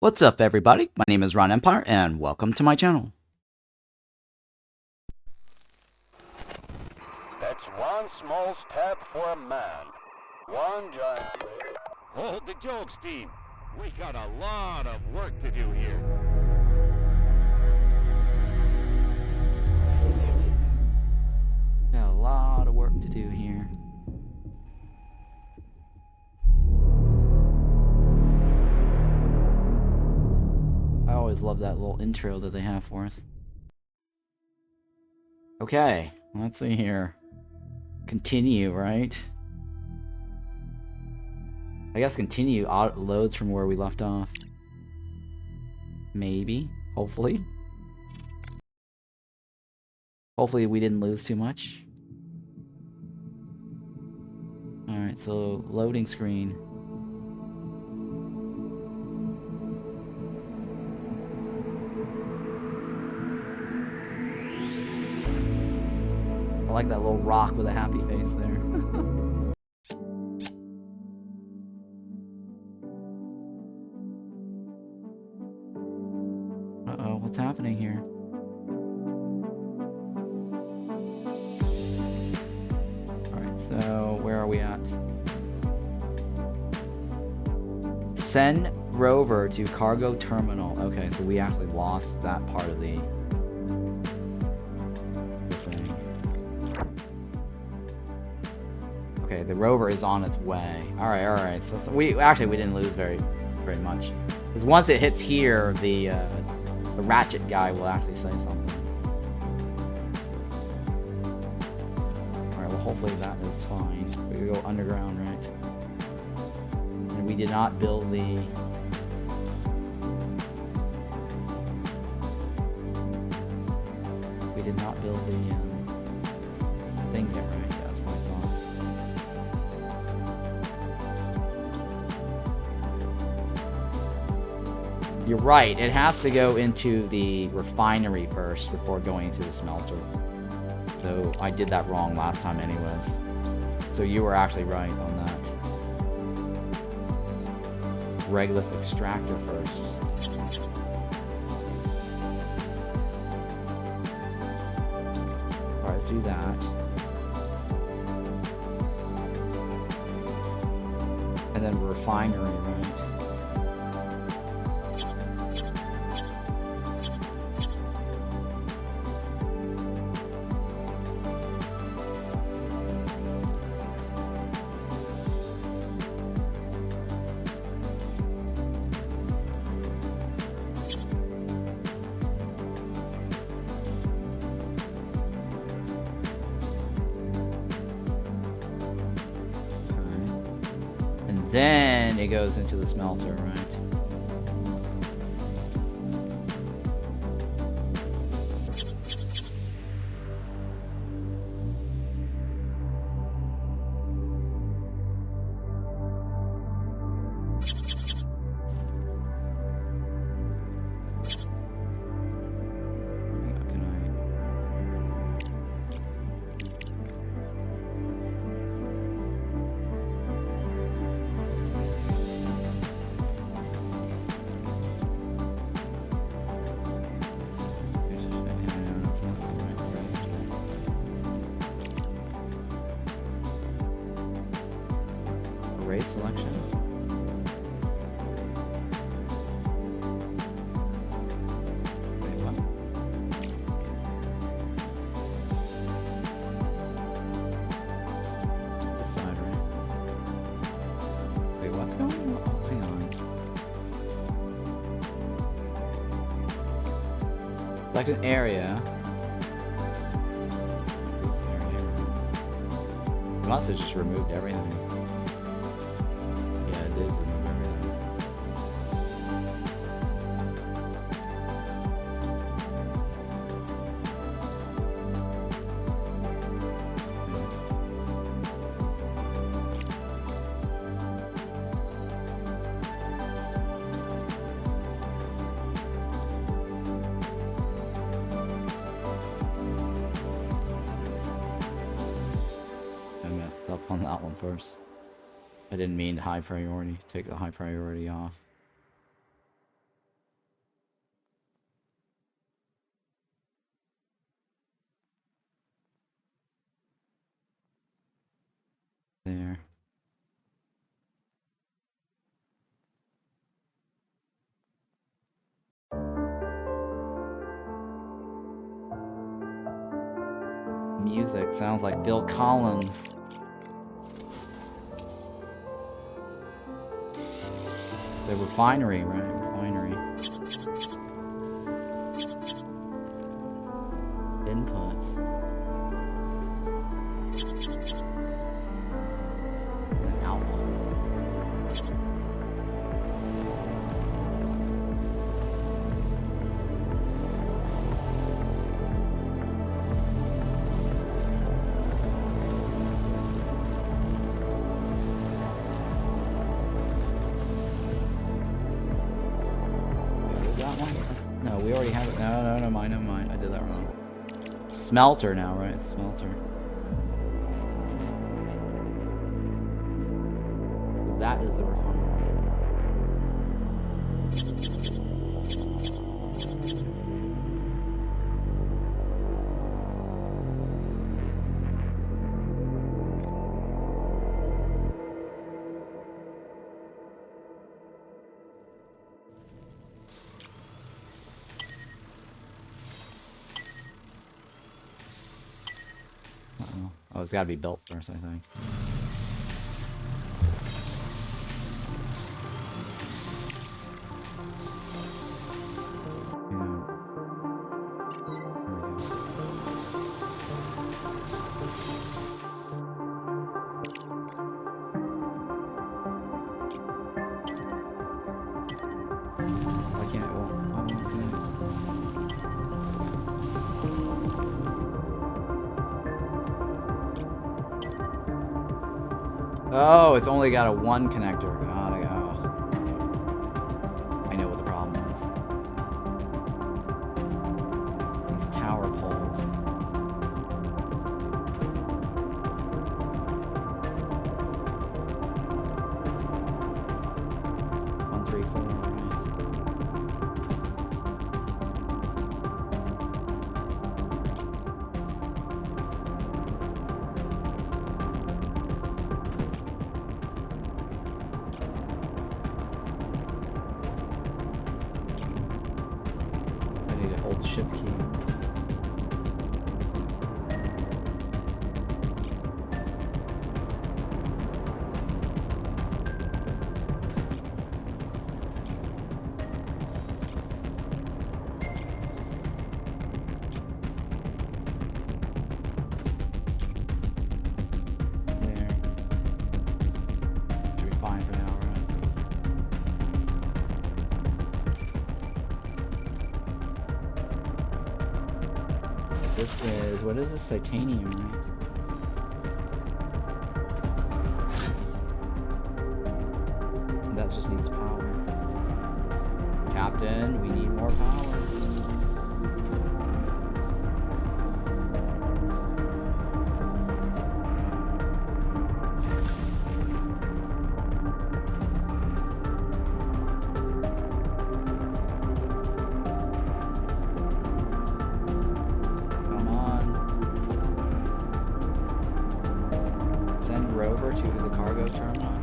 What's up, everybody? My name is Ron Empire, and welcome to my channel. That's one small step for a man, one giant... Hold the jokes, team. We got a lot of work to do here. Got a lot of work to do here. I always love that little intro that they have for us. Okay, let's see here. Continue, right? I guess continue loads from where we left off. Maybe. Hopefully. Hopefully we didn't lose too much. Alright, so loading screen. I like that little rock with a happy face there. Uh-oh, what's happening here? Alright, so where are we at? Send rover to cargo terminal. Okay, so we actually lost that part of the thing. Okay, the rover is on its way. Alright. So we didn't lose very much. Because once it hits here, the ratchet guy will actually say something. Alright, well hopefully that is fine. We go underground, right? And we did not build the... We did not build the thing yet, right? Yeah, that's what I thought. You're right, it has to go into the refinery first before going to the smelter. So I did that wrong last time anyways. So you were actually right on that. Regolith extractor first. Alright, let's do that. And then refinery, right? Then it goes into the smelter, right? Array selection. Wait, what? This side, right? Wait, what's going on? Oh, hang on. Select an area. It must have just removed everything. Yeah, it did remove everything. I messed up on that one first. I didn't mean high priority. Take the high priority off. music sounds like Bill Collins. The refinery, right? Refinery. Input. And output. No, we already have it. No, never mind. I did that wrong. Smelter now, right? It's smelter. That is the refinery. Oh, it's gotta be built first, I think. Why can't it work? Oh, it's only got a one connector. God, I know what the problem is. These tower poles. One, three, four. Ship key. There. Should be fine for now, right? This is, what is this? Titanium, right? That just needs power. Captain, we need more power. To the cargo terminal.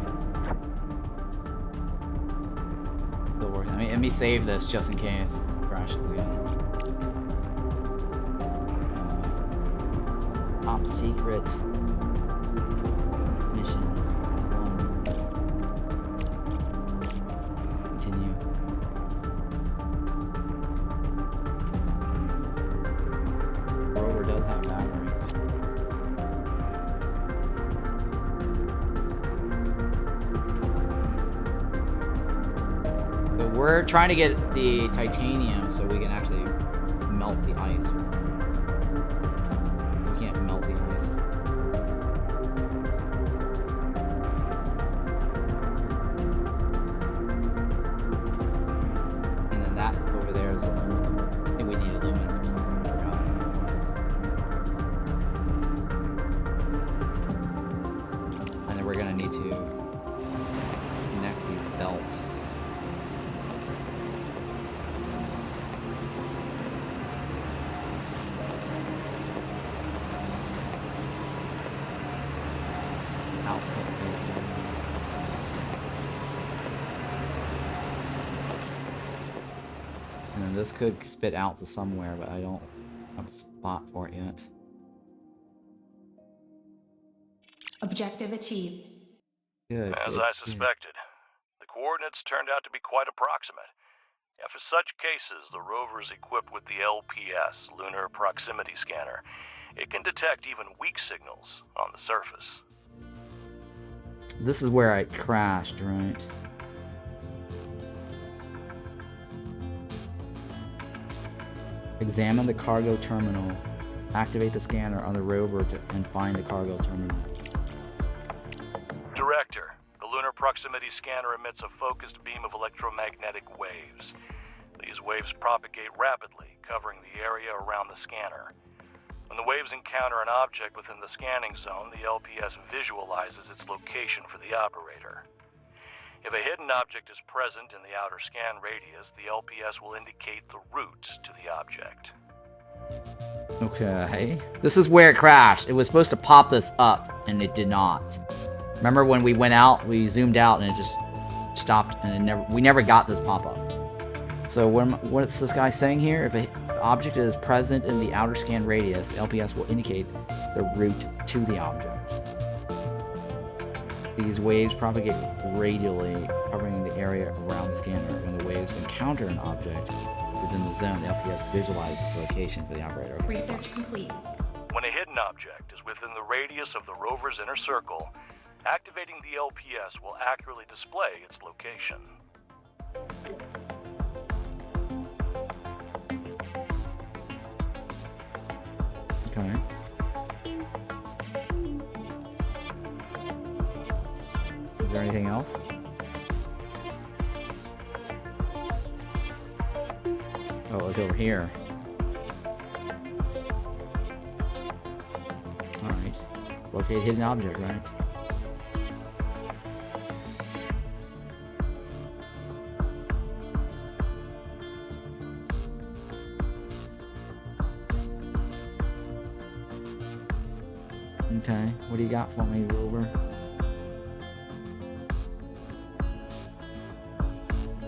Still working. Let me save this just in case it crashes again. Top secret mission 1. Continue. Rover does have batteries. We're trying to get the titanium so we can actually melt the ice. We can't melt the ice. And then that over there is aluminum. I think we need aluminum for something. I forgot what it was. And then we're gonna need to connect these belts. And this could spit out to somewhere, but I don't have a spot for it yet. Objective achieved. Good. As good, I good. suspected, the coordinates turned out to be quite approximate. Yeah, for such cases, the rover is equipped with the LPS, Lunar Proximity Scanner. It can detect even weak signals on the surface. This is where I crashed, right? Examine the cargo terminal. Activate the scanner on the rover and find the cargo terminal. Director, the Lunar Proximity Scanner emits a focused beam of electromagnetic waves. These waves propagate rapidly, covering the area around the scanner. When the waves encounter an object within the scanning zone, the LPS visualizes its location for the operator. If a hidden object is present in the outer scan radius, the LPS will indicate the route to the object. Okay. This is where it crashed. It was supposed to pop this up, and it did not. Remember when we went out, we zoomed out, and it just stopped, and we never got this pop-up. So what's this guy saying here? If an object is present in the outer scan radius, LPS will indicate the route to the object. These waves propagate radially, covering the area around the scanner. When the waves encounter an object within the zone, the LPS visualizes the location for the operator. Okay. Research complete. When a hidden object is within the radius of the rover's inner circle, activating the LPS will accurately display its location. Okay. Is there anything else? Oh, it's over here. Alright. Locate hidden object, right? Okay, what do you got for me, rover?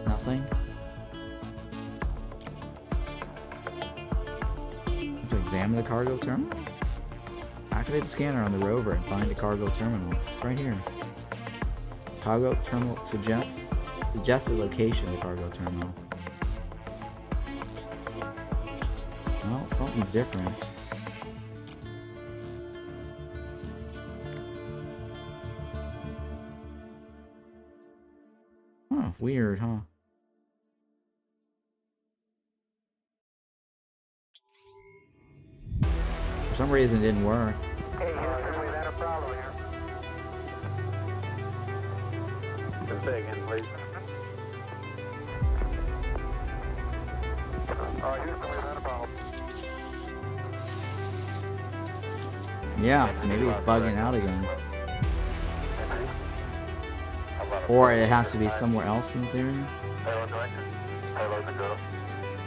Nothing? Have to examine the cargo terminal? Activate the scanner on the rover and find the cargo terminal. It's right here. Cargo terminal suggests the location of the cargo terminal. Well, something's different. Huh, weird, huh? For some reason it didn't work. Hey, Houston, we had a problem here. Just say again, please. Houston, we had a problem. Yeah, maybe it's bugging out again. Or it has to be somewhere else in this area. Hello, director. Hello, the girl.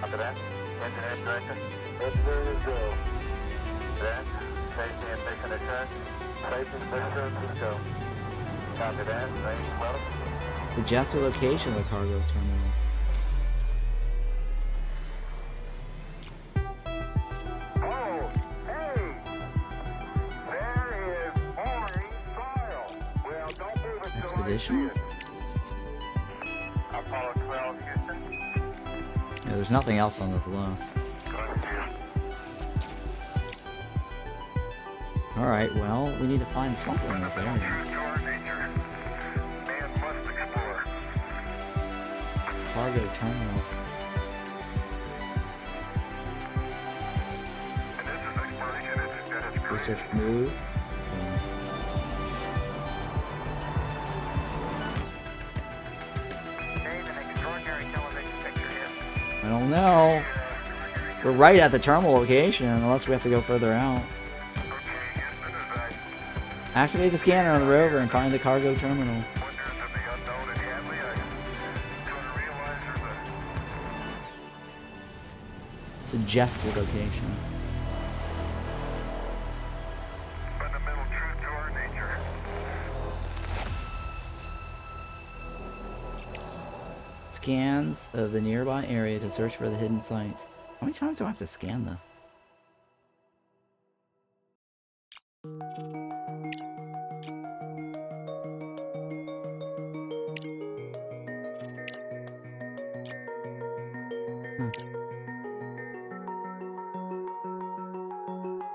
After that, engineer director. Engineer go. Then, safety and mission assurance. Safety and mission assurance, let's go. After that, range well. Suggest the location of the cargo terminal. Oh, hey! There is boring soil. Well, don't move it till Expedition? Apollo 12, Houston. Yeah, there's nothing else on this list. Alright, well, we need to find something in this area. Man must explore. Cargo terminal. And this is exploration. Research move. Dave, an extraordinary television picture here. I don't know. We're right at the terminal location, unless we have to go further out. Okay, Houston, as I Activate the scanner on the rover and find the cargo terminal. wonders of the unknown in Hadley, I come to realize there's a Suggested location. fundamental truth to our nature. Scans of the nearby area to search for the hidden site. How many times do I have to scan this?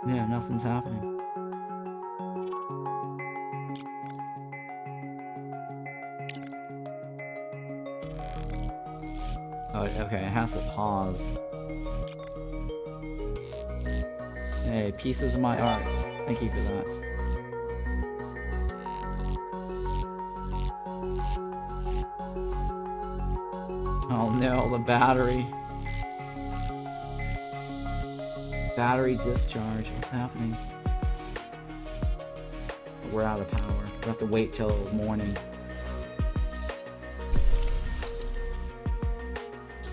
Yeah, nothing's happening. Oh, okay, it has to pause. Hey, pieces of my art. Thank you for that. Oh no, the battery. Battery discharge. What's happening? We're out of power. We have to wait till morning.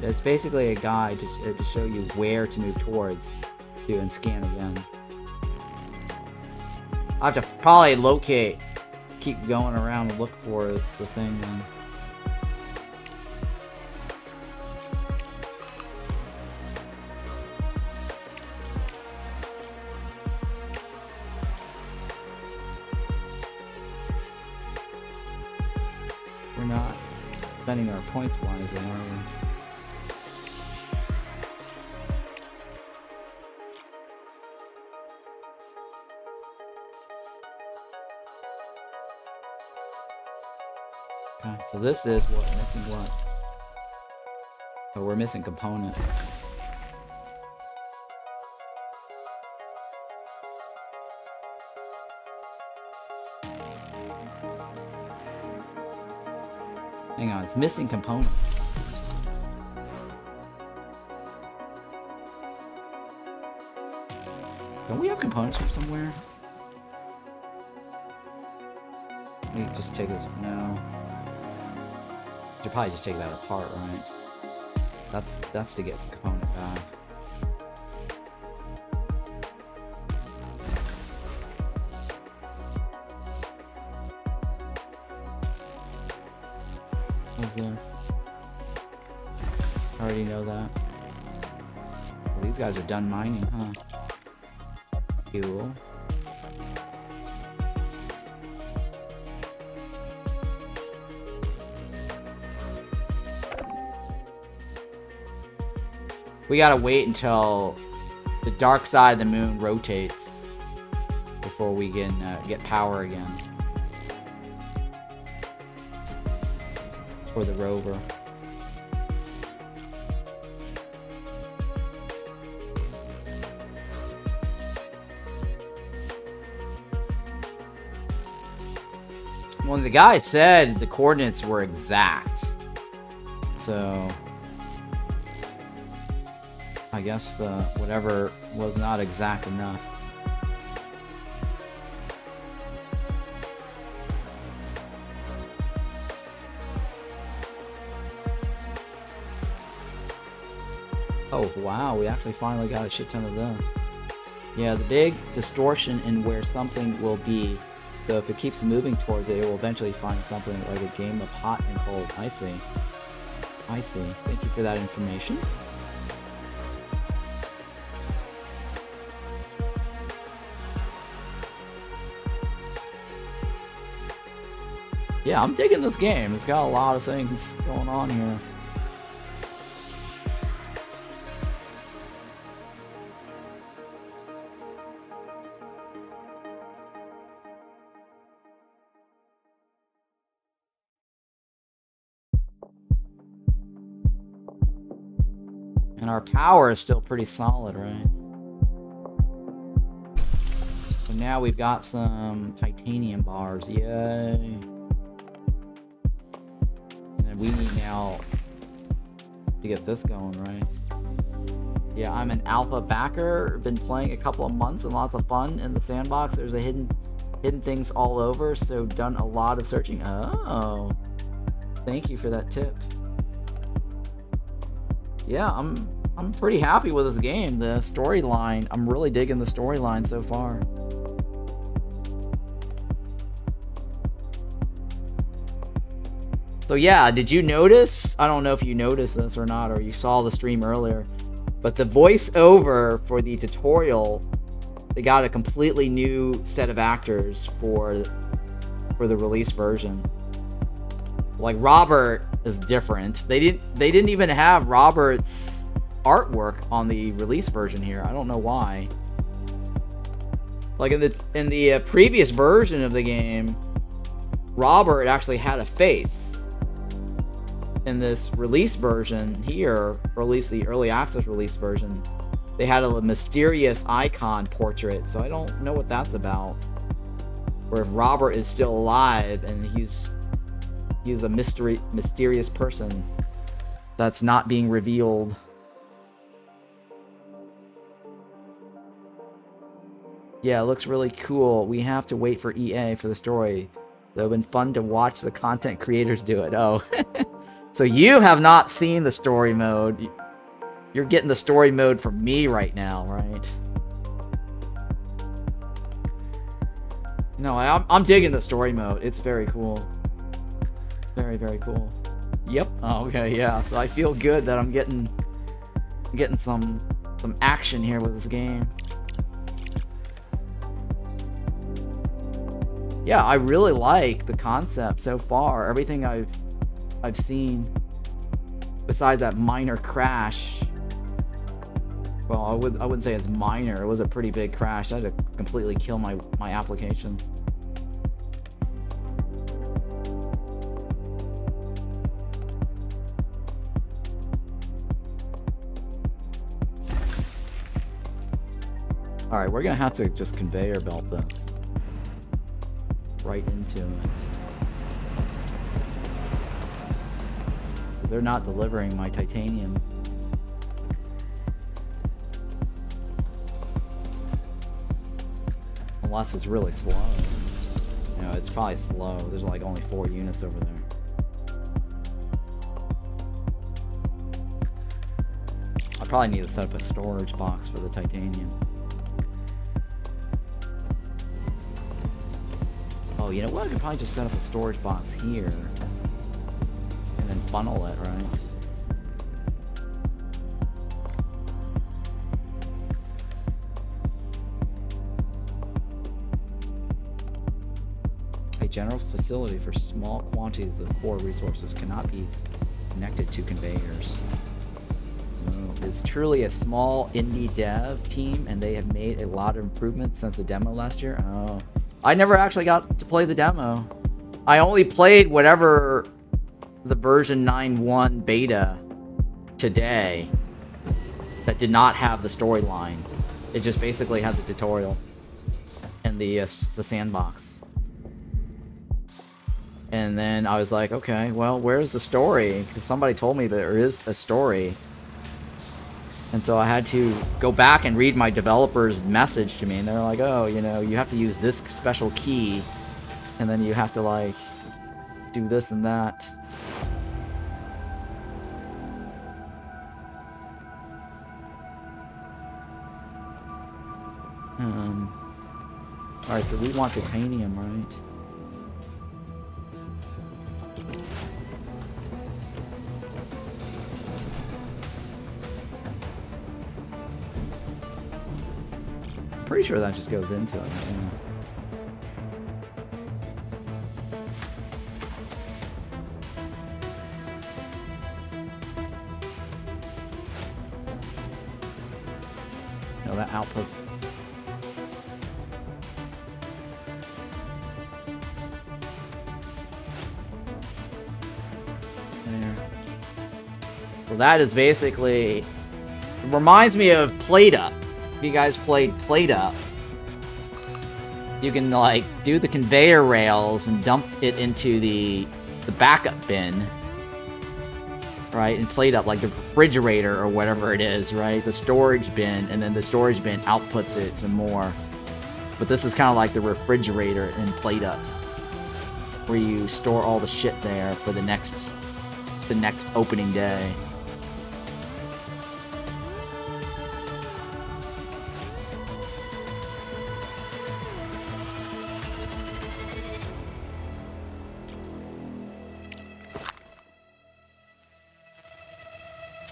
It's basically a guide to show you where to move towards and scan again. I have to probably locate, keep going around and look for the thing then. We're not spending our points wisely, are we? Okay, so this is what missing what? Oh, we're missing components. Hang on, it's missing components. Don't we have components from somewhere? Let me just take this. No. Should probably just take that apart, right? That's to get the component back. What's this? I already know that. Well, these guys are done mining, huh? Cool. We gotta wait until the dark side of the moon rotates before we can get power again. For the rover. Well, the guy said the coordinates were exact. So I guess whatever was not exact enough. Oh wow, we actually finally got a shit ton of this. Yeah, the big distortion in where something will be. So if it keeps moving towards it, it will eventually find something like a game of hot and cold. I see. I see. Thank you for that information. Yeah, I'm digging this game. It's got a lot of things going on here. And our power is still pretty solid, right? So now we've got some titanium bars. Yay. And we need now to get this going, right? Yeah, I'm an alpha backer. Been playing a couple of months and lots of fun in the sandbox. There's a hidden things all over, so done a lot of searching. Oh. Thank you for that tip. Yeah, I'm pretty happy with this game. The storyline, I'm really digging the storyline so far. So yeah, did you notice? I don't know if you noticed this or not, or you saw the stream earlier, but the voiceover for the tutorial, they got a completely new set of actors for the release version. Like Robert is different. They didn't even have Robert's artwork on the release version here. I don't know why. Like in the previous version of the game, Robert actually had a face. In this release version here, or at least the early access release version, they had a mysterious icon portrait, so I don't know what that's about. Or if Robert is still alive and he's a mysterious person that's not being revealed. Yeah, it looks really cool. We have to wait for EA for the story. It would have been fun to watch the content creators do it. Oh. So you have not seen the story mode. You're getting the story mode from me right now, right? No, I'm digging the story mode. It's very cool. Very, very cool. Yep. Oh, okay, yeah. So I feel good that I'm getting some action here with this game. Yeah, I really like the concept so far. Everything I've seen, besides that minor crash. Well, I wouldn't say it's minor. It was a pretty big crash. I had to completely kill my application. All right, we're gonna have to just conveyor belt this right into it. They're not delivering my titanium. Unless it's really slow. You know, it's probably slow. There's like only 4 units over there. I probably need to set up a storage box for the titanium. Oh, you know what? I could probably just set up a storage box here. And then funnel it, right? A general facility for small quantities of core resources cannot be connected to conveyors. It's truly a small indie dev team, and they have made a lot of improvements since the demo last year. Oh, I never actually got to play the demo. I only played whatever the version 9.1 beta today that did not have the storyline. It just basically had the tutorial and the sandbox. And then I was like, okay, well, where's the story? Because somebody told me there is a story. And so I had to go back and read my developer's message to me, and they're like, oh, you know, you have to use this special key, and then you have to, like, do this and that. Alright, so we want titanium, right? Pretty sure that just goes into it. Yeah. No, that outputs. There. So that is basically. It reminds me of Plate Up. If you guys played Plate Up, you can like do the conveyor rails and dump it into the backup bin, right? And Plate Up, like the refrigerator or whatever it is, right? The storage bin, and then the storage bin outputs it some more. But this is kind of like the refrigerator in Plate Up, where you store all the shit there for the next opening day.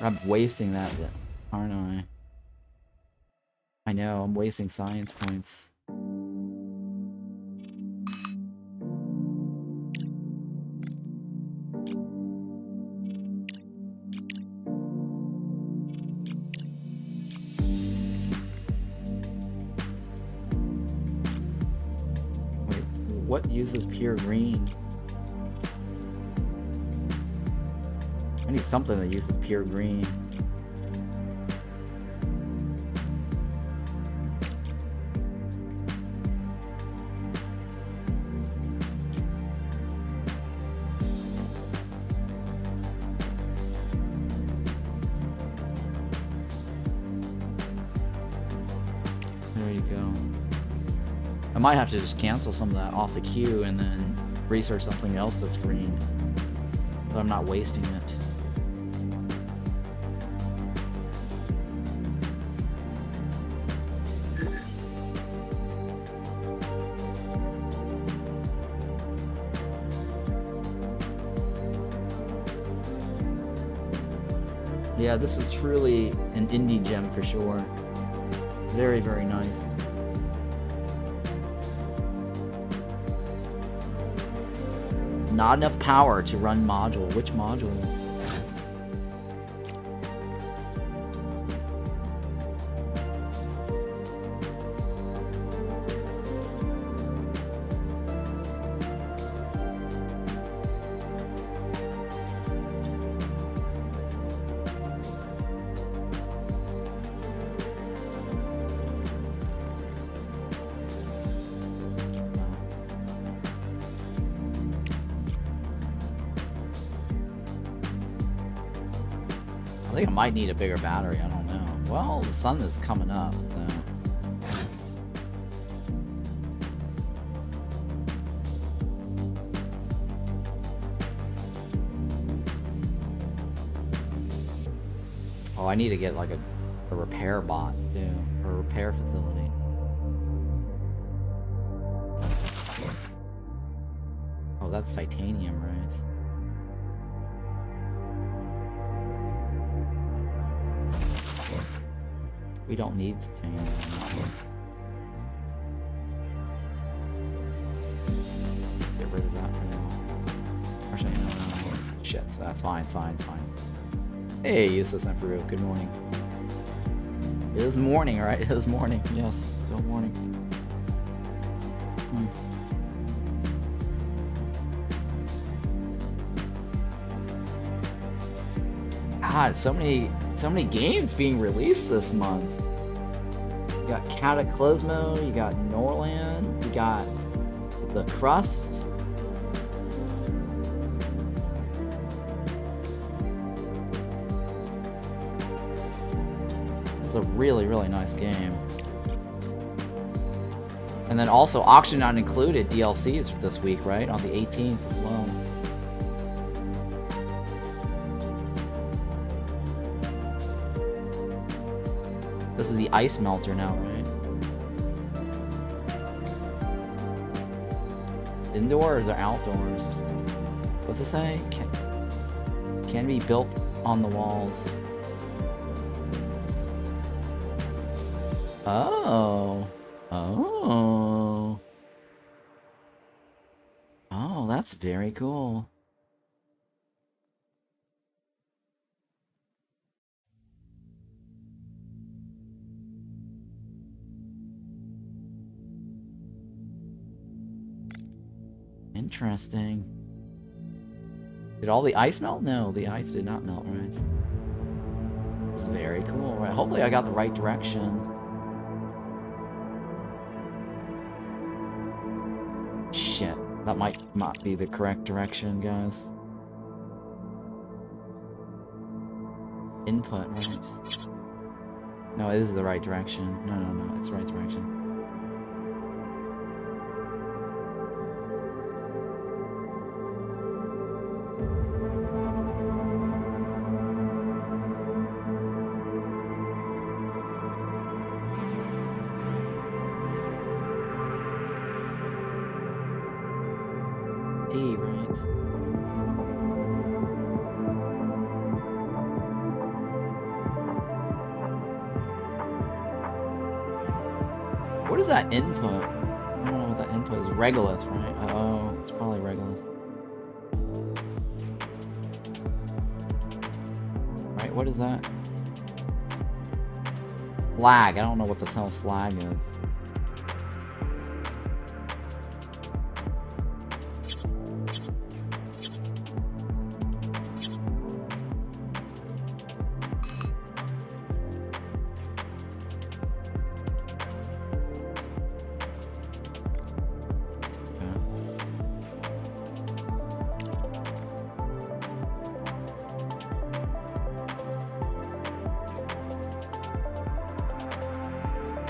I'm wasting that, aren't I? I know, I'm wasting science points. What uses pure green? I need something that uses pure green. There you go. I might have to just cancel some of that off the queue and then research something else that's green, so I'm not wasting it. Yeah, this is truly an indie gem for sure. Very, very nice. Not enough power to run module. Which module? I think I might need a bigger battery, I don't know. Well, the sun is coming up, so... Oh, I need to get like a repair bot, too. Or a repair facility. Oh, that's titanium, right? We don't need titanium. Get rid of that for now. Actually, no. Shit, so that's fine, it's fine, it's fine. Hey, Useless Emperor, good morning. It is morning, right? It is morning. Yes, still morning. God, so many games being released this month. You got Cataclysmo, you got Norland, you got the Crust. This is a really, really nice game. And then also Auction Not Included DLCs this week, right? On the 18th as well. This is the ice melter now, right? Indoors or outdoors? What's it say? Can be built on the walls. Oh. Oh. Oh, that's very cool. Interesting. Did all the ice melt? No, the ice did not melt, right? It's very cool, right? Hopefully I got the right direction. Shit, that might not be the correct direction, guys. Input, right? No, it is the right direction. No, it's the right direction. What is that input? I don't know what that input is. Regolith, right? Oh, it's probably Regolith. Right, what is that? Slag. I don't know what the hell slag is.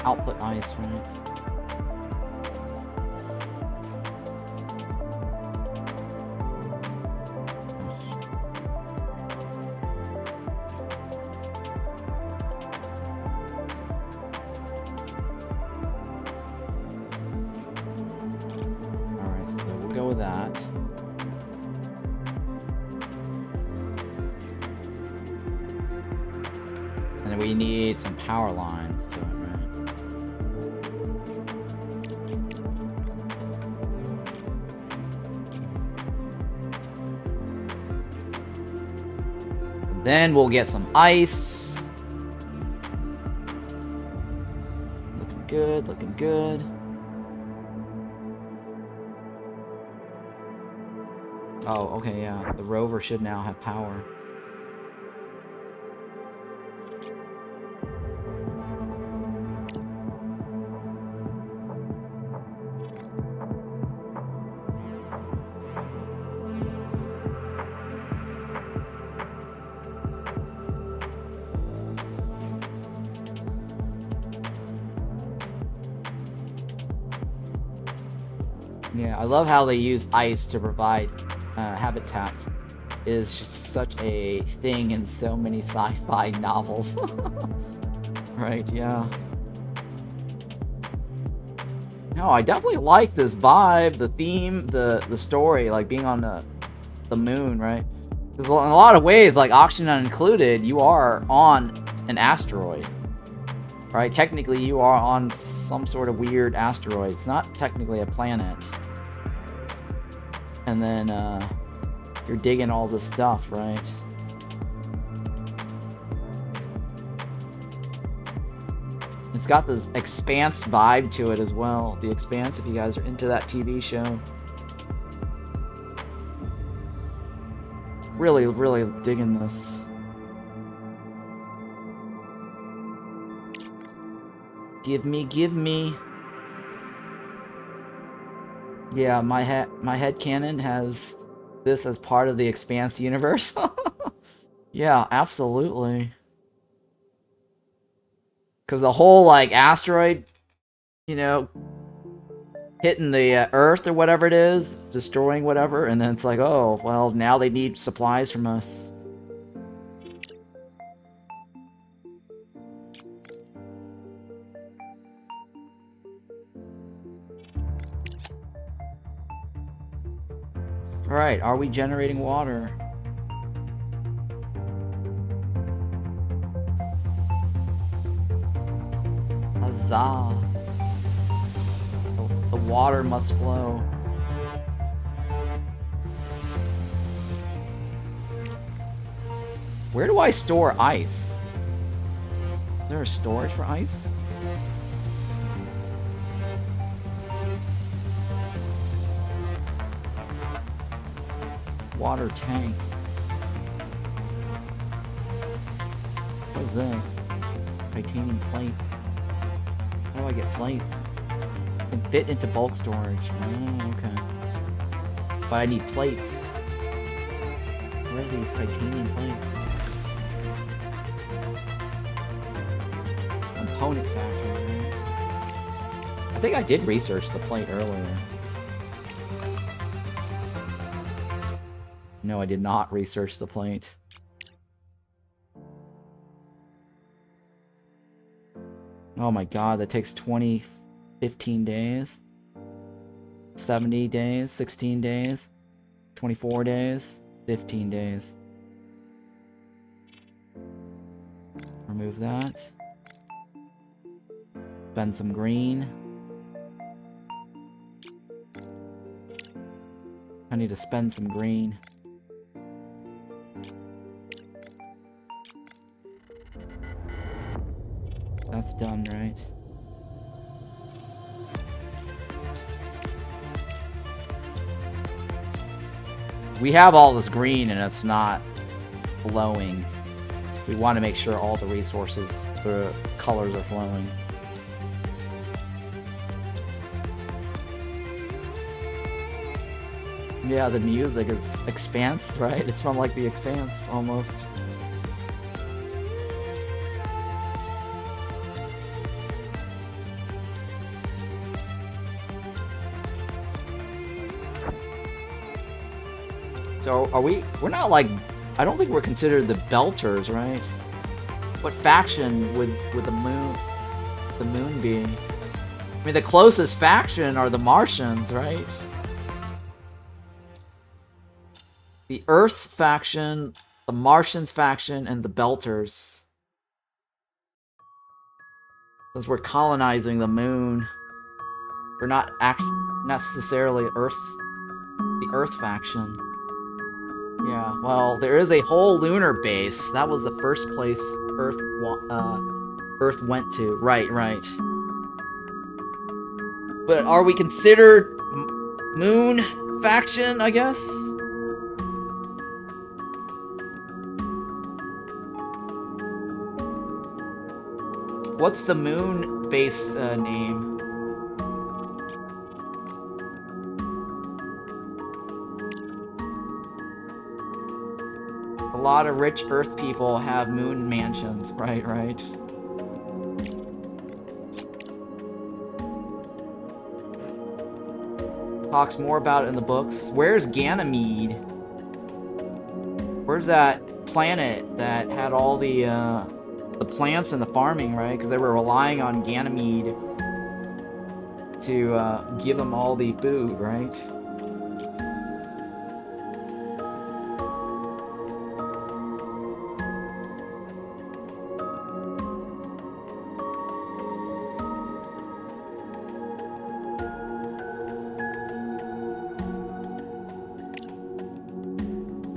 output ice, right? Alright, so we'll go with that. And then we need some power lines to it, right? And then we'll get some ice. Looking good, looking good. Oh, okay, yeah. The rover should now have power. Yeah, I love how they use ice to provide habitat. It is just such a thing in so many sci-fi novels. Right, yeah. No, I definitely like this vibe, the theme, the story, like being on the moon, right? Because in a lot of ways, like Oxygen Included, you are on an asteroid. Right? Technically, you are on some sort of weird asteroid. It's not technically a planet. And then, you're digging all this stuff, right? It's got this Expanse vibe to it as well. The Expanse, if you guys are into that TV show. Really, really digging this. Give me, give me. Yeah, my headcanon has this as part of the Expanse universe. Yeah, absolutely. Because the whole, like, asteroid, you know, hitting the Earth or whatever it is, destroying whatever, and then it's like, oh, well, now they need supplies from us. Alright, are we generating water? Huzzah! The water must flow. Where do I store ice? Is there a storage for ice? Water tank. What is this? Titanium plates. How do I get plates? Can fit into bulk storage. Oh, okay. But I need plates. Where's these titanium plates? Component factory, right? I think I did research the plate earlier. No, I did not research the plate. Oh my god, that takes 15 days. 70 days, 16 days, 24 days, 15 days. Remove that. Spend some green. I need to spend some green. That's done, right? We have all this green and it's not flowing. We want to make sure all the resources, the colors are flowing. Yeah, the music is Expanse, right? It's from like the Expanse, almost. So are we? We're not like. I don't think we're considered the Belters, right? What faction would the moon be? I mean, the closest faction are the Martians, right? The Earth faction, the Martians faction, and the Belters. Since we're colonizing the moon, we're not necessarily the Earth faction. Yeah, well, there is a whole lunar base. That was the first place Earth went to. Right, right. But are we considered moon faction, I guess? What's the moon base name? A lot of rich Earth people have moon mansions. Right, right. Talks more about it in the books. Where's Ganymede? Where's that planet that had all the plants and the farming, right? Because they were relying on Ganymede to give them all the food, right?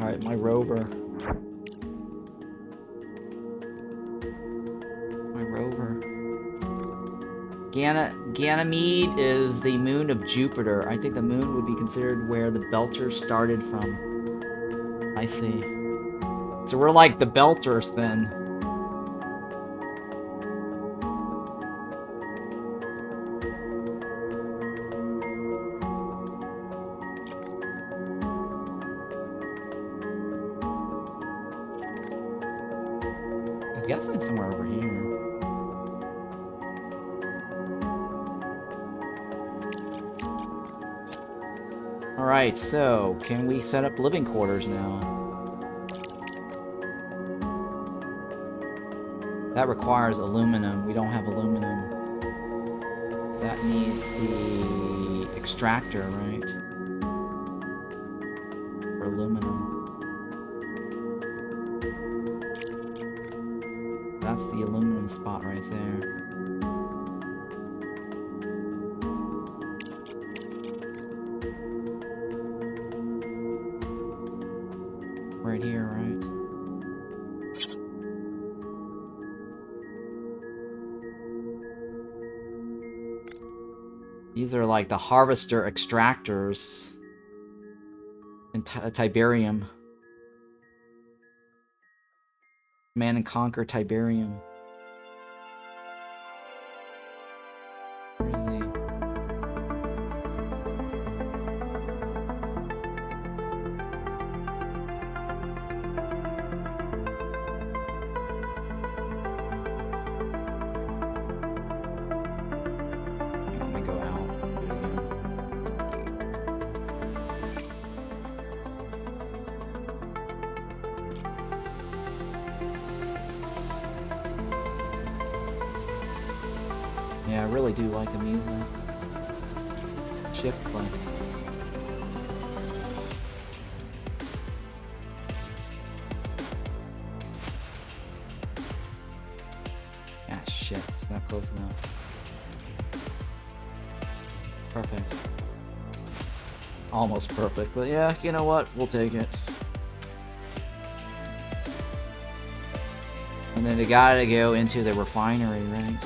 Alright, my rover. Ganymede is the moon of Jupiter. I think the moon would be considered where the Belters started from. I see. So we're like the Belters then. I'm guessing somewhere over here. Alright, so, can we set up living quarters now? That requires aluminum. We don't have aluminum. That needs the extractor, right? For aluminum. That's the aluminum spot right there. Right here, right? These are like the harvester extractors in Tiberium. Command and conquer Tiberium. Where is he? Let me go out. Do it again. Yeah, I really do like the music. Shift click. Ah, shit. It's not close enough. Perfect. Almost perfect, but yeah, you know what? We'll take it. And then it gotta go into the refinery, right?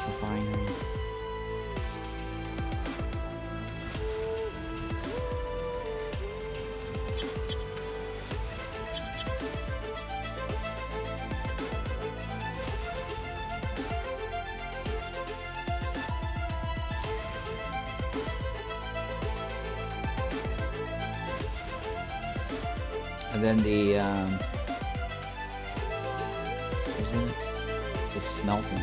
Refinery. And then the, isn't it? The smelting.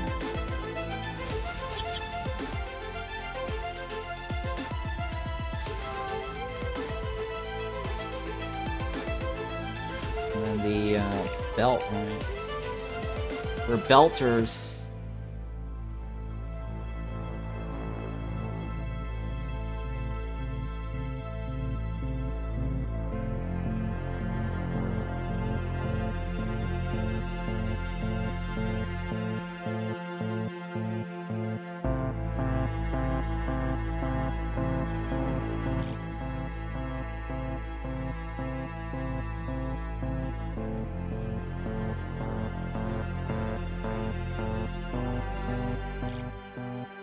and the belt, right? We're belters.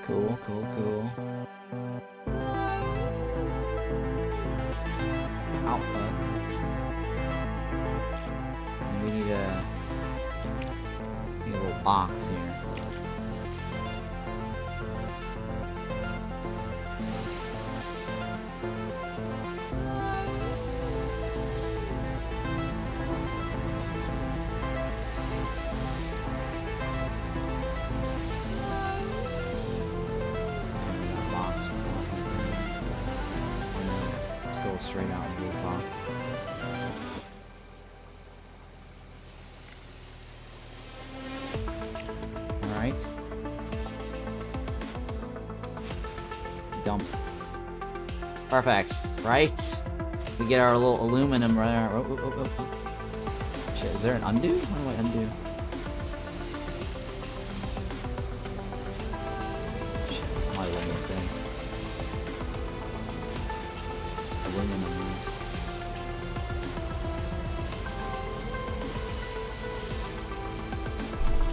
Cool, cool, cool. Outputs. And we need a little box here. Straight out into the box. Alright. Dump. Perfect, right? We get our little aluminum right there. Oh, oh, oh, oh. Shit, is there an undo? What do I undo? Shit, am I doing this thing? Aluminum.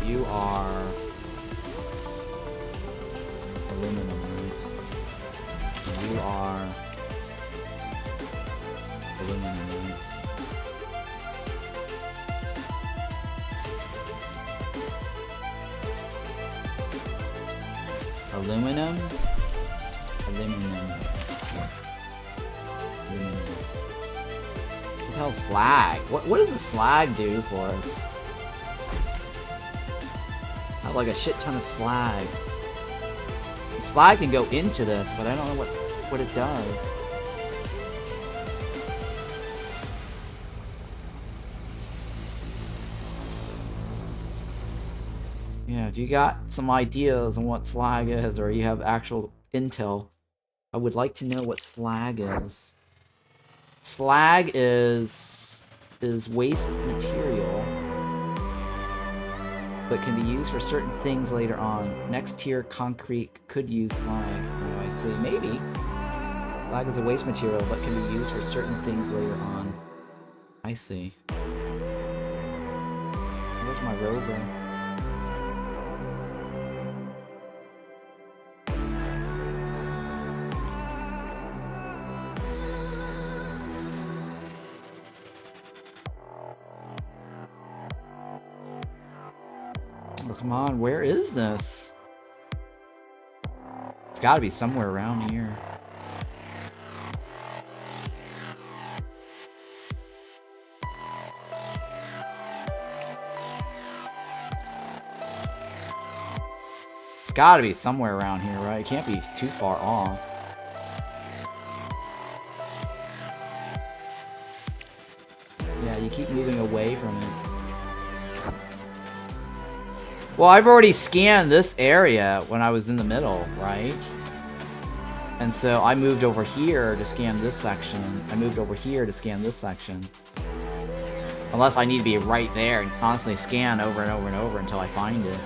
You are aluminum, right? You are aluminum, right? Aluminum? Aluminum. What the hell, slag? What does the slag do for us? I have like a shit ton of slag. The slag can go into this, but I don't know what it does. Yeah, if you got some ideas on what slag is, or you have actual intel, I would like to know what slag is. Slag is waste material, but can be used for certain things later on. Next tier concrete could use slag. Oh, I see. Maybe. Slag is a waste material, but can be used for certain things later on. I see. Where's my rover? Oh, come on, where is this? It's gotta be somewhere around here. It's gotta be somewhere around here, right? It can't be too far off. Yeah, you keep moving away from it. Well, I've already scanned this area when I was in the middle, right? And so I moved over here to scan this section. I moved over here to scan this section. Unless I need to be right there and constantly scan over and over and over until I find it.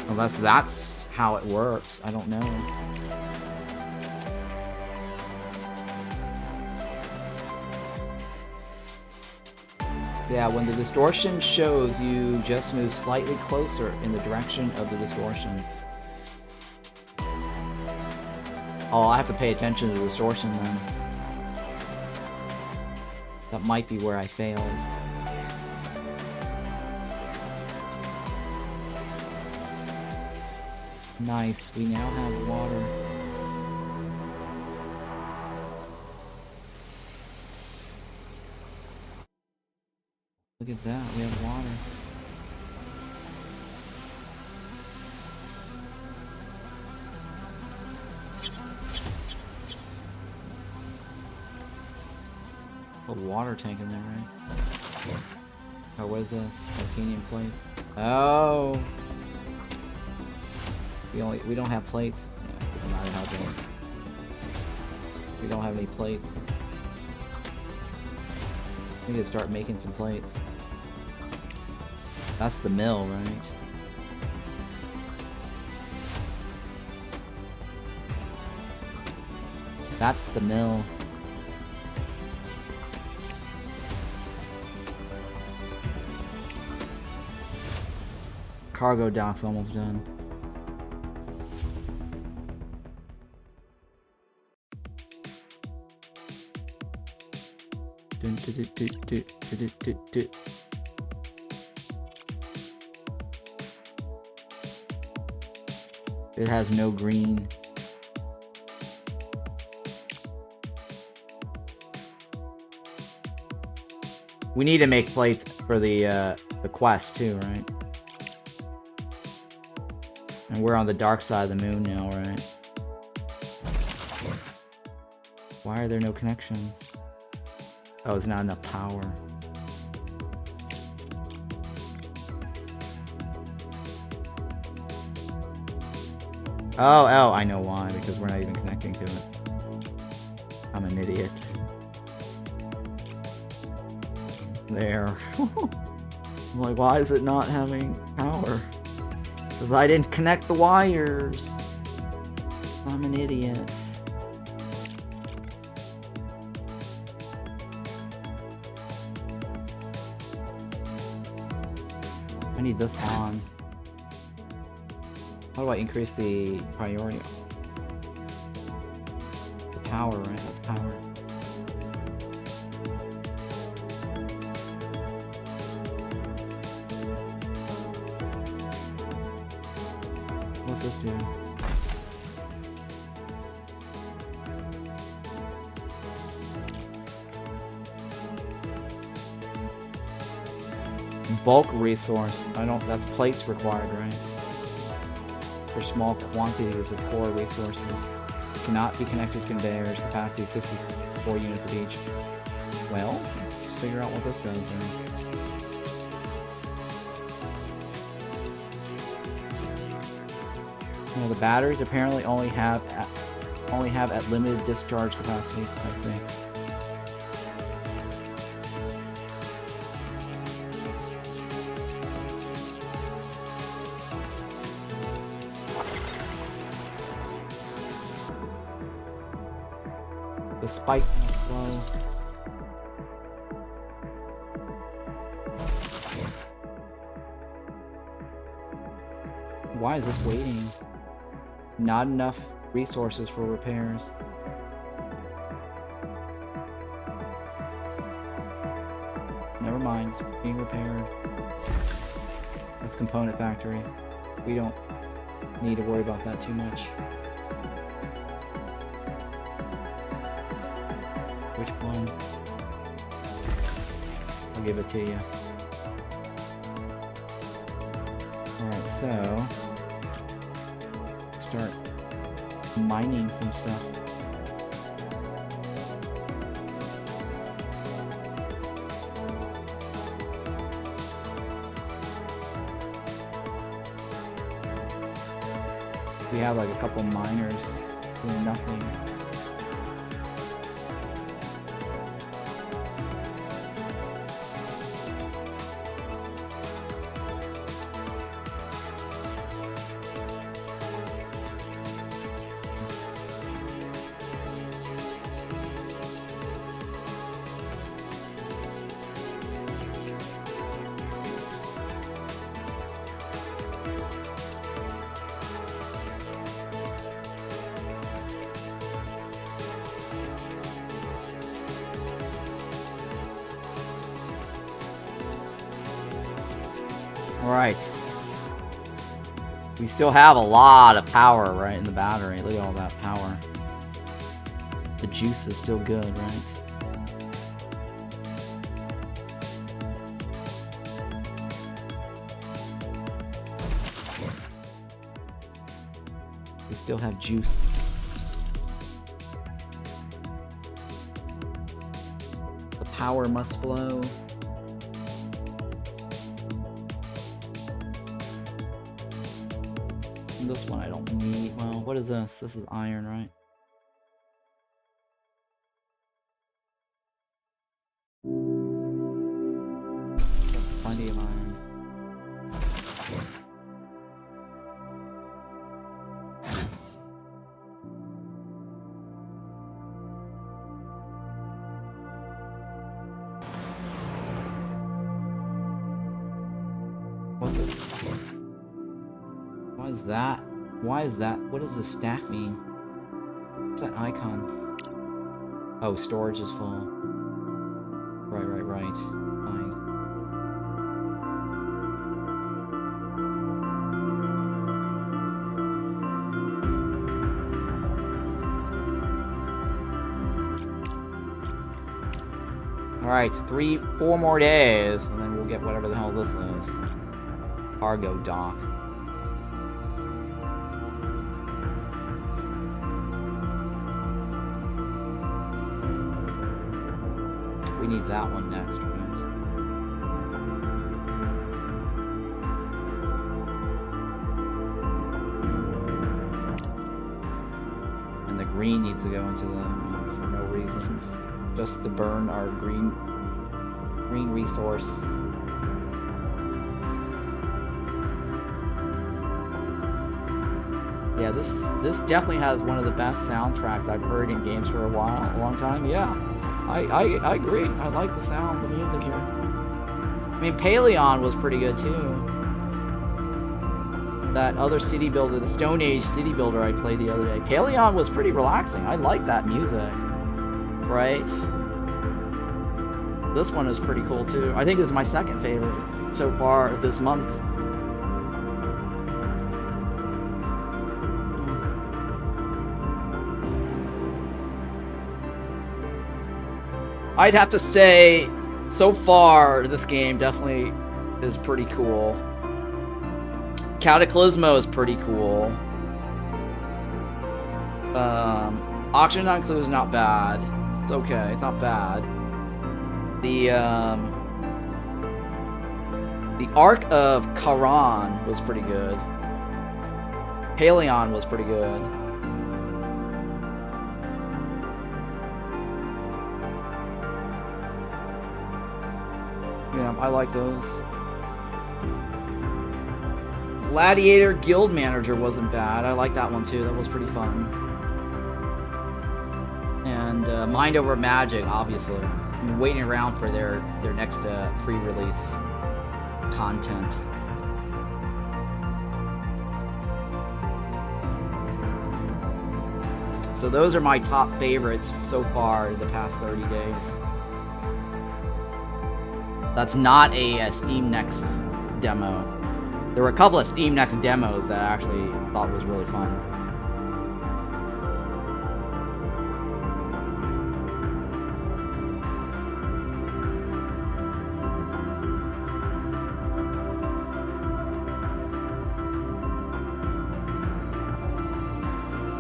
Unless that's how it works, I don't know. Yeah, when the distortion shows, you just move slightly closer in the direction of the distortion. Oh, I have to pay attention to the distortion then. That might be where I failed. Nice, we now have water. Look at that, we have water. A water tank in there, right? Oh, what is this? Titanium plates. Oh! We don't have plates. Yeah, it doesn't matter how big. We don't have any plates. We need to start making some plates. That's the mill, right? That's the mill. Cargo dock's almost done. It has no green. We need to make plates for the quest too, right? And we're on the dark side of the moon now, right? Why are there no connections? Oh, it's not enough power. Oh, I know why. Because we're not even connecting to it. I'm an idiot. There. I'm like, why is it not having power? Because I didn't connect the wires. I'm an idiot. I need this on. How do I increase the priority? The power, right? That's power. What's this do? Bulk resource. That's plates required, right? For small quantities of core resources. Cannot be connected to conveyors. Capacity 64 units of each. Well, let's just figure out what this does then. You know, the batteries apparently only have at limited discharge capacities. I see. The spikes in the flow. Why is this waiting? Not enough resources for repairs. Never mind, it's being repaired. That's component factory. We don't need to worry about that too much. Which one? I'll give it to you. Alright, so start mining some stuff. We have like a couple miners doing nothing. Alright. We still have a lot of power, right, in the battery. Look at all that power. The juice is still good, right? We still have juice. The Power must flow. And this one I don't need. Well, what is this? This is iron, right? Plenty of iron. What's this? Why is that? Why is that? What does this stack mean? What's that icon? Oh, storage is full. Right. Fine. Alright, 4 more days, and then we'll get whatever the hell this is. Cargo dock. We need that one next, right? And the green needs to go into the for no reason. Just to burn our green resource. Yeah, this definitely has one of the best soundtracks I've heard in games for a long time. Yeah, I agree. I like the sound, the music here. I mean, Paleon was pretty good too. That other city builder, the Stone Age city builder I played the other day. Paleon was pretty relaxing. I like that music. Right? This one is pretty cool too. I think this is my second favorite so far this month. I'd have to say, so far, this game definitely is pretty cool. Cataclysmo is pretty cool. Auction on Clue is not bad. It's okay, it's not bad. The Ark of Charon was pretty good. Paleon was pretty good. Yeah, I like those. Gladiator Guild Manager wasn't bad. I like that one too. That was pretty fun. And Mind Over Magic, obviously. I'm waiting around for their next pre-release content. So those are my top favorites so far the past 30 days. That's not a Steam Next demo. There were a couple of Steam Next demos that I actually thought was really fun.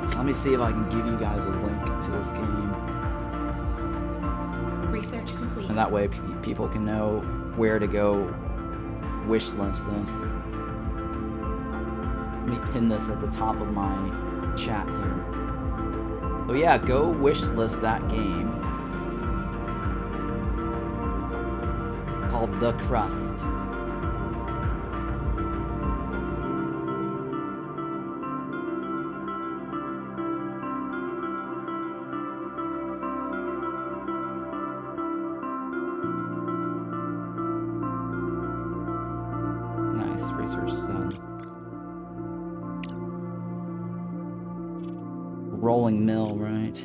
So let me see if I can give you guys a link to this game. Research complete. And that way people can know where to go wishlist this. Let me pin this at the top of my chat here. So yeah, go wishlist that game. Called The Crust. Research is done. Rolling mill, right?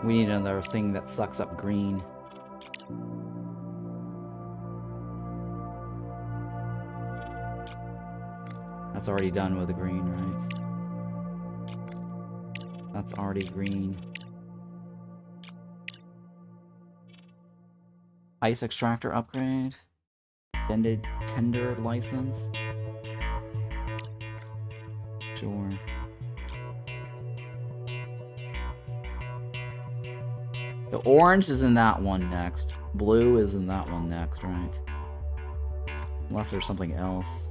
We need another thing that sucks up green. That's already done with the green, right? That's already green. Ice extractor upgrade. Extended tender license. Sure. The orange is in that one next. Blue is in that one next, right? Unless there's something else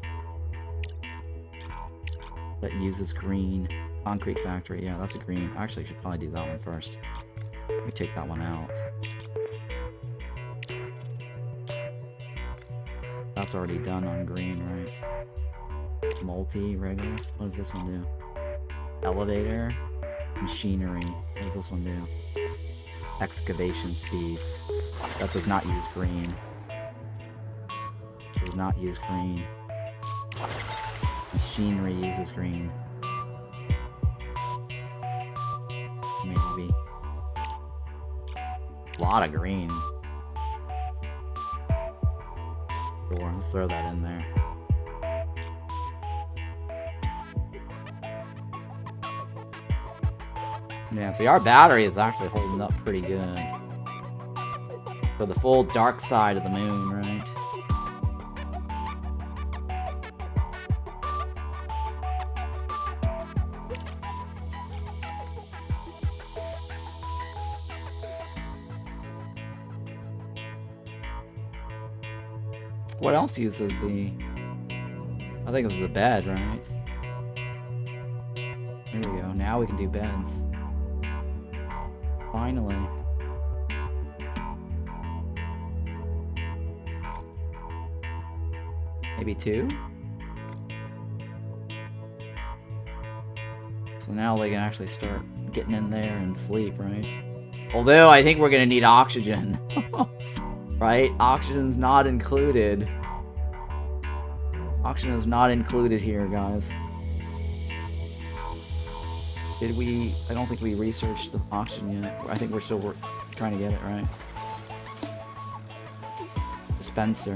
that uses green. Concrete factory, yeah, that's a green. Actually, I should probably do that one first. Let me take that one out. That's already done on green, right? Multi, regular. What does this one do? Elevator. Machinery. What does this one do? Excavation speed. That does not use green. Does not use green. Machinery uses green. Maybe. A lot of green. Sure, let's throw that in there. Yeah, see, our battery is actually holding up pretty good. For the full dark side of the moon, right? What else uses the... I think it was the bed, right? Here we go. Now we can do beds. Finally. Maybe 2? So now they can actually start getting in there and sleep, right? Although I think we're gonna need oxygen. Right? Oxygen's not included. Oxygen is not included here, guys. Did we... I don't think we researched the oxygen yet. I think we're still trying to get it, right? Dispenser.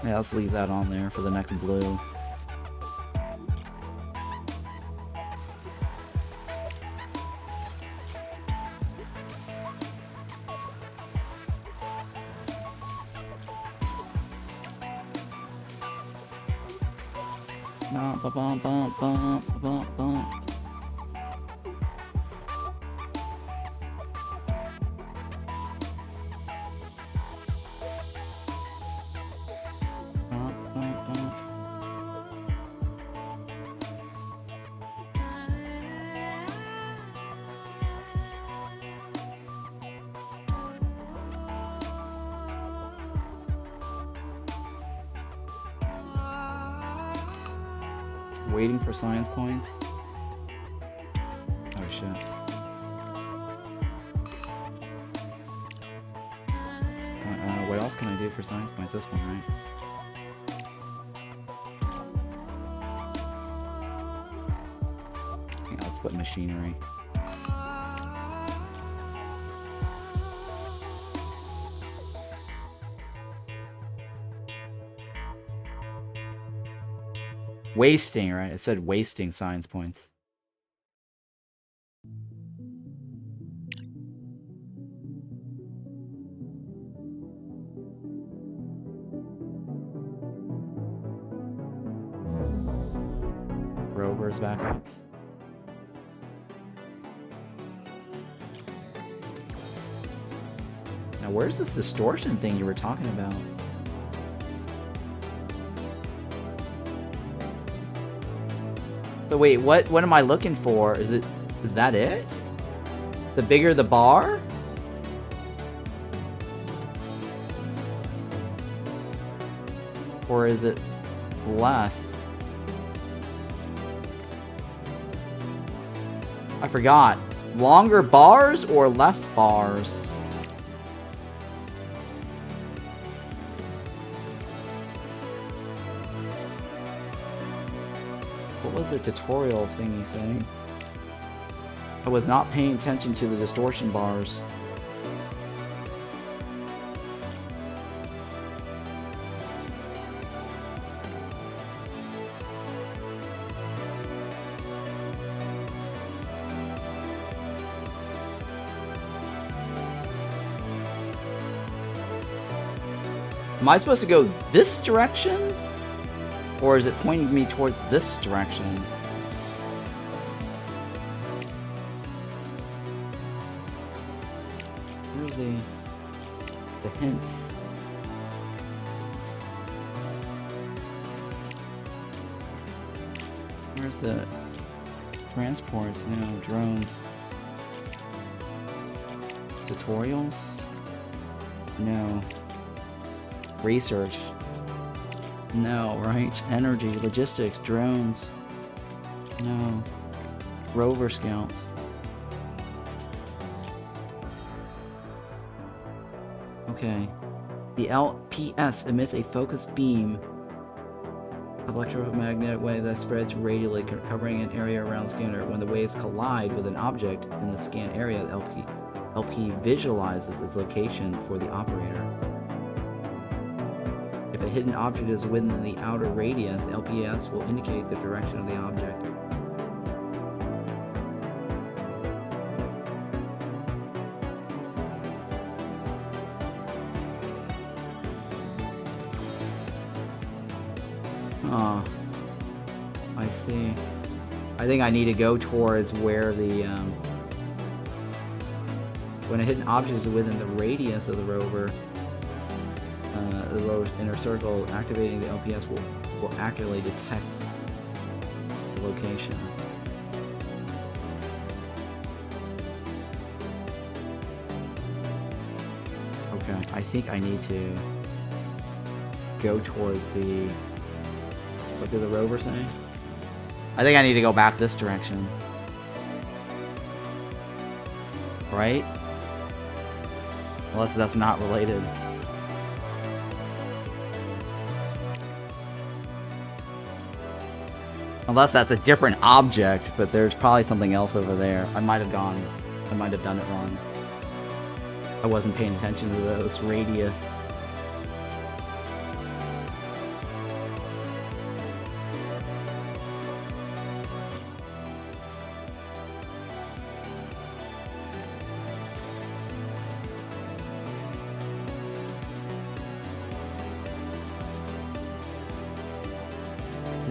Yeah, let's leave that on there for the next blue. Bum, bum, bum, bum, bum. Waiting for science points. Oh shit. What else can I do for science points? This one, right? Yeah, let's put machinery. Wasting, right? It said wasting science points. Rover's back up. Now, where's this distortion thing you were talking about? So wait, what am I looking for? Is that it? The bigger the bar? Or is it less? I forgot. Longer bars or less bars? What was the tutorial thingy saying? I was not paying attention to the distortion bars. Am I supposed to go this direction? Or is it pointing me towards this direction? Where's the hints? Where's the transports? No, drones. Tutorials? No. Research? No, right? Energy, logistics, drones? No. Rover scout? Okay. The LPS emits a focused beam of electromagnetic wave that spreads radially, covering an area around the scanner. When the waves collide with an object in the scan area, the LP visualizes its location for the operator. If a hidden object is within the outer radius, the LPS will indicate the direction of the object. Oh, I see. I think I need to go towards where the, when a hidden object is within the radius of the rover's inner circle, activating the LPS will accurately detect the location. Okay, I think I need to go towards the... What did the rover say? I think I need to go back this direction. Right? Unless that's not related. Unless that's a different object, but there's probably something else over there. I might have done it wrong. I wasn't paying attention to those radius.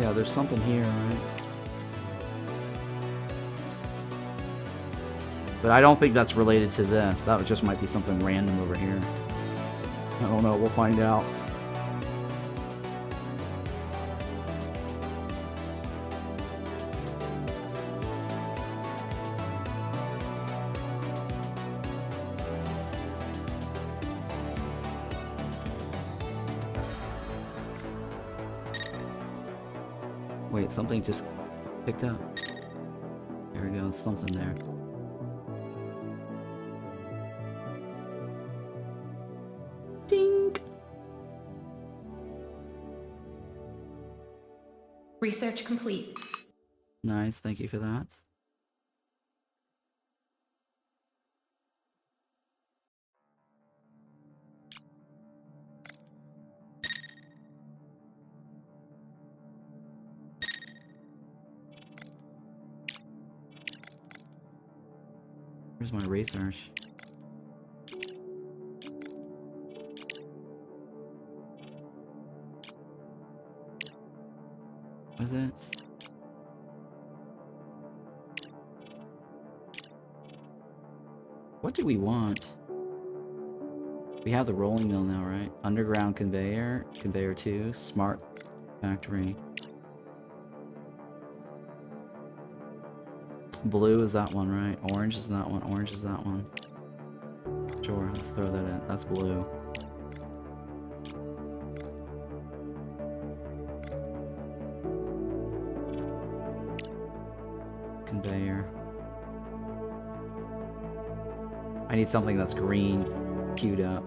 Yeah, there's something here, right? But I don't think that's related to this. That just might be something random over here. I don't know, we'll find out. Wait, something just picked up. There we go, there's something there. Ding! Research complete. Nice, thank you for that. Where's my research? What is it? What do we want? We have the rolling mill now, right? Underground conveyor, conveyor 2, smart factory. Blue is that one, right? Orange is that one, orange is that one. Sure, let's throw that in. That's blue. Conveyor. I need something that's green, queued up.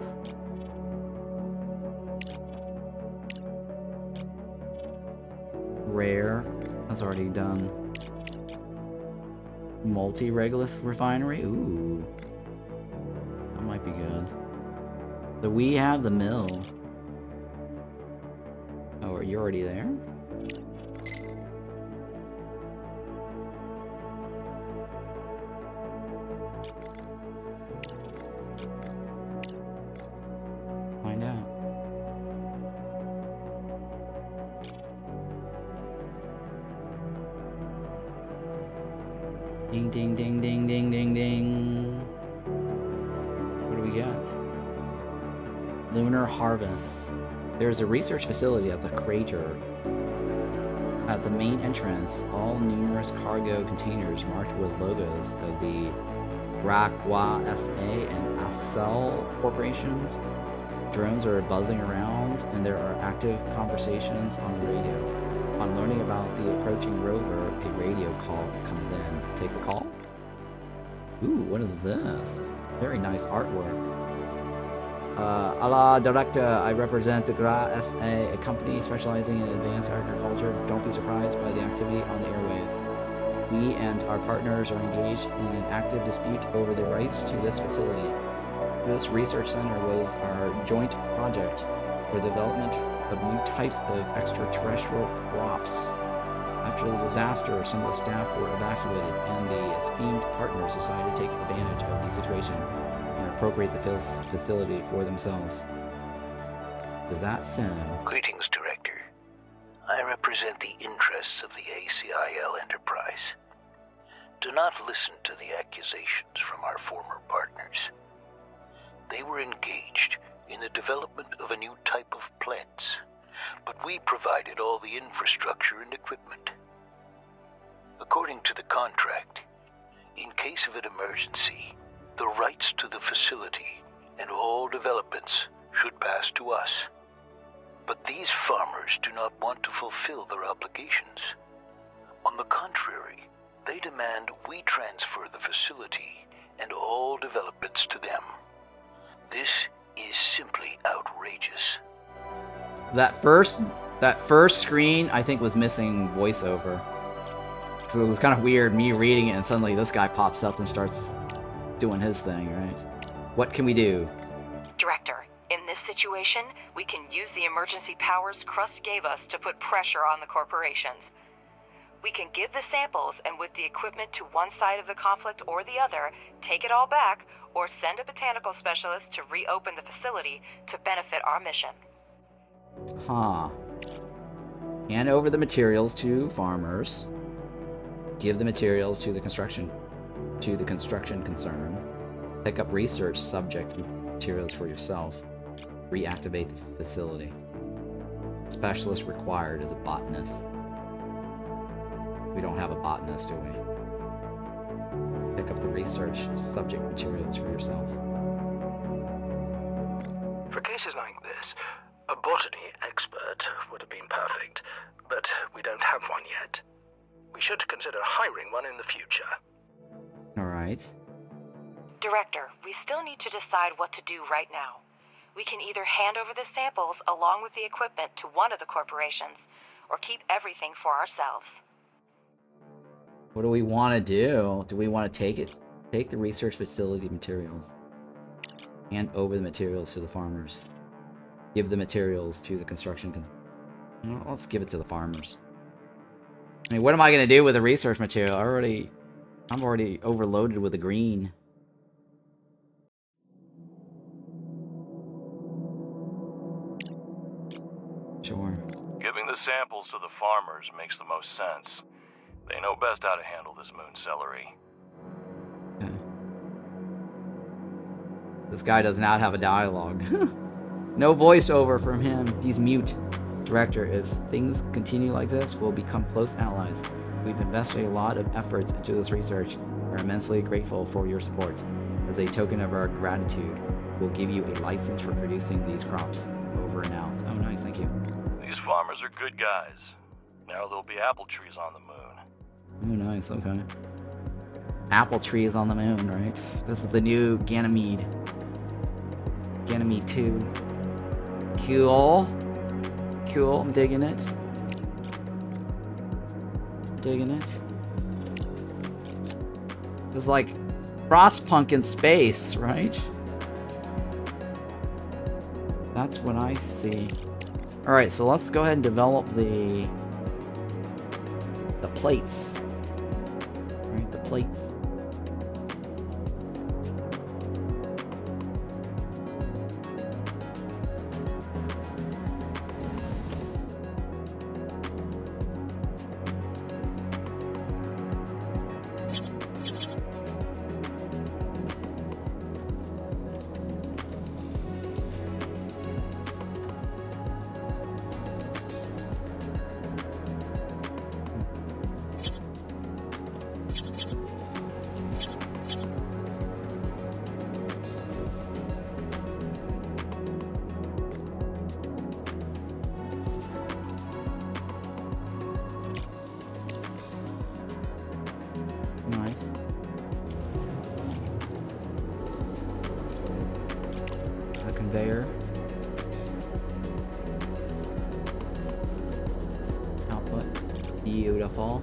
Rare, that's already done. Multi-regolith refinery, ooh. That might be good. So we have the mill. Oh, are you already there? Find out. Ding, ding, ding, ding, ding, ding, ding. What do we got? Lunar harvest. There's a research facility at the crater. At the main entrance, all numerous cargo containers marked with logos of the Rakwa SA and Acel corporations. Drones are buzzing around, and there are active conversations on the radio. Upon learning about the approaching rover, a radio call comes in. Take the call? Ooh, what is this? Very nice artwork. Allah Director, I represent the GRA SA, a company specializing in advanced agriculture. Don't be surprised by the activity on the airwaves. We and our partners are engaged in an active dispute over the rights to this facility. This research center was our joint project for the development of new types of extraterrestrial crops. After the disaster, some of the staff were evacuated, and the esteemed partners decided to take advantage of the situation and appropriate the facility for themselves. Does that sound? Greetings, Director. I represent the interests of the ACIL enterprise. Do not listen to the accusations from our former partners. They were engaged in the development of a new type of plants, but we provided all the infrastructure and equipment. According to the contract, in case of an emergency, the rights to the facility and all developments should pass to us. But these farmers do not want to fulfill their obligations. On the contrary, they demand we transfer the facility and all developments to them. This is simply outrageous. That first screen, I think, was missing voiceover. So it was kind of weird, me reading it, and suddenly this guy pops up and starts doing his thing, right? What can we do? Director, in this situation, we can use the emergency powers Crust gave us to put pressure on the corporations. We can give the samples and with the equipment to one side of the conflict or the other, take it all back, or send a botanical specialist to reopen the facility to benefit our mission. Huh. Hand over the materials to farmers. Give the materials to the construction concern. Pick up research subject materials for yourself. Reactivate the facility. Specialist required as a botanist. We don't have a botanist, do we? Pick up the research subject materials for yourself. For cases like this, a botany expert would have been perfect, but we don't have one yet. We should consider hiring one in the future. Alright. Director, we still need to decide what to do right now. We can either hand over the samples along with the equipment to one of the corporations, or keep everything for ourselves. What do we want to do? Do we want to take the research facility materials, hand over the materials to the farmers, give the materials to the construction let's give it to the farmers. I mean, what am I going to do with the research material? I'm already overloaded with the green. Sure. Giving the samples to the farmers makes the most sense. They know best how to handle this moon celery. Okay. This guy does not have a dialogue. No voiceover from him. He's mute. Director, if things continue like this, we'll become close allies. We've invested a lot of efforts into this research and are immensely grateful for your support. As a token of our gratitude, we'll give you a license for producing these crops. Over and out. Oh, nice, thank you. These farmers are good guys. Now there'll be apple trees on the moon. Oh, nice, okay. Apple trees on the moon, right? This is the new Ganymede. Ganymede 2. Cool. Cool, I'm digging it. Digging it. It's like Frostpunk in space, right? That's what I see. Alright, so let's go ahead and develop the plates. Right, the plates. Beautiful.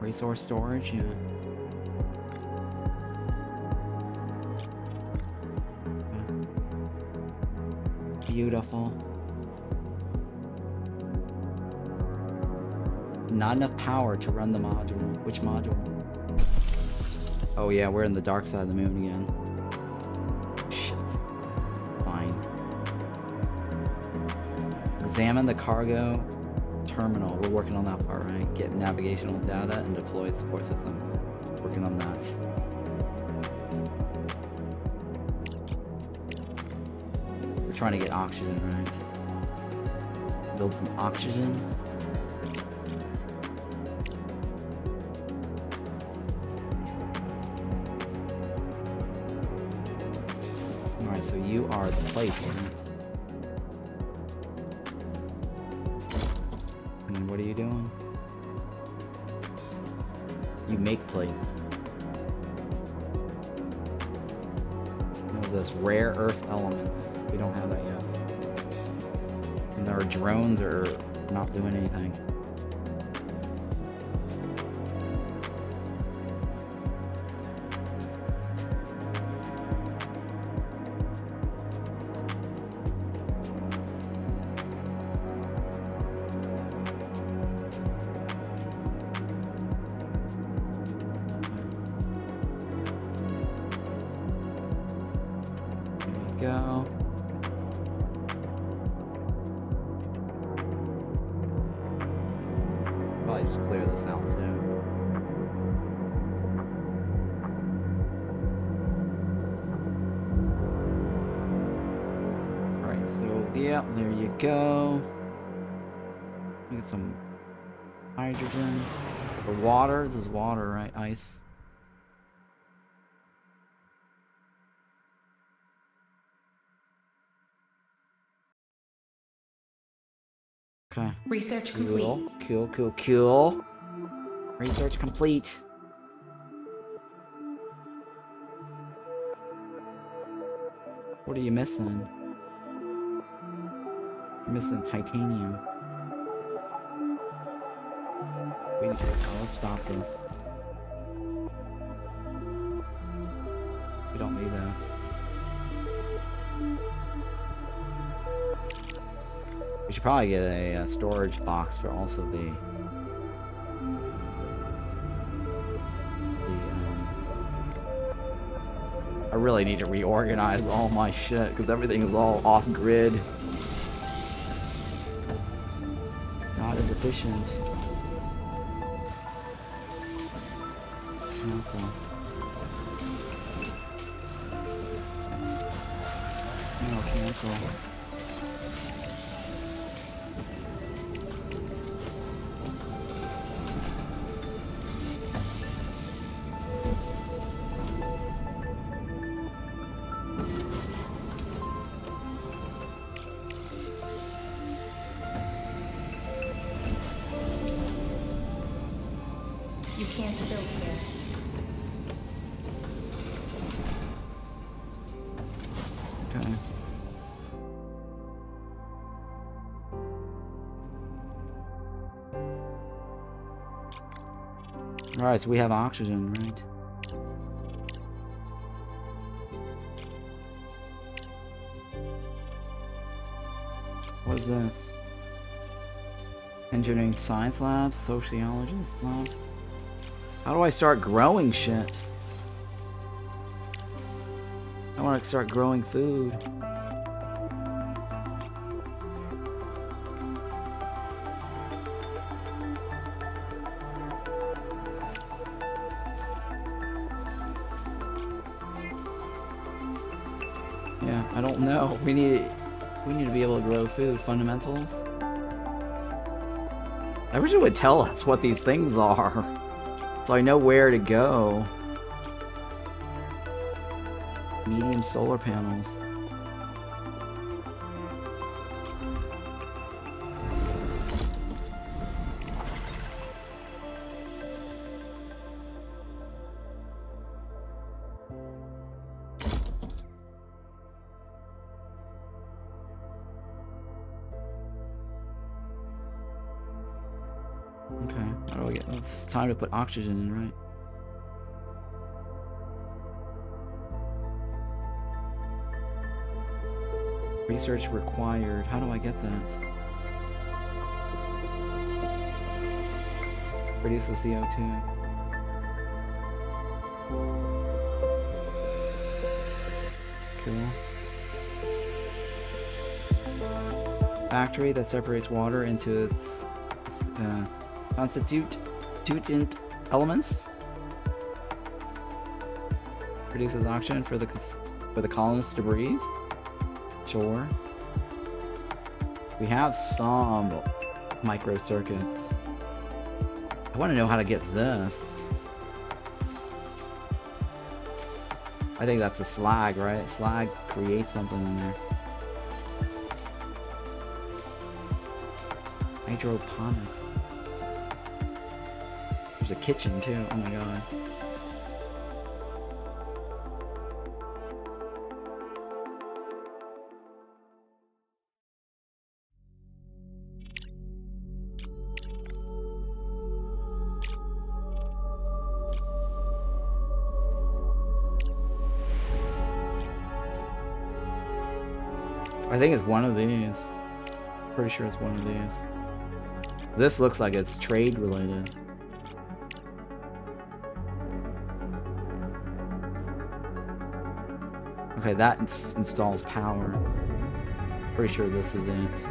Resource storage, yeah. Beautiful. Not enough power to run the module. Which module? Oh yeah, we're in the dark side of the moon again. Shit. Fine. Examine the cargo terminal. We're working on that part, right? Get navigational data and deploy support system. Working on that. We're trying to get oxygen, right? Build some oxygen. Alright, so you are the plate, right? And what are you doing? You make plates. What is this? Rare earth elements. We don't have that yet. And our drones are not doing anything. Go. Probably just clear this out too. Alright, so yeah, there you go. Get some hydrogen. Or water. This is water, right? Ice. Okay. Research complete. Cool. Research complete. What are you missing? You're missing titanium. Let's stop this. We don't need that. We should probably get a storage box for also the I really need to reorganize all my shit because everything is all off grid. Not as efficient. Cancel. No, cancel. You can't build here. Okay. Alright, so we have oxygen, right? What is this? Engineering science labs, sociology labs. How do I start growing shit? I want to start growing food. Yeah, I don't know. We need to be able to grow food. Fundamentals. I wish it would tell us what these things are, so I know where to go. Medium solar panels. Okay, how do I get... It's time to put oxygen in, right? Research required. How do I get that? Reduce the CO2. Cool. Factory that separates water into its constituent elements. Produces oxygen for the colonists to breathe. Sure. We have some microcircuits. I want to know how to get this. I think that's a slag, right? Slag creates something in there. Hydroponics. There's a kitchen too. Oh my god. I think it's one of these. Pretty sure it's one of these. This looks like it's trade related. Okay, that installs power. Pretty sure this is it.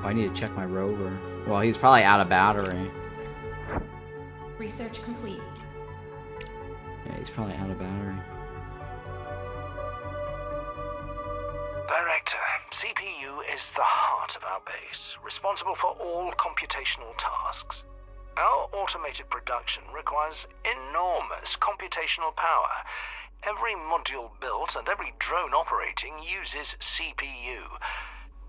I need to check my rover. Well, he's probably out of battery. Research complete. Yeah, he's probably out of battery. Director, CPU is the heart of our base, responsible for all computational tasks. Our automated production requires enormous computational power. Every module built and every drone operating uses CPU.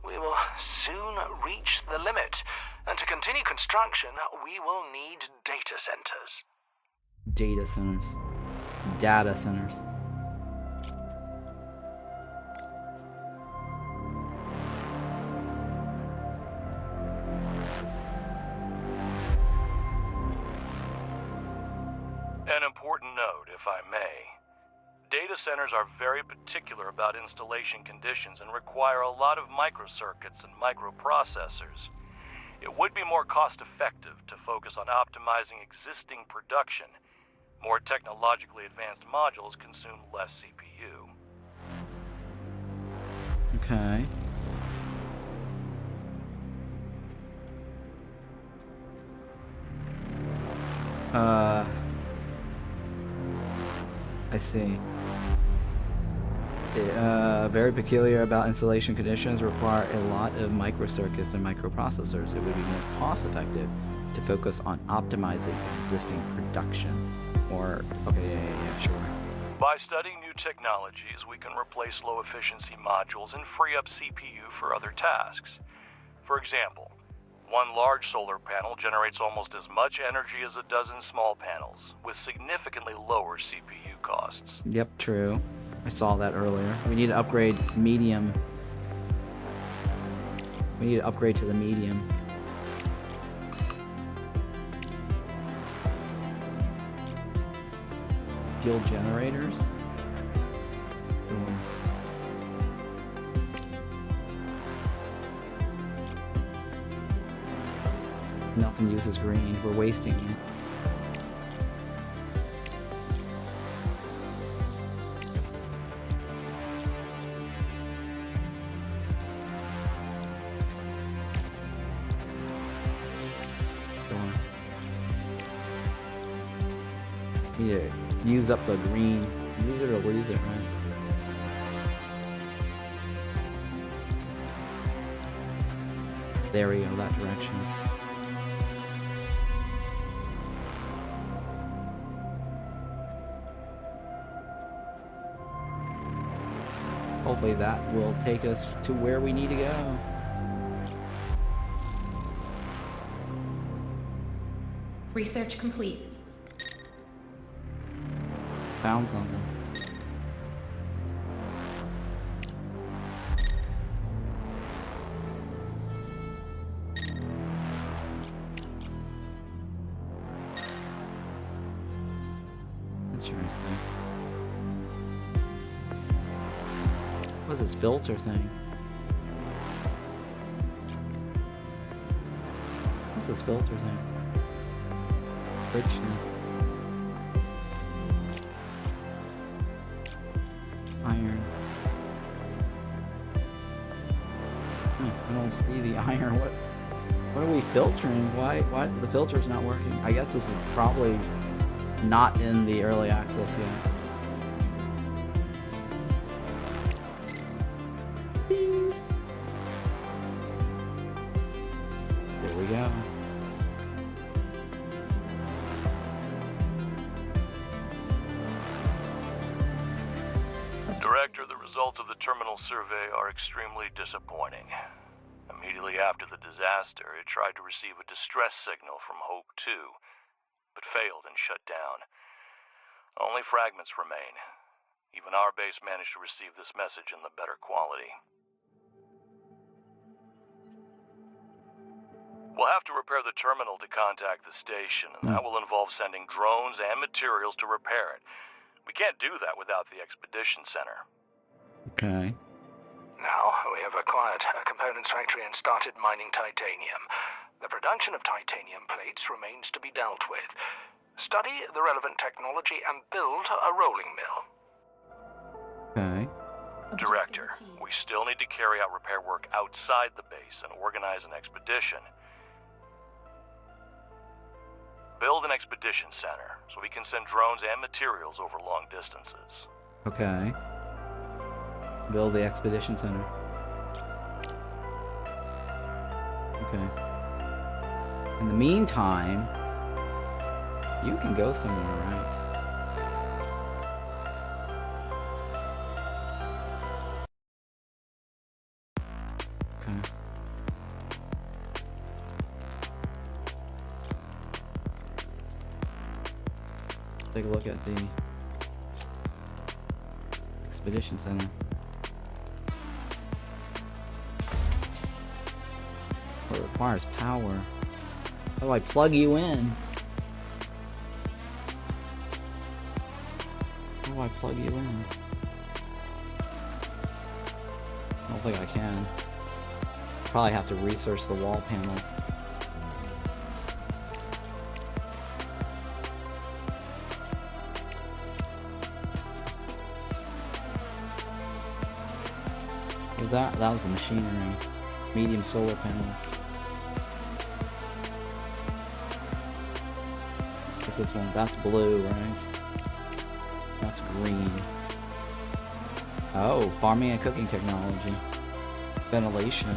We will soon reach the limit, and to continue construction, we will need data centers. Data centers. Data centers. An important note, if I may. Data centers are very particular about installation conditions and require a lot of microcircuits and microprocessors. It would be more cost-effective to focus on optimizing existing production. More technologically advanced modules consume less CPU. Okay. I see. Very peculiar about installation conditions require a lot of microcircuits and microprocessors. It would be more cost effective to focus on optimizing existing production. Or, okay, yeah, sure. By studying new technologies, we can replace low-efficiency modules and free up CPU for other tasks. For example, one large solar panel generates almost as much energy as a dozen small panels, with significantly lower CPU costs. Yep, true. I saw that earlier. We need to upgrade medium. We need to upgrade to the medium. Fuel generators? Nothing uses green. We're wasting it. Need to use up the green. Use it or lose it, right? There we go, that direction. hopefully that will take us to where we need to go. Research complete. Found something. Interesting. What's this filter thing? What's this filter thing? Richness. Iron. I don't see the iron. What are we filtering? Why the filter's not working? I guess this is probably not in the early access yet. Bing. There we go. Director, the results of the terminal survey are extremely disappointing. Immediately after the disaster, it tried to receive a distress signal from Hope 2, but failed and shut down. Only fragments remain. Even our base managed to receive this message in the better quality. We'll have to repair the terminal to contact the station, and that will involve sending drones and materials to repair it. We can't do that without the Expedition Center. Okay. Now, we have acquired a components factory and started mining titanium. The production of titanium plates remains to be dealt with. Study the relevant technology and build a rolling mill. Okay. Director, we still need to carry out repair work outside the base and organize an expedition. Build an expedition center so we can send drones and materials over long distances. Okay. Build the expedition center. Okay. In the meantime, you can go somewhere, right? Okay. Take a look at the expedition center. It requires power. How do I plug you in? How do I plug you in? I don't think I can. Probably have to research the wall panels. What was that? That was the machinery. Medium solar panels. What's this one? That's blue, right? That's green. Oh, farming and cooking technology. Ventilation.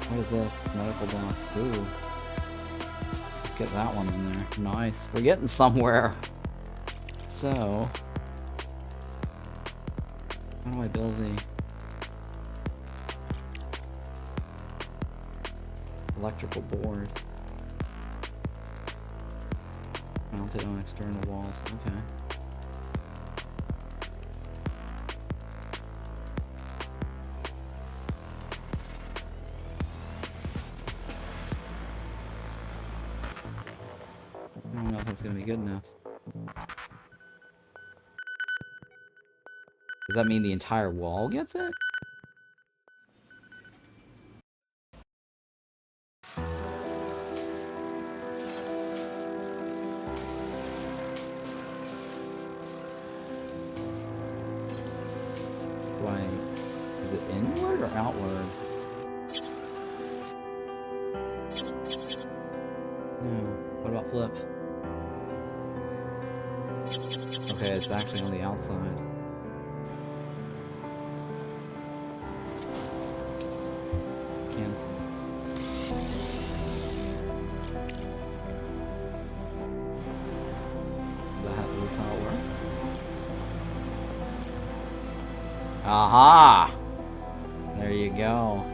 What is this? Medical block. Ooh. Get that one in there. Nice. We're getting somewhere. So, how do I build the electrical board? Mounted on external walls. Okay. I don't know if that's gonna be good enough. Does that mean the entire wall gets it? Is it inward or outward? No. What about flip? Okay, it's actually on the outside. Cancel. Is this how it works? Aha! There you go.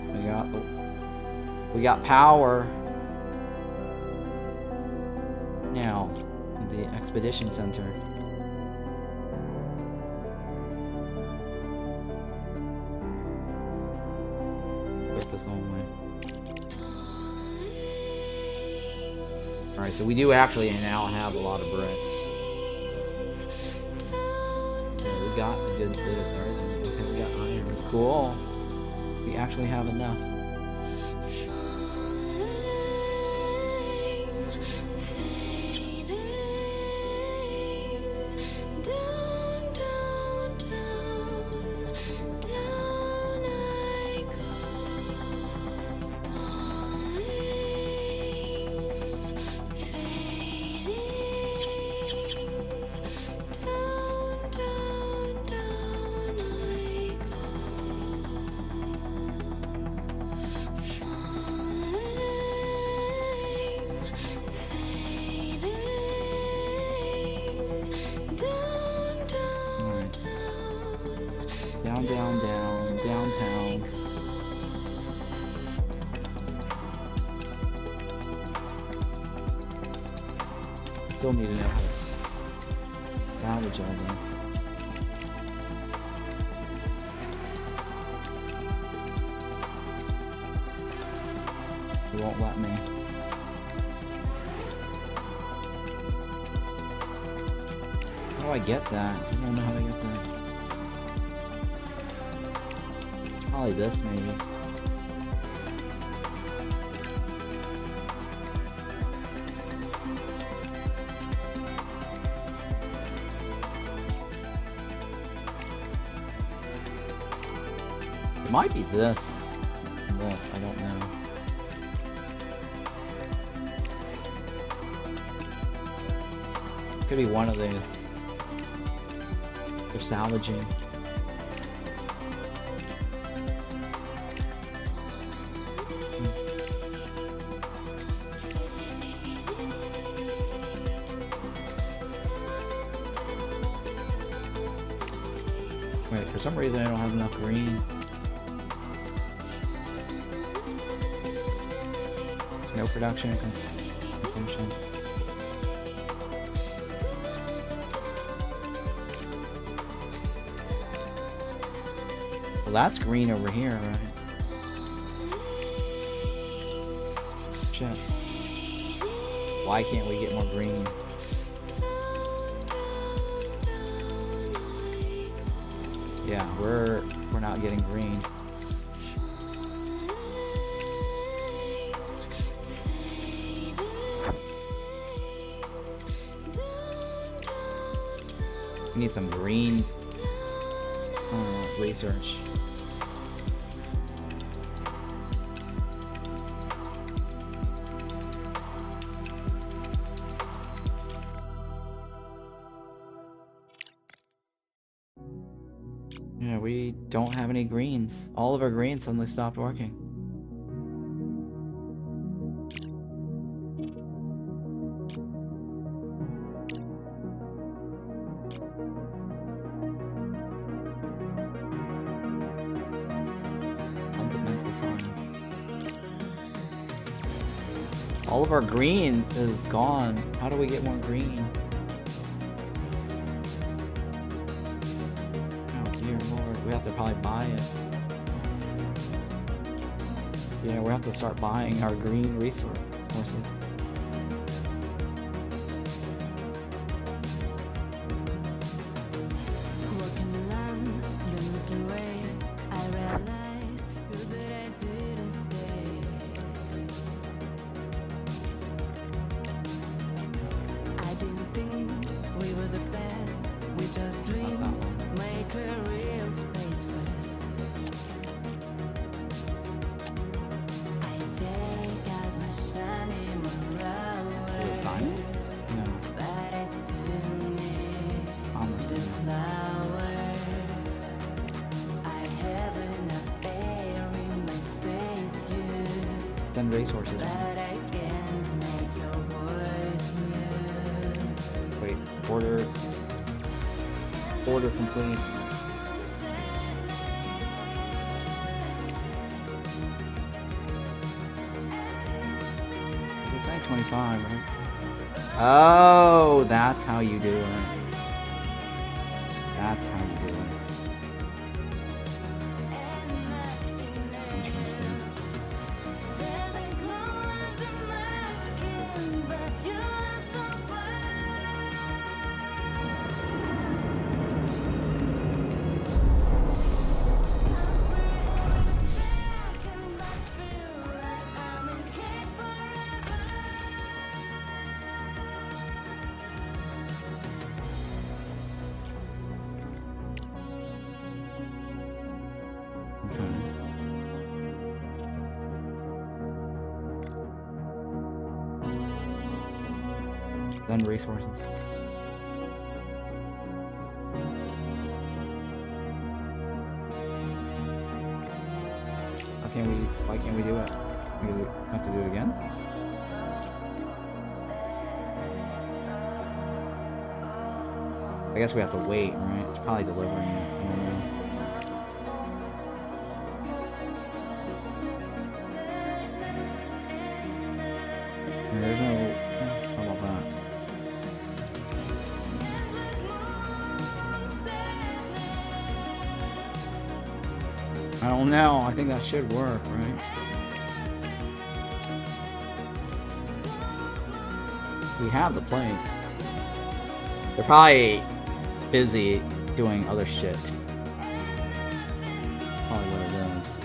We got power. Now, the expedition center. Surface only. Alright, so we do actually now have a lot of bricks. Okay, we got a good bit of everything. Okay, we got iron. Cool. We actually have enough. Down, downtown. Still need to know how to salvage all this. It won't let me. How do I get that? I don't know how to get that. Probably this, maybe. It might be this. This, I don't know. Could be one of these. They're salvaging. Wait, for some reason I don't have enough green. No production consumption. Well, that's green over here, right? Shit. Why can't we get more green? Yeah, we're not getting green. We need some green research. Yeah, we don't have any greens. All of our greens suddenly stopped working. Fundamental science. All of our green is gone. How do we get more green? We have to probably buy it. Yeah, we have to start buying our green resources. Resources. Wait, order complete. It's like 25, right? Oh, that's how you do it. That's how you do it. Interesting. Then resources. Why can't we do it? We have to do it again? I guess we have to wait, right? It's probably delivering it. I don't know. There's no... How about that? I don't know. I think that should work, right? We have the plane. They're probably busy doing other shit. Probably what it is.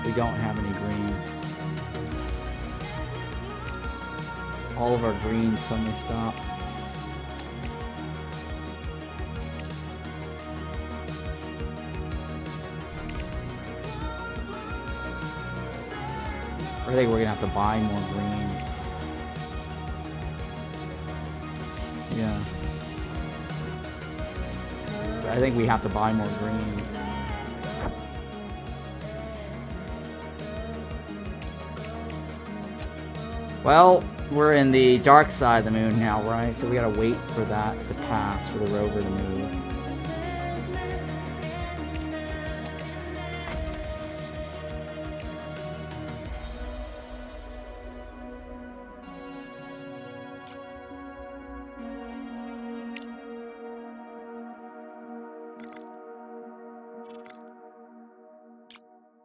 We don't have any green. All of our greens suddenly stopped. I think we're gonna have to buy more greens. Yeah. I think we have to buy more greens. Well, we're in the dark side of the moon now, right? So we gotta wait for that to pass, for the rover to move.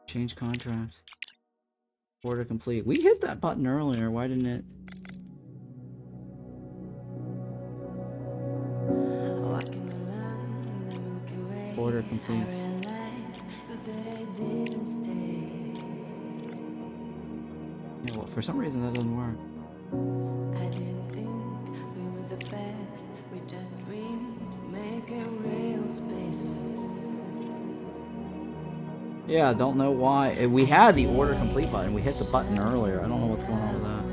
Change contract. Order complete. We hit that button earlier. Why didn't it? Order complete. Yeah, well, for some reason that doesn't work. I didn't think we were the best. We just dreamed, making real space first. Yeah, I don't know why. We had the order complete button. We hit the button earlier. I don't know what's going on with that.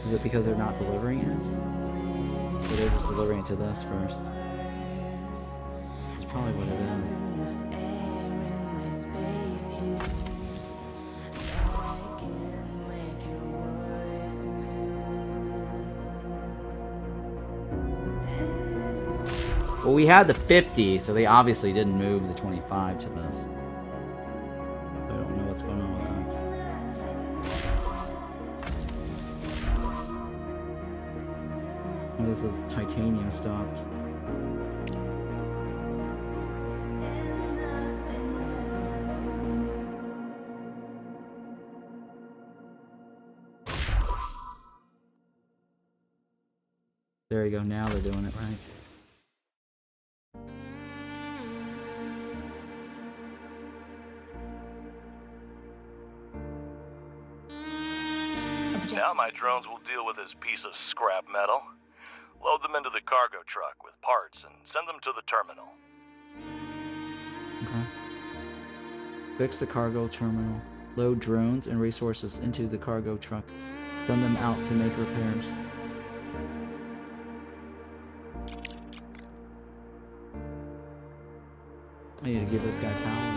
Is it because they're not delivering it? Or they're just delivering it to this first? That's probably what it is. Well, we had the 50, so they obviously didn't move the 25 to this. I don't know what's going on with that. Oh, this is titanium stopped. There you go, now they're doing it right. Now my drones will deal with this piece of scrap metal. Load them into the cargo truck with parts and send them to the terminal. Okay. Fix the cargo terminal. Load drones and resources into the cargo truck. Send them out to make repairs. I need to give this guy power.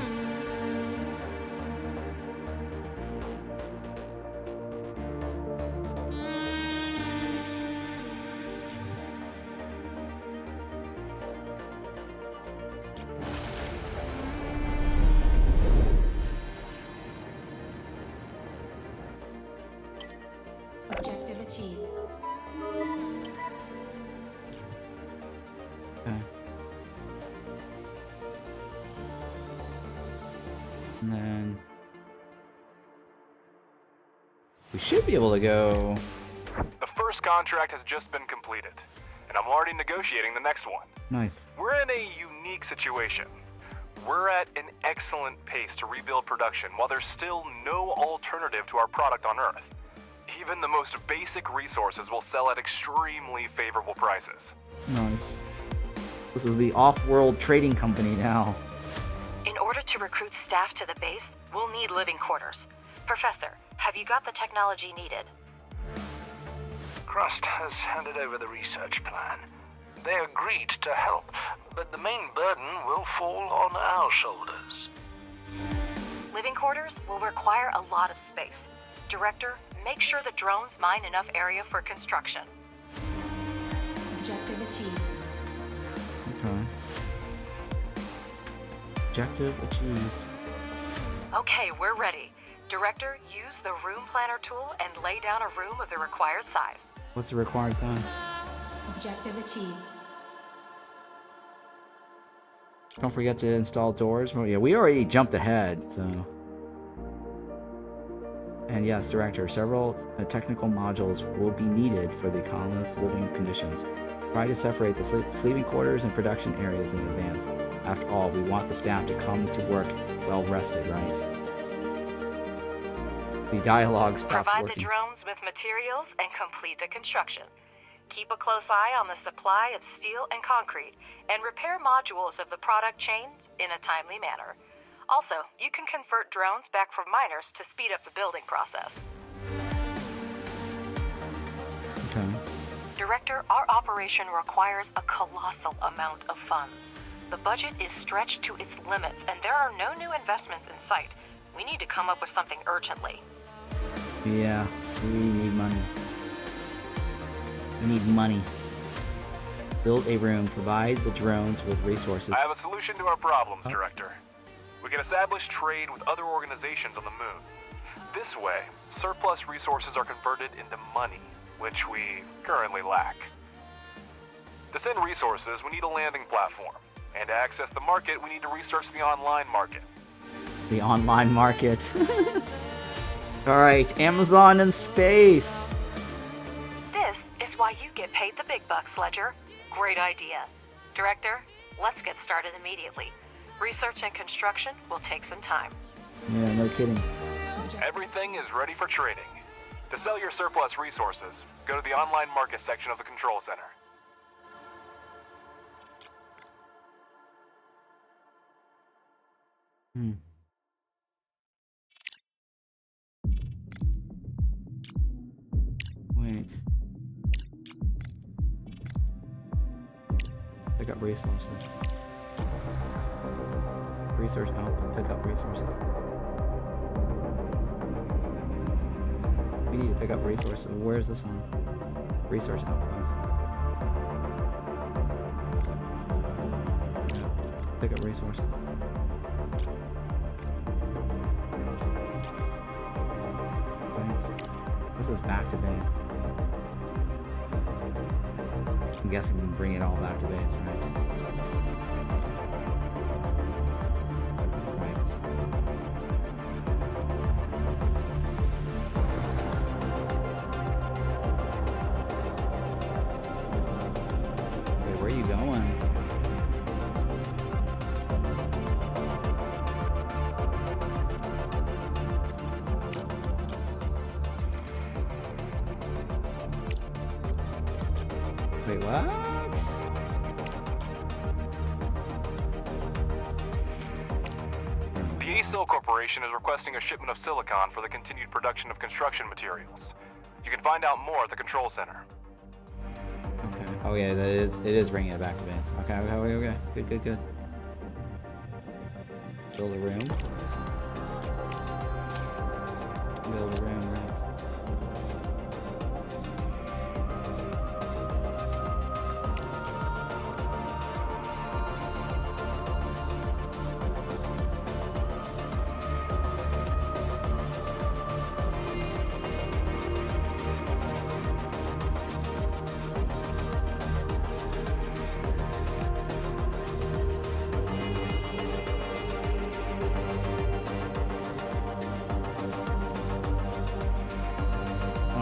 And then we should be able to go. The first contract has just been completed, and I'm already negotiating the next one. Nice. We're in a unique situation. We're at an excellent pace to rebuild production while there's still no alternative to our product on Earth. Even the most basic resources will sell at extremely favorable prices. Nice. This is the off-world trading company now. In order to recruit staff to the base, we'll need living quarters. Professor, have you got the technology needed? Crust has handed over the research plan. They agreed to help, but the main burden will fall on our shoulders. Living quarters will require a lot of space. Director, make sure the drones mine enough area for construction. Objective achieved. Okay. Objective achieved. Okay, we're ready. Director, use the room planner tool and lay down a room of the required size. What's the required size? Objective achieved. Don't forget to install doors. Well, yeah, we already jumped ahead, so. And yes, Director, several technical modules will be needed for the colonists' living conditions. Try to separate the sleeping quarters and production areas in advance. After all, we want the staff to come to work well rested, right? The dialogue stopped Provide working. the drones with materials and complete the construction. Keep a close eye on the supply of steel and concrete, and repair modules of the product chains in a timely manner. Also, you can convert drones back from miners to speed up the building process. Okay. Director, our operation requires a colossal amount of funds. The budget is stretched to its limits, and there are no new investments in sight. We need to come up with something urgently. Yeah, we need money. We need money. Build a room, provide the drones with resources. I have a solution to our problems, Director. We can establish trade with other organizations on the moon. This way, surplus resources are converted into money, which we currently lack. To send resources, we need a landing platform. And to access the market, we need to research the online market. The online market. Alright, Amazon in space. This is why you get paid the big bucks, Ledger. Great idea. Director, let's get started immediately. Research and construction will take some time. Yeah, no kidding. Everything is ready for trading. To sell your surplus resources, go to the online market section of the control center. Wait. Pick up resources. Research output. Pick up resources. We need to pick up resources. Where is this one? Research outputs. Yeah. Pick up resources. Right. This is back to base. I'm guessing we can bring it all back to base, right? Right. Wait, where are you going? Wait, what? The ACIL Corporation is requesting a shipment of silicon for the continued production of construction materials. You can find out more at the control center. Okay. Oh yeah, it is bringing it back to base. Okay. Good. Build a room. Build a room, right?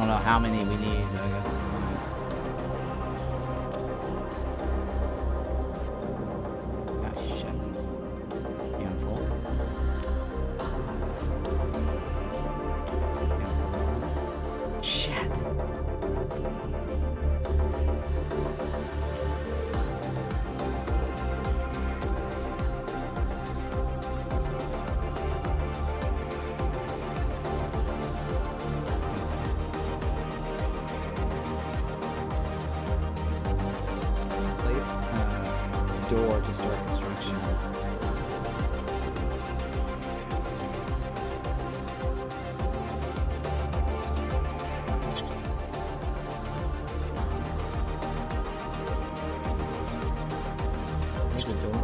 don't know how many we need, but I guess it's fine. Ah, shit. Cancel. Cancel. Shit. Door to start construction. There's a door.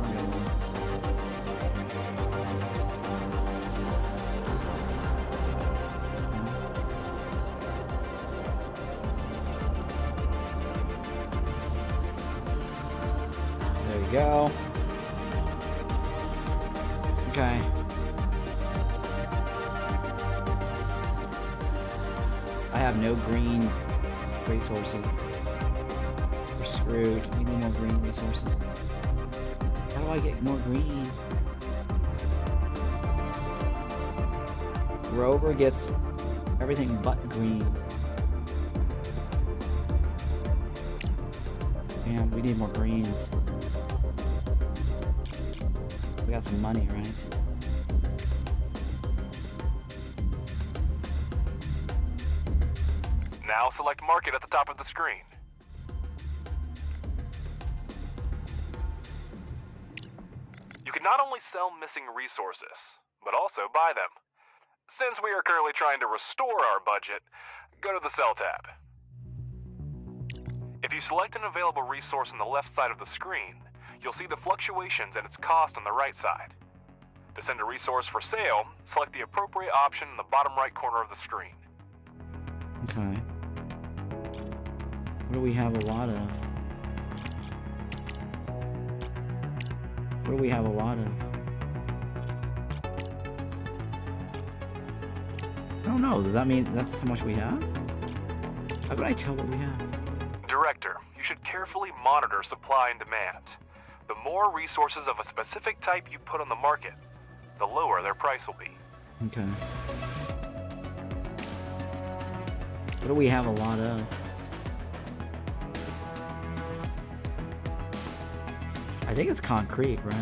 There you go. Okay. I have no green resources. We're screwed. We need more green resources. How do I get more green? Rover gets everything but green. And we need more greens. We got some money, right? Now select Market at the top of the screen. You can not only sell missing resources, but also buy them. Since we are currently trying to restore our budget, go to the Sell tab. If you select an available resource on the left side of the screen, you'll see the fluctuations and its cost on the right side. To send a resource for sale, select the appropriate option in the bottom right corner of the screen. Okay. What do we have a lot of? What do we have a lot of? I don't know. Does that mean that's how much we have? How can I tell what we have? Director, you should carefully monitor supply and demand. The more resources of a specific type you put on the market, the lower their price will be. Okay. What do we have a lot of? I think it's concrete, right?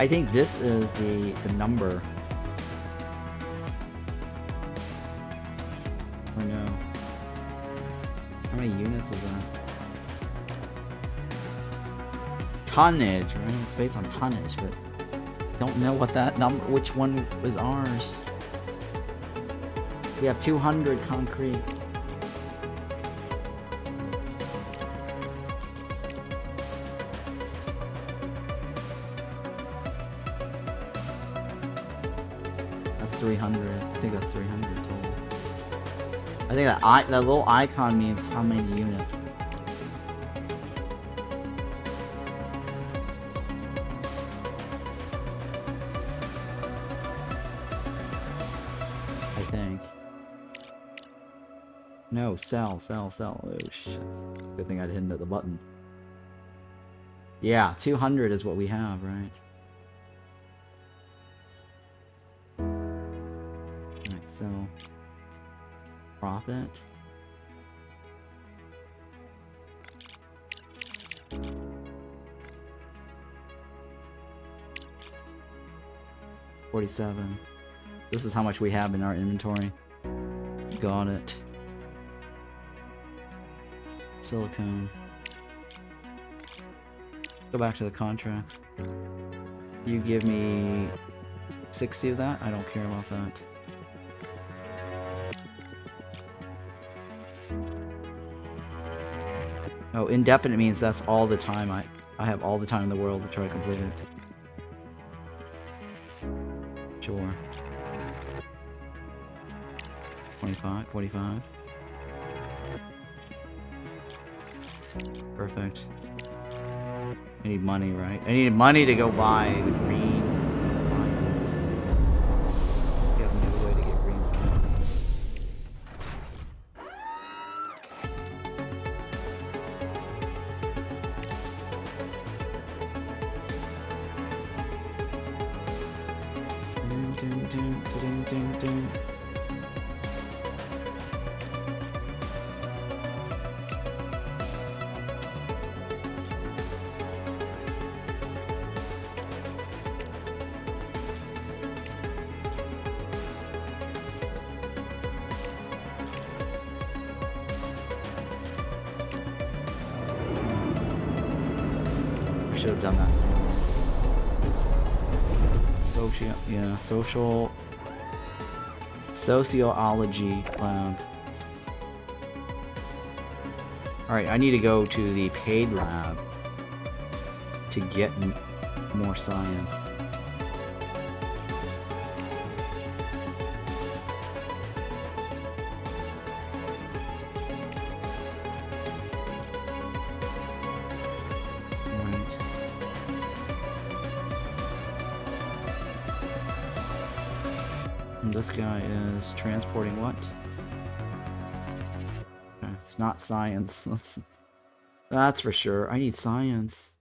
I think this is the number. Or no. How many units is that? Tonnage, right? It's based on tonnage, but don't know what that number, which one was ours. We have 200 concrete. That's 300. I think that's 300 total. I think that little icon means how many units. I think. No, sell. Oh shit. Good thing I didn't hit the button. Yeah, 200 is what we have, right? Alright, so profit. $47. This is how much we have in our inventory. Got it. Silicone. Go back to the contract. You give me 60 of that? I don't care about that. Oh, indefinite means that's all the time. I have all the time in the world to try to complete it. Sure. 25, 45. I need money, right? I need money to go buy the green science. You have no way to get green science. Dun, dun, dun, dun, dun, dun. I should have done that sooner. Sociology lab. Alright, I need to go to the paid lab to get more science. This guy is transporting what? It's not science. That's for sure. I need science.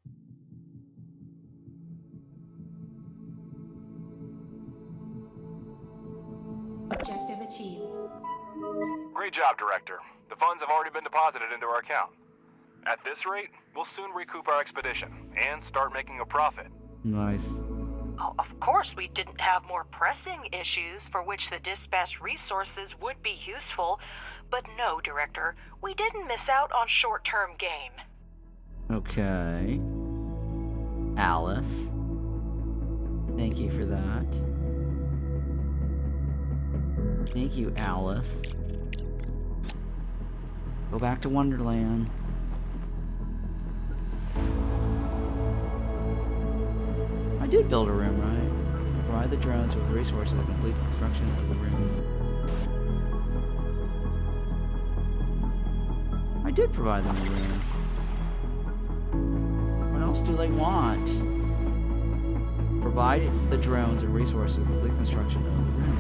Objective achieved. Great job, Director. The funds have already been deposited into our account. At this rate, we'll soon recoup our expedition and start making a profit. Nice. Oh, of course, we didn't have more pressing issues for which the dispatched resources would be useful. But no, Director, we didn't miss out on short-term gain. Okay. Alice. Thank you for that. Thank you, Alice. Go back to Wonderland. I did build a room, right? Provide the drones with resources to complete the construction of the room. I did provide them a room. What else do they want? Provide the drones and resources to complete construction of the room.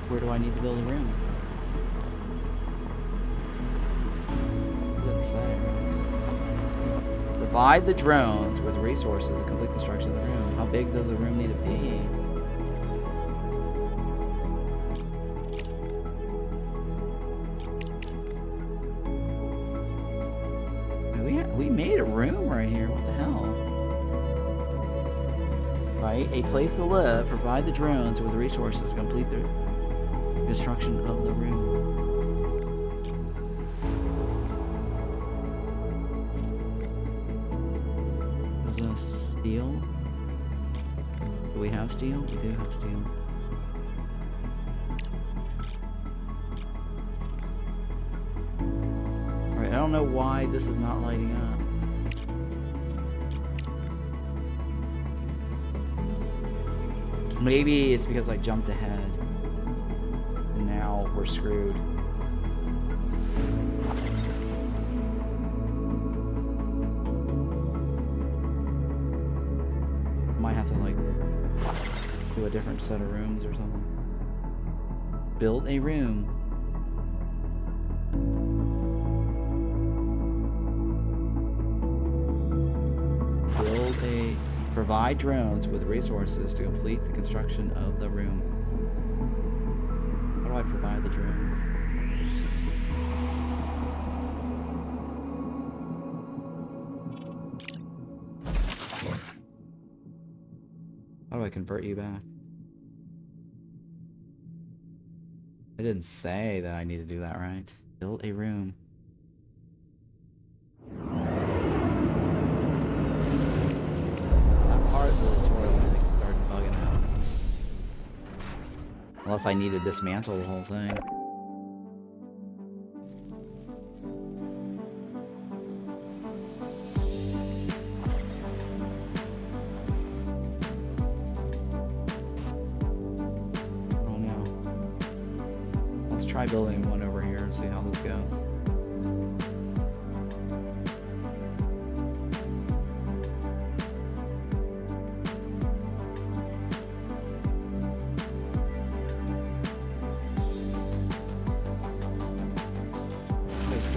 Where do I need to build a room? It didn't say, right? Provide the drones with resources to complete construction of the room. How big does the room need to be? We made a room right here. What the hell? Right? A place to live. Provide the drones with resources to complete the construction of the room. Is this steel? Do we have steel? We do have steel. Alright, I don't know why this is not lighting up. Maybe it's because I jumped ahead. And now we're screwed. Might have to like do a different set of rooms or something. Build a room. Provide drones with resources to complete the construction of the room. How do I provide the drones? How do I convert you back? I didn't say that I need to do that, right? Build a room. Part of the tutorial when they started bugging out. Unless I need to dismantle the whole thing. Oh no. Let's try building one over here and see how this goes.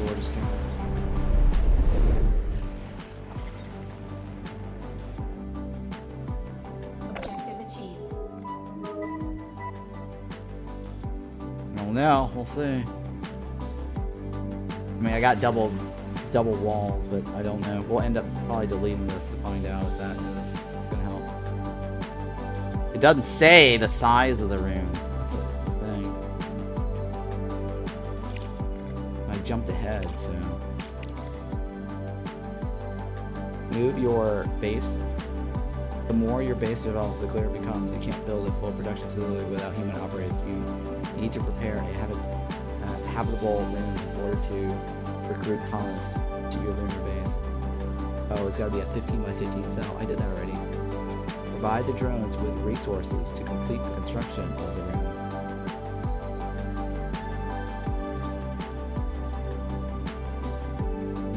door just came out. Objective achieved. Well, now we'll see. I mean, I got double walls, but I don't know. We'll end up probably deleting this to find out if that is gonna help. It doesn't say the size of the room. That's the thing. I jumped ahead, so move your base. The more your base develops, the clearer it becomes. You can't build a full production facility without human operators. You need to prepare a habitable room in order to recruit colonists to your lunar base. Oh, it's gotta be a 15 by 15 cell. I did that already. Provide the drones with resources to complete the construction of the room.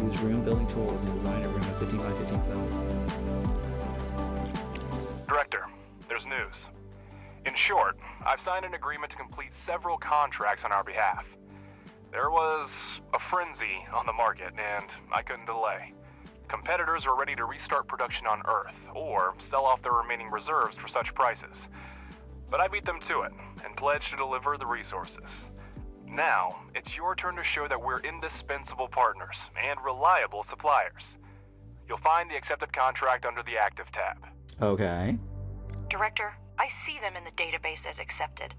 Use room building tools and design a room of 15 by 15 cells. Director, there's news. In short, I've signed an agreement to complete several contracts on our behalf. There was a frenzy on the market, and I couldn't delay. Competitors are ready to restart production on Earth, or sell off their remaining reserves for such prices. But I beat them to it, and pledged to deliver the resources. Now, it's your turn to show that we're indispensable partners, and reliable suppliers. You'll find the accepted contract under the Active tab. Okay. Director, I see them in the database as accepted.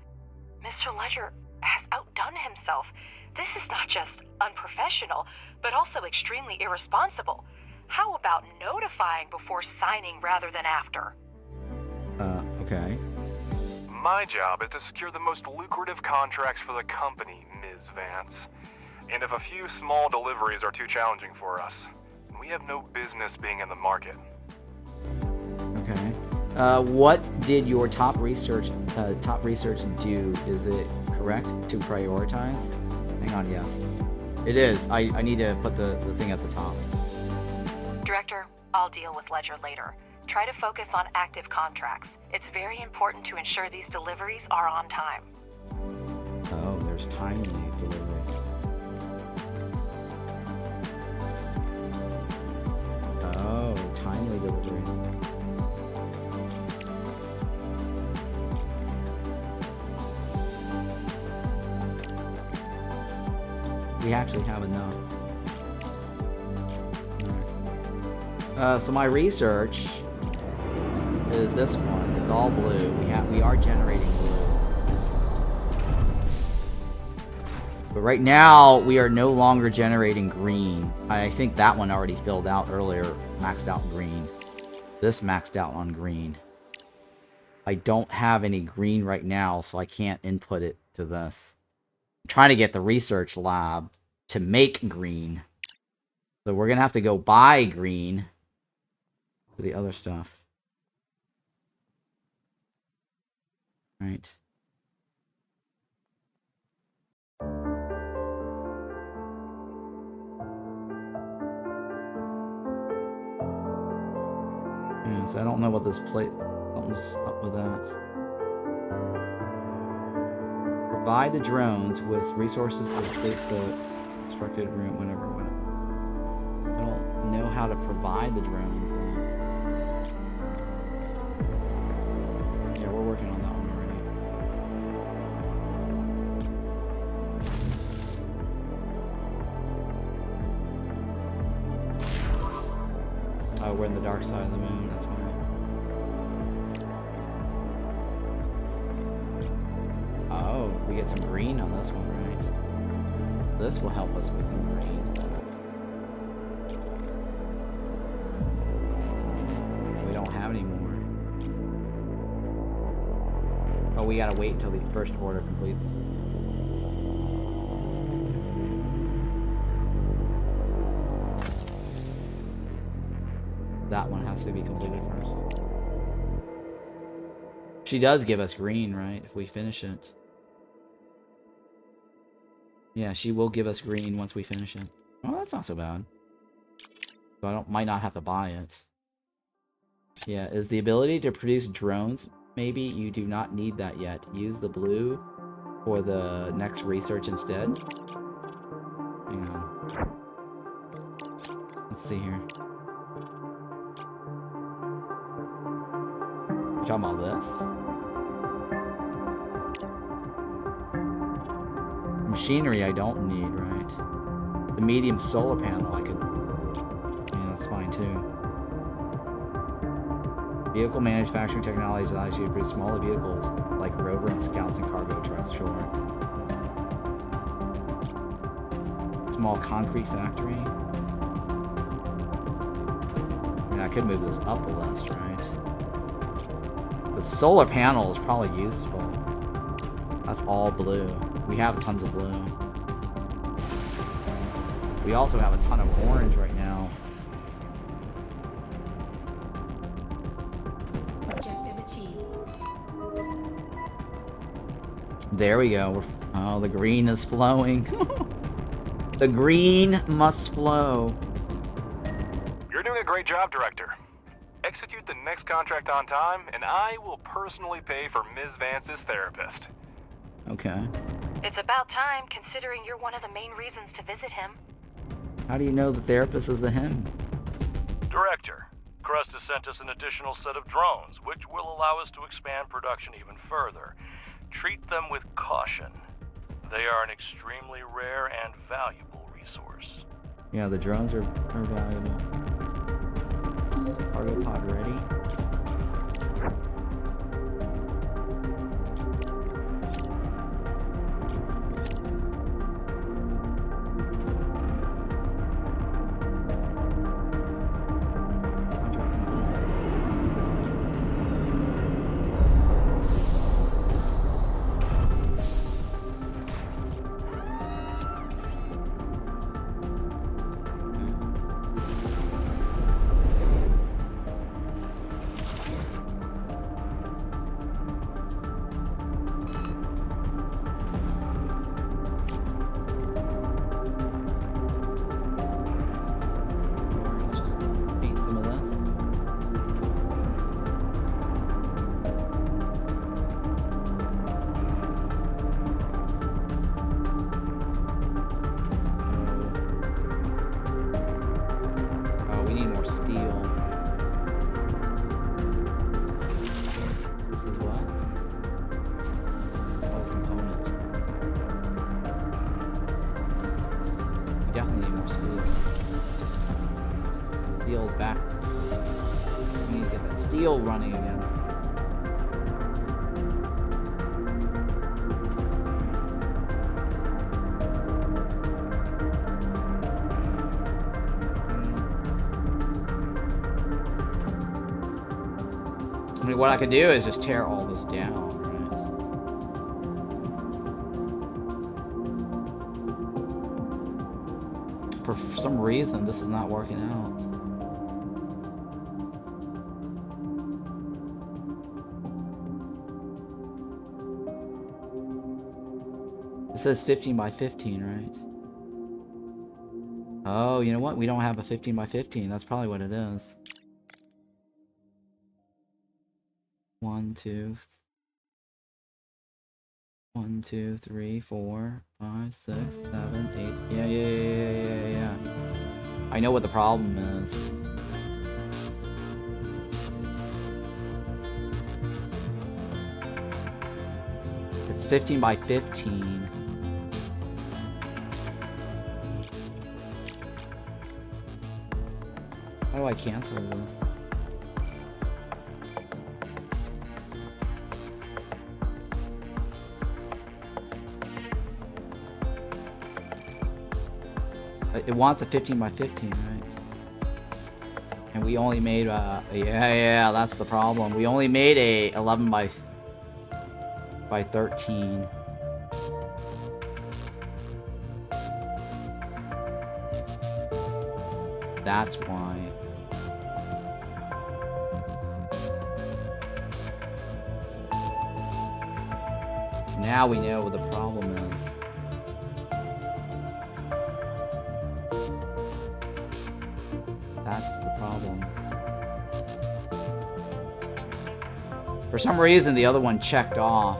Mr. Ledger has outdone himself. This is not just unprofessional, but also extremely irresponsible. How about notifying before signing rather than after? Okay. My job is to secure the most lucrative contracts for the company, Ms. Vance. And if a few small deliveries are too challenging for us, we have no business being in the market. Okay. What did your top research do? Is it correct to prioritize? Hang on, yes. It is. I need to put the thing at the top. Director, I'll deal with Ledger later. Try to focus on active contracts. It's very important to ensure these deliveries are on time. Oh, there's timely deliveries. Oh, timely deliveries. We actually have enough. So my research is this one. It's all blue. We are generating blue. But right now we are no longer generating green. I think that one already filled out earlier, maxed out green. This maxed out on green. I don't have any green right now, so I can't input it to this. I'm trying to get the research lab to make green. So we're gonna have to go buy green for the other stuff. Right. Yeah, so I don't know what this plate. Something's up with that. Provide the drones with resources to complete the constructed room, whatever. I don't know how to provide the drones yet. Yeah, we're working on that one already. Oh, we're in the dark side of the moon, that's why. Oh, we get some green on this one, right? This will help us with some green. We don't have any more. Oh, we gotta wait until the first order completes. That one has to be completed first. She does give us green, right? If we finish it. Yeah, she will give us green once we finish it. Oh, that's not so bad. So I might not have to buy it. Yeah, is the ability to produce drones? Maybe you do not need that yet. Use the blue for the next research instead. Hang on. Let's see here. You talking about this? Machinery I don't need, right? The medium solar panel I could... Yeah, that's fine too. Vehicle manufacturing technology allows you to produce smaller vehicles like rover and scouts and cargo trucks, sure. Small concrete factory. I mean, I could move this up a list, right? The solar panel is probably useful. That's all blue. We have tons of blue. We also have a ton of orange right now. Objective achieved. There we go. Oh, the green is flowing. The green must flow. You're doing a great job, Director. Execute the next contract on time, and I will personally pay for Ms. Vance's therapist. Okay. It's about time, considering you're one of the main reasons to visit him. How do you know the therapist is a him? Director, Crust has sent us an additional set of drones, which will allow us to expand production even further. Treat them with caution. They are an extremely rare and valuable resource. Yeah, the drones are valuable. Cargo pod ready. Let's just paint some of this. Oh, we need more steel. This is what? Those components. We definitely need more steel. Steel's back. We need to get that steel running again. I mean, what I could do is just tear all this down, right? For some reason, this is not working out. It says 15 by 15, right? Oh, you know what? We don't have a 15 by 15. That's probably what it is. 1, 2, 3, 4, 5, 6, 7, 8. Yeah. I know what the problem is. It's 15 by 15. How do I cancel this? It wants a 15 by 15, right? And we only made yeah, that's the problem. We only made a 11 by 13. That's why. Now we know what the problem is. That's the problem. For some reason, the other one checked off.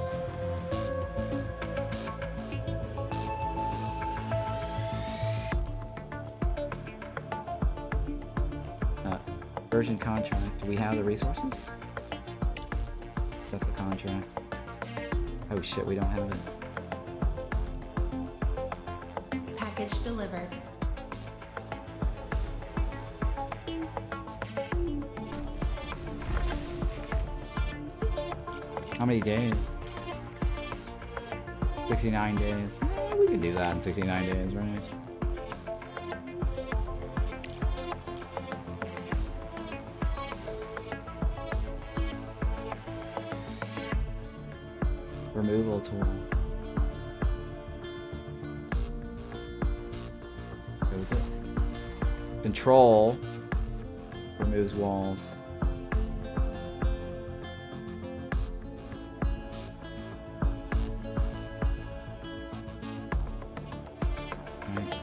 Urgent contract. Do we have the resources? That's the contract. Oh shit, we don't have it. Package delivered. How many days? 69 days. We can do that in 69 days, right? Removal tool. What is it? Control removes walls. Right.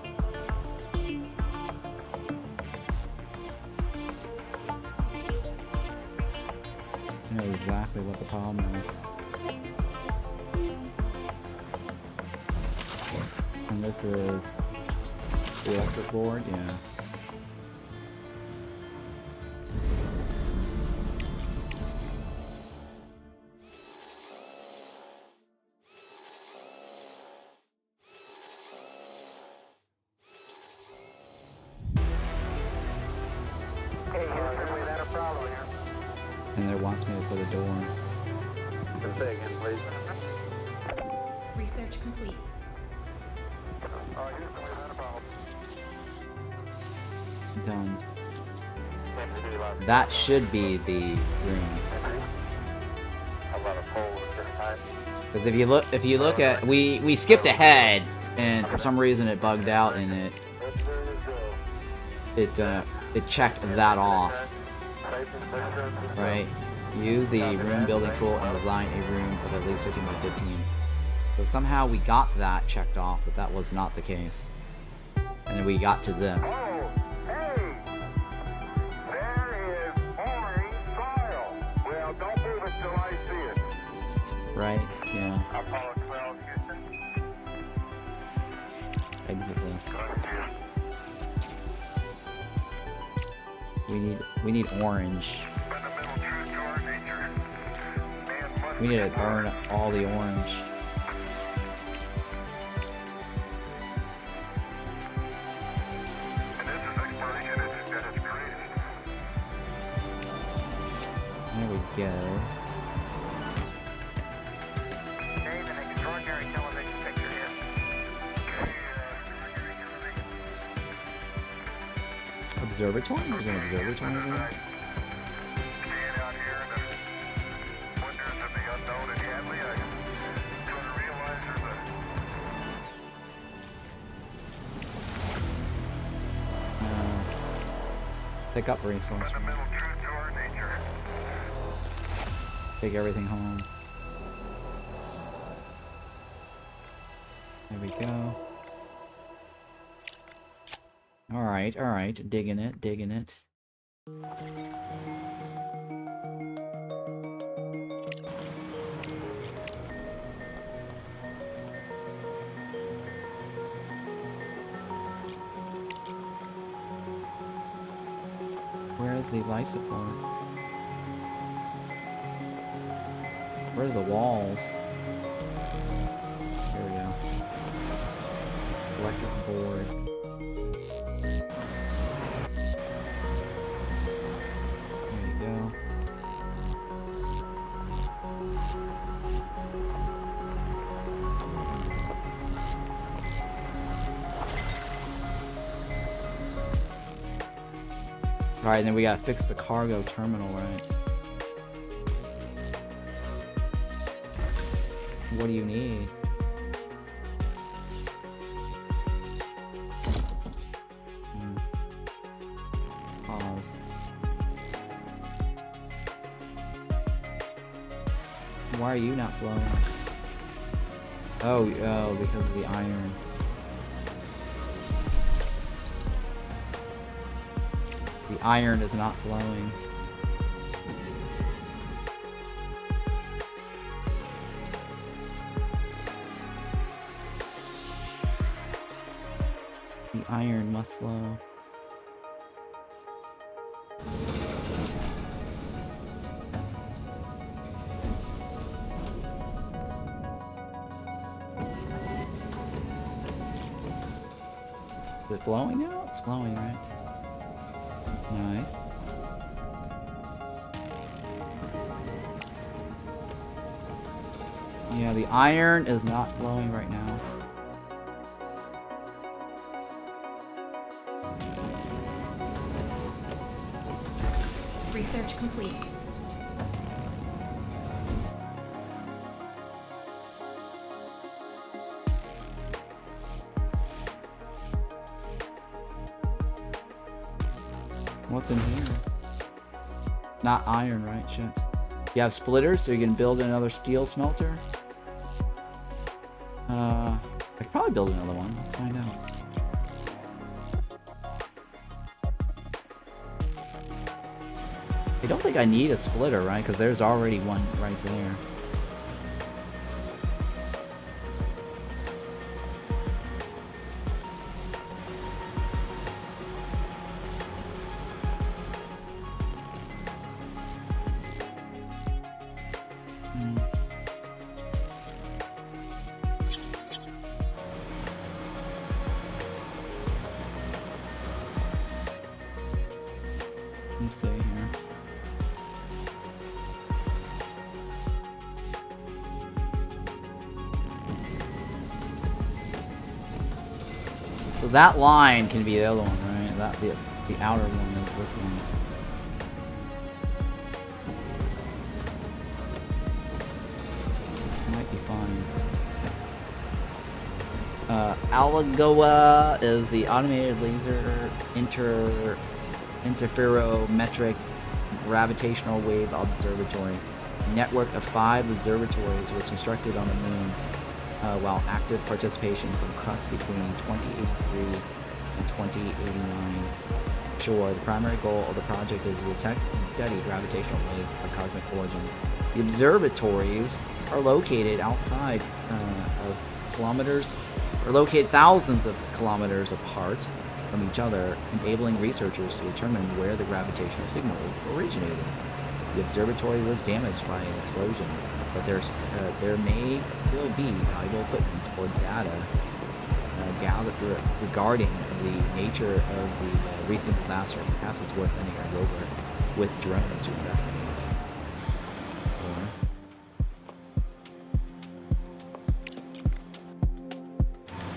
I know exactly what the problem is. And this is the electric board, yeah. Hey, Houston, we've had a problem here. And it wants me to put a door. Say again, please. Research complete. Houston, we've had a problem. Done. That should be the room. How about a pole at this time? Because if you look at we skipped ahead and for some reason it bugged out and it checked that off. Right? Use the room building tool and design a room of at least 15 by 15. So somehow we got that checked off, but that was not the case. And then we got to this. Oh, hey! There is orange soil. Well, don't move it till I see it. Right? Yeah. Apollo 12, Houston. Exit this. We need orange. Fundamental truth to our nature. Man must We need to be burn all the orange. And this is exploration at its greatest. There we go. Dave, an extraordinary television picture here. Observatory? There's an observatory over there? Staying out here in the wonders of the unknown in Hadley, I sort of realize there's a Pick up resource. fundamental truth to our nature. Take everything home. There we go. Alright. Digging it. Where is the life support? Where's the walls? There we go. Electric board. There you go. Alright, then we gotta fix the cargo terminal, right? What do you need? Pause. Why are you not flowing? Oh, because of the iron. The iron is not flowing. The iron must flow. Is it flowing now? It's flowing, right? Nice. Yeah, the iron is not flowing right now. Research complete. What's in here? Not iron, right? Shit. You have splitters, so you can build another steel smelter. I could probably build another one. Let's find out. I don't think I need a splitter, right? Because there's already one right there. Let's see here. So that line can be the other one, right? The outer one is this one. Might be fine. Alagoa is the automated laser interferometric gravitational wave observatory. A network of 5 observatories was constructed on the moon, while active participation from Crust between 2083 and 2089. Sure, the primary goal of the project is to detect and study gravitational waves of cosmic origin. The observatories are located outside located thousands of kilometers apart from each other, enabling researchers to determine where the gravitational signal is originating. The observatory was damaged by an explosion, but there may still be valuable equipment or data gathered regarding the nature of the recent disaster. Perhaps it's worth sending a rover with drones to investigate.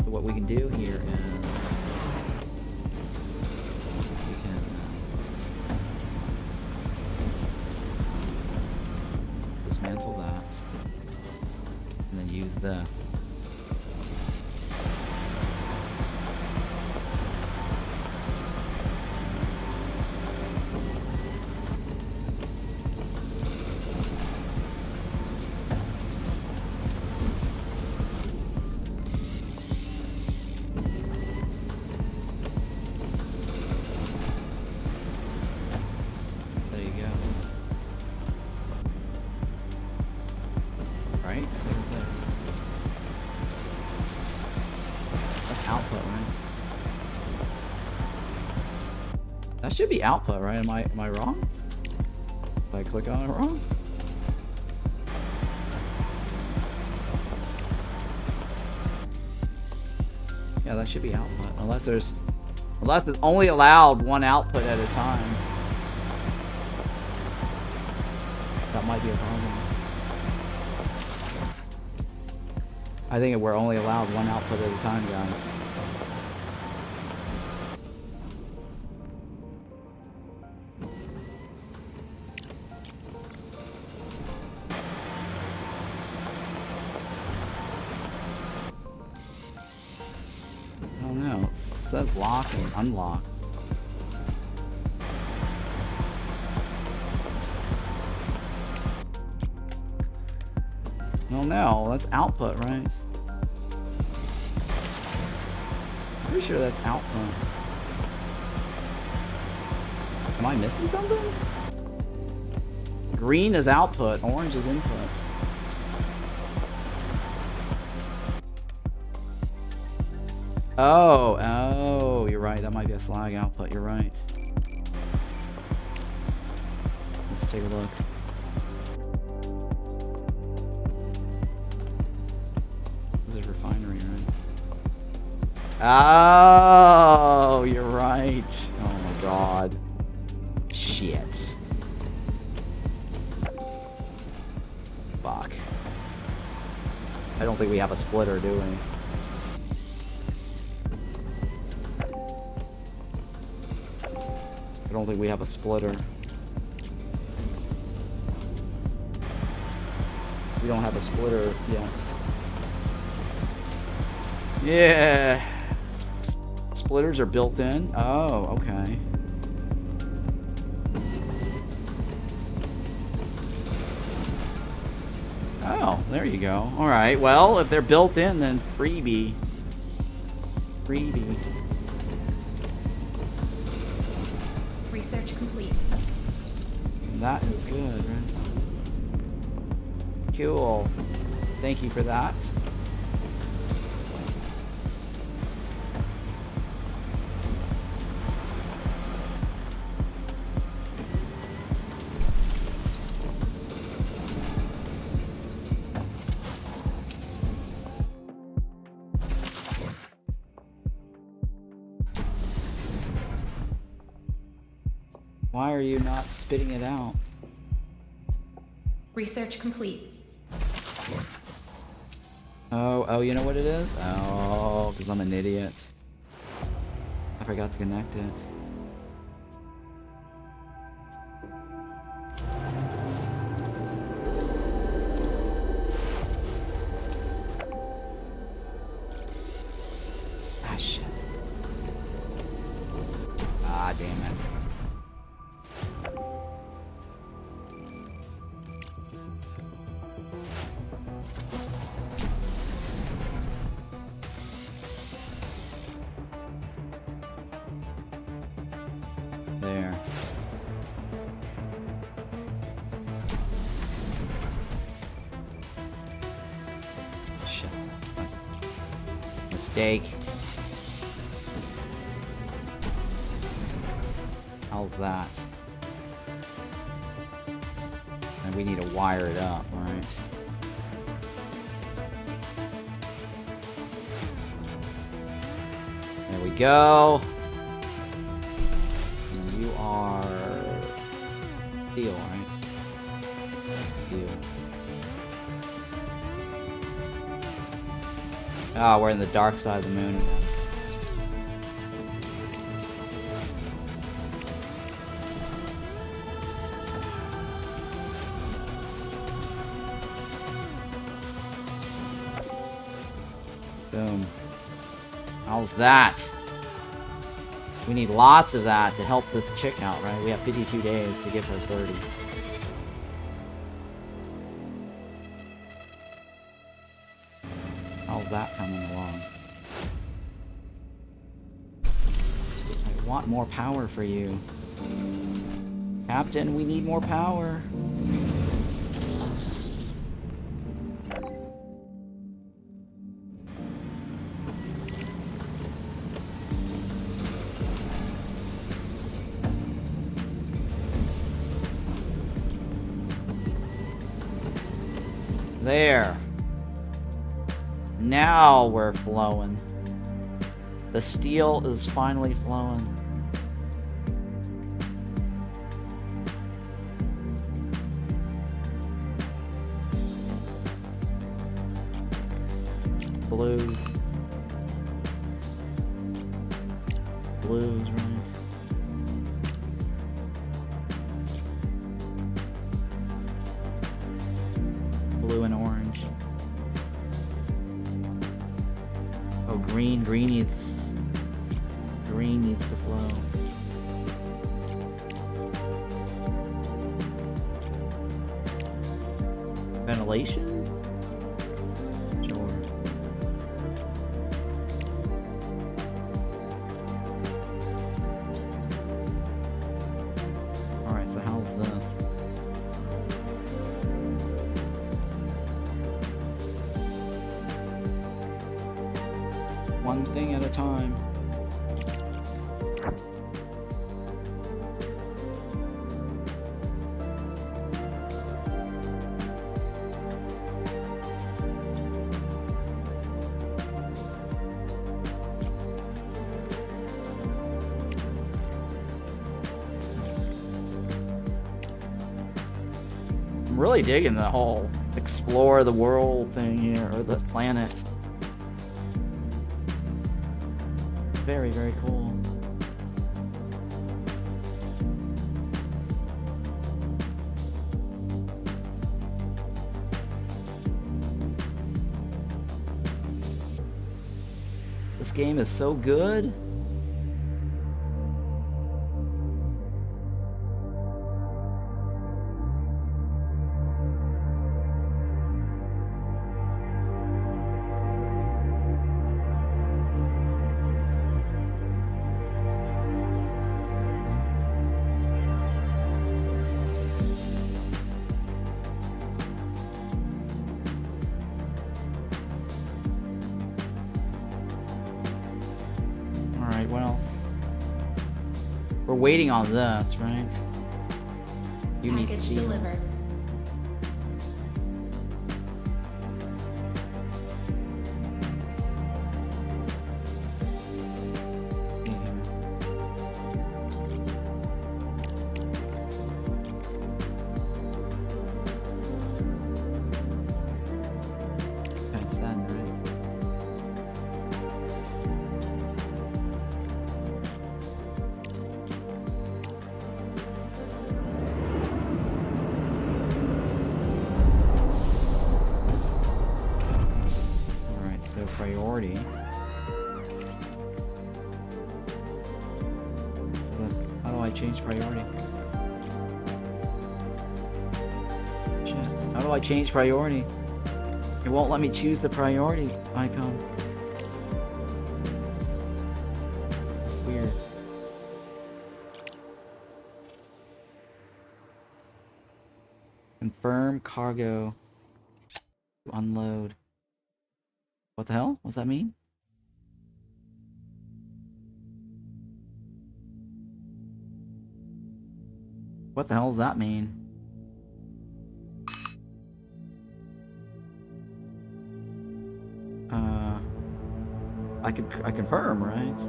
So what we can do here is we can dismantle that and then use this. Should be output, right? Am I wrong? Did I click on it wrong? Yeah, that should be output. Unless it's only allowed one output at a time. That might be a problem. I think we're only allowed one output at a time, guys. It says lock and unlock. Well, no, that's output, right? Pretty sure that's output. Am I missing something? Green is output, orange is input. Oh, you're right. That might be a slag output. You're right. Let's take a look. This is refinery, right? Oh, you're right. Oh my god. Shit. Fuck. I don't think we have a splitter, do we? I don't think we have a splitter. We don't have a splitter yet. Yeah. Splitters are built in? Oh, okay. Oh, there you go. Alright, well, if they're built in, then freebie. Freebie. Research complete. That is good, right? Cool. Thank you for that. Why are you not spitting it out? Research complete. Oh, you know what it is? Oh, because I'm an idiot. I forgot to connect it. Ah, shit. Ah, damn it. There. Shit. Mistake. How's that? And we need to wire it up, right? There we go. You are steel, right? Steel. Oh, we're in the dark side of the moon again. Boom. How's that? We need lots of that to help this chick out, right? We have 52 days to give her 30. How's that coming along? I want more power for you. Captain, we need more power. There. Now we're flowing. The steel is finally flowing. Blues. Blues, right? Blue and orange. Oh, green. Green needs to flow. Ventilation? Sure. Alright, so how's this? One thing at a time. really digging the whole explore the world thing here, or the planet. Very, very cool. This game is so good. Alright, what else? We're waiting on this, right? You need Package steel. delivered. That's that, right? Alright, so priority. How do I change priority? Shit. How do I change priority? It won't let me choose the priority icon. Weird. Confirm cargo to unload. What the hell? What's that mean? What the hell does that mean? I confirm, right?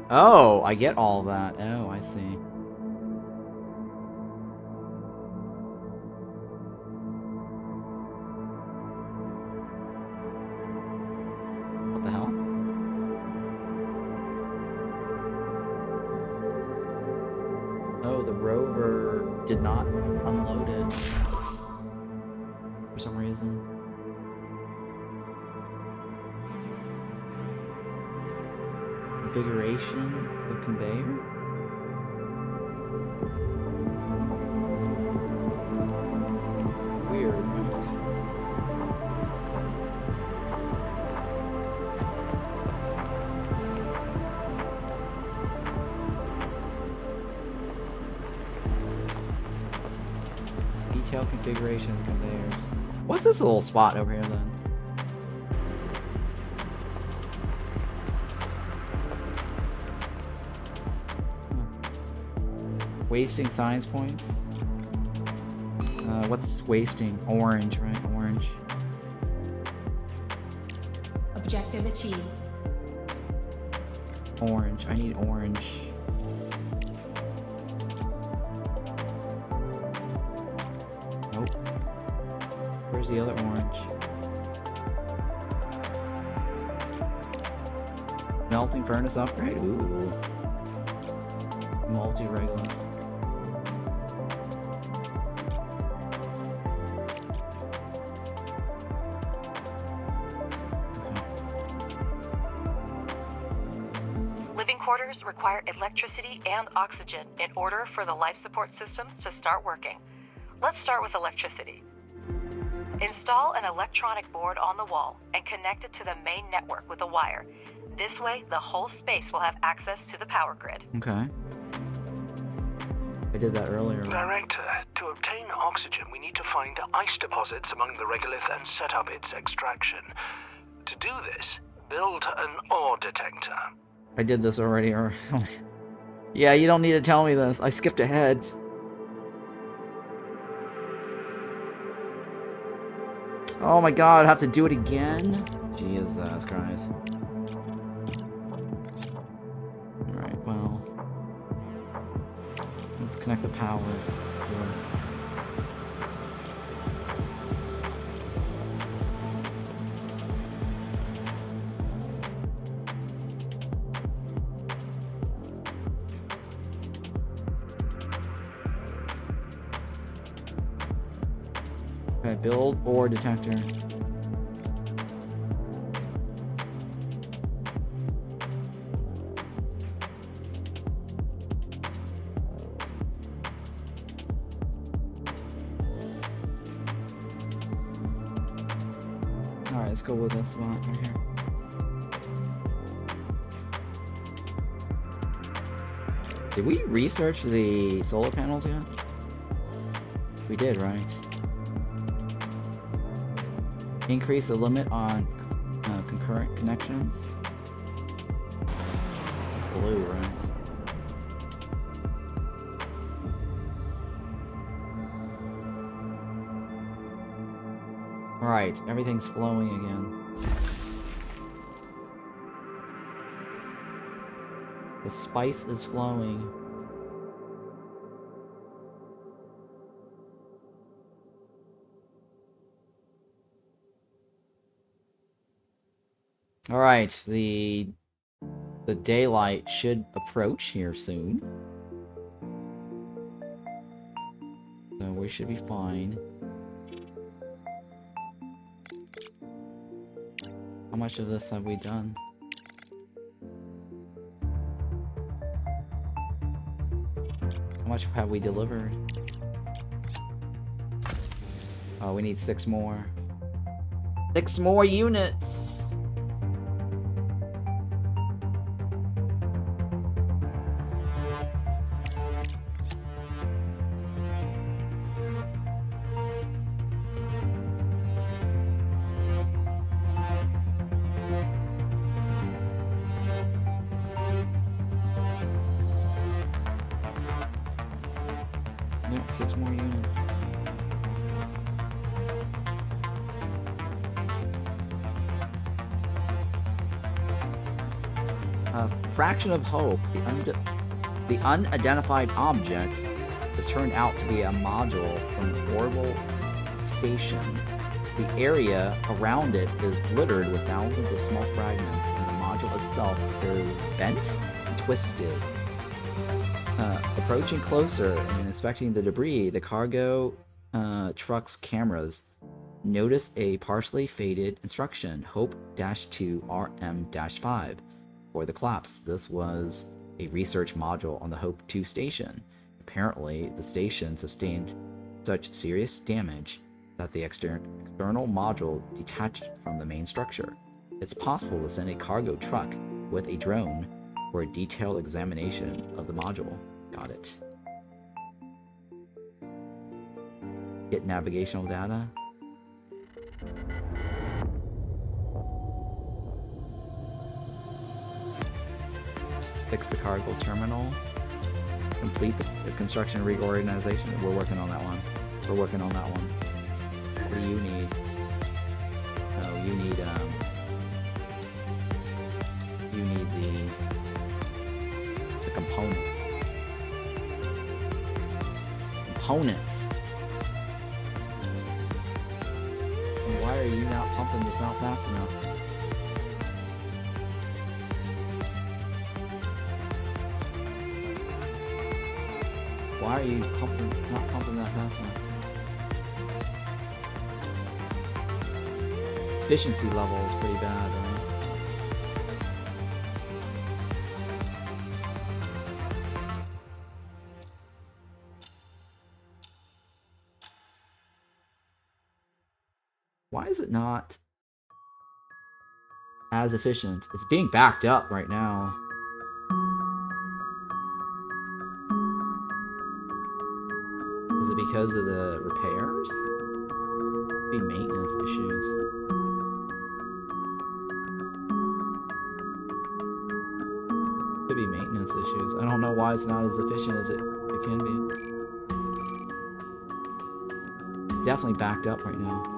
Oh, I get all that. Oh, I see. What the hell? Oh, the rover did not unload it for some reason. Configuration of conveyor? Weird, right? Detail configuration of conveyors. What's this little spot over here then? Wasting science points? What's wasting? Orange, right? Orange. Objective achieved. Orange. I need orange. Nope. Where's the other orange? Melting furnace upgrade? Ooh. Multi-regular. Living quarters require electricity and oxygen in order for the life support systems to start working. Let's start with electricity. Install an electronic board on the wall and connect it to the main network with a wire. This way, the whole space will have access to the power grid. Okay. I did that earlier. Director, to obtain oxygen, we need to find ice deposits among the regolith and set up its extraction. To do this, build an ore detector. I did this already. Yeah, you don't need to tell me this. I skipped ahead. Oh my god, I have to do it again? Jesus Christ. Alright, well. Let's connect the power. Okay, build ore detector. Alright, let's go with this spot right here. Did we research the solar panels yet? We did, right? Increase the limit on concurrent connections. It's blue, right? Alright, everything's flowing again. The spice is flowing. Alright, the daylight should approach here soon. So we should be fine. How much of this have we done? How much have we delivered? Oh, we need 6 more. 6 more units! Yep, 6 more units. Fraction of hope. The unidentified object has turned out to be a module from the orbital station. The area around it is littered with thousands of small fragments, and the module itself is bent and twisted. Approaching closer and inspecting the debris, the cargo truck's cameras notice a partially faded instruction, Hope-2 RM-5. For the collapse, this was a research module on the Hope-2 station. Apparently, the station sustained such serious damage that the external module detached from the main structure. It's possible to send a cargo truck with a drone for a detailed examination of the module. Got it. Get navigational data. Fix the cargo terminal. Complete the construction reorganization. We're working on that one. We're working on that one. What do you need? Oh, you need the components. Components. And why are you not pumping this out fast enough? Why are you not pumping that fast enough? Efficiency level is pretty bad, right? Why is it not as efficient? It's being backed up right now. Is it because of the repairs? Could be maintenance issues. Could be maintenance issues. I don't know why it's not as efficient as it can be. It's definitely backed up right now.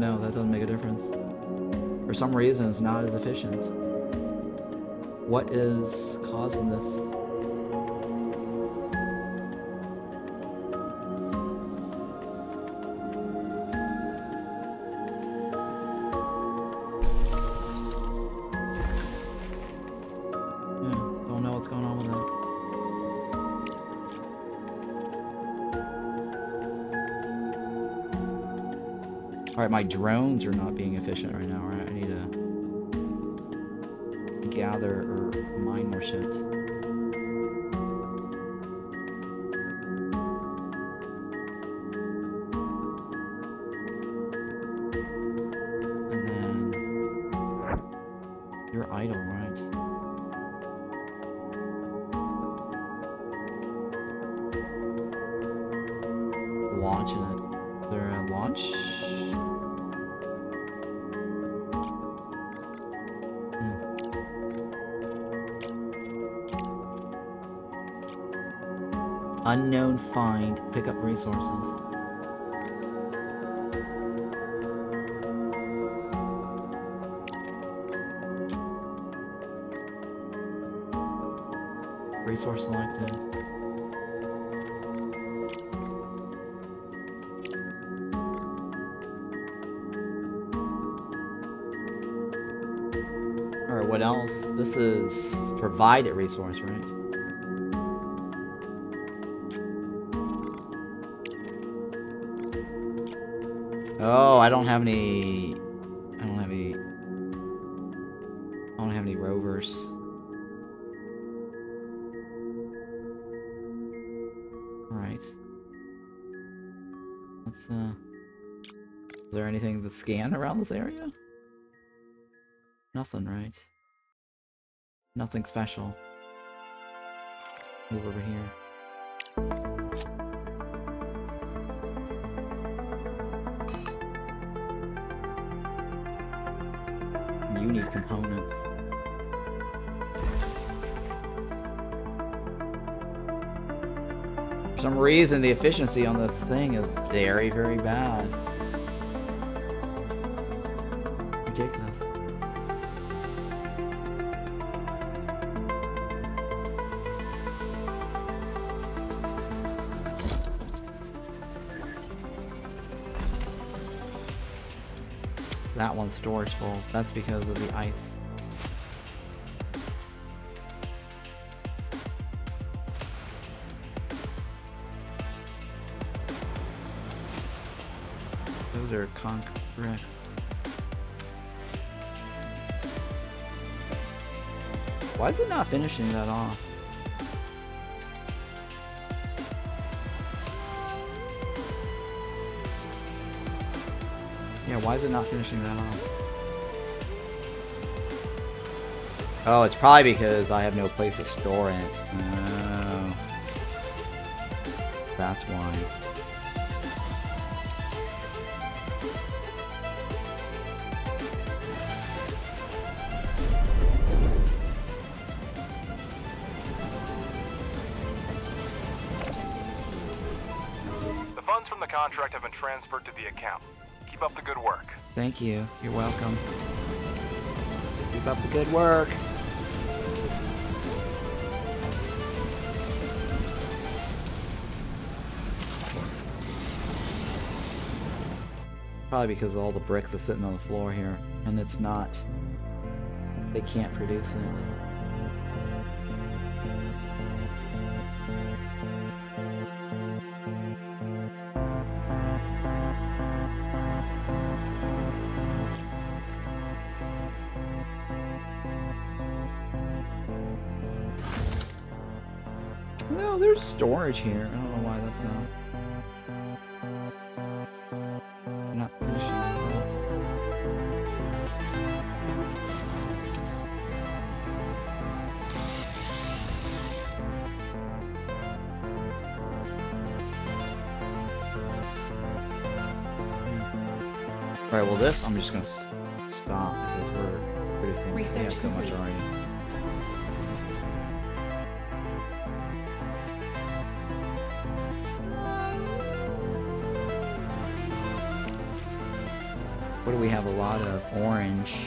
no, that doesn't make a difference. For some reason, it's not as efficient. What is causing this? Don't know what's going on with that. Alright, my drones are not being efficient right now, right? I need to gather or mine more shit. And then you're idle, right? Launching it. Is there a launch? Unknown find. Pick up resources. Resource selected. Alright, what else? This is provided resource, right? Oh, I don't have any rovers. Alright. Let's is there anything to scan around this area? Nothing, right? Nothing special. Move over here. You need components. For some reason, the efficiency on this thing is very, very bad. Ridiculous. That one's storage full. That's because of the ice. Those are concrete bricks. Why is it not finishing that off? Yeah, why is it not finishing that off? Oh, it's probably because I have no place to store it. Oh. That's why. The funds from the contract have been transferred to the account. Keep up the good work. Thank you. You're welcome. Keep up the good work. Probably because all the bricks are sitting on the floor here, and it's not. They can't produce it. No, there's storage here. I don't know why that's not. I'm not finishing this up. Alright, well this I'm just gonna stop because we're producing we have so much already. What do we have? A lot of orange.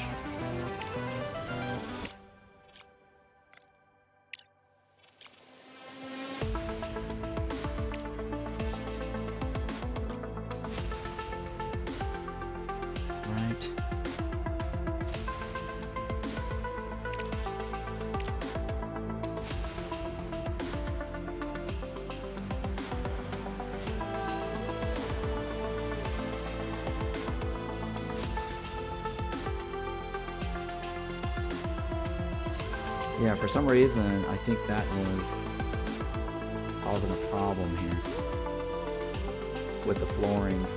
Right. Yeah, for some reason, I think that is causing a problem here with the flooring.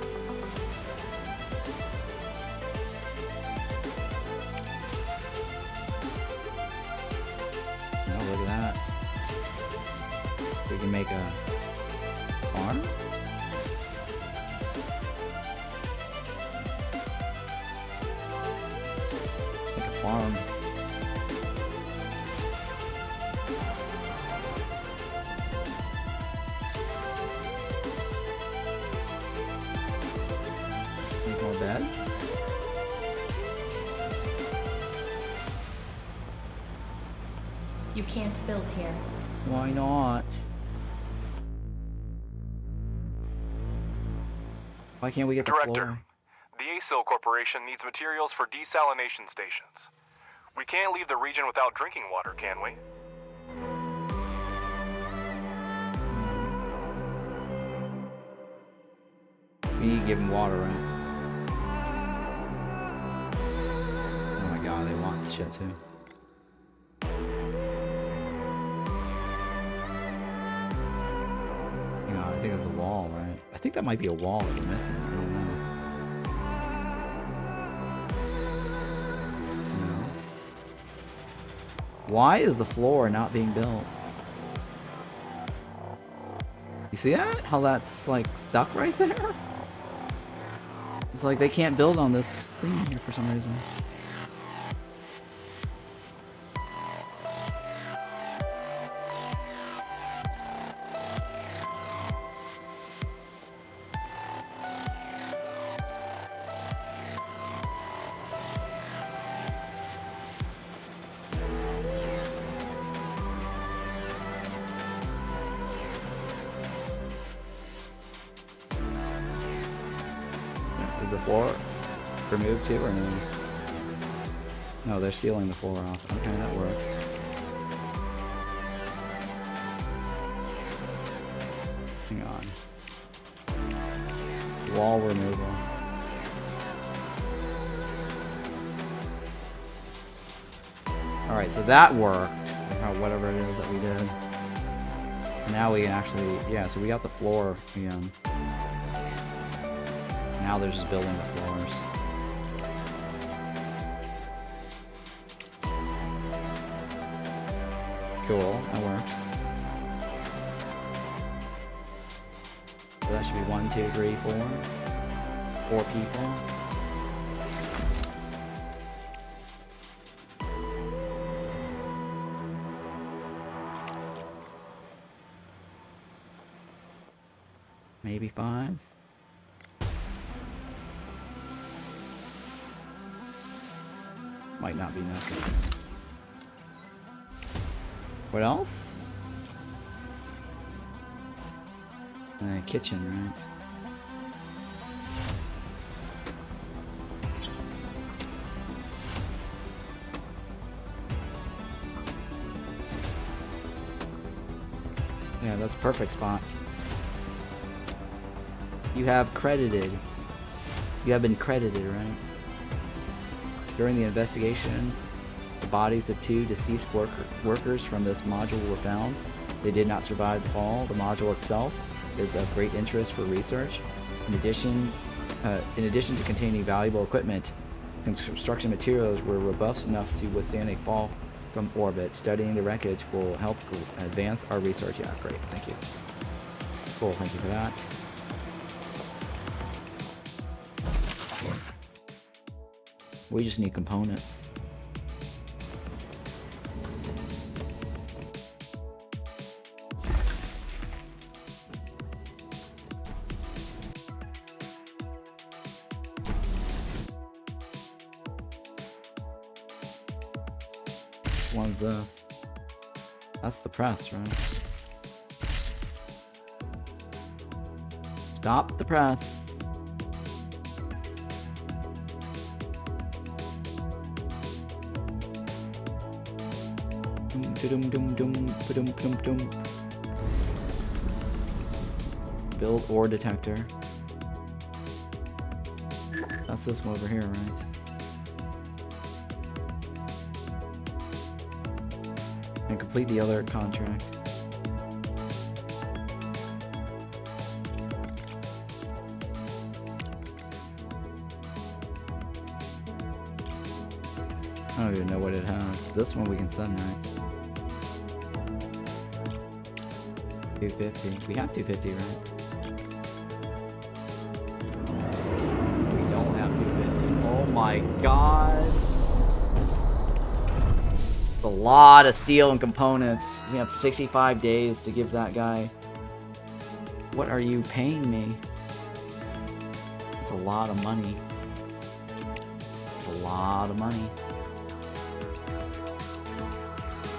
Oh, look at that. We can make a farm? Make a farm. Bed. You can't build here. Why not? Why can't we get the Director, floor? the ASIL Corporation needs materials for desalination stations. We can't leave the region without drinking water, can we? We need to give them water, right? Oh my god, they want shit too. Hang on, I think it's a wall, right? I think that might be a wall that we're missing. I don't know. No. Why is the floor not being built? You see that? How that's like stuck right there? It's like they can't build on this thing here for some reason. Is the floor removed too or no? No, they're sealing the floor off. Okay, that works. Hang on. Wall removal. Alright, so that worked. Whatever it is that we did. Now we can actually, yeah, so we got the floor again. Now they're just building the floors. Cool, that worked. So that should be 1, 2, 3, 4. 4 people. Maybe 5. Might not be necessary. What else? Kitchen, right? Yeah, that's perfect spot. You have credited. You have been credited, right? During the investigation, the bodies of 2 deceased workers from this module were found. They did not survive the fall. The module itself is of great interest for research. In addition to containing valuable equipment, construction materials were robust enough to withstand a fall from orbit. Studying the wreckage will help advance our research. Yeah, great. Thank you. Cool. Thank you for that. We just need components. Which one's this? That's the press, right? Stop the press. Build ore detector. That's this one over here, right? And complete the other contract. I don't even know what it has. This one we can send, right? 250. We have 250, right? We don't have 250. Oh my god. It's a lot of steel and components. We have 65 days to give that guy. What are you paying me? It's a lot of money. It's a lot of money.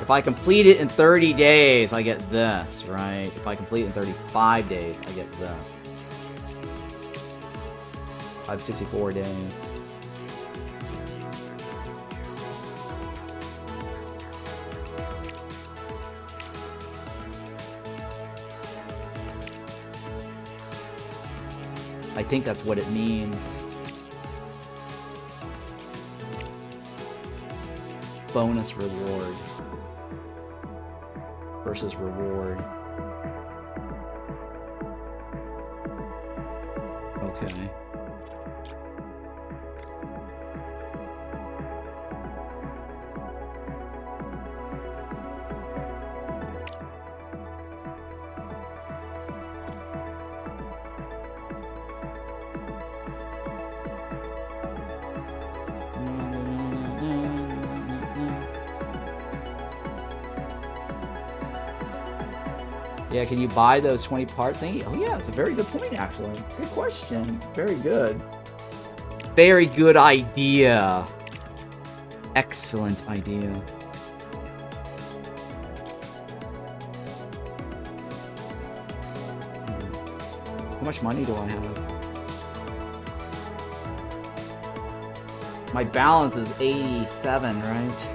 If I complete it in 30 days, I get this, right? If I complete it in 35 days, I get this. I have 64 days. I think that's what it means. Bonus reward versus reward. Okay. Yeah, can you buy those 20 part thingy? Oh yeah, it's a very good point actually. Good question. Very good. Very good idea. Excellent idea. How much money do I have? My balance is 87, right?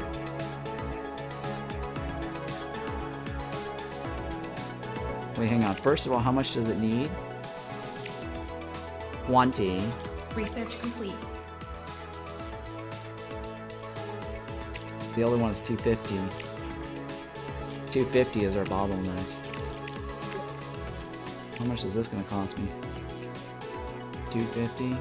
Wait, hang on. First of all, how much does it need? 20. Research complete. The other one is 250. 250 is our bottleneck. How much is this going to cost me? 250.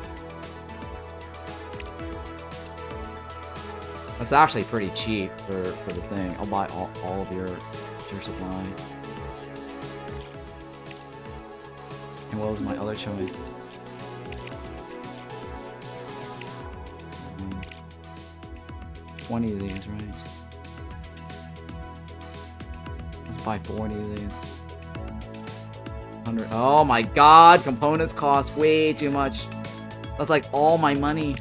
That's actually pretty cheap for the thing. I'll buy all of your supply. And what was my other choice? 20 of these, right? Let's buy 40 of these. 100. Oh my god, components cost way too much. That's like all my money.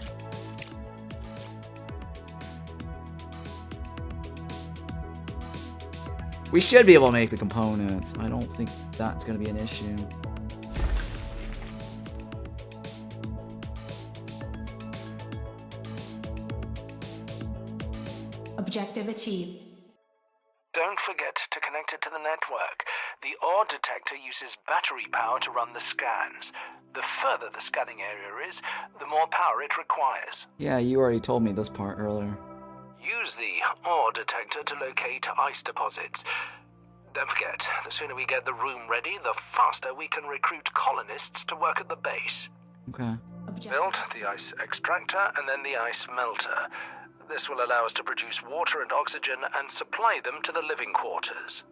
We should be able to make the components. I don't think that's going to be an issue. Objective achieved. Don't forget to connect it to the network. The ore detector uses battery power to run the scans. The further the scanning area is, the more power it requires. Yeah, you already told me this part earlier. Use the ore detector to locate ice deposits. Don't forget, the sooner we get the room ready, the faster we can recruit colonists to work at the base. Okay. Build the ice extractor and then the ice melter. This will allow us to produce water and oxygen and supply them to the living quarters.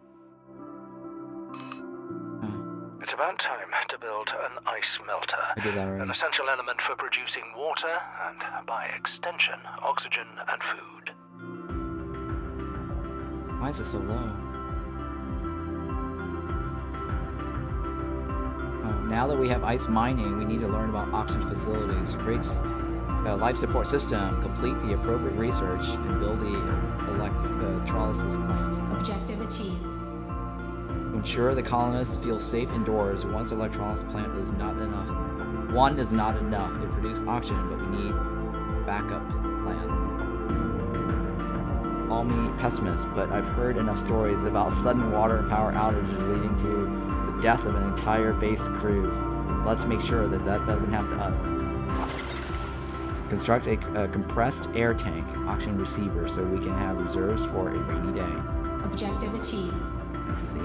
It's about time to build an ice melter. I did that already. An essential element for producing water and, by extension, oxygen and food. Why is it so low? Oh, now that we have ice mining, we need to learn about auction facilities. life support system. Complete the appropriate research and build the electrolysis plant. Objective achieved. To ensure the colonists feel safe indoors, once the electrolysis plant is not enough. One is not enough. It produces oxygen, but we need backup plan. Call me pessimist, but I've heard enough stories about sudden water and power outages leading to the death of an entire base crews. Let's make sure that that doesn't happen to us. Construct a compressed air tank oxygen receiver so we can have reserves for a rainy day. Objective achieved. I see.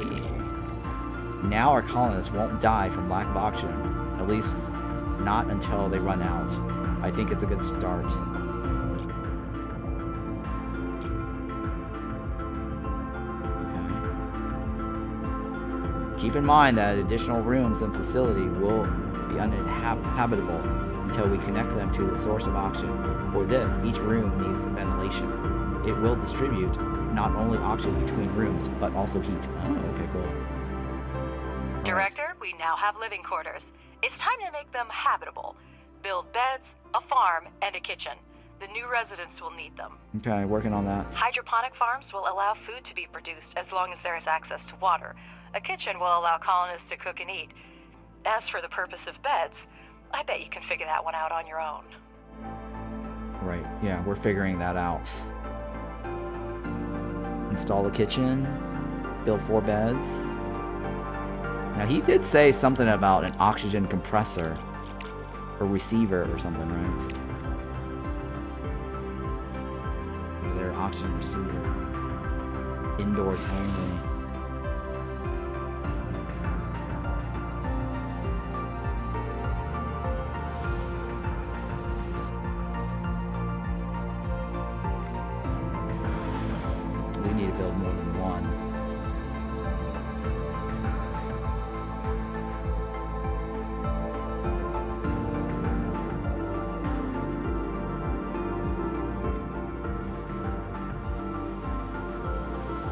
Now our colonists won't die from lack of oxygen. At least not until they run out. I think it's a good start. Keep in mind that additional rooms and facility will be uninhabitable until we connect them to the source of oxygen. For this, each room needs ventilation. It will distribute not only oxygen between rooms, but also heat. Oh, okay, cool. Director, we now have living quarters. It's time to make them habitable. Build beds, a farm, and a kitchen. The new residents will need them. Okay, working on that. Hydroponic farms will allow food to be produced as long as there is access to water. A kitchen will allow colonists to cook and eat. As for the purpose of beds, I bet you can figure that one out on your own. Right, yeah, we're figuring that out. Install a kitchen, build 4 beds. Now, he did say something about an oxygen compressor or receiver or something, right? Their oxygen receiver. Indoors only. We need to build more than one.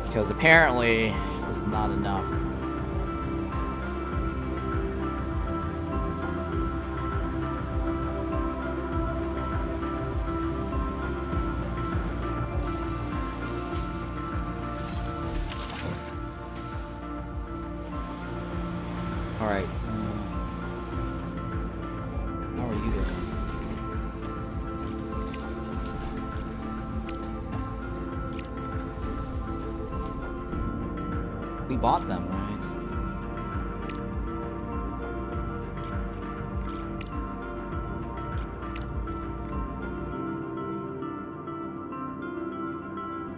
Because apparently it's not enough. Alright, how are you doing? We bought them, right?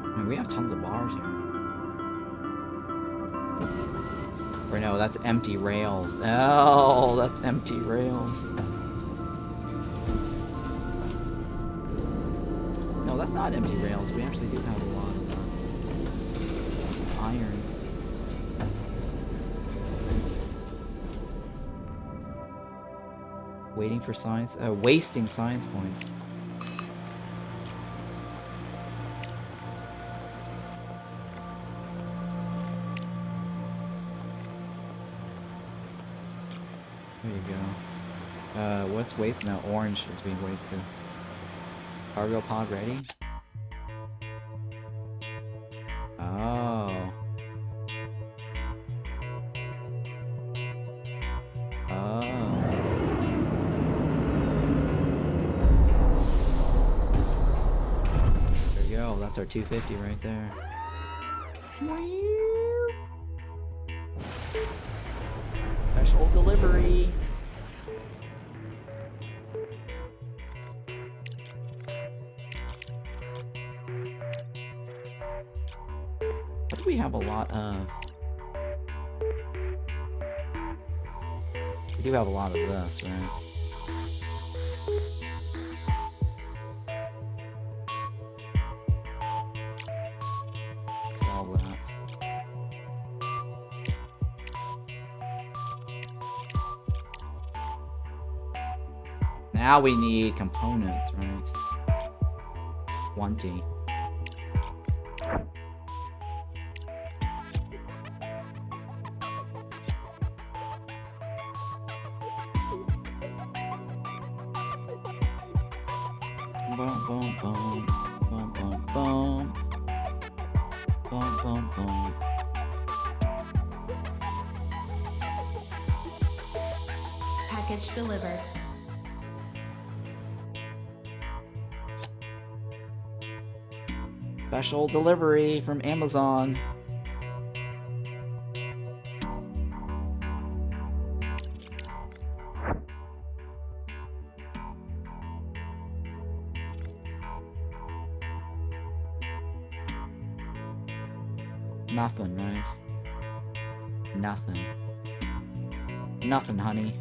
I mean, we have tons of bars here. Or no, that's empty rails. Oh, that's empty rails. No, that's not empty rails. We actually do have a lot of that. It's iron. Waiting for science, wasting science points. There you go. What's waste now? Orange is being wasted. Cargo pod ready? Oh. Oh. There you go. That's our 250 right there. Special delivery. What do we have a lot of? We do have a lot of this, right? Sell that. Now we need components, right? 20. Boom, boom, boom. Boom, boom, boom. Boom, boom, boom. Package delivered. Special delivery from Amazon. Nothing, right? Nothing. Nothing, honey.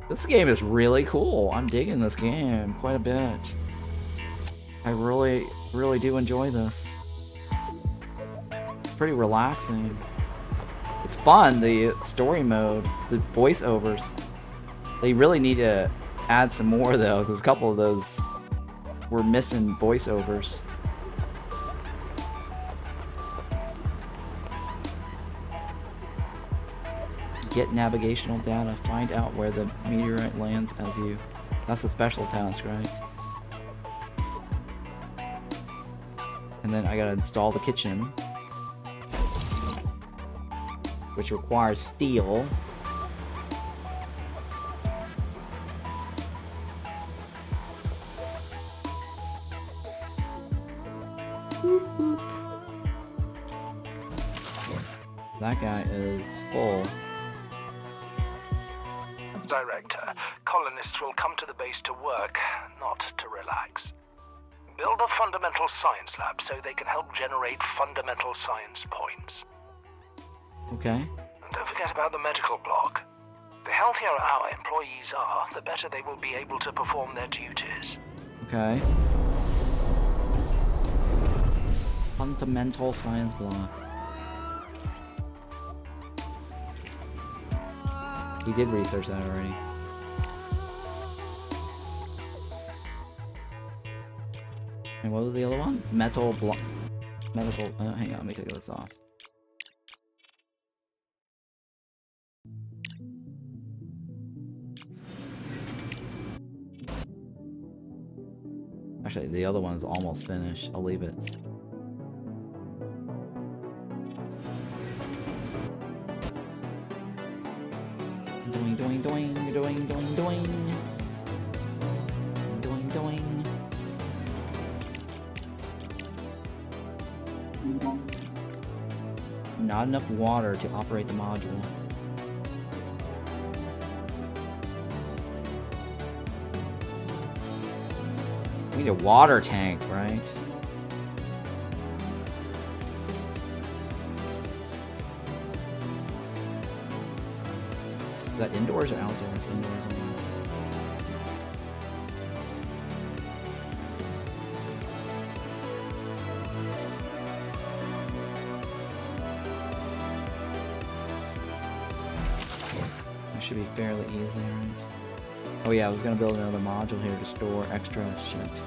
This game is really cool. I'm digging this game quite a bit. I really do enjoy this. It's pretty relaxing. It's fun, the story mode, the voiceovers. They really need to add some more though, because a couple of those were missing voiceovers. Get navigational data. Find out where the meteorite lands as you... That's a special task, right? And then I gotta install the kitchen, which requires steel. That guy is full. Director, colonists will come to the base to work, not to relax. Build a fundamental science lab so they can help generate fundamental science points. Okay. And don't forget about the medical block. The healthier our employees are, the better they will be able to perform their duties. Okay. Fundamental science block. We did research that already. And what was the other one? Metal block. Medical. Hang on, let me take this off. Actually, the other one's almost finished. I'll leave it. Doing, doing, doing, doing, doing, doing. Doing, doing. Not enough water to operate the module. We need a water tank, right? Is that indoors or outdoors? Indoors only. That should be fairly easy, right? Oh yeah, I was gonna build another module here to store extra shit.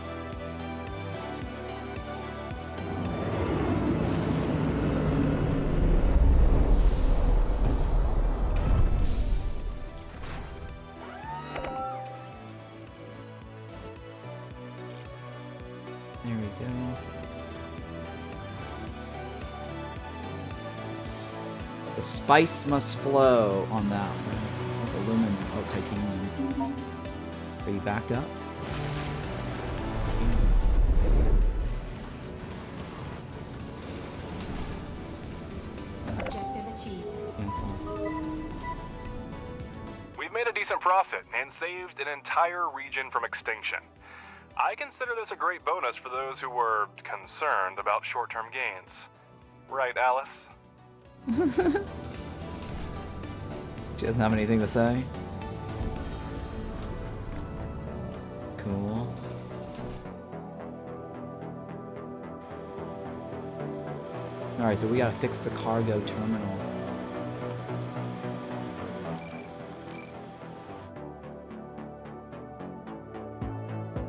There we go. The spice must flow on that, right? That's aluminum. Oh, titanium. Are you backed up? Objective achieved. Cancel. We've made a decent profit and saved an entire region from extinction. I consider this a great bonus for those who were concerned about short-term gains. Right, Alice? She doesn't have anything to say. Cool. Alright, so we gotta fix the cargo terminal.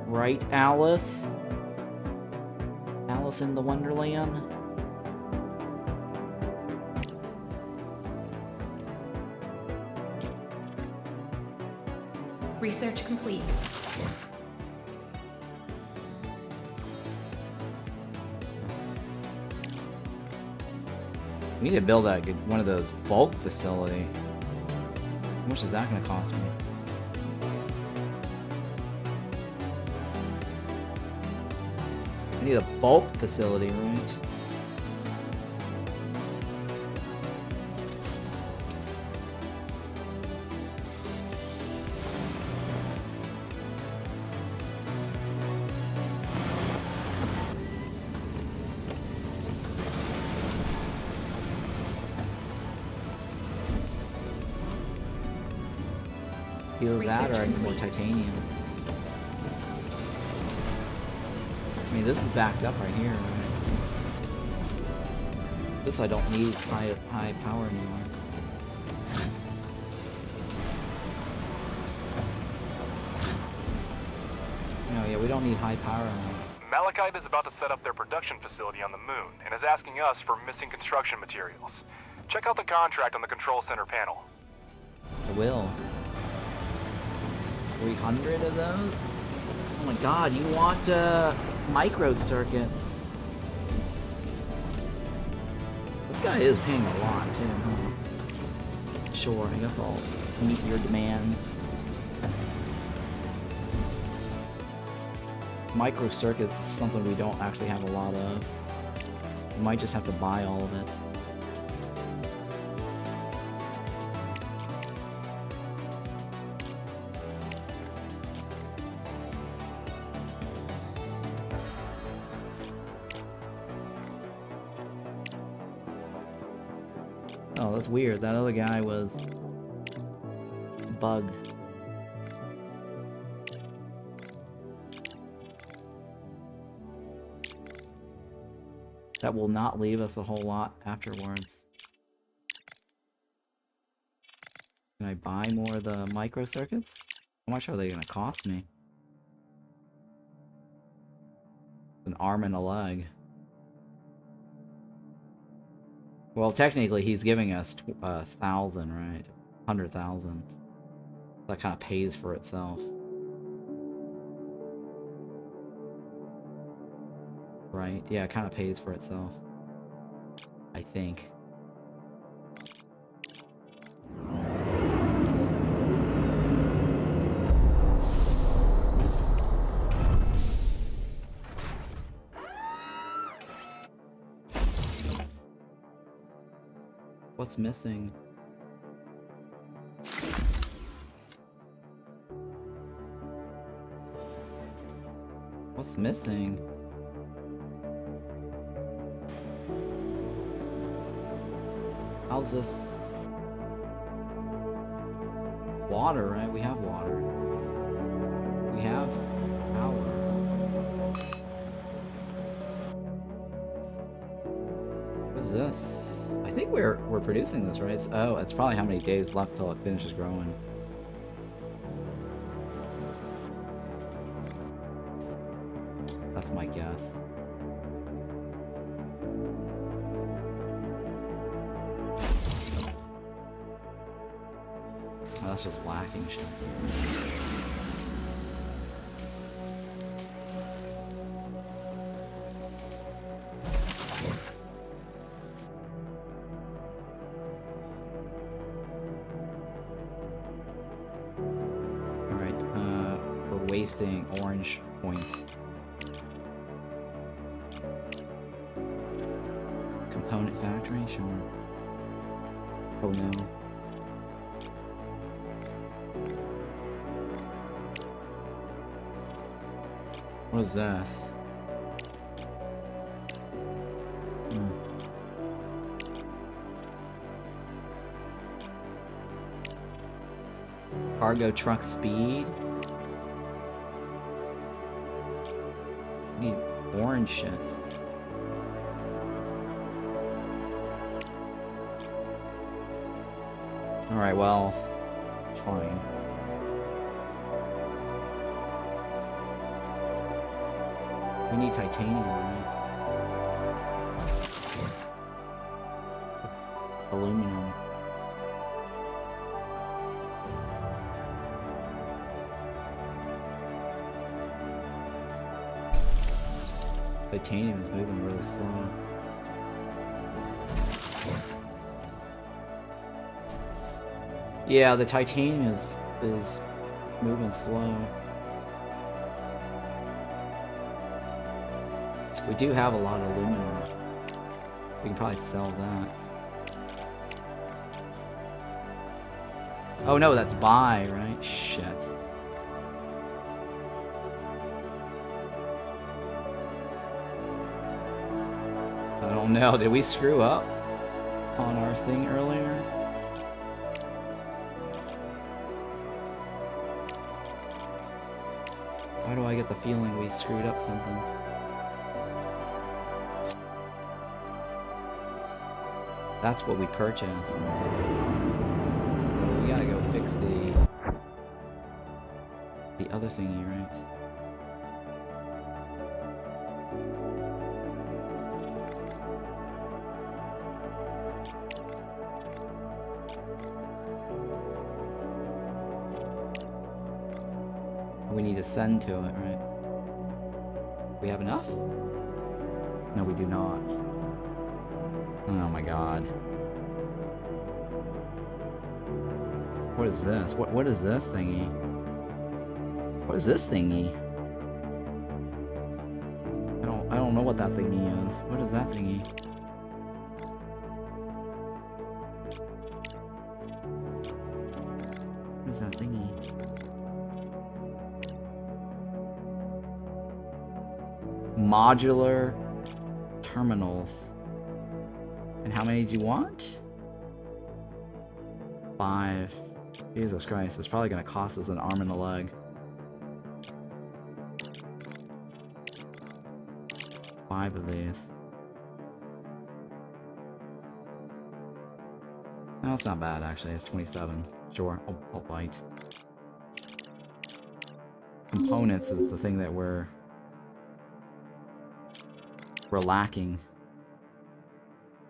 Right, Alice? Alice in the Wonderland? Research complete. We need to build one of those bulk facility. How much is that going to cost me? I need a bulk facility, right? Either that or I need more titanium. I mean, this is backed up right here, right? This I don't need high power anymore. No, yeah, we don't need high power anymore. Malachite is about to set up their production facility on the moon and is asking us for missing construction materials. Check out the contract on the control center panel. I will. 300 of those? Oh my god, you want micro circuits. This guy is paying a lot too, huh? Sure, I guess I'll meet your demands. Micro circuits is something we don't actually have a lot of. We might just have to buy all of it. Oh, that's weird. That other guy was bugged. That will not leave us a whole lot afterwards. Can I buy more of the microcircuits? How much are they going to cost me? An arm and a leg. Well, technically, he's giving us 1,000, right? 100,000. That kind of pays for itself. Right? Yeah, it kind of pays for itself. I think. What's missing? What's missing? How's this? Water, right? We have water. We have power. What is this? I think we're producing this, right? Oh, it's probably how many days left till it finishes growing. That's my guess. Oh, that's just lacking shit. Alright, we're wasting orange points. Component factory? Sure. Oh no. What is this? Cargo truck speed? I need orange shit. Alright, well, it's fine. We need titanium, right? It's aluminum. titanium is moving really slow. Yeah, the titanium is moving slow. We do have a lot of aluminum. We can probably sell that. Oh no, that's buy, right? Shit. I don't know. Did we screw up on our thing earlier? Why do I get the feeling we screwed up something? That's what we purchased. We gotta go fix the other thingy, right? We need to send to it, right? We have enough? No, we do not. Oh my god. What is this? What is this thingy? What is this thingy? I don't know what that thingy is. What is that thingy? What is that thingy? Modular terminals. And how many do you want? 5. Jesus Christ, it's probably gonna cost us an arm and a leg. 5 of these. No, it's not bad actually, it's 27. Sure, I'll bite. Components is the thing that we're lacking.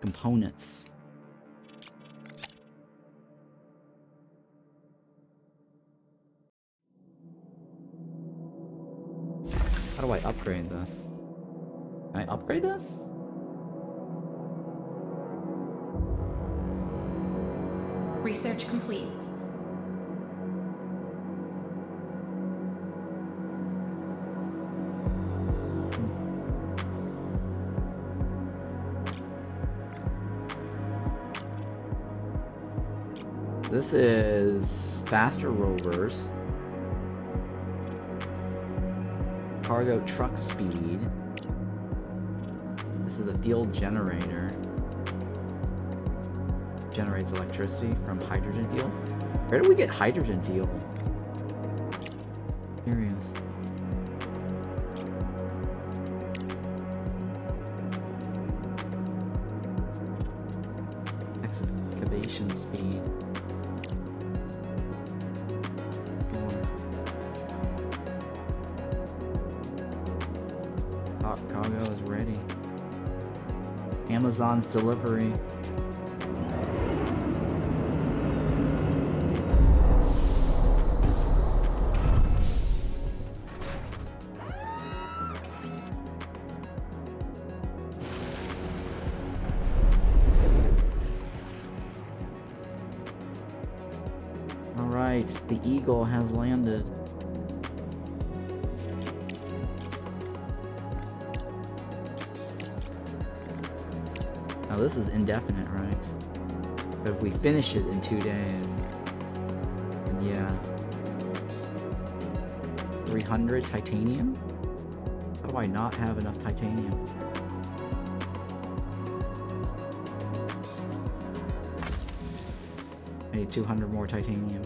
Components. How do I upgrade this? Can I upgrade this? Research complete. This is faster rovers. Cargo truck speed. This is a field generator. Generates electricity from hydrogen fuel. Where do we get hydrogen fuel? Curious. Excavation speed. Cargo is ready. Amazon's delivery. Alright, the Eagle has landed. Now this is indefinite, right? But if we finish it in 2 days, then yeah. 300 titanium? How do I not have enough titanium? I need 200 more titanium.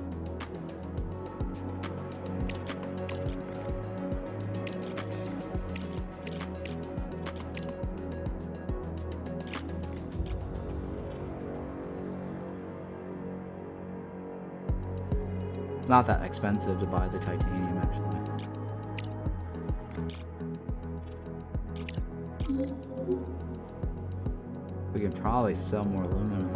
It's not that expensive to buy the titanium, actually. We can probably sell more aluminum.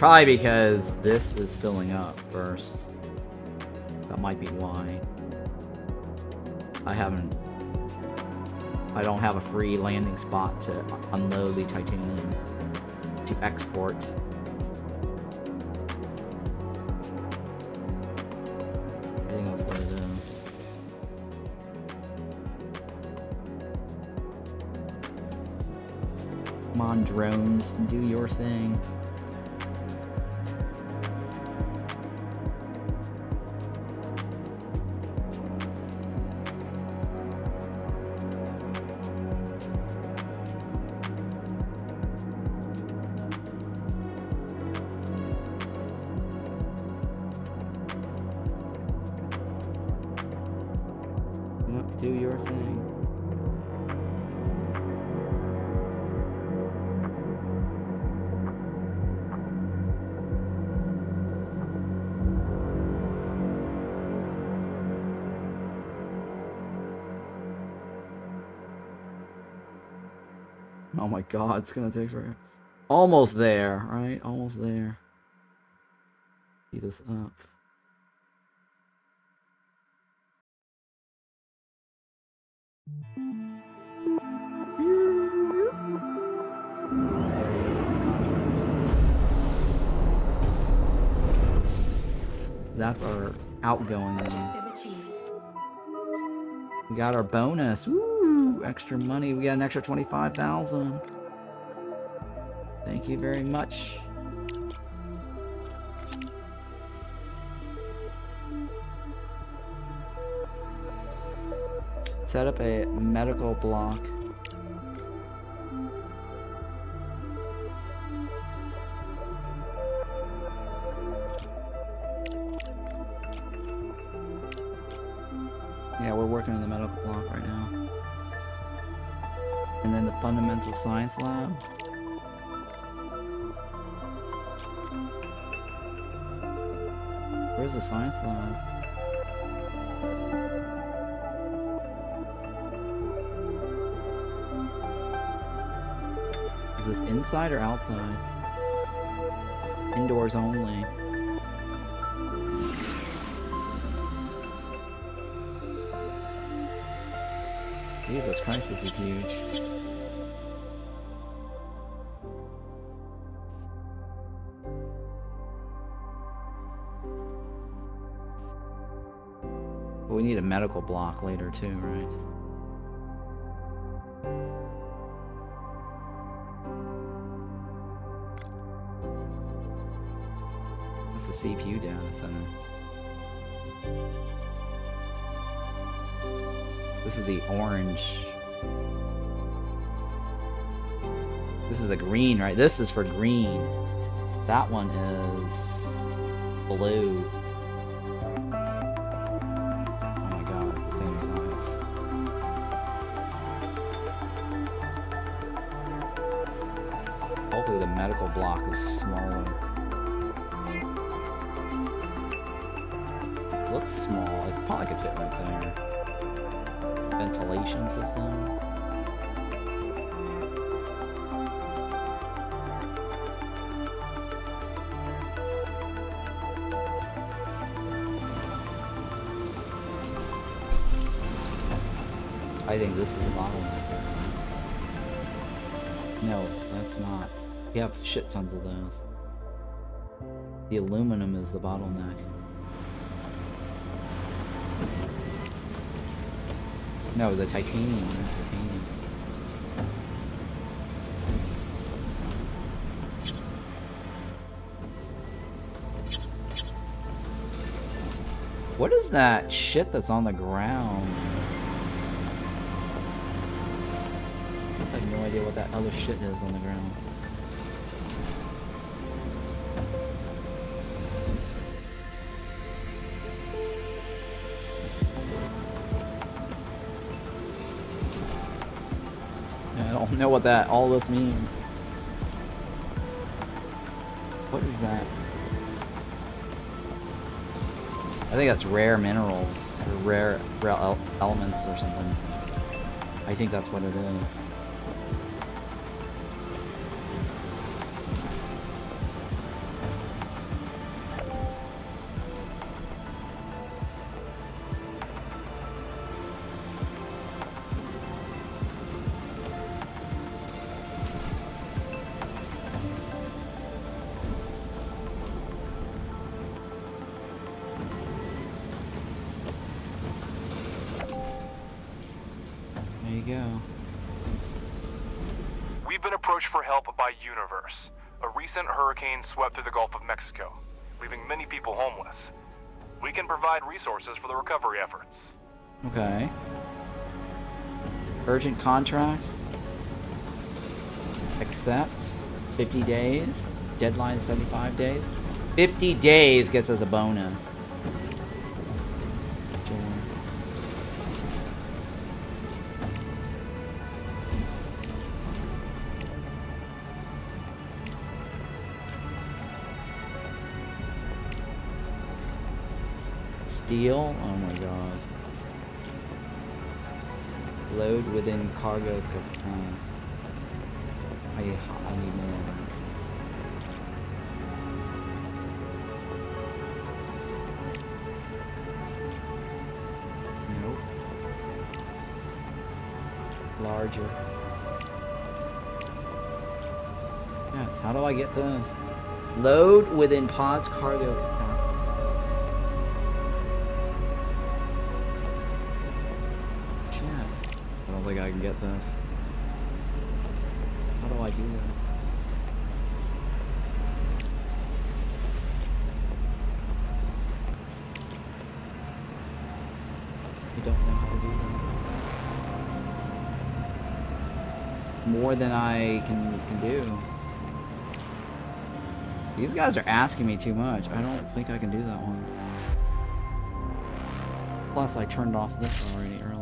probably because this is filling up first. That might be why. I don't have a free landing spot to unload the titanium to export. I think that's what it is. Come on, drones, do your thing. Do your thing. Oh my god, it's gonna take forever. Almost there, right? Almost there. Speed this up. That's our outgoing. Objective achieved. We got our bonus. Woo! Extra money. We got an extra 25,000. Thank you very much. Set up a medical block. Yeah, we're working on the medical block right now. And then the fundamental science lab. Where's the science lab? Is this inside or outside? Indoors only. Jesus Christ, this is huge. But we need a medical block later too, right? What's the CPU data center? This is the orange. This is the green, right? This is for green. That one is blue. Oh my god, it's the same size. Hopefully the medical block is smaller. It looks small. It probably could fit right there. Ventilation system. I think this is the bottleneck. No, that's not. We have shit tons of those. The aluminum is the bottleneck. No, the titanium. Titanium. What is that shit that's on the ground? I have no idea what that other shit is on the ground. I don't know what that all this means. What is that? I think that's rare minerals or rare elements or something. I think that's what it is. There you go. We've been approached for help by Universe. A recent hurricane swept through the Gulf of Mexico, leaving many people homeless. We can provide resources for the recovery efforts. Okay. Urgent contract. Accept. 50 days. Deadline 75 days. 50 days gets us a bonus. Steel? Oh my god. Load within cargo's I need more. Nope. Larger. Yes, how do I get this? Load within pod's cargo capacity. I don't think I can get this. How do I do this? I don't know how to do this. More than I can do. These guys are asking me too much. I don't think I can do that one. Plus, I turned off this already earlier.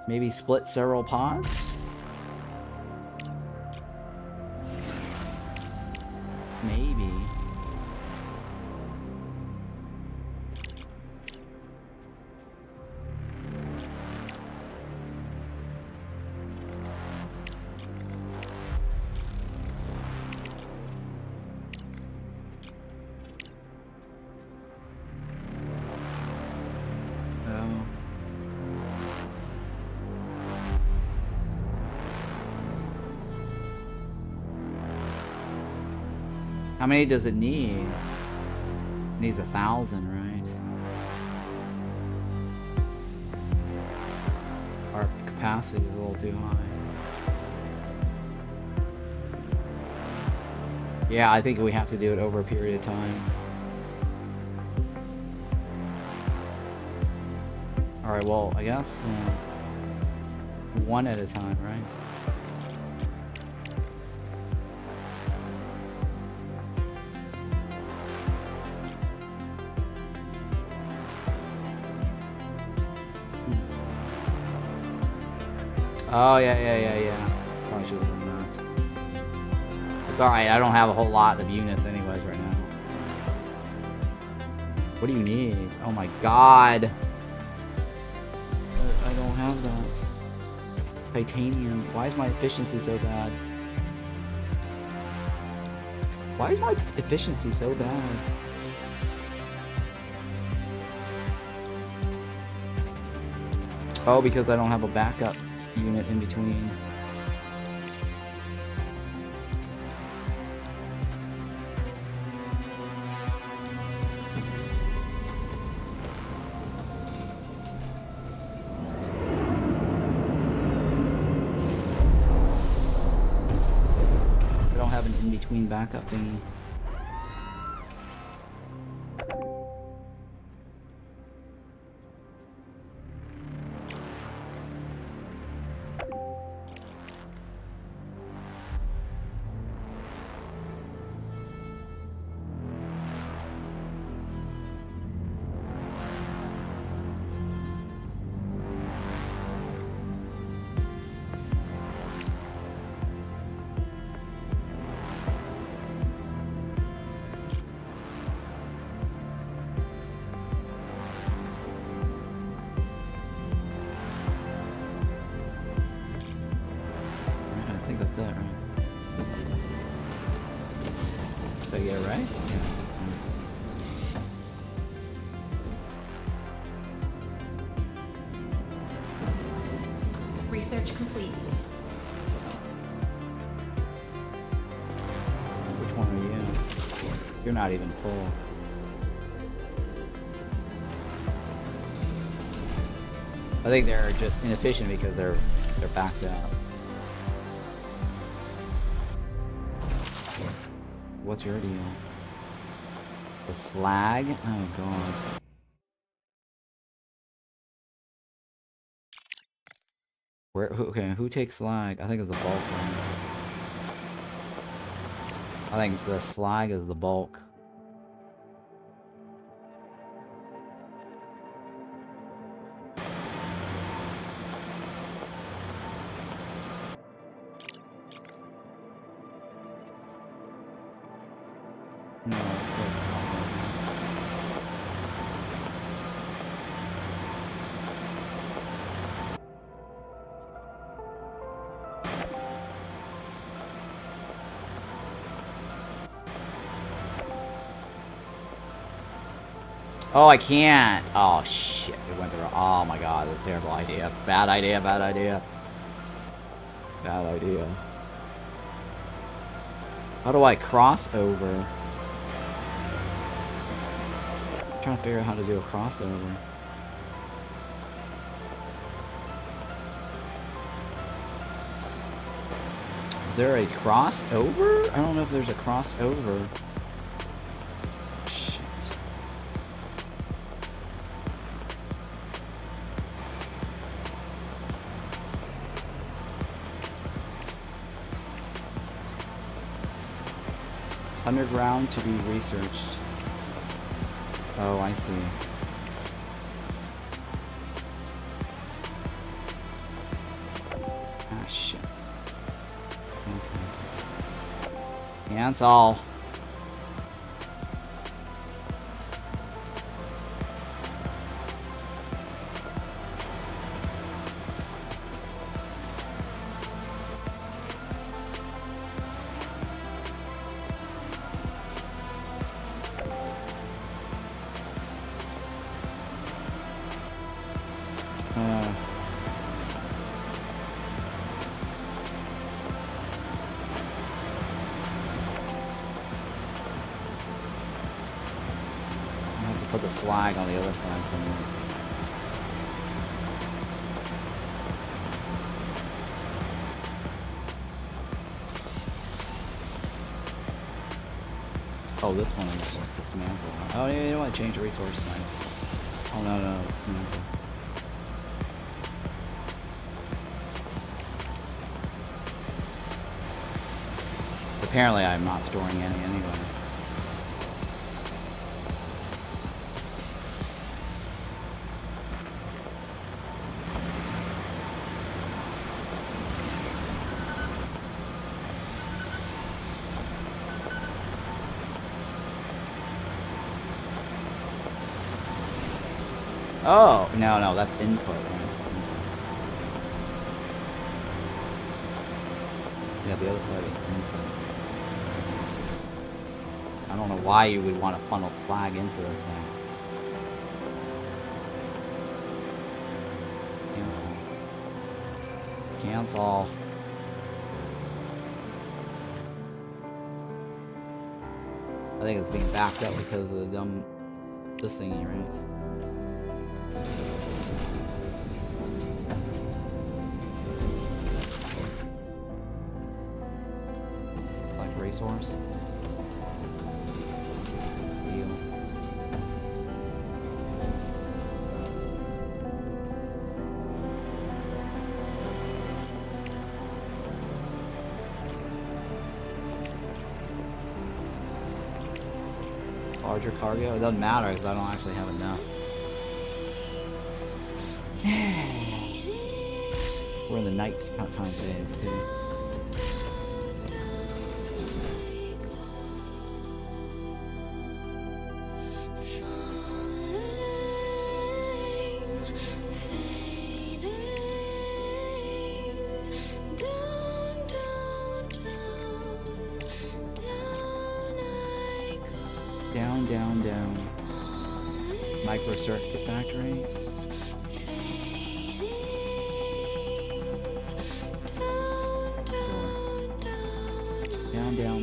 Maybe split several pods? Maybe. How many does it need? It needs 1,000, right? Our capacity is a little too high. Yeah, I think we have to do it over a period of time. Alright, well, I guess one at a time, right? Oh, yeah. Probably should have done that. It's alright, I don't have a whole lot of units anyways right now. What do you need? Oh my god! I don't have that. Titanium. Why is my efficiency so bad? Why is my efficiency so bad? Oh, because I don't have a backup unit in between. I don't have an in-between backup thingy. Research complete. Which one are you? You're not even full. I think they're just inefficient because they're backed out. What's your deal? The slag? Oh god. Who takes slag? I think it's the bulk one. I think the slag is the bulk. No, it's not. Oh, I can't. Oh, shit. It went through. Oh, my God. That's a terrible idea. Bad idea, bad idea. Bad idea. How do I cross over? I'm trying to figure out how to do a crossover. Is there a crossover? I don't know if there's a crossover. Shit. Underground to be researched. Oh, I see. Ah, shit. Cancel. Put the slag on the other side somewhere. Oh, this one is just dismantle. Oh, yeah, you don't want to change the resource type. Oh, no, dismantle. Apparently, I'm not storing any anyways. Oh, no, that's input, right? That's input. Yeah, the other side is input. I don't know why you would want to funnel slag into this thing. Cancel. Cancel. I think it's being backed up because of the dumb... this thingy, right? Resource. Deal. Larger cargo? It doesn't matter because I don't actually have enough. We're in the night time phase too. Down. Micro circuit factory.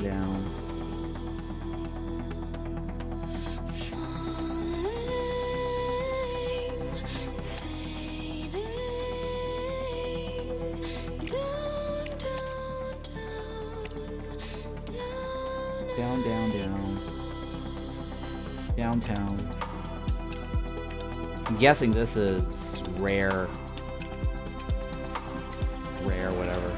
Down. Down, down, down. Downtown. I'm guessing this is rare. Rare, whatever.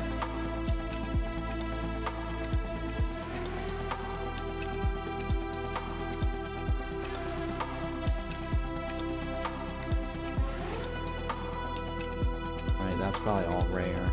Right, that's probably all rare.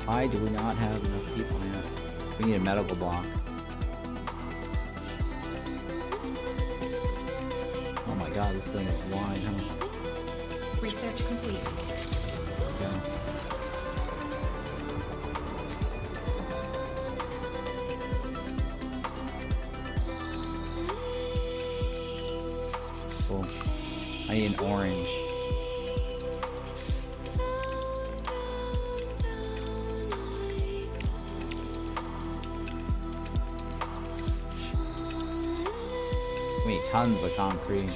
Why do we not have enough people yet? We need a medical block. Oh my god, this thing is wide, huh? Research complete. Yeah. Cool. I need an orange. We need tons of concrete.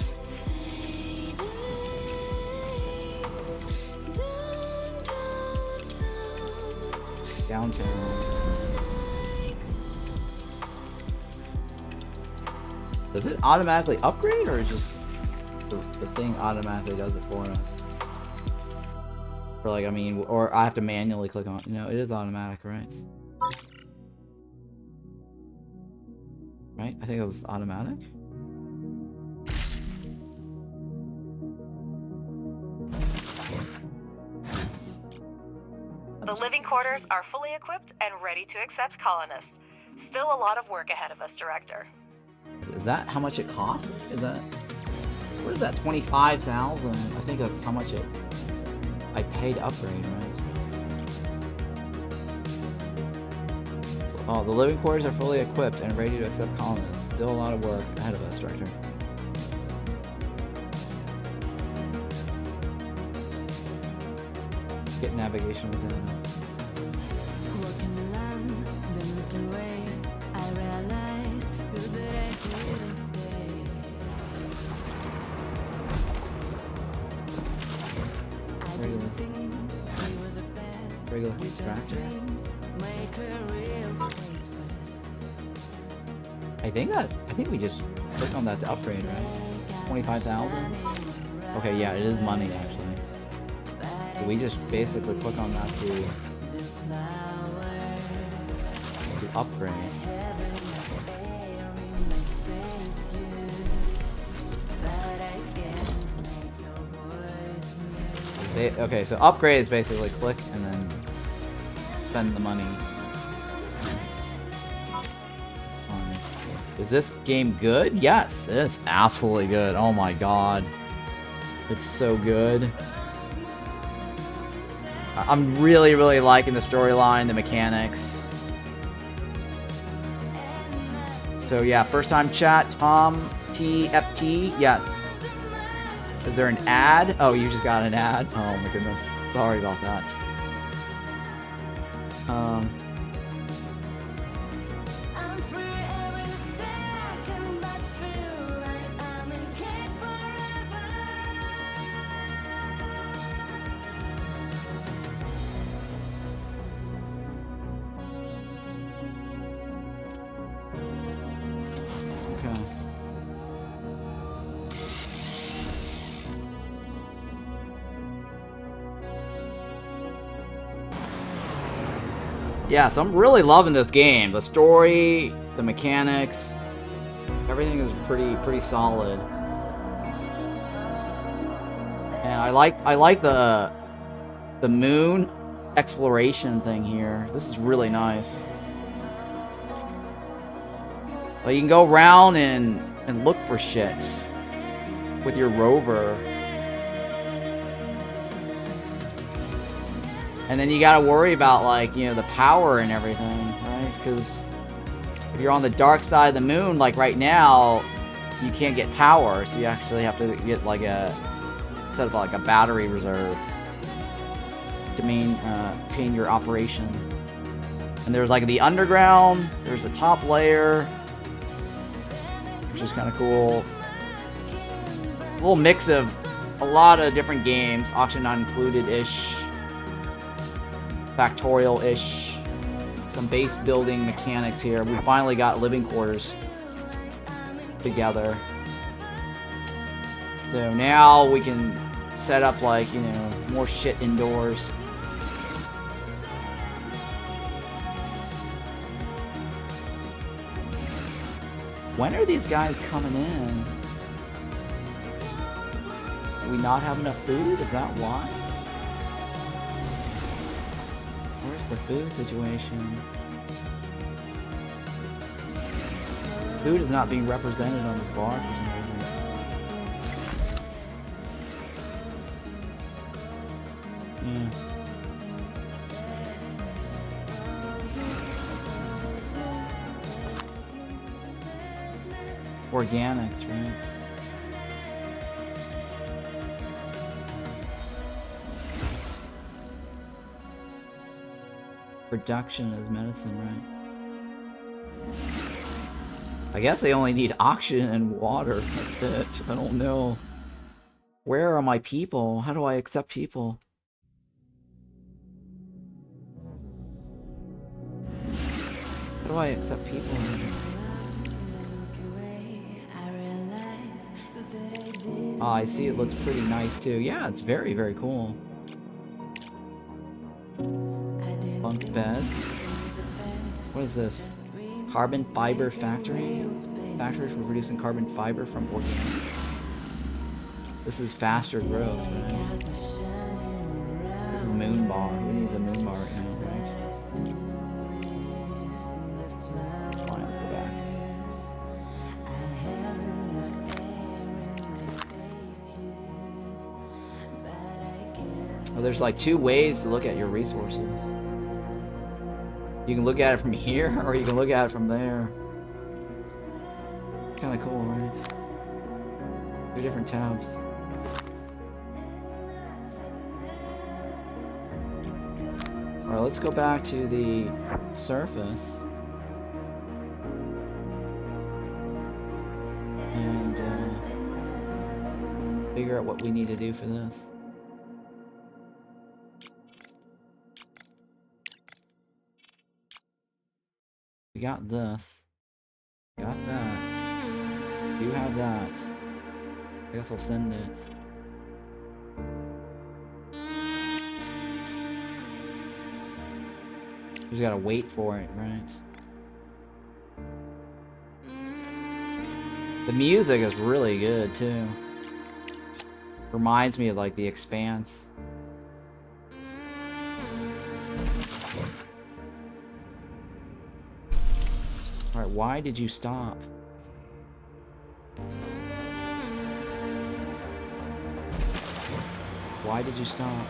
Downtown. Does it automatically upgrade, or is just the thing automatically does it for us? Or like, I mean, or I have to manually click on, you know, it is automatic, right? Right? I think it was automatic. The living quarters are fully equipped and ready to accept colonists. Still a lot of work ahead of us, Director. Is that how much it cost? Is that... What is that? 25,000? I think that's how much I paid to upgrade, right? Oh, the living quarters are fully equipped and ready to accept colonists. Still a lot of work ahead of us, Director. Get navigation within. Walking the land, then looking away, I realized you that I couldn't stay. I didn't think we were the best. Regular We just extractor. dreamed, make a real space first. I think we just click on that to upgrade, right? 25,000? Okay, yeah, it is money actually. So we just basically click on that to upgrade. Okay, so upgrade is basically click and then spend the money. It's fine. Is this game good? Yes, it's absolutely good. Oh my god. It's so good. I'm really, really liking the storyline, the mechanics. So yeah, first time chat, Tom TFT, yes. Is there an ad? Oh, you just got an ad? Oh my goodness. Sorry about that. I'm free every second, but feel like I'm in cage forever. Okay. Yeah, so I'm really loving this game. The story, the mechanics, everything is pretty solid. And I like the moon exploration thing here. This is really nice. Like, you can go around and look for shit with your rover. And then you gotta worry about, like, you know, the power and everything, right? Because if you're on the dark side of the moon, like right now, you can't get power, so you actually have to get like instead of like a battery reserve to maintain your operation. And there's like the underground, there's a top layer, which is kind of cool. A little mix of a lot of different games, auction not included-ish, Factorio-ish, some base building mechanics here. We finally got living quarters together. So now we can set up, like, you know, more shit indoors. When are these guys coming in? Do we not have enough food? Is that why? Where's the food situation? Food is not being represented on this bar for some reason. Yeah. Organics, right? Production is medicine, right? I guess they only need oxygen and water. That's it. I don't know. Where are my people? How do I accept people? How do I accept people? Oh, I see it looks pretty nice too. Yeah, it's very, very cool. Bunk beds. What is this? Carbon fiber factory? Factory for producing carbon fiber from organics. This is faster growth, right? This is moon bar. Who needs a moon bar right now, right? Fine, let's go back. Well, there's like two ways to look at your resources. You can look at it from here, or you can look at it from there. Kind of cool, right? Two different tabs. Alright, let's go back to the surface. And figure out what we need to do for this. We got this. Got that. Do have that. I guess I'll send it. Just gotta wait for it, right? The music is really good too. Reminds me of like The Expanse. Alright, why did you stop? Why did you stop?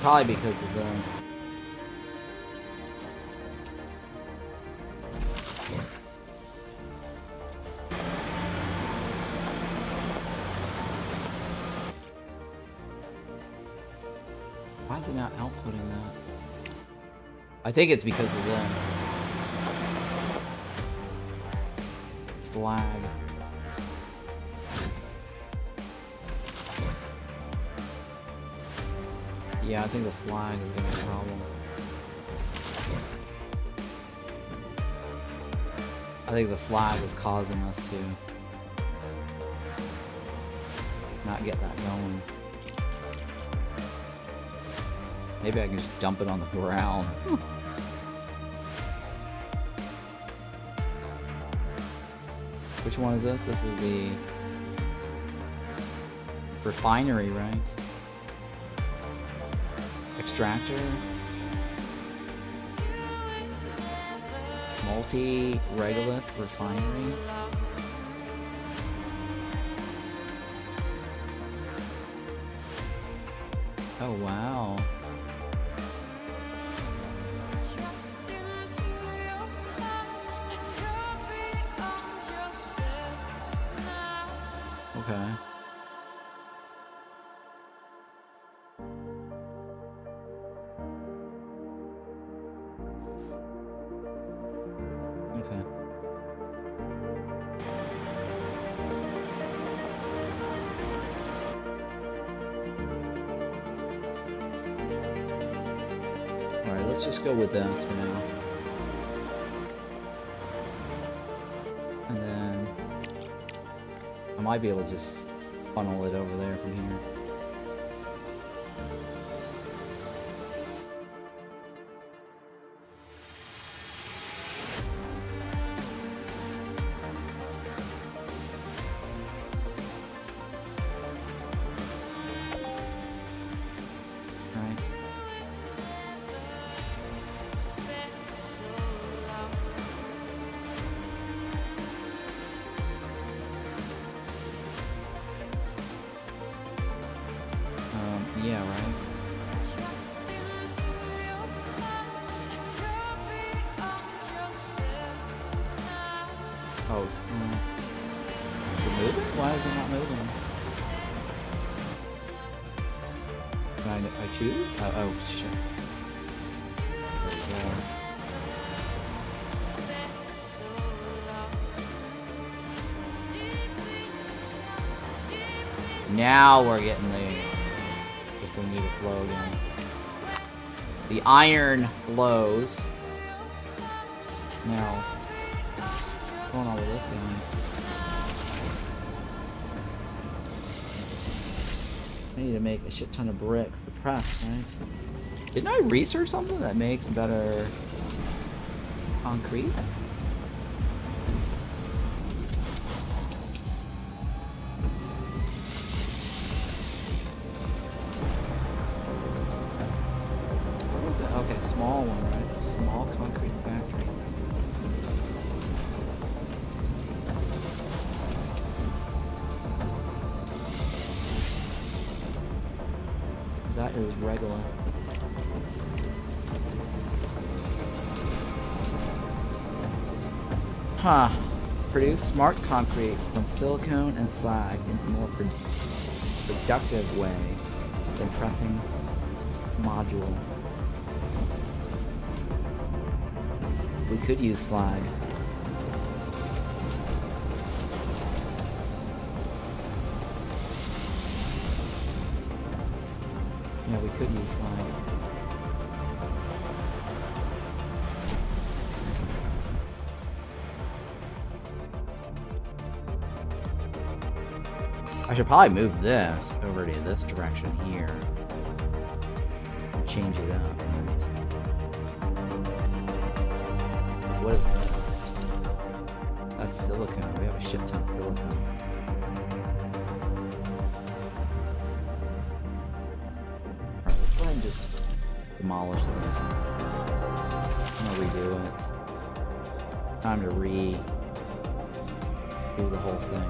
Probably because of this. Why is it not outputting that? I think it's because of this. It's lag. Yeah, I think the lag is gonna be a problem. I think the slag is causing us to not get that going. Maybe I can just dump it on the ground. Which one is this? This is the refinery, right? extractor. Multi-regolith refinery. Oh wow. Okay. Okay. Alright, let's just go with this for now. And then I might be able to just funnel it over there from here. Right. Yeah, right. Oh, is it moving? Why is it not moving? Can I choose? Oh, shit. There we go. Now we're getting the thingy to flow again. The iron flows. Now, what's going on with this guy? I need to make a shit ton of bricks. The press, right? Didn't I research something that makes better concrete? Okay, small one, right? Small concrete factory. That is regular. Huh. Produce smart concrete from silicone and slag in a more productive way than pressing module. We could use slag. Yeah, we could use slag. I should probably move this over to this direction here. And change it up. What is that? That's silicone. We have a shit ton of silicone. Alright, let's go ahead and just demolish this. I'm gonna redo it. Time to do the whole thing.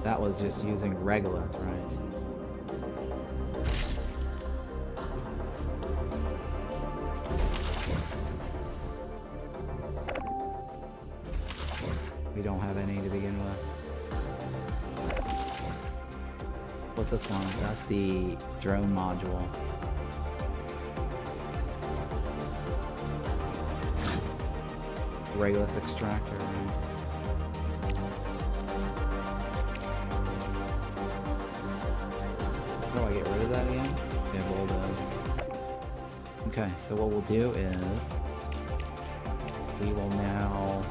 That was just using regolith, right? We don't have any to begin with. What's this one? That's the drone module. Regolith extractor, right? How do I get rid of shield is. Okay, so what we'll do is we will now...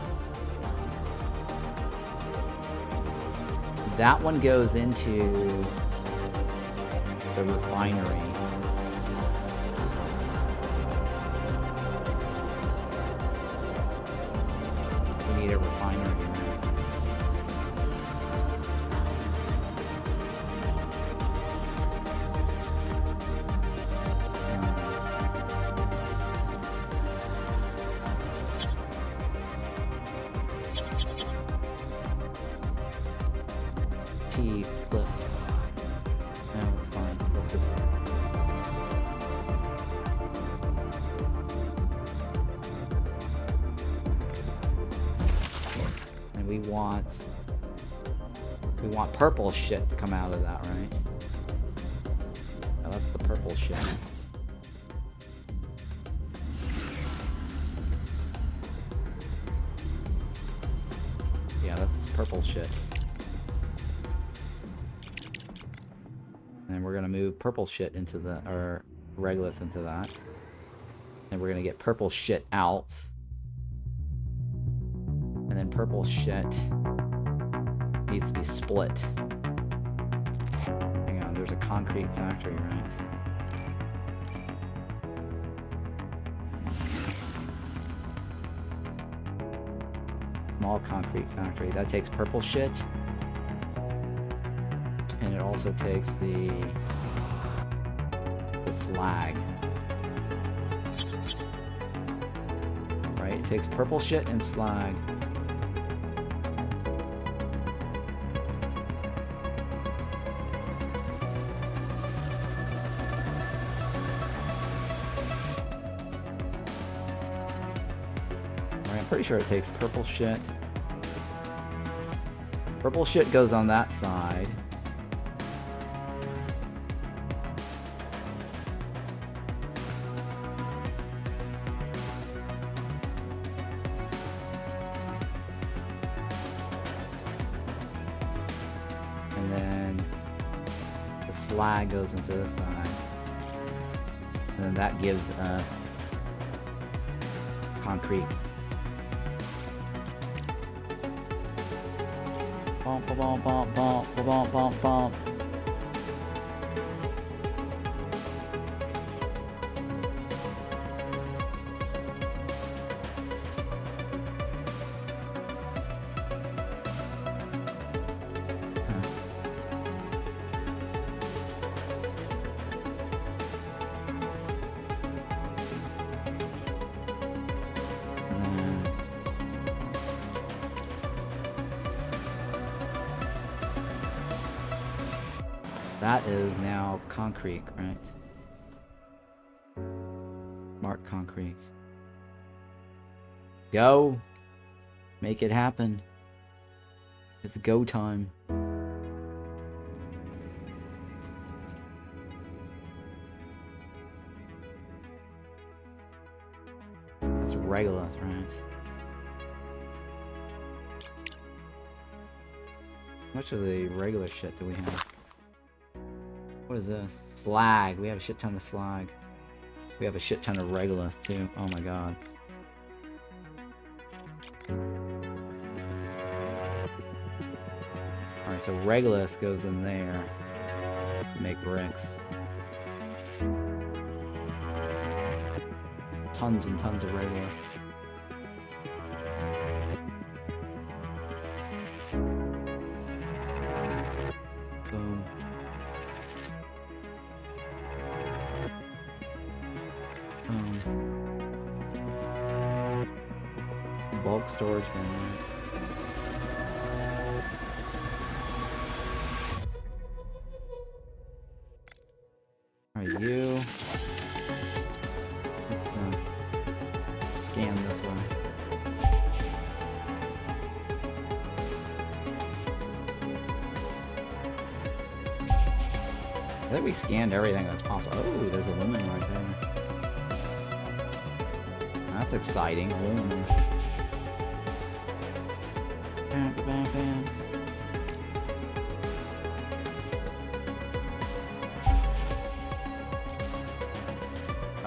That one goes into the refinery. We need a refinery here. T flip. No, it's fine. Let's flip this way. And we want purple shit to come out of that, right? Now that's the purple shit. Yeah, that's purple shit. And we're gonna move purple shit into the, or regolith into that. And we're gonna get purple shit out. And then purple shit needs to be split. Hang on, there's a concrete factory, right? Small concrete factory. That takes purple shit. And it also takes the slag. Right? It takes purple shit and slag. Right, I'm pretty sure it takes purple shit. Purple shit goes on that side. Slag goes into this side, and then that gives us concrete. Bump, bump, bump, bump, bump, bump, bump. That is now concrete, right? Mark concrete. Go! Make it happen. It's go time. That's regolith, right? How much of the regular shit do we have? What is this? Slag. We have a shit ton of slag. We have a shit ton of regolith too. Oh my god. Alright, so regolith goes in there to make bricks. Tons and tons of regolith. Boom. Bulk storage bin, right? Alright, you. Let's scan this way. I think we scanned everything that's possible. Oh, there's aluminum right there. That's exciting. Aluminum. Bam, bam, bam.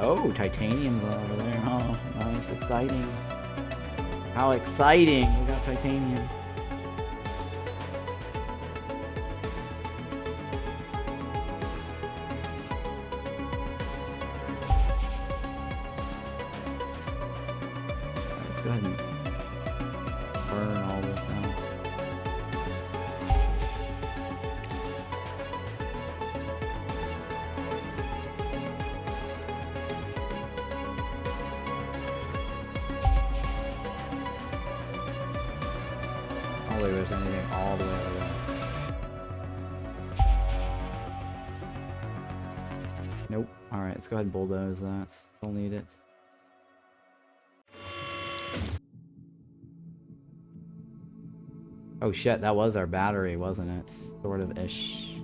Oh, titanium's over there. Oh, nice, exciting. How exciting! We got titanium. Let's go ahead and burn all this out. I don't think there's anything all the way over there. Nope. Alright, let's go ahead and bulldoze that. Don't need it. Oh shit, that was our battery, wasn't it? Sort of ish.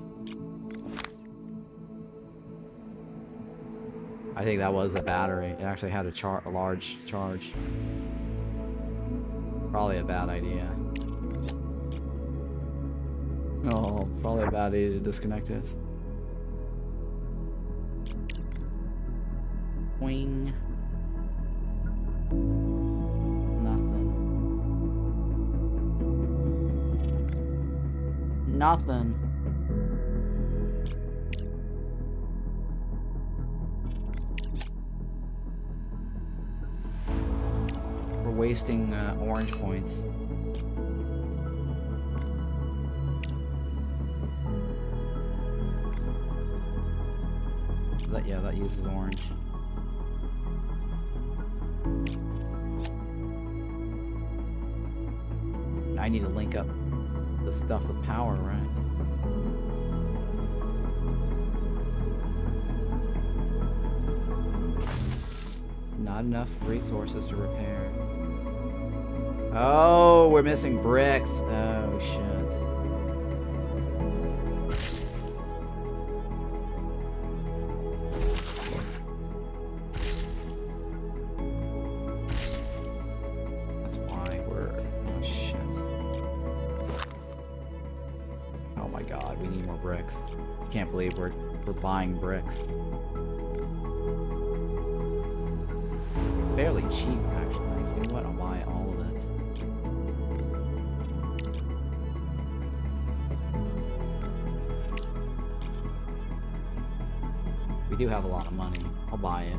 I think that was a battery. It actually had a large charge. Probably a bad idea. Oh, probably a bad idea to disconnect it. Wing. Nothing. Nothing. We're wasting orange points. Yeah, that uses orange. I need to link up the stuff with power, right? Not enough resources to repair. Oh, we're missing bricks. Oh, shit. That's why we're... Oh, shit. Oh my god, we need more bricks. Can't believe we're buying bricks. Fairly cheap, actually. You know what? I'll buy all of it. We do have a lot of money. I'll buy it.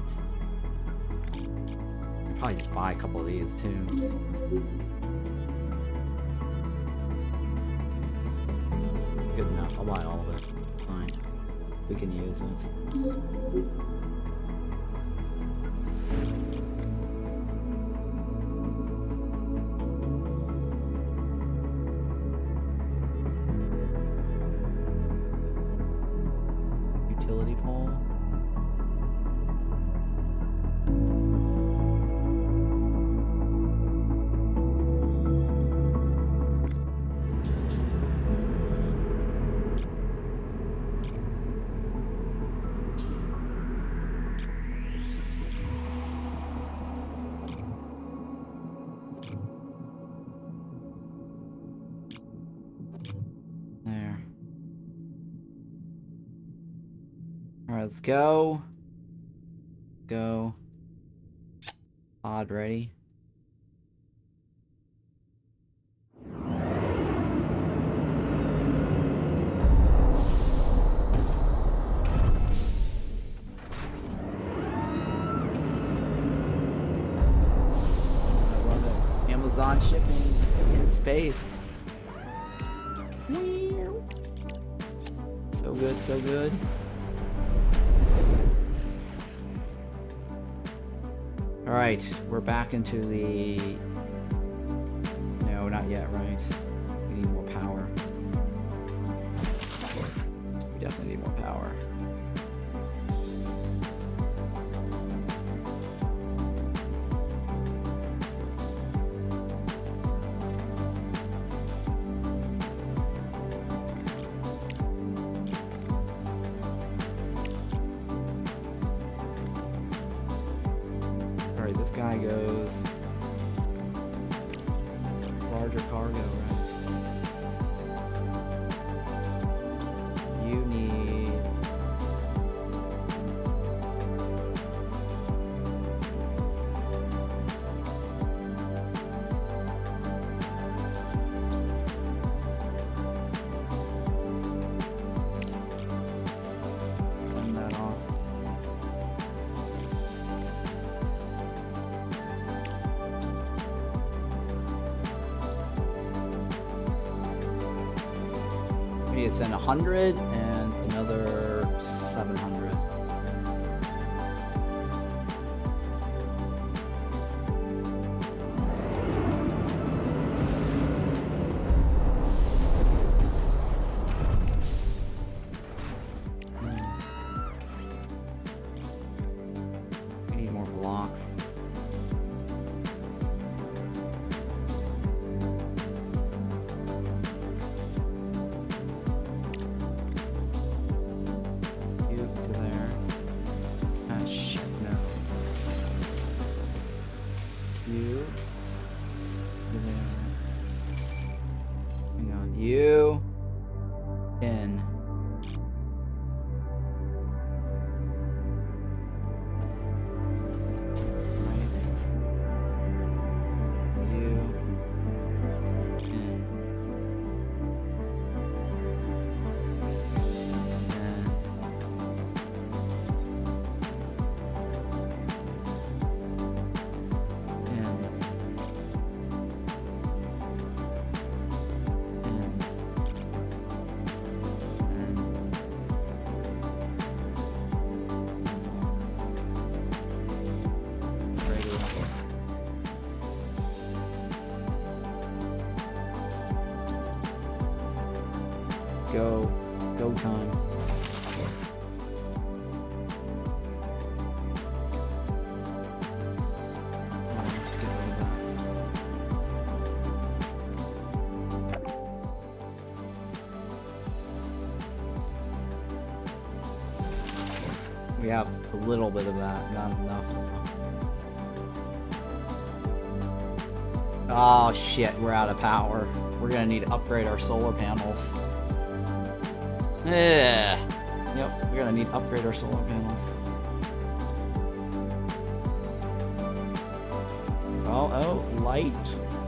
I'll probably just buy a couple of these, too. Good enough. I'll buy all of it. Fine. We can use it. Utility pole. There. Alright, let's go. Go. Pod ready. I love it. Amazon shipping in space. So good, so good. Alright, we're back into the... No, not yet, right? We need more power. We definitely need more power. Alright, this guy goes larger cargo, right? You need need to send 100 and another 700. We need more blocks. You in. Right. You in. And go time. Let's get rid of that. We have a little bit of that, not enough. Oh shit, we're out of power. We're gonna need to upgrade our solar panels. Yeah. Yep, we're gonna need to upgrade our solar panels. Oh, light.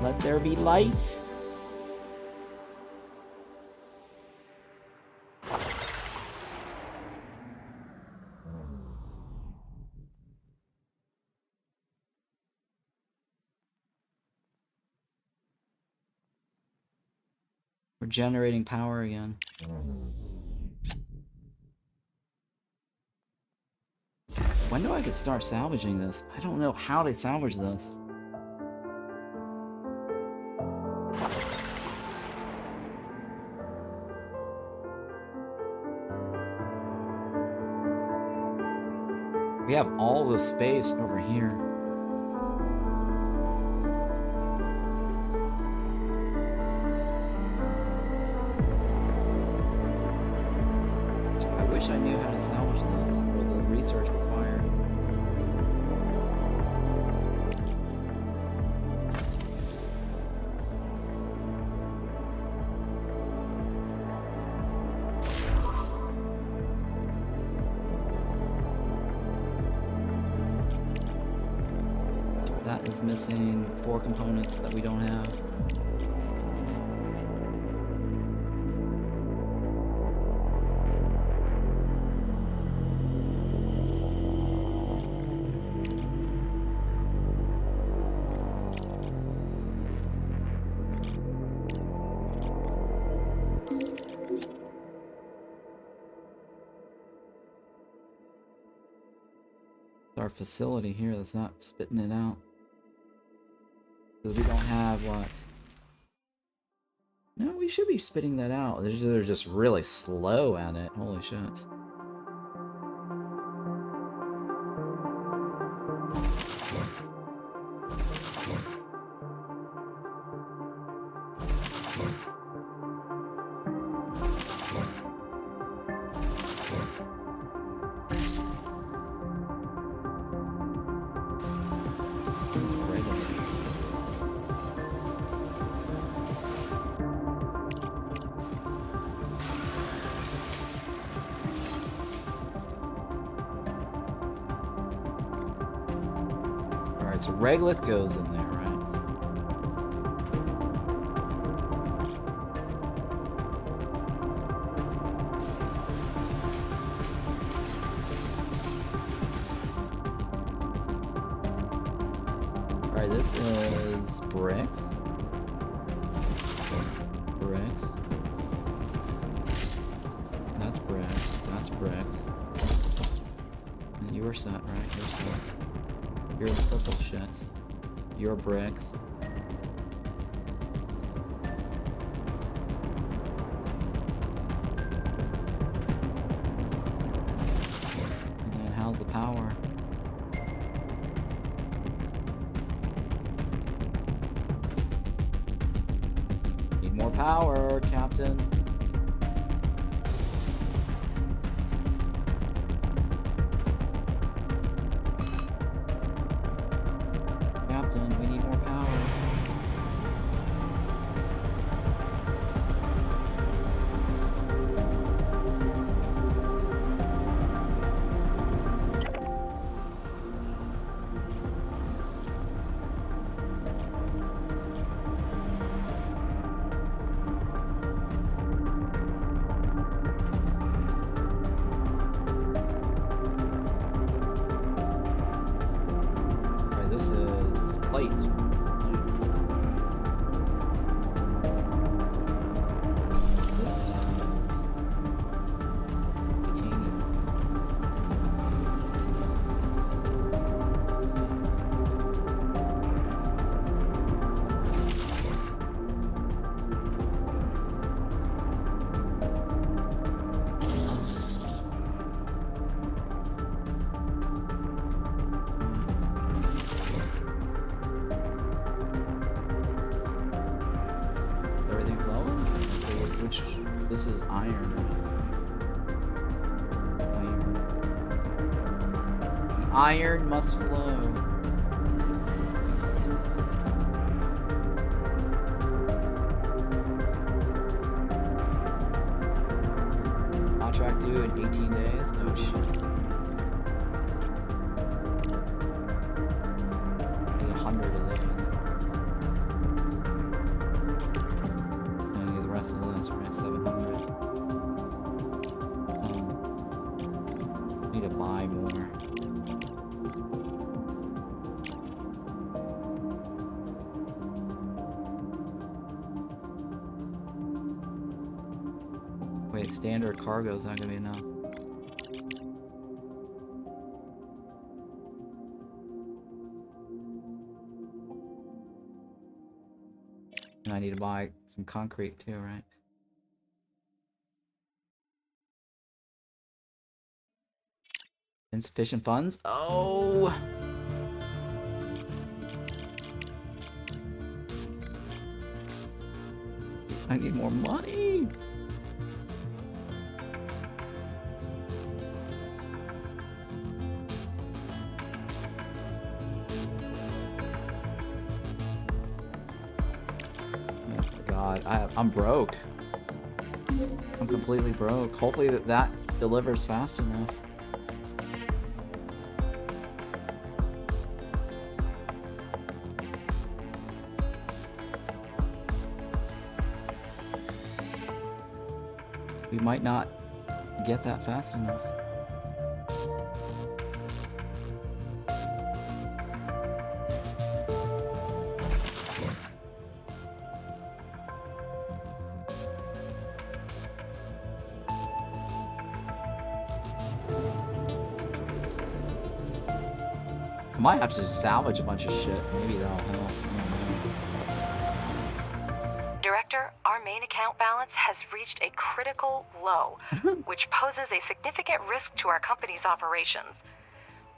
Let there be light. We're generating power again. When do I get start salvaging this? I don't know how to salvage this. We have all the space over here. I wish I knew how to salvage this, or the research required. That is missing 4 components that we don't have. Our facility here that's not spitting it out. Because we don't have what? No, we should be spitting that out. They're just really slow at it. Holy shit. So Regolith goes in there, right? Alright, this is bricks. Bricks. That's bricks. And you were set, right? You're set. You're the purple shit. You're bricks. And then how's the power? Need more power, Captain. Captain, we need more power. Alright, this is plates. This is titanium. Everything flowing? So which this is iron, right? Iron. The iron must flow. Contract due in 18 days? Oh shit. Need 100 of those. And get the rest of this, right? 700. Need to buy more. Wait, standard cargo's not gonna be enough. And I need to buy some concrete too, right? Insufficient funds? Oh! I need more money! Oh my god, I'm broke. I'm completely broke. Hopefully that delivers fast enough. We might not get that fast enough. I might have to salvage a bunch of shit. Maybe that'll help. Director, our main account balance has reached a critical low, which poses a significant risk to our company's operations.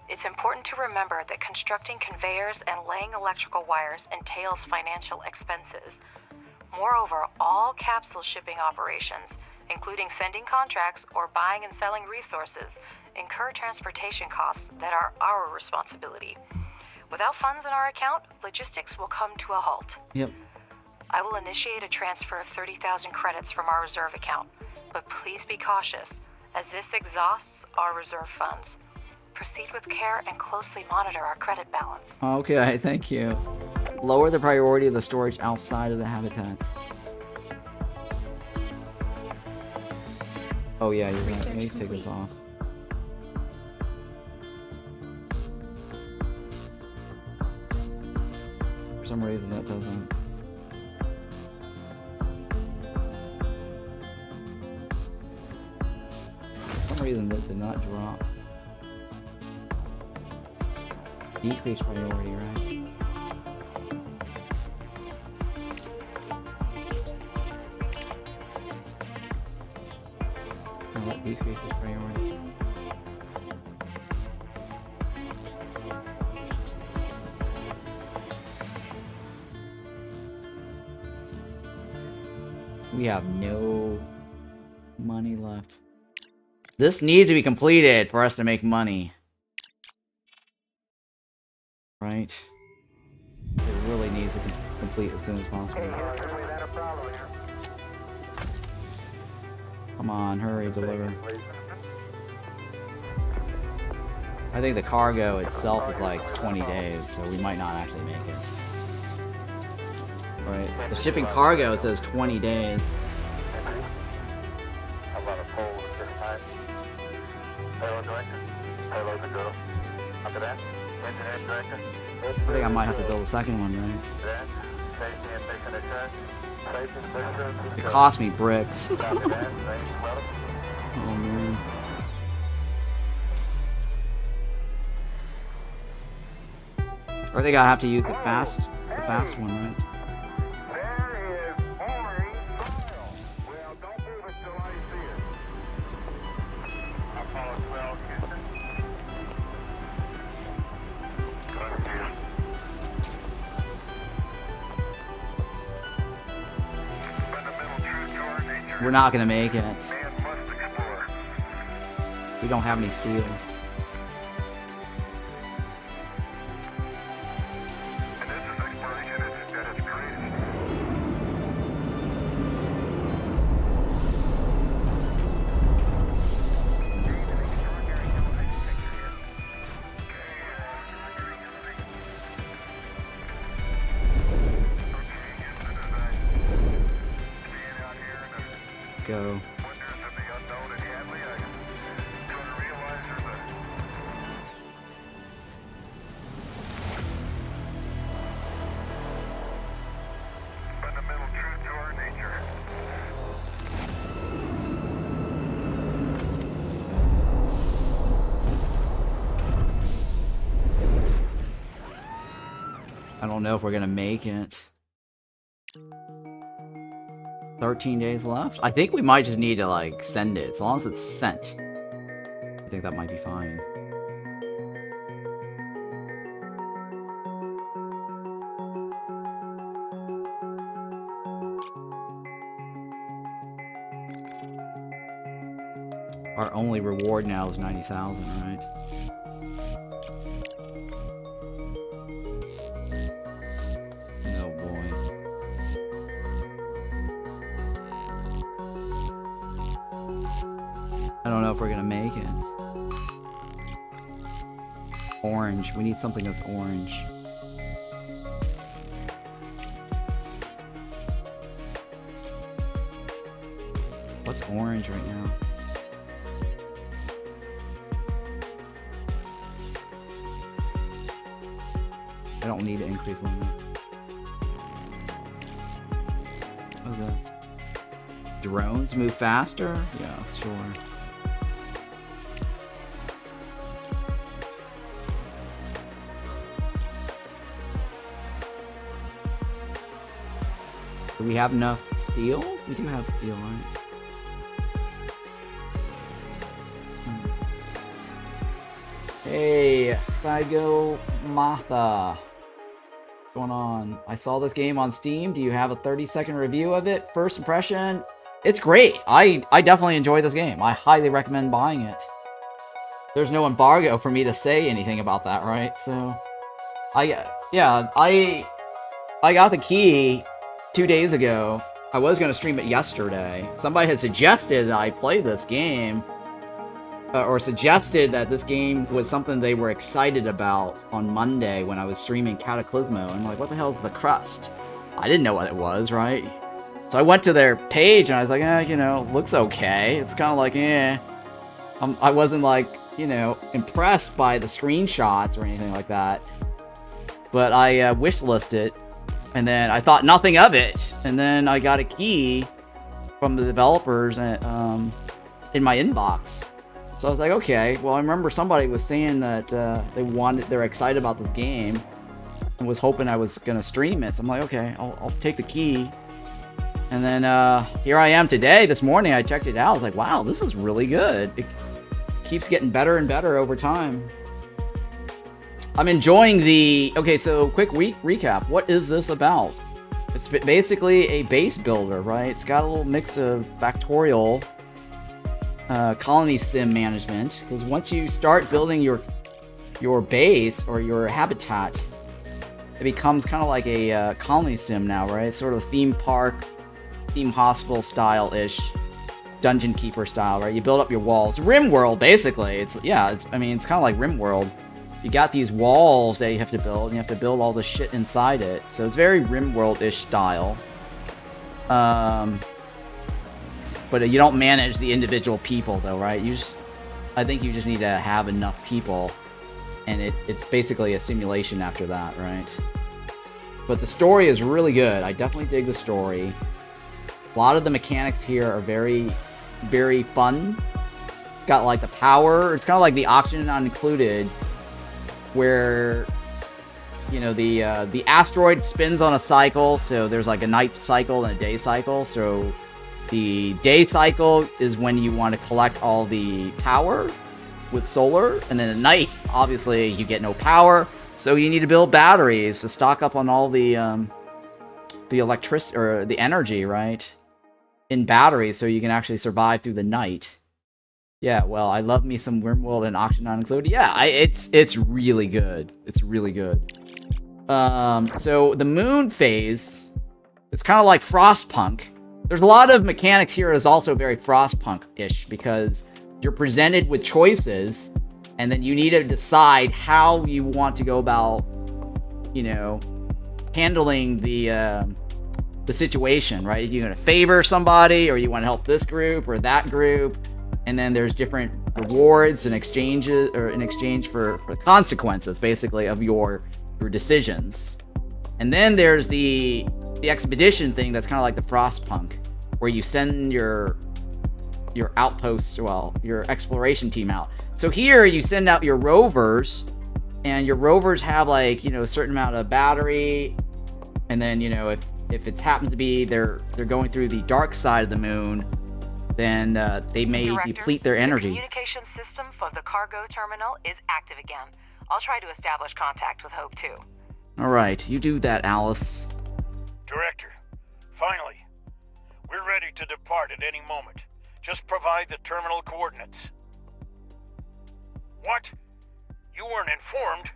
It's important to remember that constructing conveyors and laying electrical wires entails financial expenses. Moreover, all capsule shipping operations, including sending contracts or buying and selling resources, incur transportation costs that are our responsibility. Without funds in our account, logistics will come to a halt. Yep. I will initiate a transfer of 30,000 credits from our reserve account, but please be cautious, as this exhausts our reserve funds. Proceed with care and closely monitor our credit balance. Okay, thank you. Lower the priority of the storage outside of the habitat. Oh yeah, you're right. Let me take this off. For some reason that doesn't. For some reason that did not drop. Decrease priority, right? Oh, that decreases priority. We have no money left. This needs to be completed for us to make money. Right? It really needs to complete as soon as possible. Come on, hurry, deliver. I think the cargo itself is like 20 days, so we might not actually make it. Right? The shipping cargo says 20 days. A lot of poles at this time. Payload director. Payload to go. After that, engineering director. I think I might have to build a second one, right? Then, safety and mission assurance. Safety and mission assurance. It cost me bricks. Copy that. Thanks, well. Oh man. I think I have to use the fast one, right? There is orange soil. Well, don't move it till I see it. Apollo 12, Houston. Crust here. Fundamental truth to our nature. We're not gonna make it. Man must explore. We don't have any steel. And this is exploration at its greatest. Let's go. Wonders of the unknown in Hadley. I come to realize there's a fundamental truth to our nature. I don't know if we're gonna make it. 13 days left? I think we might just need to, like, send it. As long as it's sent. I think that might be fine. Our only reward now is 90,000, right? Oh boy. I don't know if we're gonna make it. Orange. We need something that's orange. What's orange right now? I don't need to increase limits. What's this? Drones move faster? Yeah, sure. Do we have enough steel? We do have steel, right? Hey, Saigo Mata. What's going on? I saw this game on Steam. Do you have a 30-second review of it? First impression? It's great. I definitely enjoy this game. I highly recommend buying it. There's no embargo for me to say anything about that, right? So, I got the key 2 days ago. I was going to stream it yesterday. Somebody had suggested that I play this game. Or suggested that this game was something they were excited about on Monday when I was streaming Cataclysmo. I'm like, what the hell is the Crust? I didn't know what it was, right? So I went to their page and I was like, you know, looks okay. It's kind of like, I wasn't like, you know, impressed by the screenshots or anything like that. But I wishlisted it. And then I thought nothing of it. And then I got a key from the developers in my inbox. So I was like, okay. Well, I remember somebody was saying that they're excited about this game and was hoping I was gonna stream it. So I'm like, okay, I'll take the key. And then here I am today. This morning I checked it out. I was like, wow, this is really good. It keeps getting better and better over time. I'm enjoying the... Okay, so quick recap. What is this about? It's basically a base builder, right? It's got a little mix of Factorio, colony sim management. Because once you start building your base or your habitat, it becomes kind of like a colony sim now, right? Sort of theme park, theme hospital style-ish, dungeon keeper style, right? You build up your walls. RimWorld, basically. I mean, it's kind of like RimWorld. You got these walls that you have to build, and you have to build all the shit inside it. So it's very RimWorld-ish style. But you don't manage the individual people, though, right? I think you just need to have enough people, and it's basically a simulation after that, right? But the story is really good. I definitely dig the story. A lot of the mechanics here are very, very fun. Got like the power. It's kind of like the Oxygen Not Included, where, you know, the asteroid spins on a cycle, so there's like a night cycle and a day cycle. So the day cycle is when you want to collect all the power with solar, and then at night, obviously, you get no power, so you need to build batteries to stock up on all the electricity or the energy, right, in batteries, so you can actually survive through the night. Yeah, well, I love me some RimWorld and Oxygen Not Included. Yeah, it's really good. It's really good. So the moon phase, it's kind of like Frostpunk. There's a lot of mechanics here that's also very Frostpunk-ish, because you're presented with choices, and then you need to decide how you want to go about, you know, handling the situation, right? Are you going to favor somebody, or you want to help this group or that group? And then there's different rewards and exchanges, or in exchange for consequences, basically, of your decisions. And then there's the expedition thing that's kind of like the Frostpunk, where you send your outposts, well, your exploration team out. So here you send out your rovers, and your rovers have, like, you know, a certain amount of battery, and then, you know, if it happens to be they're going through the dark side of the moon, then they may deplete their energy. The communication system for the cargo terminal is active again. I'll try to establish contact with Hope 2. All right, you do that, Alice. Director, finally. We're ready to depart at any moment. Just provide the terminal coordinates. What? You weren't informed?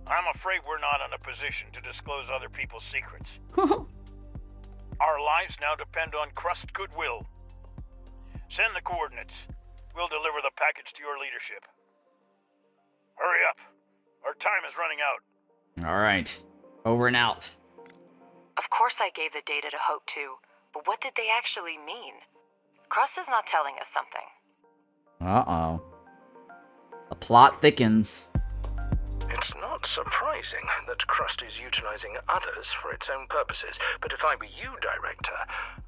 I'm afraid we're not in a position to disclose other people's secrets. Our lives now depend on Crust goodwill. Send the coordinates. We'll deliver the package to your leadership. Hurry up. Our time is running out. All right. Over and out. Of course I gave the data to Hope 2, but what did they actually mean? Crust is not telling us something. Uh-oh. The plot thickens. It's not surprising that Crust is utilizing others for its own purposes, but if I were you, Director,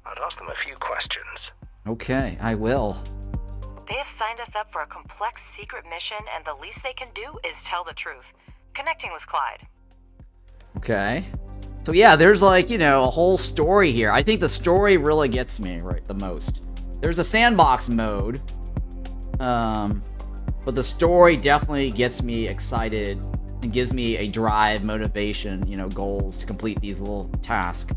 I'd ask them a few questions. Okay, I will. They have signed us up for a complex secret mission, and the least they can do is tell the truth. Connecting with Clyde. Okay. So yeah, there's, like, you know, a whole story here. I think the story really gets me, right, the most. There's a sandbox mode. But the story definitely gets me excited and gives me a drive, motivation, you know, goals to complete these little tasks.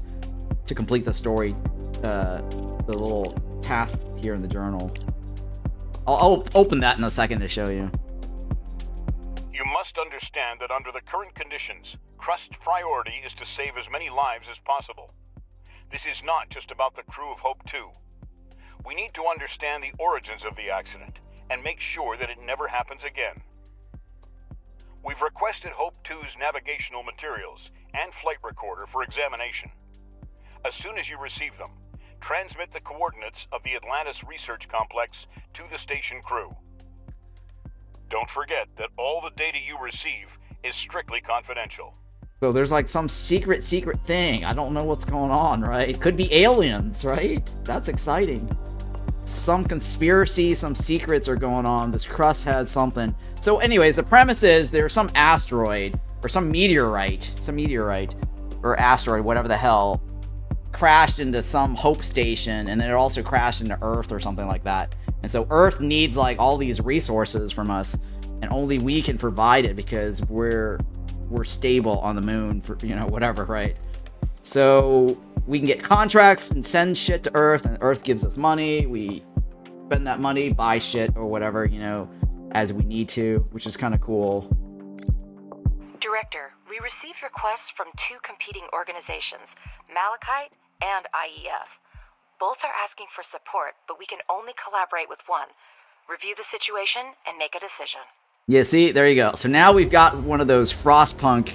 To complete the story, the little tasks here in the journal. I'll open that in a second to show you. You must understand that under the current conditions, Crust's priority is to save as many lives as possible. This is not just about the crew of Hope 2. We need to understand the origins of the accident and make sure that it never happens again. We've requested Hope 2's navigational materials and flight recorder for examination. As soon as you receive them, transmit the coordinates of the Atlantis Research Complex to the station crew. Don't forget that all the data you receive is strictly confidential. So there's like some secret thing. I don't know what's going on, right? It could be aliens, right? That's exciting. some conspiracy, some secrets are going on. This Crust has something. So anyways, the premise is there's some asteroid or some meteorite or asteroid, whatever the hell, crashed into some Hope station, and then it also crashed into Earth or something like that. And so Earth needs like all these resources from us, and only we can provide it because we're stable on the moon for, you know, whatever, right? So we can get contracts and send shit to Earth, and Earth gives us money. We spend that money, buy shit or whatever, you know, as we need to, which is kind of cool. Director, we received requests from 2 competing organizations, Malachite and IEF. Both are asking for support, but we can only collaborate with one. Review the situation and make a decision. Yeah, see, there you go. So now we've got one of those Frostpunk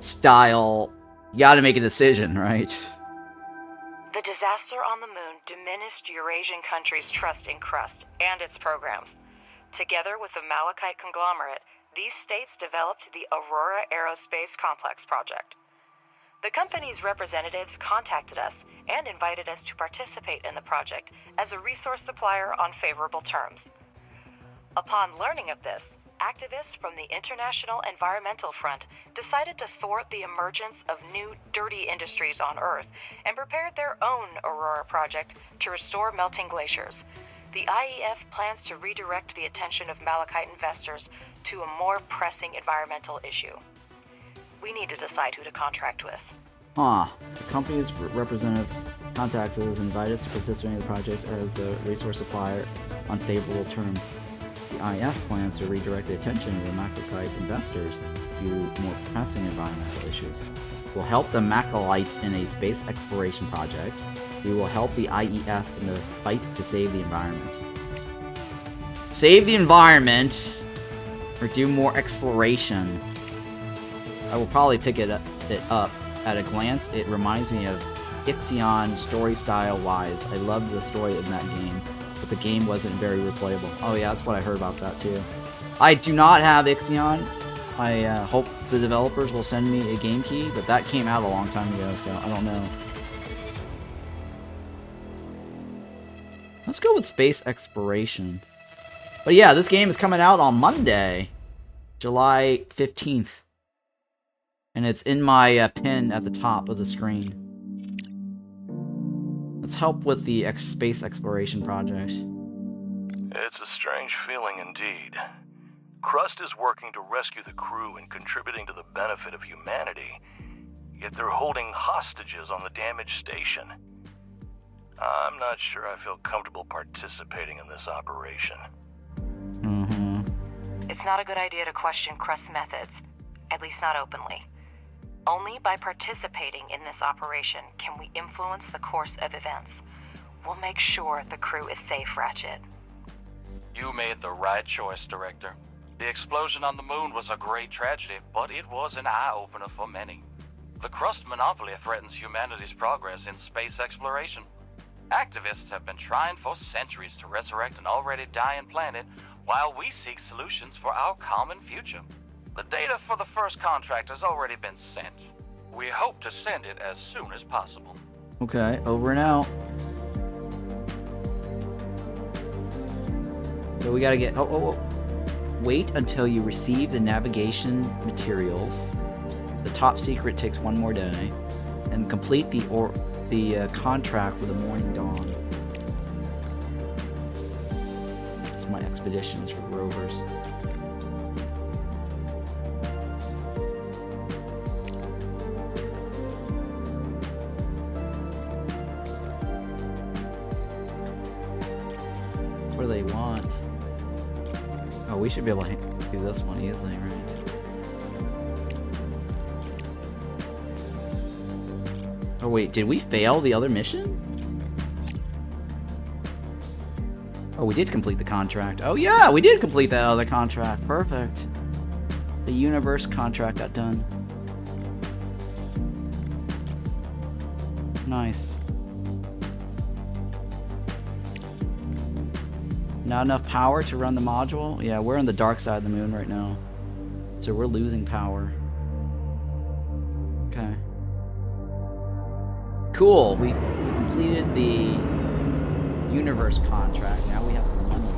style, you gotta make a decision, right? The disaster on the moon diminished Eurasian countries' trust in Crust and its programs. Together with the Malachite conglomerate, these states developed the Aurora Aerospace Complex project. The company's representatives contacted us and invited us to participate in the project as a resource supplier on favorable terms. Upon learning of this, activists from the International Environmental Front decided to thwart the emergence of new, dirty industries on Earth and prepared their own Aurora project to restore melting glaciers. The IEF plans to redirect the attention of Malachite investors to a more pressing environmental issue. We need to decide who to contract with. The company's representative contacts us and invited us to participate in the project as a resource supplier on favorable terms. The IEF plans to redirect the attention of the Malachite investors to more pressing environmental issues. We'll help the Malachite in a space exploration project. We will help the IEF in the fight to save the environment. Save the environment, or do more exploration. I will probably pick it up. At a glance, it reminds me of Ixion story style wise. I loved the story in that game, but the game wasn't very replayable. Oh yeah, that's what I heard about that too. I do not have Ixion. I hope the developers will send me a game key, but that came out a long time ago, so I don't know. Let's go with space exploration. But yeah, this game is coming out on Monday, July 15th. And it's in my pin at the top of the screen. Let's help with the space exploration project. It's a strange feeling indeed. Crust is working to rescue the crew and contributing to the benefit of humanity, yet they're holding hostages on the damaged station. I'm not sure I feel comfortable participating in this operation. It's not a good idea to question Crust's methods, at least not openly. Only by participating in this operation can we influence the course of events. We'll make sure the crew is safe, Ratchet. You made the right choice, Director. The explosion on the moon was a great tragedy, but it was an eye-opener for many. The Crust monopoly threatens humanity's progress in space exploration. Activists have been trying for centuries to resurrect an already dying planet while we seek solutions for our common future. The data for the first contract has already been sent. We hope to send it as soon as possible. Okay, over and out. So we gotta get... Wait until you receive the navigation materials. The top secret takes one more day. And complete the contract with the Morning Dawn. That's my expeditions for rovers. What do they want? Oh, we should be able to do this one easily, right? Oh wait, did we fail the other mission? Oh, we did complete the contract. Oh yeah, we did complete that other contract. Perfect. The universe contract got done. Nice. Not enough power to run the module? Yeah, we're on the dark side of the moon right now. So we're losing power. Okay. Cool. We completed the universe contract. Now we have some money.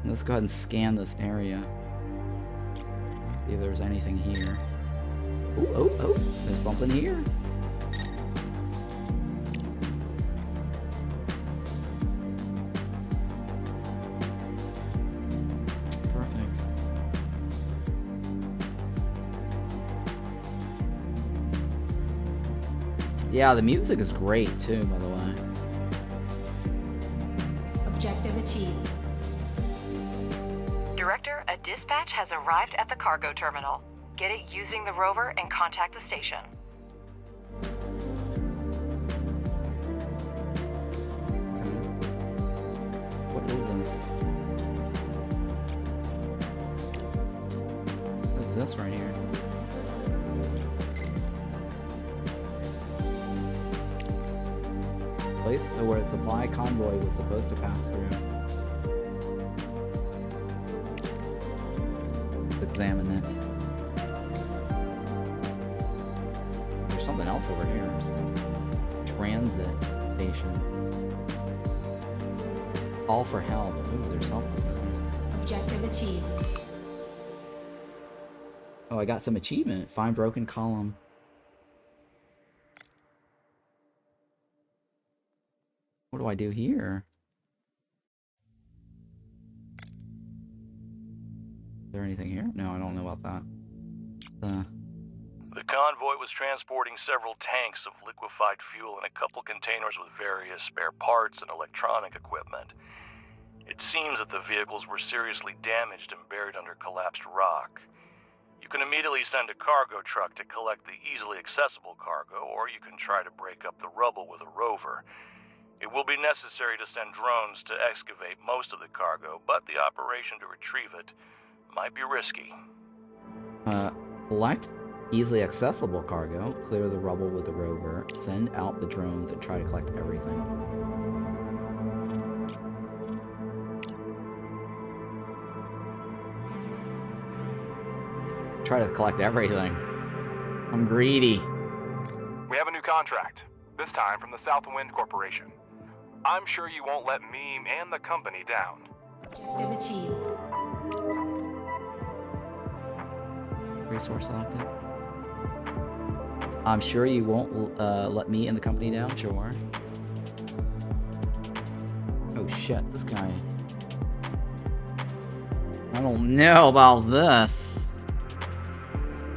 Let's go ahead and scan this area. See if there's anything here. Oh, there's something here. Perfect. Yeah, the music is great too, by the way. Objective achieved. Director, a dispatch has arrived at the cargo terminal. Get it using the rover and contact the station. What is this? What is this right here? Place where the supply convoy was supposed to pass through. Examine it. There's something else over here. Transit station. Call for help. Ooh, there's help over there. Objective achieved. Oh, I got some achievement. Find broken column. What do I do here? Is there anything here? No, I don't know about that. The convoy was transporting several tanks of liquefied fuel and a couple containers with various spare parts and electronic equipment. It seems that the vehicles were seriously damaged and buried under collapsed rock. You can immediately send a cargo truck to collect the easily accessible cargo, or you can try to break up the rubble with a rover. It will be necessary to send drones to excavate most of the cargo, but the operation to retrieve it might be risky. Select easily accessible cargo, clear the rubble with the rover, send out the drones, and try to collect everything. Try to collect everything. I'm greedy. We have a new contract, this time from the Southwind Corporation. I'm sure you won't let me and the company down. Objective achieved. Resource selected. I'm sure you won't let me and the company down, sure. Oh shit, this guy. I don't know about this.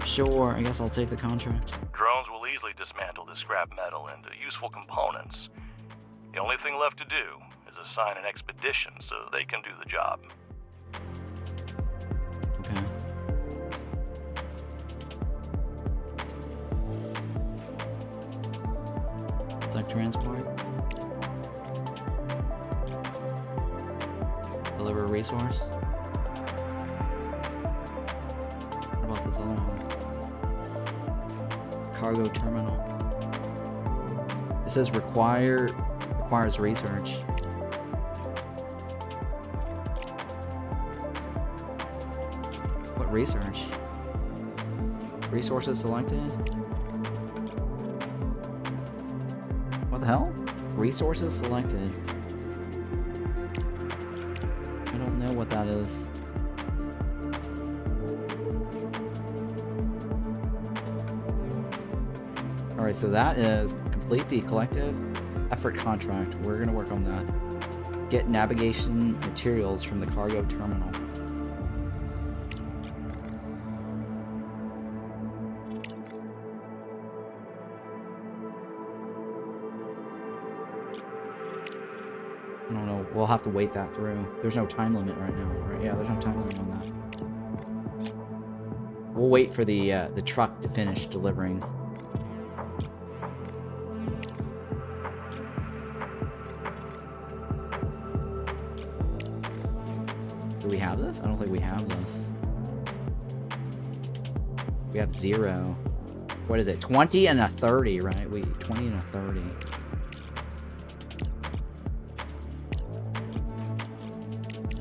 Sure, I guess I'll take the contract. Drones will easily dismantle the scrap metal into useful components. The only thing left to do is assign an expedition so they can do the job. Okay. Select transport. Deliver a resource. What about this other one? Cargo terminal. It says requires research. What research? Resources selected? What the hell? Resources selected. I don't know what that is. Alright, so that is complete the collective effort contract. We're gonna work on that. Get navigation materials from the cargo terminal. I don't know. We'll have to wait that through. There's no time limit right now, right? Yeah, there's no time limit on that. We'll wait for the truck to finish delivering. Do we have this? I don't think we have this. We have 0. What is it? 20 and a 30, right? 20 and a 30.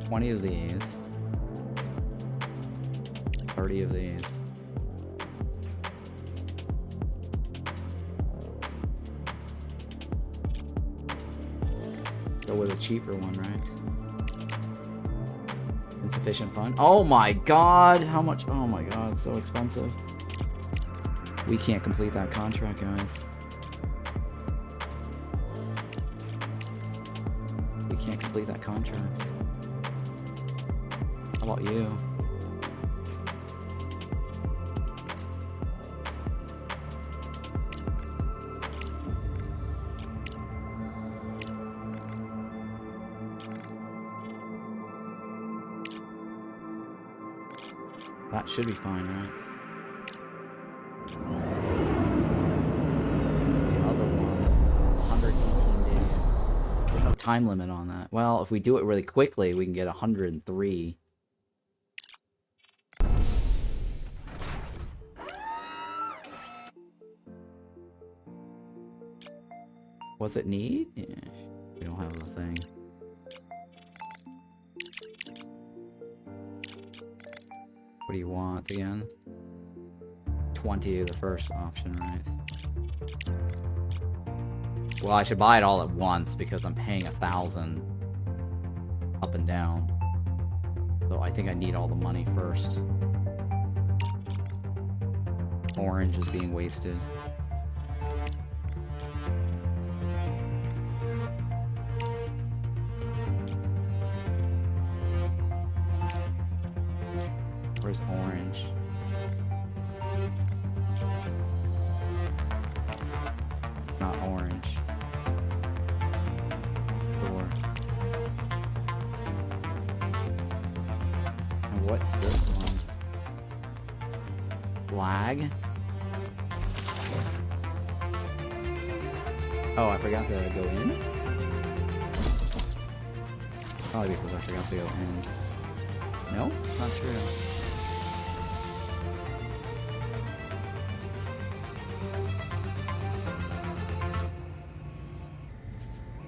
$20 of these. 30 of these. Go with a cheaper one, right? Insufficient fund. Oh my god! How much? Oh my god, it's so expensive. We can't complete that contract, guys. We can't complete that contract. How about you? That should be fine, right? The other one, 118 days. There's no time limit on that. Well, if we do it really quickly, we can get 103. What's it need? Yeah, we don't have the thing. What do you want again? 20, the first option, right? Well, I should buy it all at once because I'm paying 1,000 up and down. So I think I need all the money first. Orange is being wasted. Where's orange? Not orange. Four. And what's this one? Flag? Oh, I forgot to go in? Probably because I forgot to go in. No? Not true.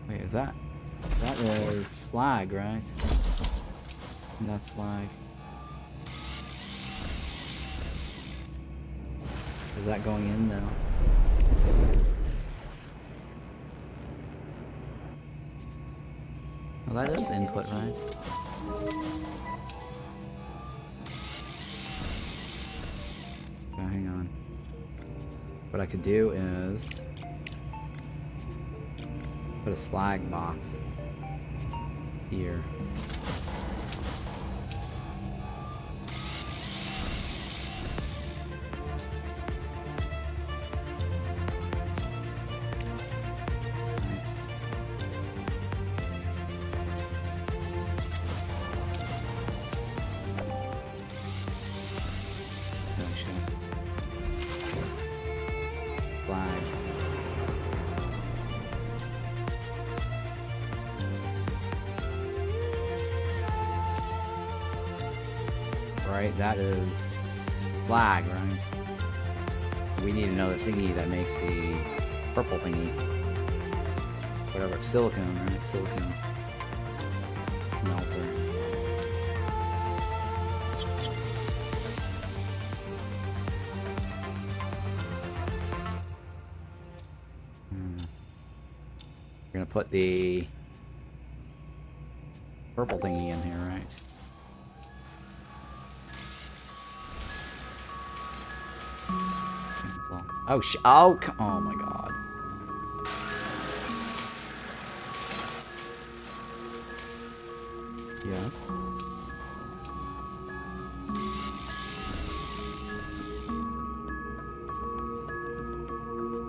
Wait, is that is slag, right? That's slag. Is that going in now? Well, that is input, right? Okay, hang on. What I could do is put a slag box here. Right, that is flag, right? We need another thingy that makes the purple thingy. Whatever, silicone, right? Silicone. Smelter. We're gonna put the purple thingy in here, right? Oh, oh my god. Yes.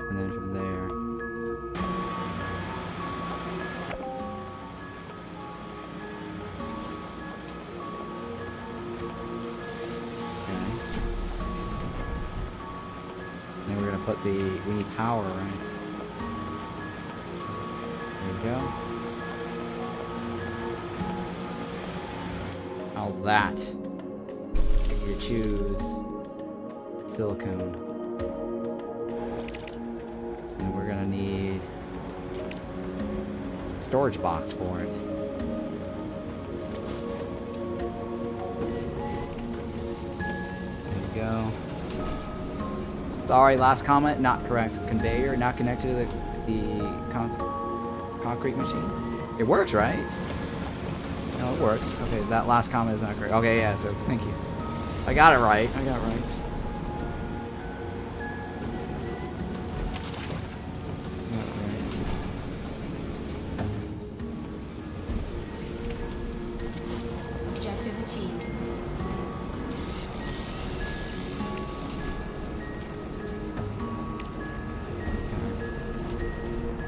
And then from there. Put the, we need power, right? There we go. How's that? You choose silicone. And we're gonna need a storage box for it. There we go. Sorry, last comment, not correct. Conveyor not connected to the concrete machine. It works, right? No, it works. Okay, that last comment is not correct. Okay, yeah, so thank you. I got it right. I got it right. Objective achieved.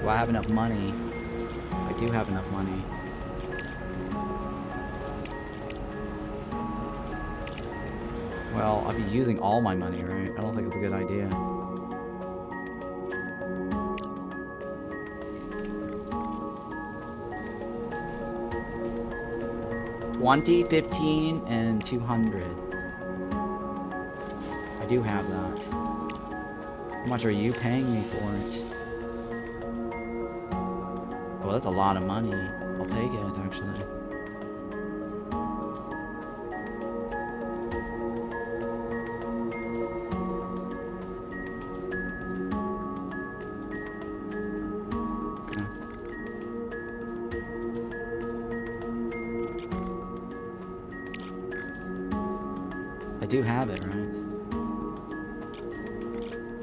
Do I have enough money? I do have enough money. Well, I'll be using all my money, right? I don't think it's a good idea. $20, $15, and $200. I do have that. How much are you paying me for it? Well, that's a lot of money. I'll take it, actually. I do have it, right?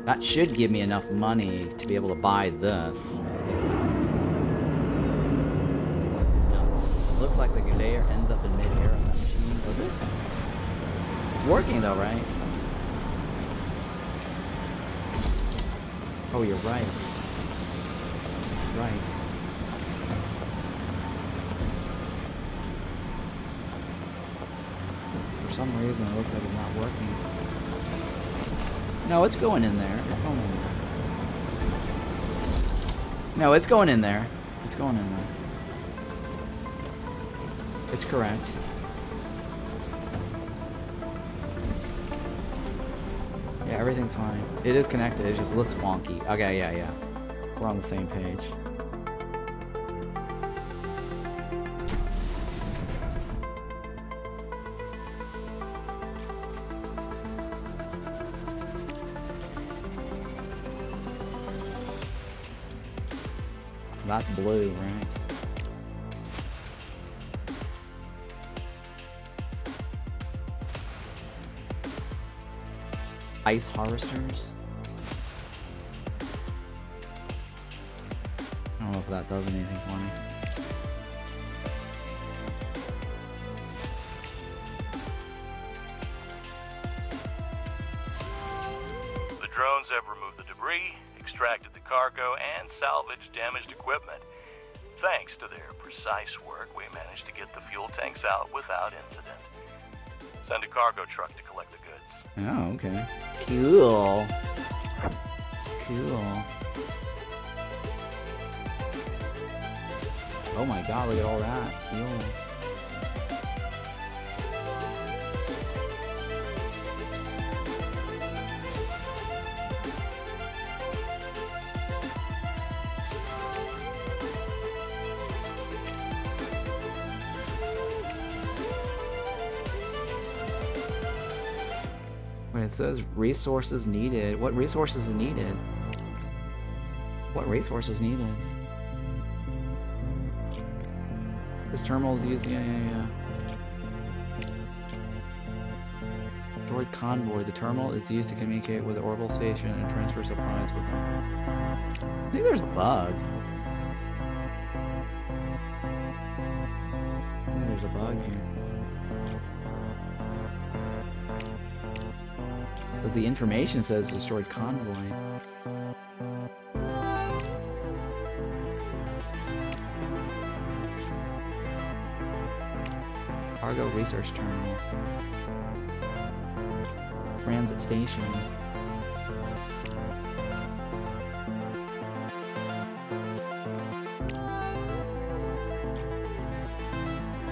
That should give me enough money to be able to buy this. Looks like the conveyor ends up in mid-air on that machine. Was it? It's working though, right? Oh, you're right. Right. For some reason, it looks like it's not working. No, it's going in there. It's going in there. No, it's going in there. It's going in there. It's correct. Yeah, everything's fine. It is connected, it just looks wonky. Okay, yeah. We're on the same page. That's blue, right? Ice harvesters? I don't know if that does anything for me. The drones have removed the debris, extracted the cargo, and salvaged damaged equipment. Thanks to their precise work, we managed to get the fuel tanks out without incident. Send a cargo truck to collect the goods. Oh, okay. Cool. Cool. Oh my god, look at all that. Fuel. Wait, it says resources needed. What resources is needed? What resources needed? This terminal is used. Yeah. Droid convoy. The terminal is used to communicate with the orbital station and transfer supplies with them. I think there's a bug. I think there's a bug here. Because the information says destroyed convoy. Cargo research terminal. Transit station.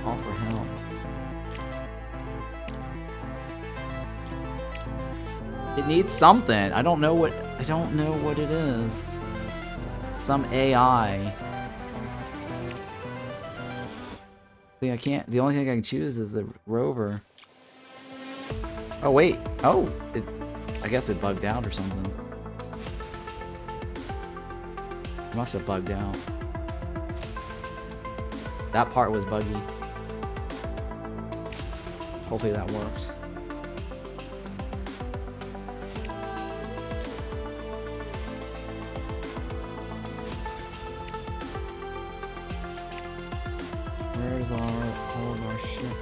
Call for help. It needs something. I don't know what it is. Some AI. See, I can't. The only thing I can choose is the rover. Oh wait. Oh, I guess it bugged out or something. It must have bugged out. That part was buggy. Hopefully that works. Where's all of our shit?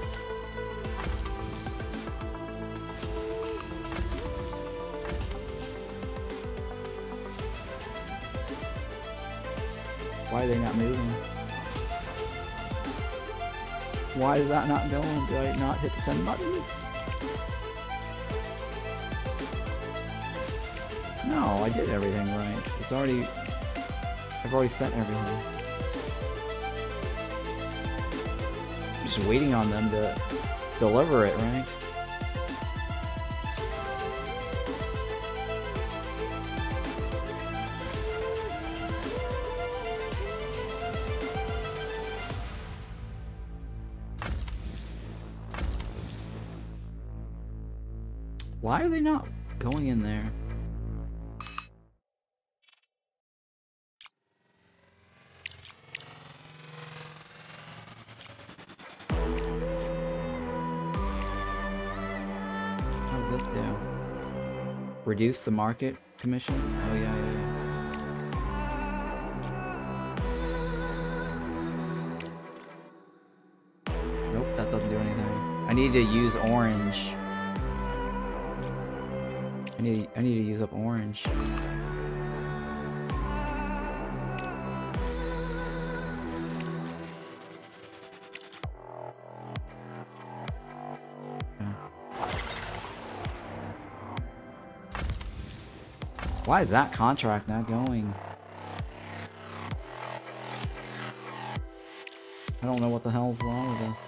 Why are they not moving? Why is that not going? Did I not hit the send button? No, I did everything right. It's already... I've already sent everything. I'm just waiting on them to deliver it, right? Why are they not going in there? What does this do? Reduce the market commissions? Oh yeah. Nope, that doesn't do anything. I need to use orange. I need to use up orange. Why is that contract not going? I don't know what the hell's wrong with this.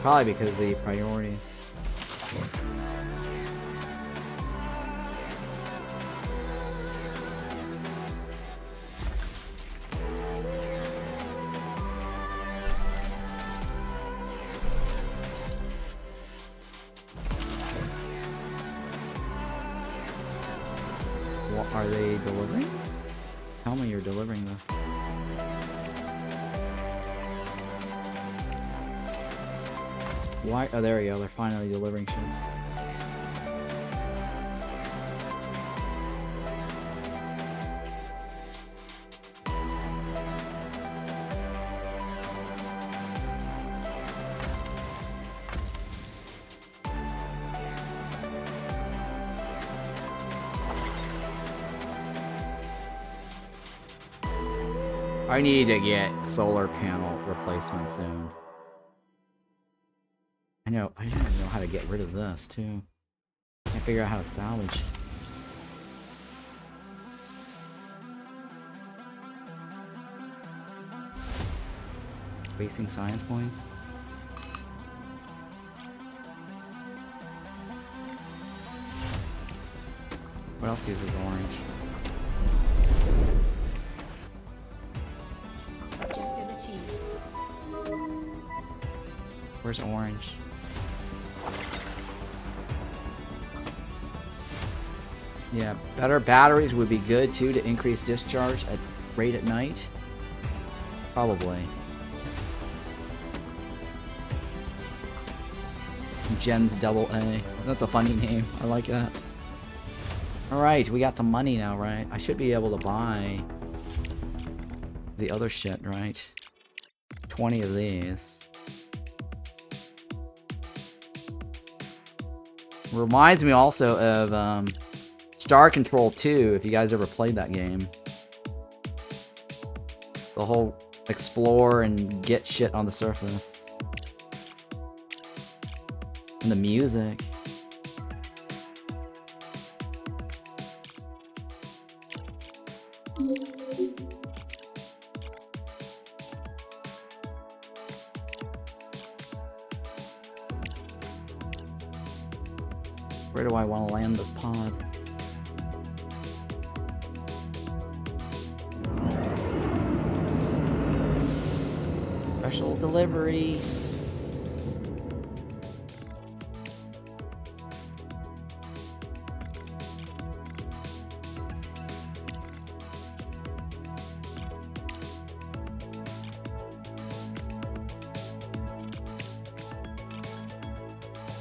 Probably because of the priorities. What are they delivering this? Tell me you're delivering this. Why? Oh, there we go. They're finally delivering shit. I need to get solar panel replacement soon. I don't know how to get rid of this too. Can't figure out how to salvage. Wasting science points. What else uses orange? Objective achieved. Where's orange? Yeah, better batteries would be good too to increase discharge at rate at night. Probably. Jen's double A. That's a funny name. I like that. Alright, we got some money now, right? I should be able to buy the other shit, right? 20 of these. Reminds me also of Star Control 2, if you guys ever played that game. The whole explore and get shit on the surface. And the music. Where do I want to land this pod? Special delivery.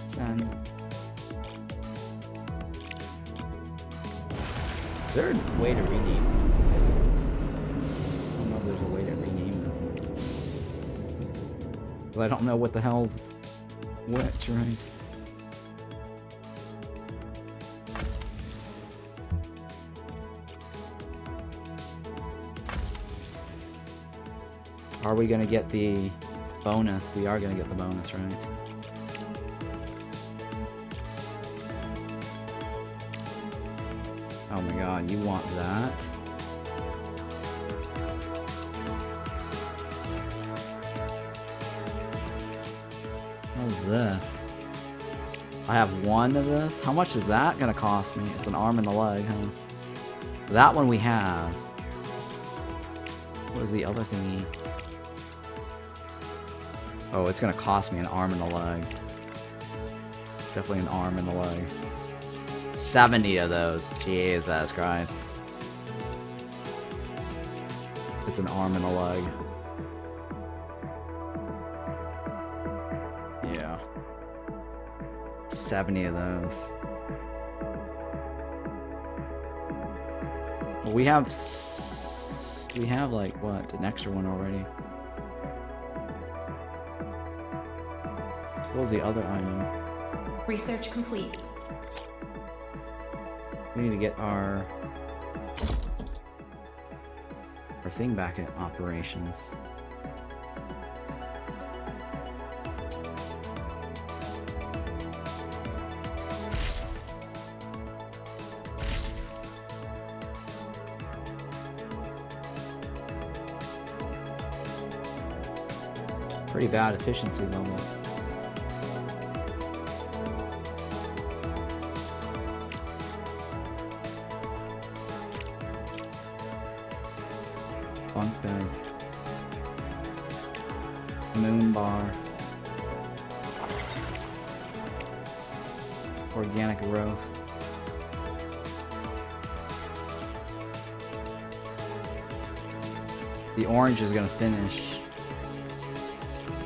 Send. Is there a way to rename this? I don't know if there's a way to rename this. But I don't know what the hell's which, right? Are we gonna get the bonus? We are gonna get the bonus, right? Oh my god, you want that? What's this? I have one of this? How much is that gonna cost me? It's an arm and a leg, huh? That one we have. What was the other thingy? Oh, it's gonna cost me an arm and a leg. Definitely an arm and a leg. 70 of those. Jesus Christ. It's an arm and a leg. Yeah. 70 of those. Well, we have like, what, an extra one already. What was the other item? Research complete. We need to get our thing back in operations. Pretty bad efficiency level. Bunk beds. Moon bar. Organic growth. The orange is gonna finish.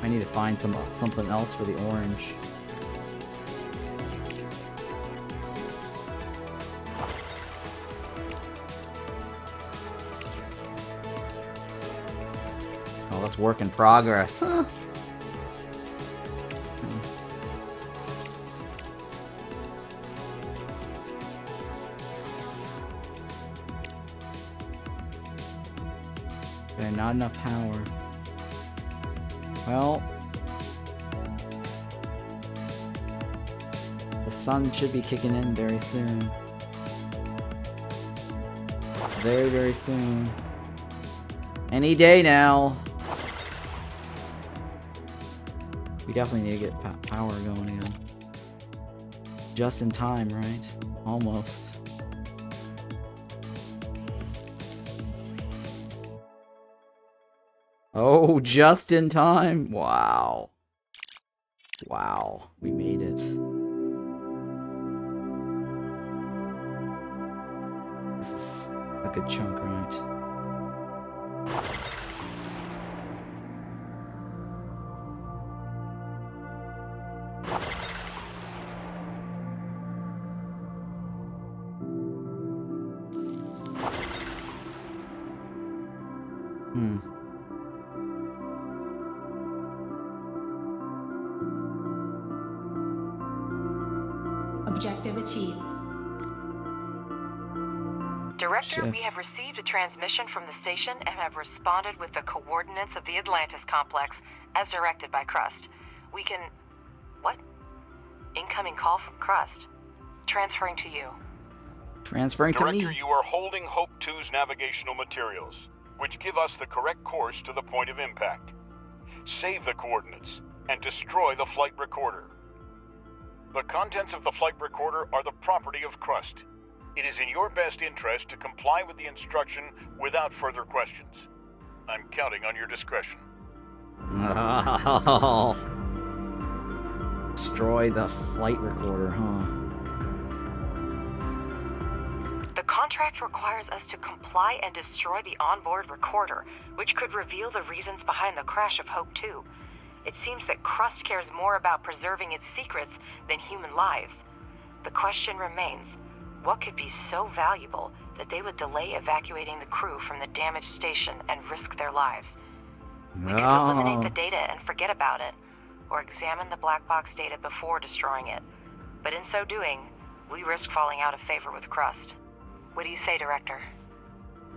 I need to find something else for the orange. Oh, that's work in progress. Huh? Okay, not enough power. Well, the sun should be kicking in very soon. Very, very soon. Any day now. We definitely need to get power going again. Just in time, right? Almost. Oh, just in time. Wow. Wow. We made it. This is a good chunk, right? Objective achieved. Director, Chef. we have received a transmission from the station and have responded with the coordinates of the Atlantis complex, as directed by Crust. We can... What? Incoming call from Crust. Transferring to you. Transferring to me. Director, you are holding Hope 2's navigational materials, which give us the correct course to the point of impact. Save the coordinates and destroy the flight recorder. The contents of the flight recorder are the property of Crust. It is in your best interest to comply with the instruction without further questions. I'm counting on your discretion. Oh. Destroy the flight recorder, huh? The contract requires us to comply and destroy the onboard recorder, which could reveal the reasons behind the crash of Hope 2. It seems that Crust cares more about preserving its secrets than human lives. The question remains, what could be so valuable that they would delay evacuating the crew from the damaged station and risk their lives? We could eliminate the data and forget about it, or examine the black box data before destroying it. But in so doing, we risk falling out of favor with Crust. What do you say, Director?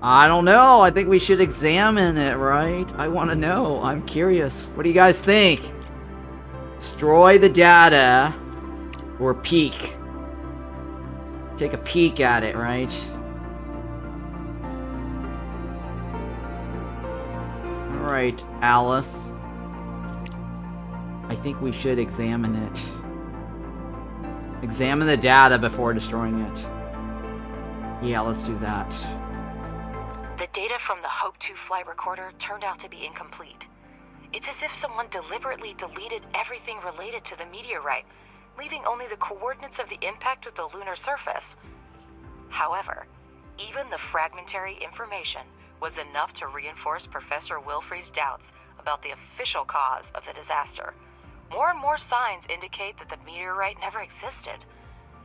I don't know. I think we should examine it, right? I want to know. I'm curious. What do you guys think? Destroy the data or peek? Take a peek at it, right? Alright, Alice. I think we should examine it. Examine the data before destroying it. Yeah, let's do that. The data from the Hope 2 flight recorder turned out to be incomplete. It's as if someone deliberately deleted everything related to the meteorite, leaving only the coordinates of the impact with the lunar surface. However, even the fragmentary information was enough to reinforce Professor Wilfrey's doubts about the official cause of the disaster. More and more signs indicate that the meteorite never existed.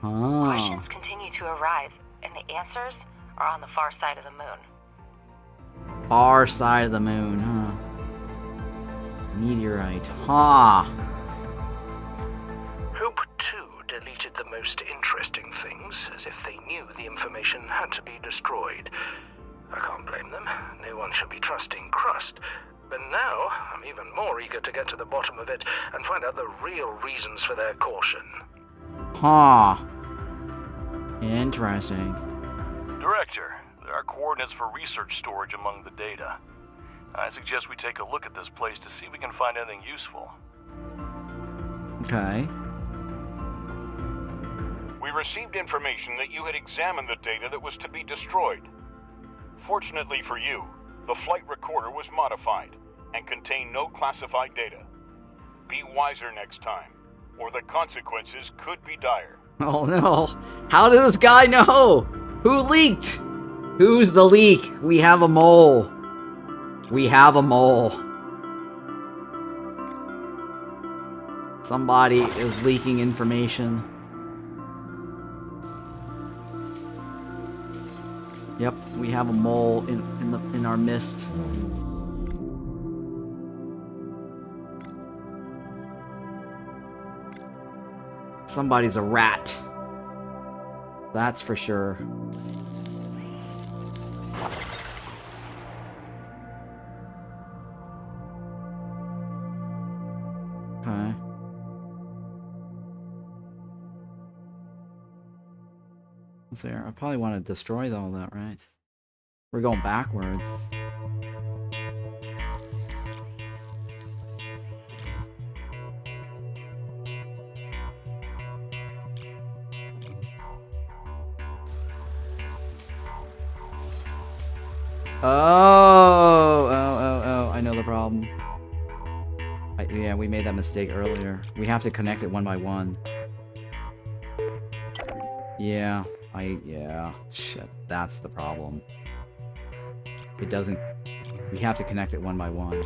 Oh. Questions continue to arise, and the answers are on the far side of the moon. Far side of the moon, huh? Meteorite, huh? Hope 2 deleted the most interesting things, as if they knew the information had to be destroyed. I can't blame them. No one should be trusting Crust. But now, I'm even more eager to get to the bottom of it and find out the real reasons for their caution. Huh. Interesting. Director, there are coordinates for research storage among the data. I suggest we take a look at this place to see if we can find anything useful. Okay. We received information that you had examined the data that was to be destroyed. Fortunately for you, the flight recorder was modified and contained no classified data. Be wiser next time, or the consequences could be dire. Oh no. How did this guy know? Who leaked? Who's the leak? We have a mole. We have a mole. Somebody is leaking information. Yep, we have a mole in our midst. Somebody's a rat. That's for sure. Okay. Let's see here. I probably want to destroy all that, right? We're going backwards. Oh, I know the problem. Yeah, we made that mistake earlier. We have to connect it one by one. Yeah, shit, that's the problem. It doesn't... We have to connect it one by one.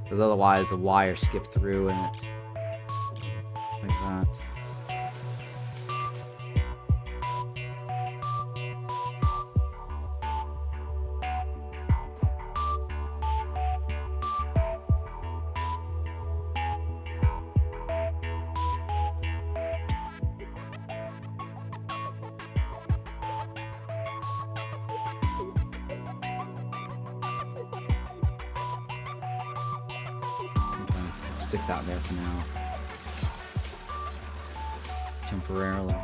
Because otherwise the wire skipped through and it... Like that. Stick that there for now. Temporarily.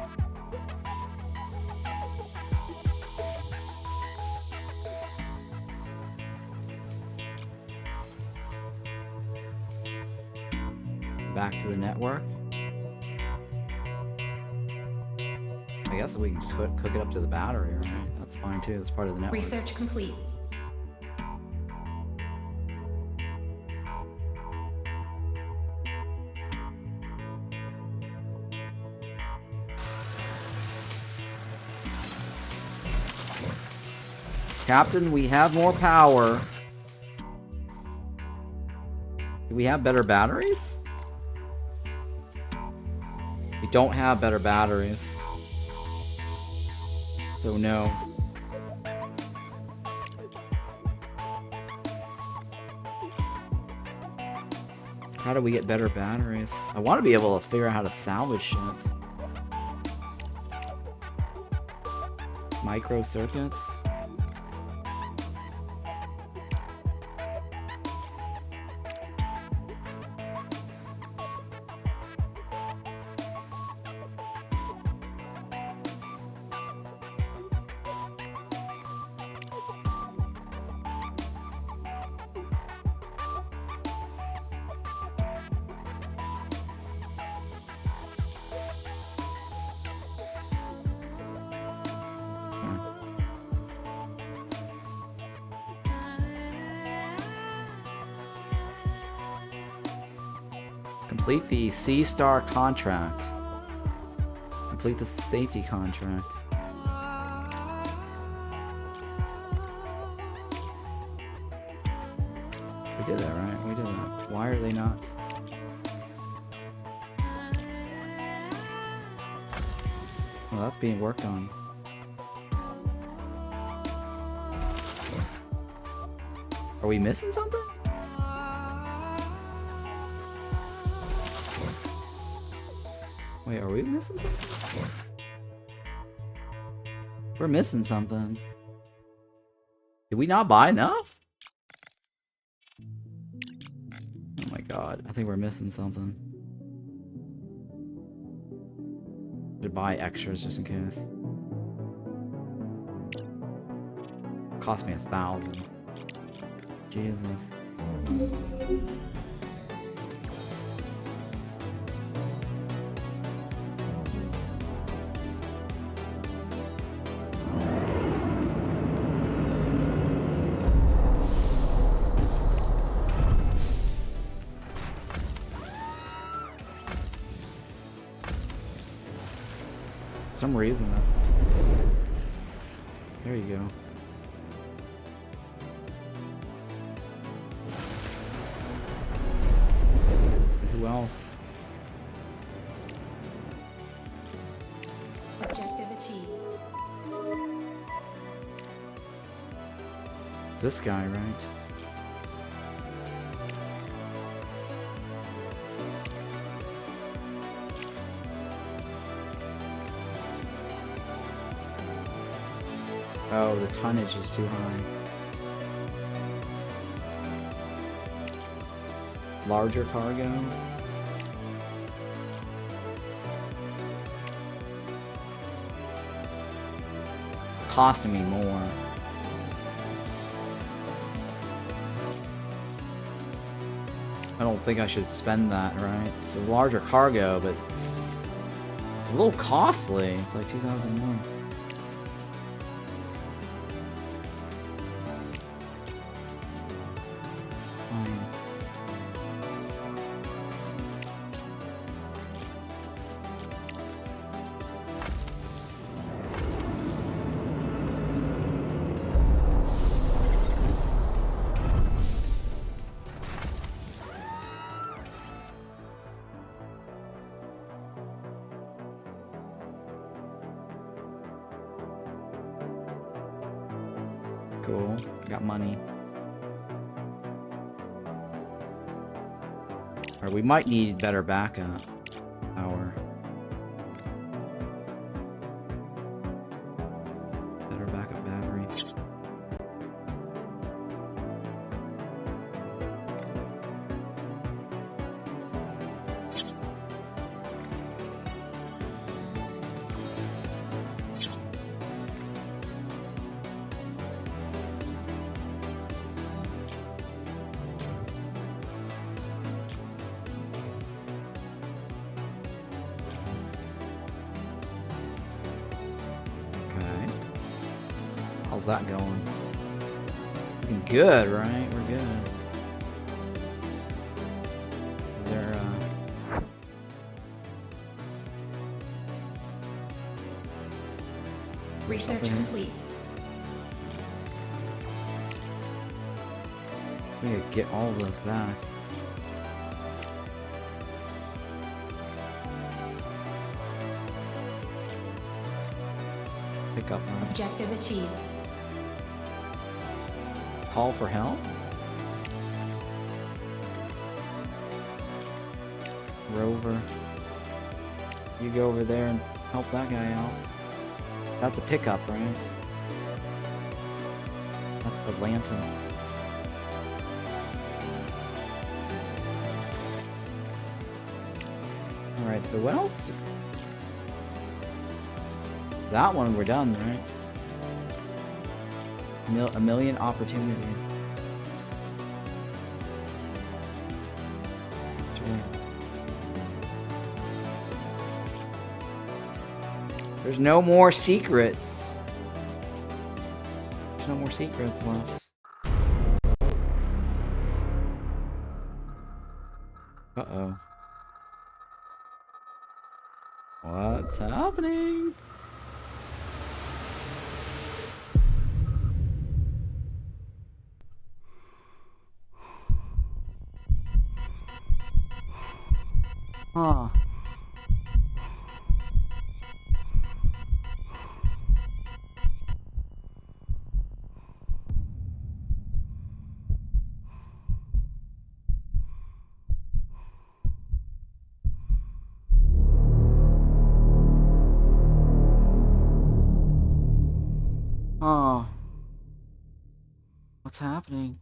Back to the network. guess we can just hook it up to the battery, right? That's fine too. That's part of the network. Research complete. Captain, we have more power. Do we have better batteries? We don't have better batteries. So no. How do we get better batteries? I want to be able to figure out how to salvage shit. Micro circuits. Complete the C-Star contract. Complete the safety contract. We did that, right? We did that. Why are they not? Well, that's being worked on. Are we missing something? Wait, are we missing something? We're missing something. Did we not buy enough? Oh my god, I think we're missing something. Should buy extras just in case. Cost me 1,000. Jesus. For some reason that's... There you go. Who else? Objective achieved. It's this guy, right? Oh, the tonnage is too high. Larger cargo. Costing me more. I don't think I should spend that, right? It's a larger cargo, but it's a little costly. It's like 2,000 more. Cool. Got money. Alright, we might need better backup power. Better backup battery. How's that going? Looking good, right? We're good. Is there, Research complete. we gotta get all of this back. Pick up on Objective achieved. call for help? Rover. You go over there and help that guy out. That's a pickup, right? That's Atlanta. Alright, so what else? That one we're done, right? A million opportunities. There's no more secrets. There's no more secrets left. Uh-oh. What's happening? Huh. Oh. What's happening?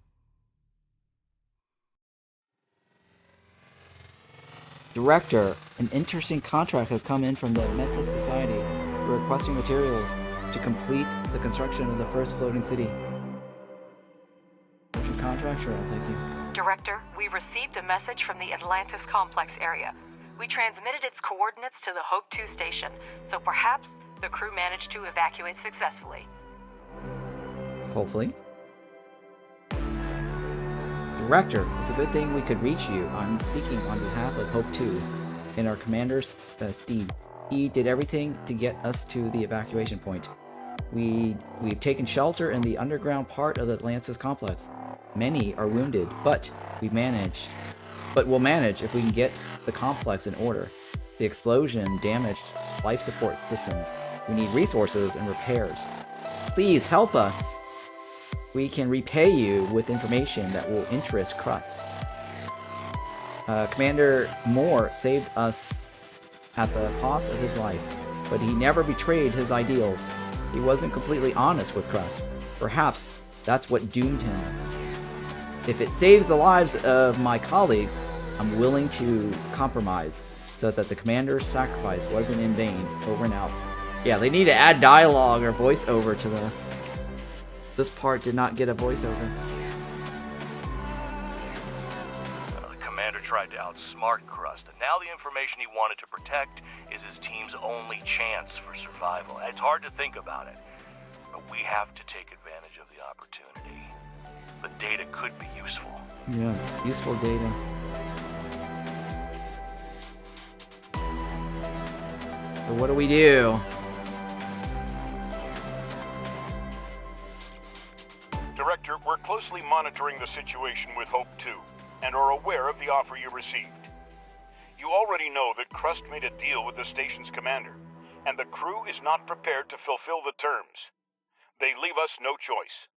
Director, an interesting contract has come in from the Meta Society. We're requesting materials to complete the construction of the first floating city. What's your contract? Sure, I'll take you. Director, we received a message from the Atlantis complex area. We transmitted its coordinates to the Hope 2 station, so perhaps the crew managed to evacuate successfully. Hopefully. Director, it's a good thing we could reach you. I'm speaking on behalf of Hope 2 and our commander's Steve. He did everything to get us to the evacuation point. We've taken shelter in the underground part of the Atlantis complex. Many are wounded, but we'll manage if we can get the complex in order. The explosion damaged life support systems. We need resources and repairs. Please help us. We can repay you with information that will interest Crust. Commander Moore saved us at the cost of his life, but he never betrayed his ideals. He wasn't completely honest with Crust. Perhaps that's what doomed him. If it saves the lives of my colleagues, I'm willing to compromise so that the commander's sacrifice wasn't in vain. Over and out. Yeah, they need to add dialogue or voiceover to this. This part did not get a voiceover. The commander tried to outsmart Crust, and now the information he wanted to protect is his team's only chance for survival. It's hard to think about it, but we have to take advantage of the opportunity. The data could be useful. Yeah, useful data. So what do we do? Director, we're closely monitoring the situation with Hope 2 and are aware of the offer you received. You already know that Crust made a deal with the station's commander, and the crew is not prepared to fulfill the terms. They leave us no choice.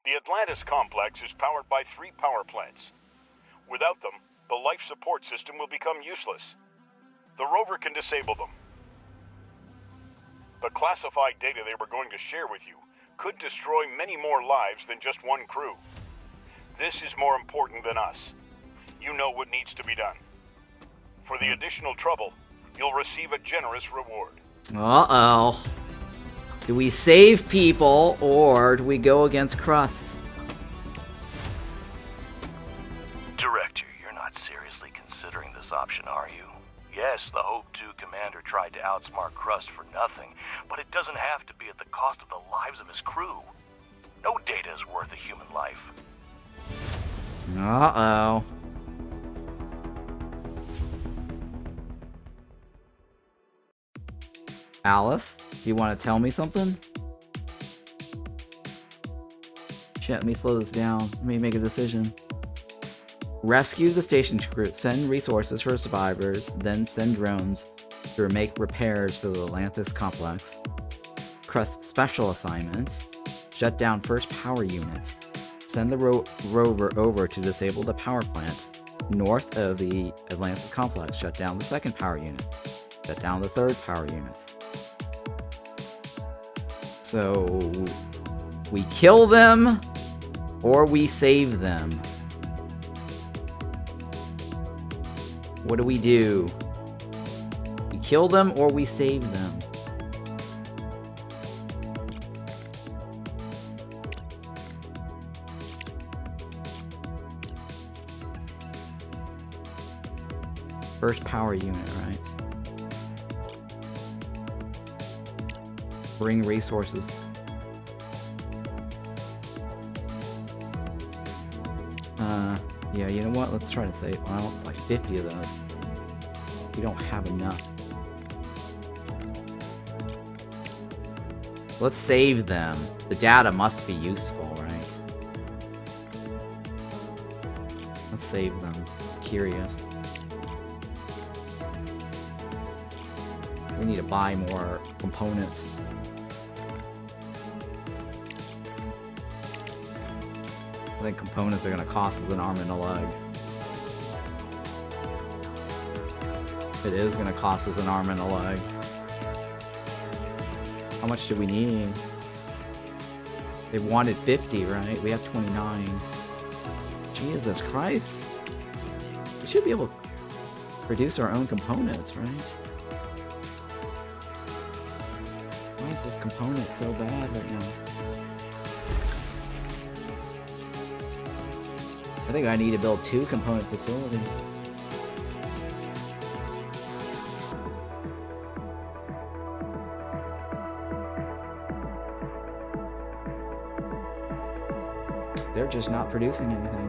The Atlantis complex is powered by 3 power plants. Without them, the life support system will become useless. The rover can disable them. The classified data they were going to share with you could destroy many more lives than just one crew. This is more important than us. You know what needs to be done. For the additional trouble, you'll receive a generous reward. Uh-oh. Do we save people, or do we go against Crust? Director, you're not seriously considering option, are you? Yes, the Hope 2 commander tried to outsmart Crust for nothing, but it doesn't have to be at the cost of the lives of his crew. No data is worth a human life. Uh-oh. Alice, do you want to tell me something? Shit, let me slow this down. Let me make a decision. Rescue the station crew, send resources for survivors, then send drones to make repairs for the Atlantis complex. Crust special assignment. Shut down first power unit. Send the rover over to disable the power plant north of the Atlantis complex. Shut down the second power unit. Shut down the third power unit. So, we kill them, or we save them. What do? We kill them, or we save them? First power unit, right? Bring resources. Yeah, you know what? Let's try to save. Well, it's like 50 of those. We don't have enough. Let's save them. The data must be useful, right? Let's save them. Curious. We need to buy more components. I think components are going to cost us an arm and a leg. It is going to cost us an arm and a leg. How much do we need? They wanted 50, right? We have 29. Jesus Christ. We should be able to produce our own components, right? Why is this component so bad right now? I think I need to build 2 component facilities. They're just not producing anything.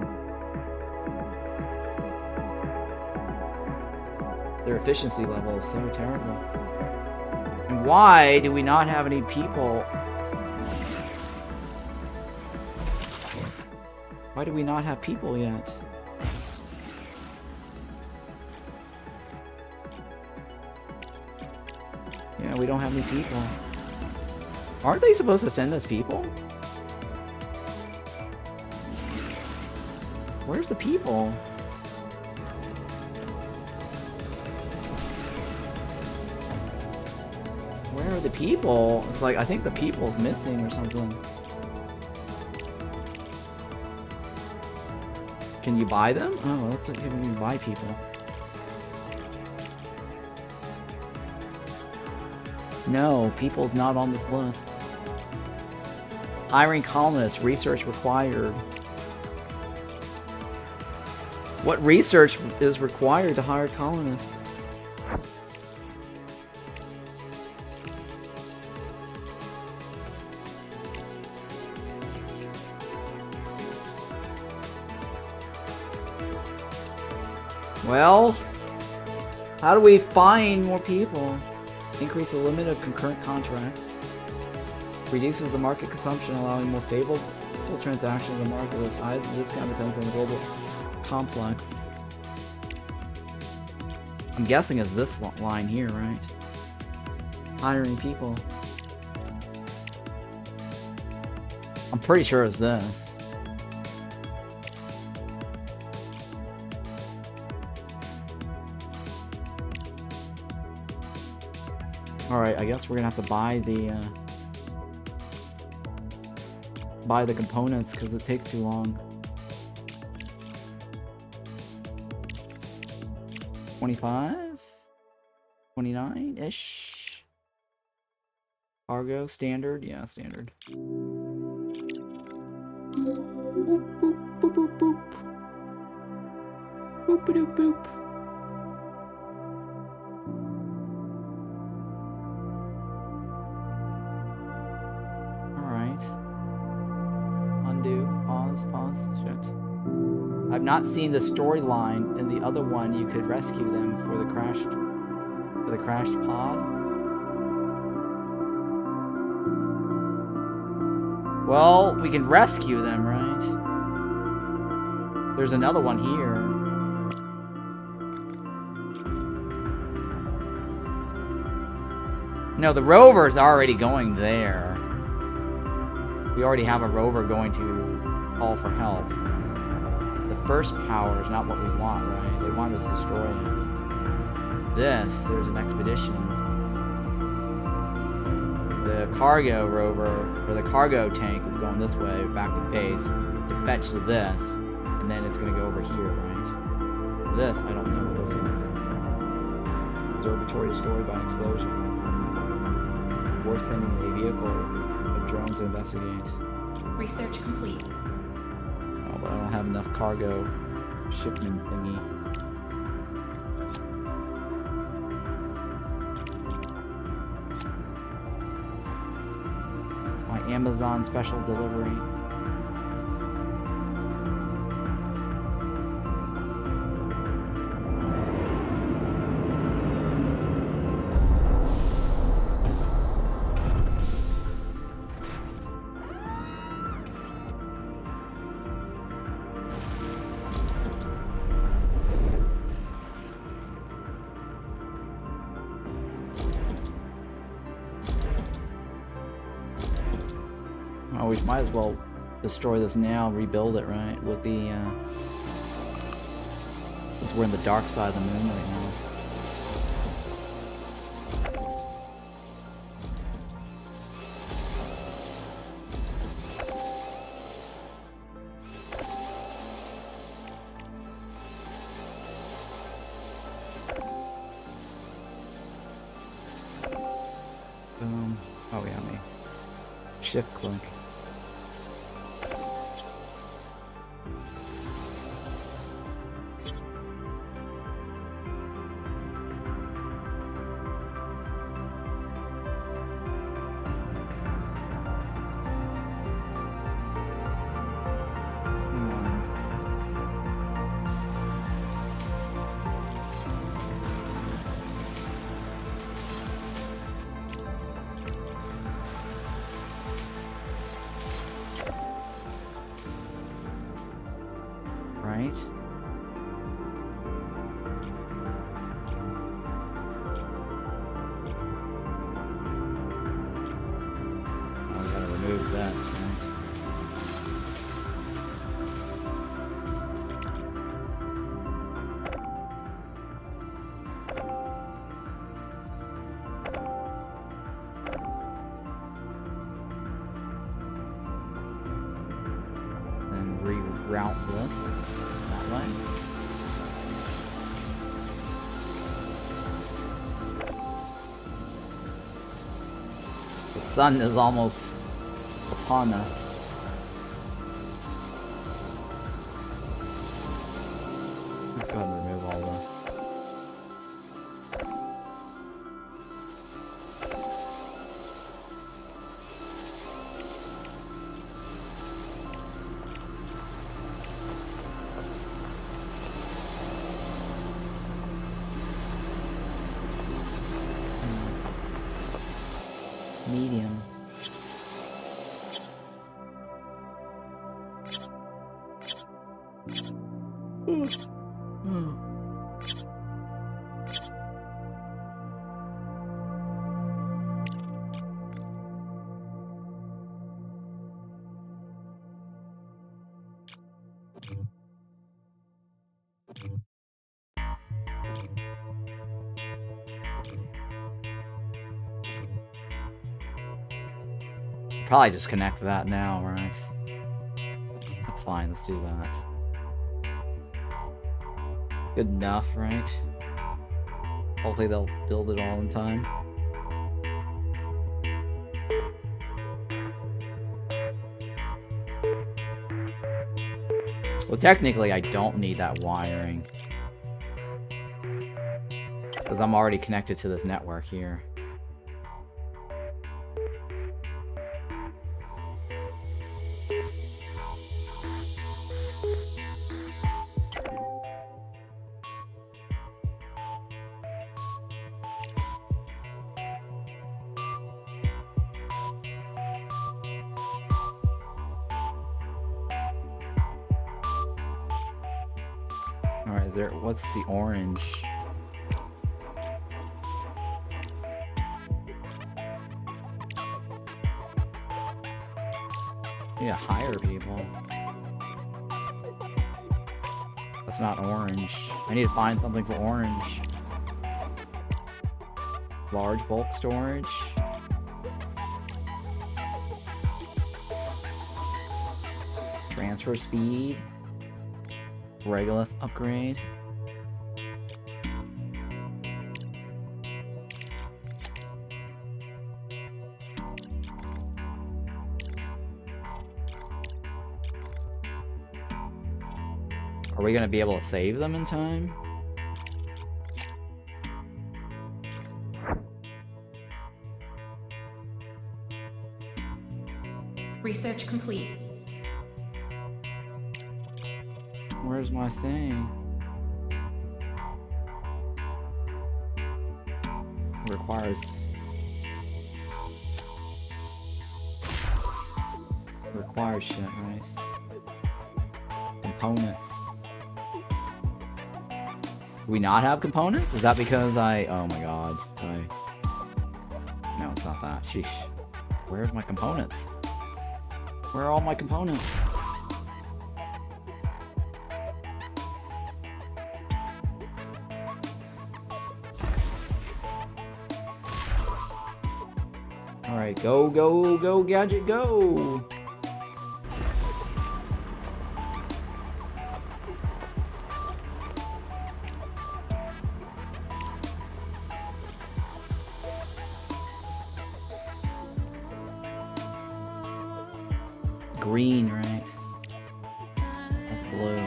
Their efficiency level is so terrible. And why do we not have any people? Why do we not have people yet? Yeah, we don't have any people. Aren't they supposed to send us people? Where's the people? Where are the people? It's like, I think the people's missing or something. Can you buy them? Oh, let's see if we can buy people. No, people's not on this list. Hiring colonists, research required. What research is required to hire colonists? Well, how do we find more people? Increase the limit of concurrent contracts. Reduces the market consumption, allowing more favorable transactions in the market. The size of the discount depends on the global complex. I'm guessing it's this line here, right? Hiring people. I'm pretty sure it's this. Alright, I guess we're gonna have to buy the components because it takes too long. 25? 29-ish? Cargo, standard? Yeah, standard. Boop, boop, boop, boop, boop. Boop, boop, boop. Pause. Shit. I've not seen the storyline. In the other one, you could rescue them for the crashed pod. Well, we can rescue them, right? There's another one here. No, the rover's already going there. We already have a rover going to call for help. The first power is not what we want, right? They want us to destroy it. There's an expedition. The cargo rover, or the cargo tank is going this way, back to base, to fetch this, and then it's going to go over here, right? This, I don't know what this is. Observatory destroyed by an explosion. We're sending a vehicle of drones to investigate. Research complete. Oh, but I don't have enough cargo shipment thingy. My Amazon special delivery. Oh, we might as well destroy this now, rebuild it, right? With the, since we're in the dark side of the moon right now. Boom. Oh, yeah, me. Shift click. Right? Oh, we gotta remove that, right? Then reroute this that way. The sun is almost upon us. Let's go ahead and remove all this. Medium. Probably just connect that now, right? That's fine, let's do that. Good enough, right? Hopefully they'll build it all in time. Well, technically I don't need that wiring, because I'm already connected to this network here. Alright, is there, what's the orange? I need to hire people. That's not orange. I need to find something for orange. Large bulk storage. Transfer speed. Regolith upgrade. Are we gonna be able to save them in time? Research complete. Where's my thing? Requires shit, right? Components. Do we not have components? Is that because oh my god. No, it's not that. Sheesh. Where's my components? Where are all my components? Alright, go, go, go, gadget, go! Green, right? That's blue.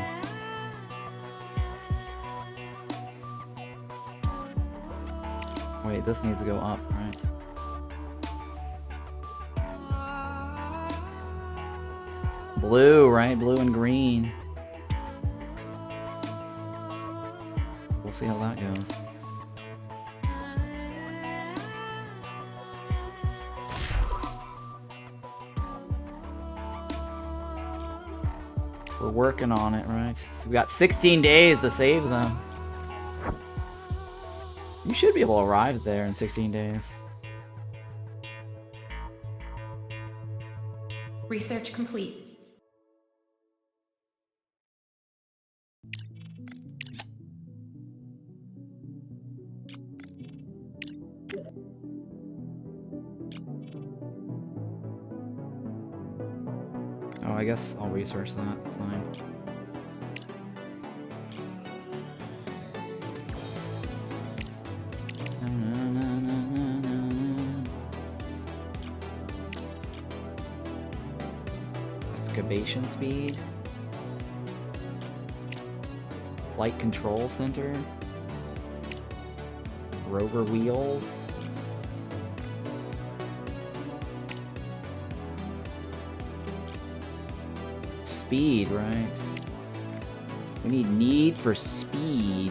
Wait, this needs to go up, right? Blue, right? Blue and green. We'll see how that goes. We're working on it, right? So we got 16 days to save them. You should be able to arrive there in 16 days. Research complete. Oh, I guess I'll research that. It's fine. Excavation speed. Light control center. Rover wheels. Speed, right? We need for speed.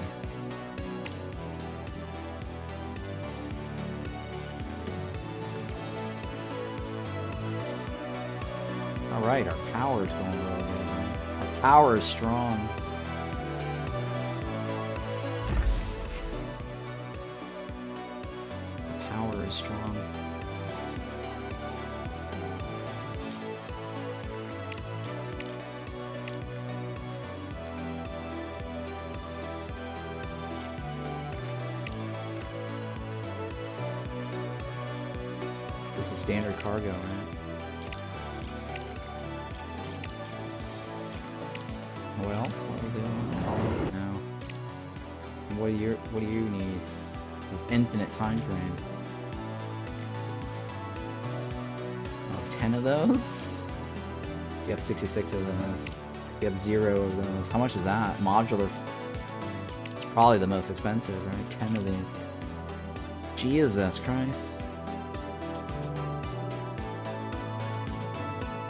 Alright, our power's going really good. Our power is strong. Our power is strong. This is standard cargo, right? What else? What was the other one? No. And what do you need? This infinite time frame. Oh, 10 of those? You have 66 of those. You have 0 of those. How much is that? Modular. It's probably the most expensive, right? 10 of these. Jesus Christ.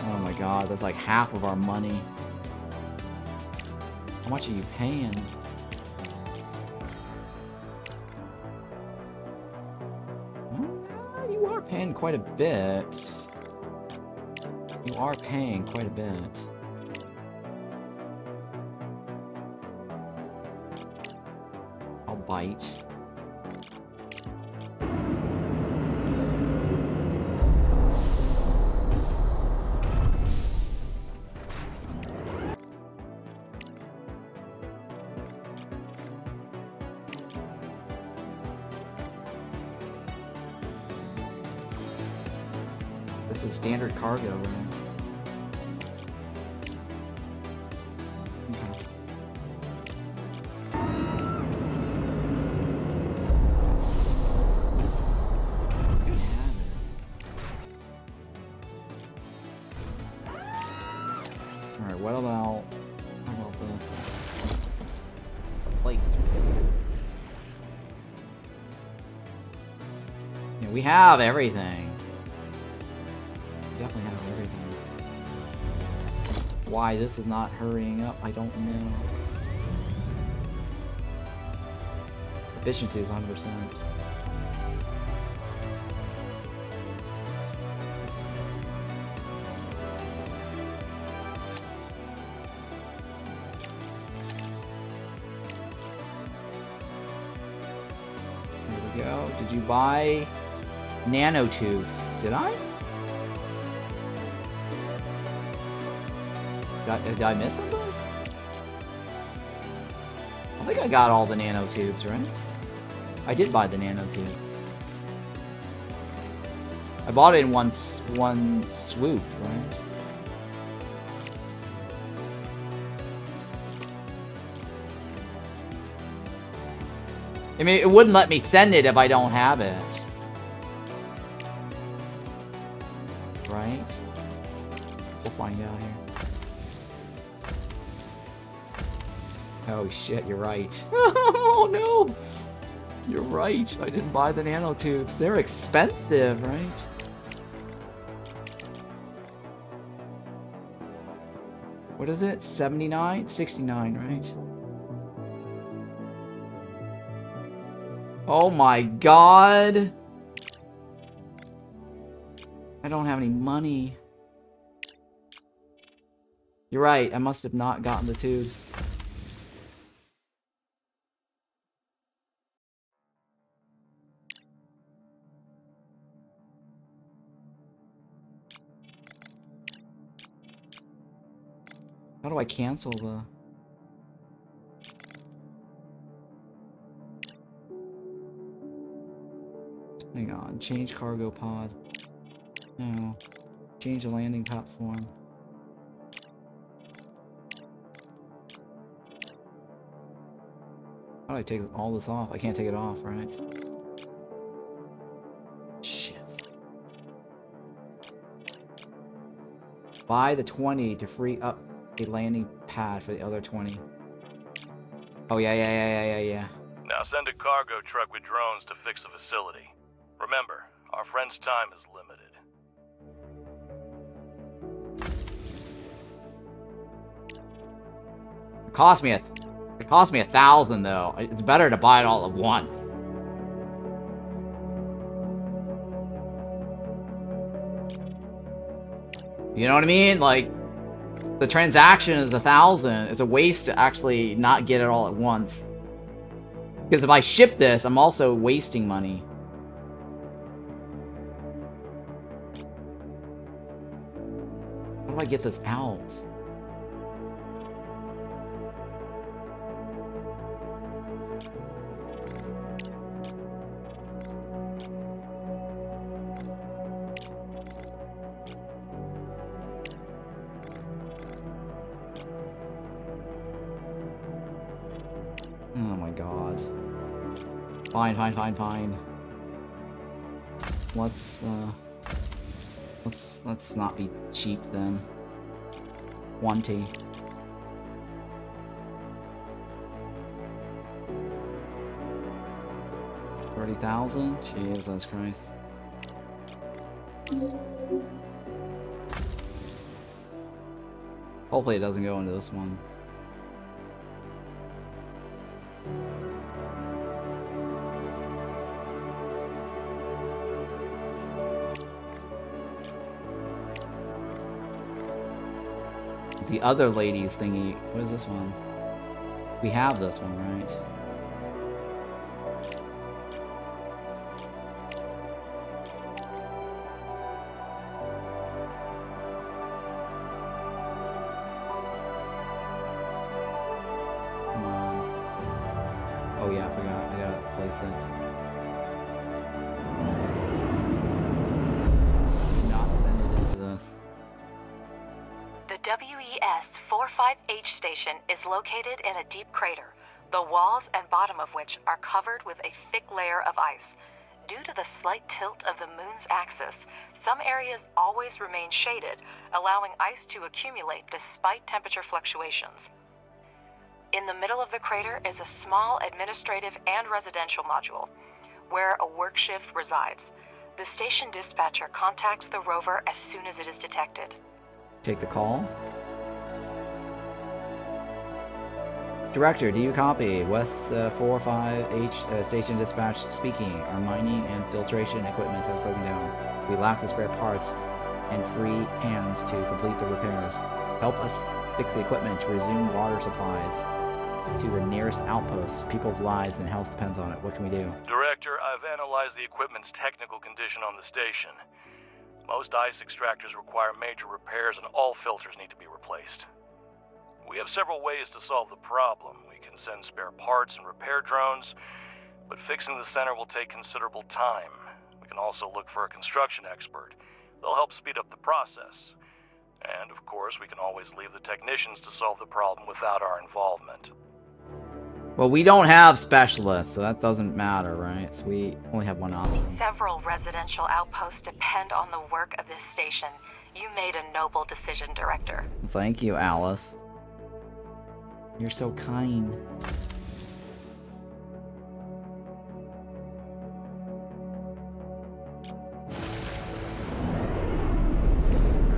Oh my god, that's like half of our money. How much are you paying? Well, you are paying quite a bit. You are paying quite a bit. bite. This is standard cargo, right? Alright, what about... How about this? Plates. Yeah, we have everything. We definitely have everything. Why this is not hurrying up, I don't know. Efficiency is 100%. There we go. Did you buy nanotubes? Did I? Did I miss something? I think I got all the nanotubes, right? I did buy the nanotubes. I bought it in one swoop, right? I mean, it wouldn't let me send it if I don't have it. Right? We'll find out here. Oh shit, you're right. Oh no! You're right, I didn't buy the nanotubes. They're expensive, right? What is it? 79? 69, right? Oh my god! I don't have any money. You're right, I must have not gotten the tubes. How do I cancel the... Hang on, change cargo pod. No. Change the landing platform. How do I take all this off? I can't take it off, right? Shit. Buy the 20 to free up a landing pad for the other 20. Oh, yeah. Now send a cargo truck with drones to fix the facility. Remember, our friend's time is limited. It cost me 1,000 though. It's better to buy it all at once. You know what I mean? Like, the transaction is 1,000. It's a waste to actually not get it all at once. Because if I ship this, I'm also wasting money. How do I get this out? Oh my god. Fine. Let's not be cheap then. 20. $30,000? Jesus Christ. Hopefully it doesn't go into this one. The other lady's thingy. What is this one? We have this one, right? replace it. Do not send it into this. The WES-45H station is located in a deep crater, the walls and bottom of which are covered with a thick layer of ice. Due to the slight tilt of the moon's axis, some areas always remain shaded, allowing ice to accumulate despite temperature fluctuations. In the middle of the crater is a small administrative and residential module, where a work shift resides. The station dispatcher contacts the rover as soon as it is detected. Take the call. Director, do you copy? West 45H station dispatch speaking. Our mining and filtration equipment has broken down. We lack the spare parts and free hands to complete the repairs. Help us fix the equipment to resume water supplies to the nearest outposts. People's lives and health depends on it. What can we do? Director, I've analyzed the equipment's technical condition on the station. Most ice extractors require major repairs and all filters need to be replaced. We have several ways to solve the problem. We can send spare parts and repair drones, but fixing the center will take considerable time. We can also look for a construction expert. They'll help speed up the process. And of course, we can always leave the technicians to solve the problem without our involvement. Well, we don't have specialists, so that doesn't matter, right? So we only have one option. Several residential outposts depend on the work of this station. You made a noble decision, Director. Thank you, Alice. You're so kind.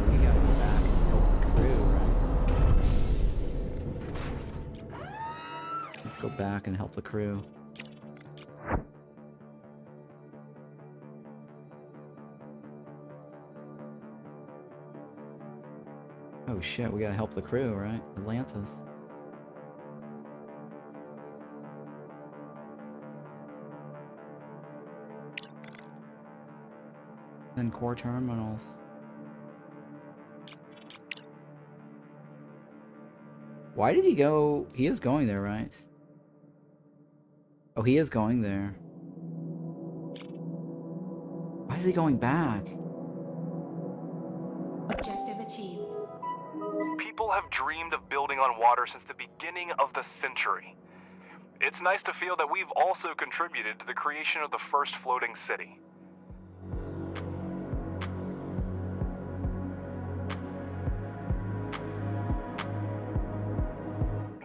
We gotta go back and help the crew, right? Let's go back and help the crew. Oh shit, we gotta help the crew, right? Atlantis. Then core terminals. Why did he go? He is going there, right? Oh, he is going there. Why is he going back? Objective achieved. People have dreamed of building on water since the beginning of the century. It's nice to feel that we've also contributed to the creation of the first floating city.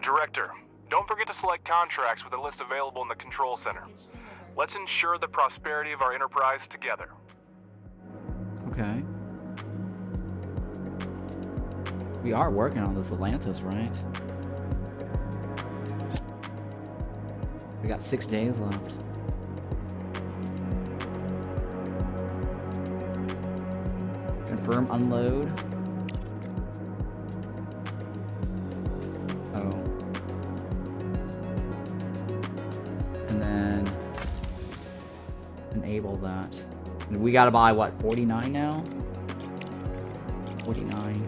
Director, don't forget to select contracts with a list available in the control center. Let's ensure the prosperity of our enterprise together. Okay. We are working on this Atlantis, right? We got 6 days left. Confirm unload. And then enable that. And we gotta buy what, 49 now? 49.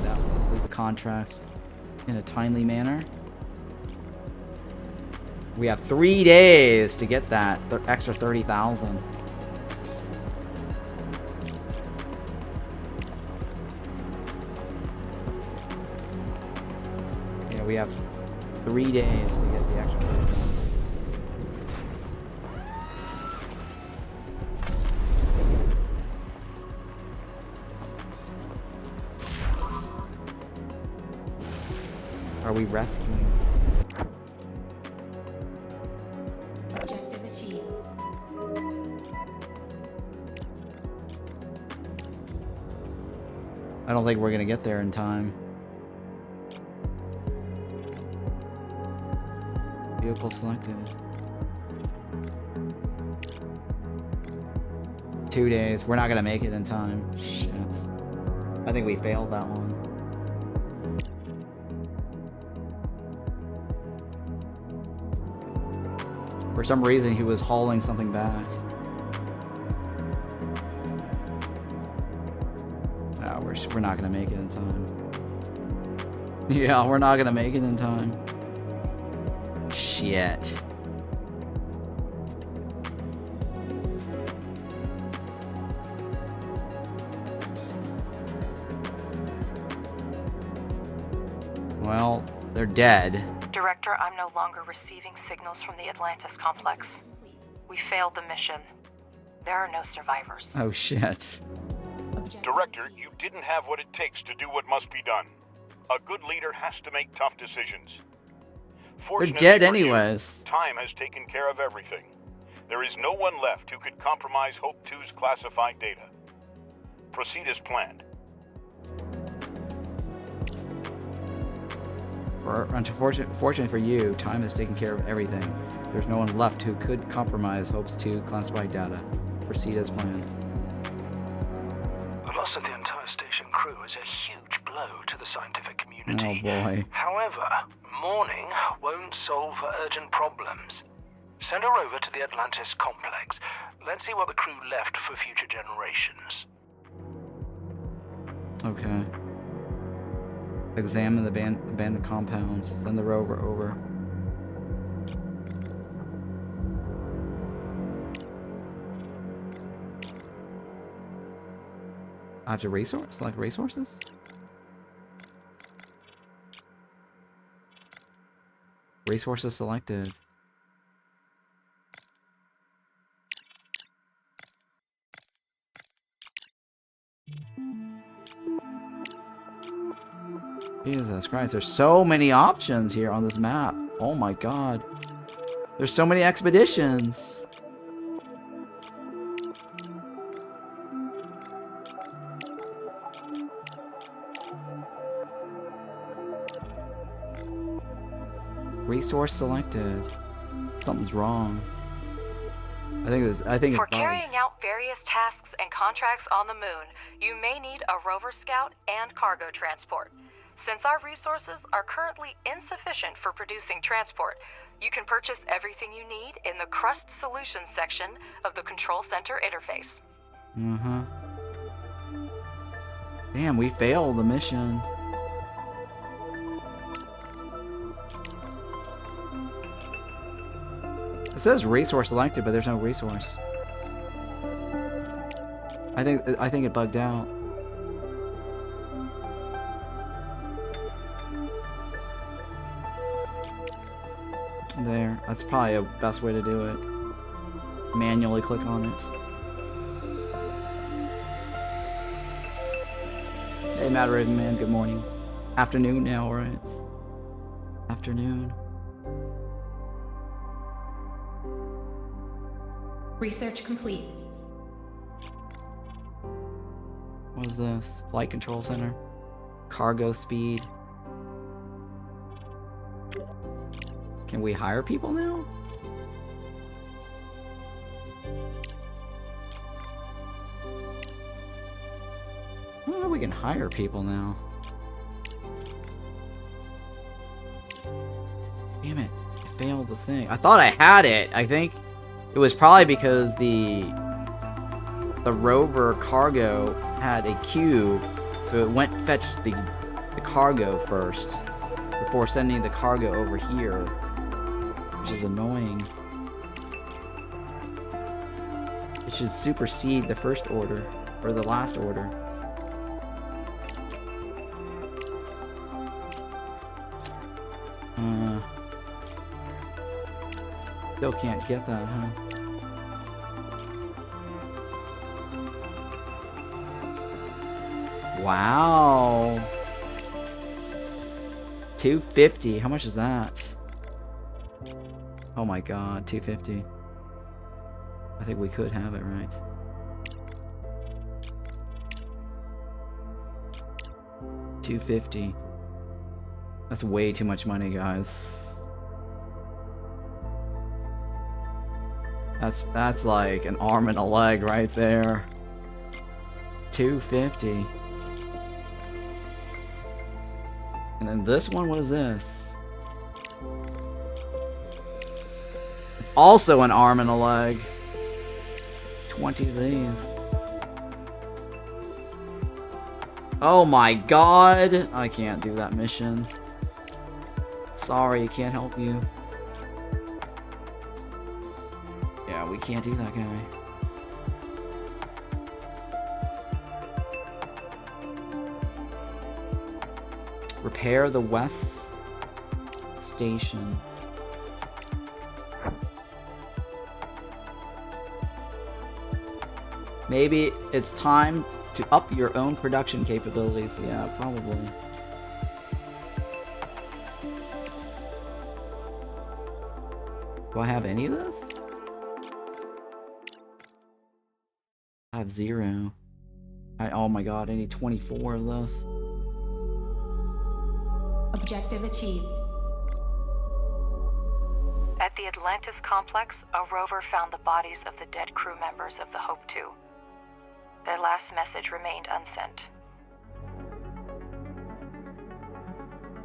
That will complete the contract in a timely manner. We have 3 days to get that extra 30,000. Yeah, we have 3 days to get the extra 30,000. Are we rescuing? Objective achieved. I don't think we're gonna get there in time. Vehicle selected. 2 days. We're not gonna make it in time. Shit. I think we failed that one. For some reason, he was hauling something back. Oh, we're not gonna make it in time. Yeah, we're not gonna make it in time. Shit. Well, they're dead. Director, I'm no longer receiving signals from the Atlantis complex. We failed the mission. There are no survivors. Oh shit. Director, you didn't have what it takes to do what must be done. A good leader has to make tough decisions. They're Fortunately dead for anyways. you, time has taken care of everything. There is no one left who could compromise Hope 2's classified data. Proceed as planned. Fortunately for you, time has taken care of everything. There's no one left who could compromise Hope's 2 classified data. Proceed as planned. The loss of the entire station crew is a huge blow to the scientific community. Oh boy. However, mourning won't solve urgent problems. Send her over to the Atlantis complex. Let's see what the crew left for future generations. Okay. Examine the abandoned compounds. Send the rover over. I have to select resources? Resources selected. Jesus Christ, there's so many options here on this map. Oh my god. There's so many expeditions. Resource selected. Something's wrong. I think it's For bugged. carrying out various tasks and contracts on the moon, you may need a rover scout and cargo transport. Since our resources are currently insufficient for producing transport, you can purchase everything you need in the Crust Solutions section of the Control Center interface. Damn, we failed the mission. It says resource selected, but there's no resource. I think it bugged out. There. That's probably the best way to do it. Manually click on it. Hey, Matt Raven Man, good morning. Afternoon now, right? Afternoon. Research complete. What is this? Flight Control Center. Cargo speed. Can we hire people now? Oh, we can hire people now. Damn it. I failed the thing. I thought I had it. I think it was probably because the rover cargo had a queue, so it went fetched the cargo first before sending the cargo over here, which is annoying. It should supersede the first order, or the last order. Still can't get that, huh? Wow. 250. How much is that? Oh my god, 250. I think we could have it, right? $250. That's way too much money, guys. That's like an arm and a leg right there. $250. And then this one, what is this? It's also an arm and a leg. 20 of these. Oh my god! I can't do that mission. Sorry, can't help you. Yeah, we can't do that guy. Repair the West Station. Maybe it's time to up your own production capabilities. Yeah, probably. Do I have any of this? I have 0. Oh my god, I need 24 of this. Objective achieved. At the Atlantis complex, a rover found the bodies of the dead crew members of the Hope 2. Their last message remained unsent.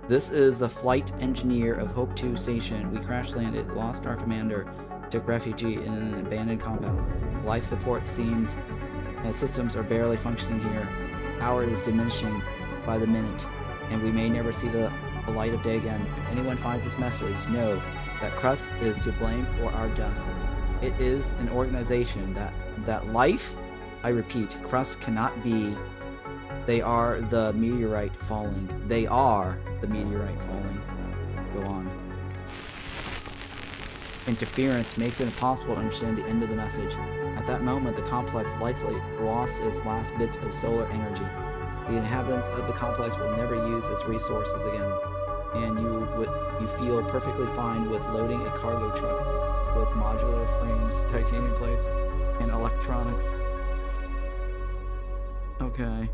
This is the flight engineer of Hope 2 station. We crash landed, lost our commander, took refuge in an abandoned compound. Life support systems are barely functioning here. Power is diminishing by the minute, and we may never see the light of day again. If anyone finds this message, know that Crust is to blame for our deaths. It is an organization that life, I repeat, Crust cannot be. They are the meteorite falling. They are the meteorite falling. Go on. Interference makes it impossible to understand the end of the message. At that moment, the complex likely lost its last bits of solar energy. The inhabitants of the complex will never use its resources again, and you feel perfectly fine with loading a cargo truck with modular frames, titanium plates, and electronics. Okay.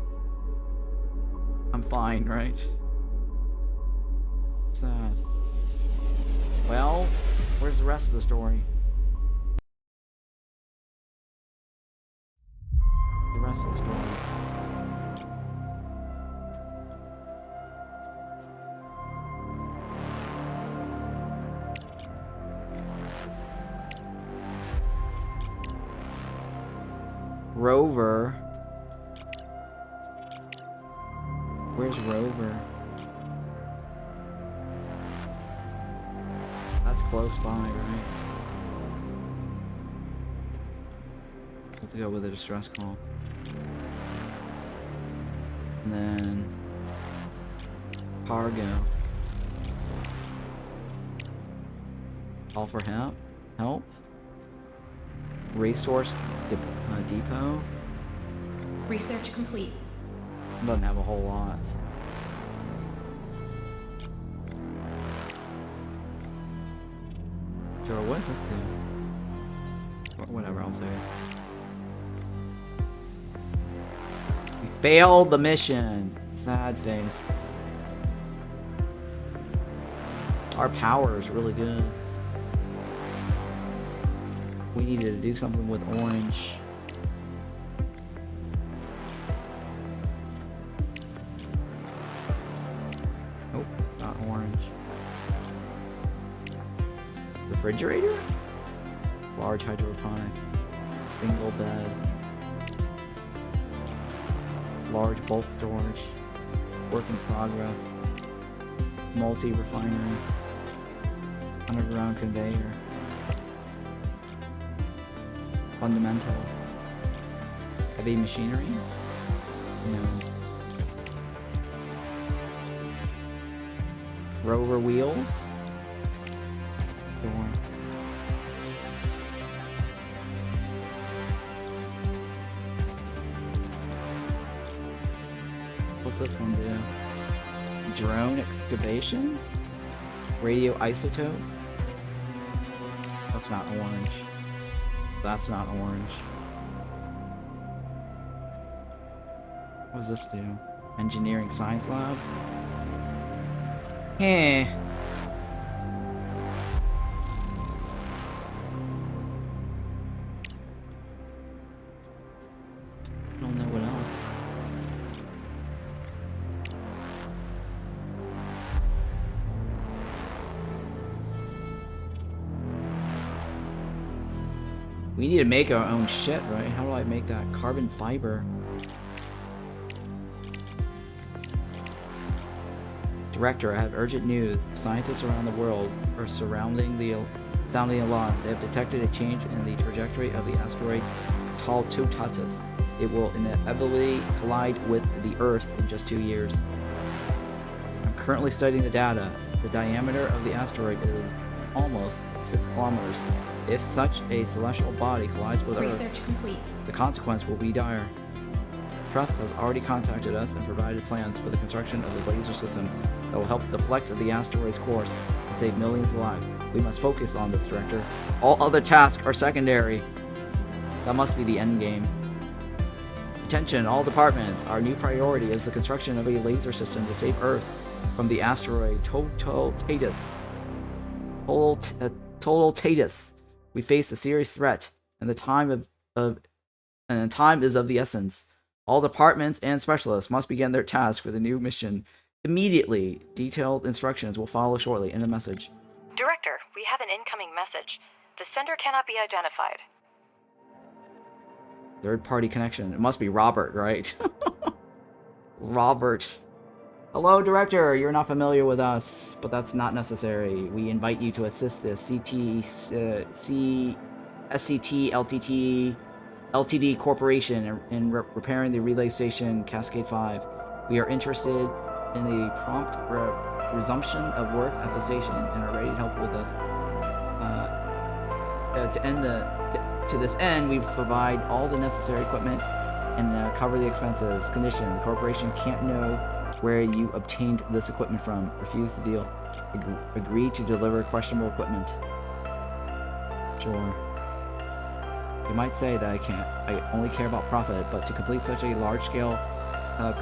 I'm fine, right? Sad. Well, where's the rest of the story? The rest of the story. Rover. Where's Rover? That's close by, right? Let's go with a distress call. And then cargo. Call for help. Help. Resource depot. Research complete. Doesn't have a whole lot. Sure, what does this do? Or whatever, I'll say it. We failed the mission. Sad face. Our power is really good. We needed to do something with orange. Nope, it's not orange. Refrigerator? Large hydroponic. Single bed. Large bulk storage. Work in progress. Multi-refinery. Underground conveyor. Fundamental. Heavy machinery? No. Rover wheels? Door. What's this one do? Drone excavation? Radio isotope? That's not orange. That's not orange. What does this do? Engineering science lab? Eh. I don't know what else. We need to make our own shit, right? How do I make that? Carbon fiber. Director, I have urgent news. Scientists around the world are sounding the alarm. They have detected a change in the trajectory of the asteroid Tautatasis. It will inevitably collide with the Earth in just 2 years. I'm currently studying the data. The diameter of the asteroid is almost 6 kilometers. If such a celestial body collides with Research Earth, complete. the consequence will be dire. Crust has already contacted us and provided plans for the construction of the laser system that will help deflect the asteroid's course and save millions of lives. We must focus on this, Director. All other tasks are secondary. That must be the end game. Attention, all departments. Our new priority is the construction of a laser system to save Earth from the asteroid Tautatasis. Tautatasis. We face a serious threat, and the time is of the essence. All departments and specialists must begin their task for the new mission immediately. Detailed instructions will follow shortly in the message. Director, we have an incoming message. The sender cannot be identified. Third-party connection. It must be Robert, right? Robert. Hello, Director. You're not familiar with us, but that's not necessary. We invite you to assist the SCT LTD Corporation in repairing the relay station Cascade 5. We are interested in the prompt resumption of work at the station and are ready to help with this. To this end, we provide all the necessary equipment and cover the expenses. Condition: the corporation can't know where you obtained this equipment from. Refuse the deal. Agree to deliver questionable equipment. Sure. You might say that I only care about profit, but to complete such a large-scale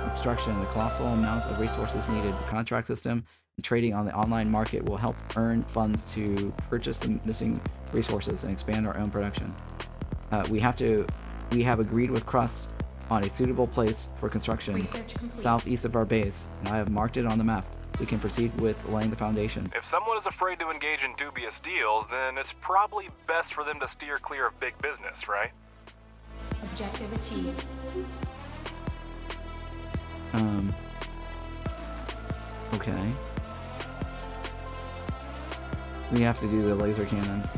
construction, the colossal amount of resources needed, the contract system and trading on the online market will help earn funds to purchase the missing resources and expand our own production. We have agreed with Crust on a suitable place for construction southeast of our base, and I have marked it on the map. We can proceed with laying the foundation. If someone is afraid to engage in dubious deals, then it's probably best for them to steer clear of big business, right? Objective achieved. Okay. We have to do the laser cannons.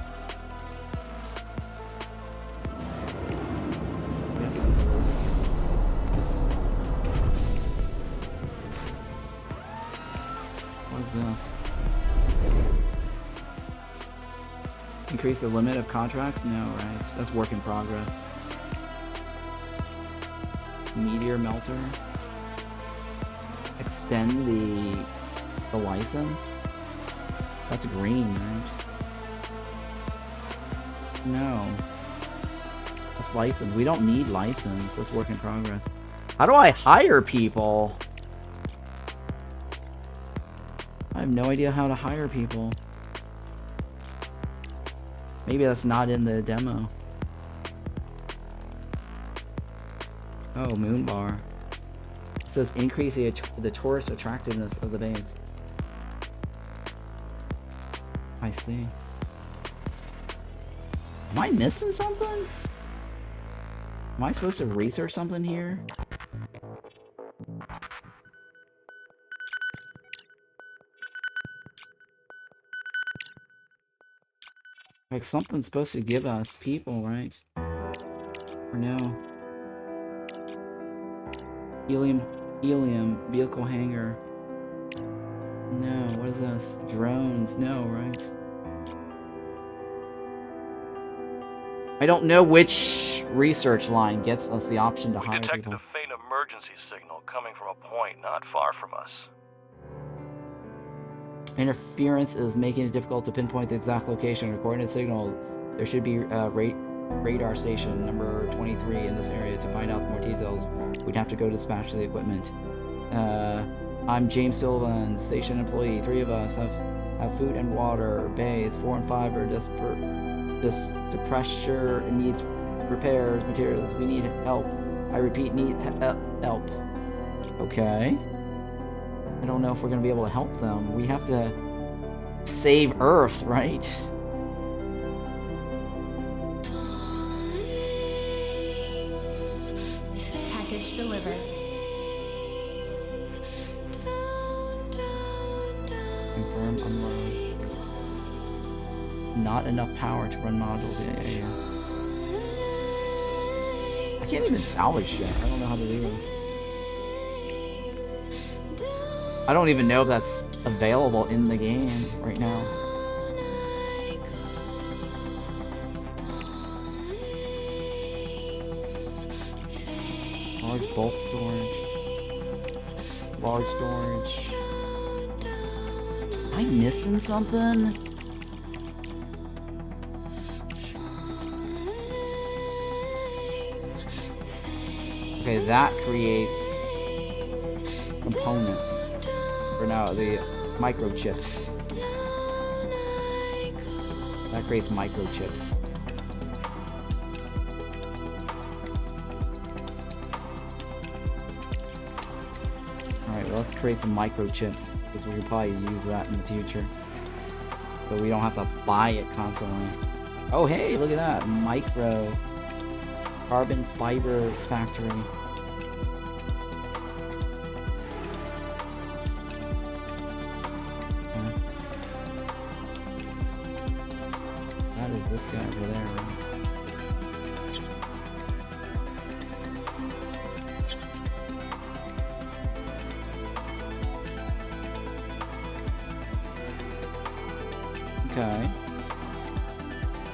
What's this? Increase the limit of contracts? No, right. That's work in progress. Meteor melter. Extend the license? That's green, right? No. That's license. We don't need license. That's work in progress. How do I hire people? I have no idea how to hire people. Maybe that's not in the demo. Oh, moon bar. It says increase the tourist attractiveness of the base. I see. Am I missing something? Am I supposed to research something here? Like something's supposed to give us people, right? Or no? Helium, vehicle hangar. No, what is this? Drones, no, right? I don't know which research line gets us the option to hire detected people. a faint emergency signal coming from a point not far from us. Interference is making it difficult to pinpoint the exact location. According to the signal, there should be a radar station number 23 in this area. To find out more details, we'd have to go dispatch the equipment. I'm James Sylvan, station employee. 3 of us have food and water. Bays 4 and 5 are the pressure needs repairs, materials. We need help. I repeat, need help. Okay. I don't know if we're going to be able to help them. We have to save Earth, right? delivered. Confirm unload. Not enough power to run modules. Yeah. I can't even salvage shit. I don't know how to do this. I don't even know if that's available in the game right now. Large bulk storage. Large storage. Am I missing something? Okay, that creates components. Or no, the microchips. That creates microchips. Alright, well, let's create some microchips, because we can probably use that in the future. But we don't have to buy it constantly. Oh, hey, look at that. Micro. Carbon fiber factory. Okay. That is this guy over there, right? Okay.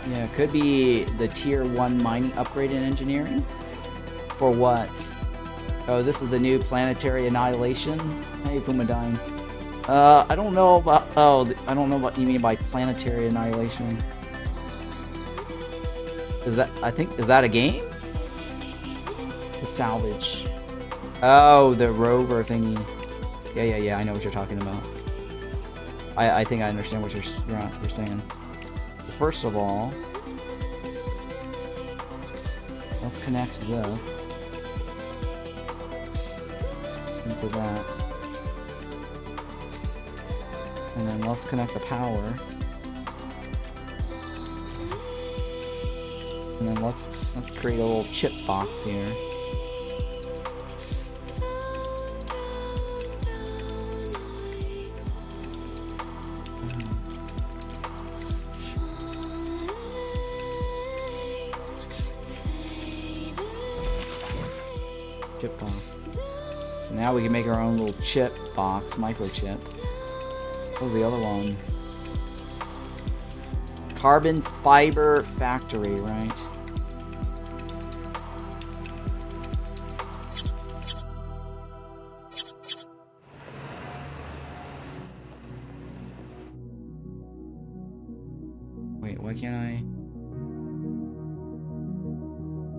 Yeah, it could be the tier 1 mining upgrade in engineering. For what? Oh, this is the new planetary annihilation. Hey, Puma dying. I don't know about. Oh, I don't know what you mean by planetary annihilation. Is that? I think is that a game? The salvage. Oh, the rover thingy. Yeah. I know what you're talking about. I think I understand what you're saying. First of all, let's connect this into that, and then let's connect the power, and then let's create a little chip box here. Chip box. So now we can make our own little chip box, microchip. What was the other one? Carbon fiber factory, right? Wait, why can't I?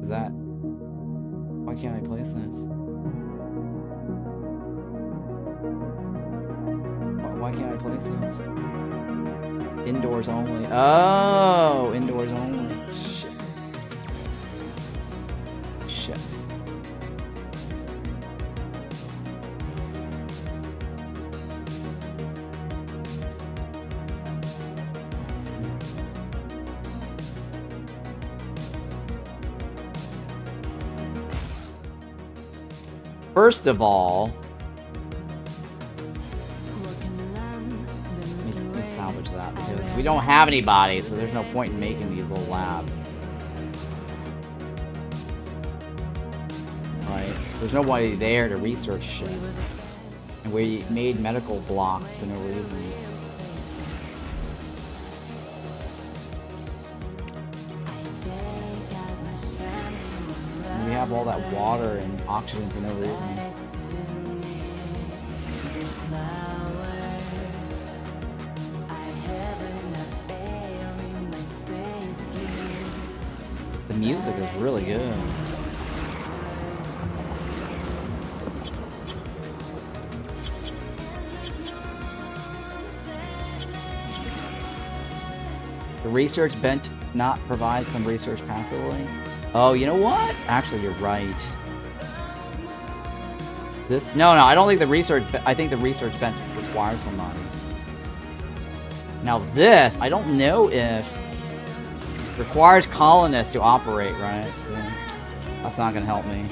Is that? Why can't I place this? Why can't I place this? Indoors only. Oh, indoors only. Shit. First of all, let me salvage that because we don't have anybody, so there's no point in making these little labs. Right? There's nobody there to research shit. And we made medical blocks for no reason. We have all that water and oxygen for no reason. The music is really good. The research bench not provide some research passively? Oh, you know what? Actually, you're right. This? No, I don't think the research... I think the research bench requires some money. Now this, I don't know if... Requires colonists to operate, right? So that's not going to help me.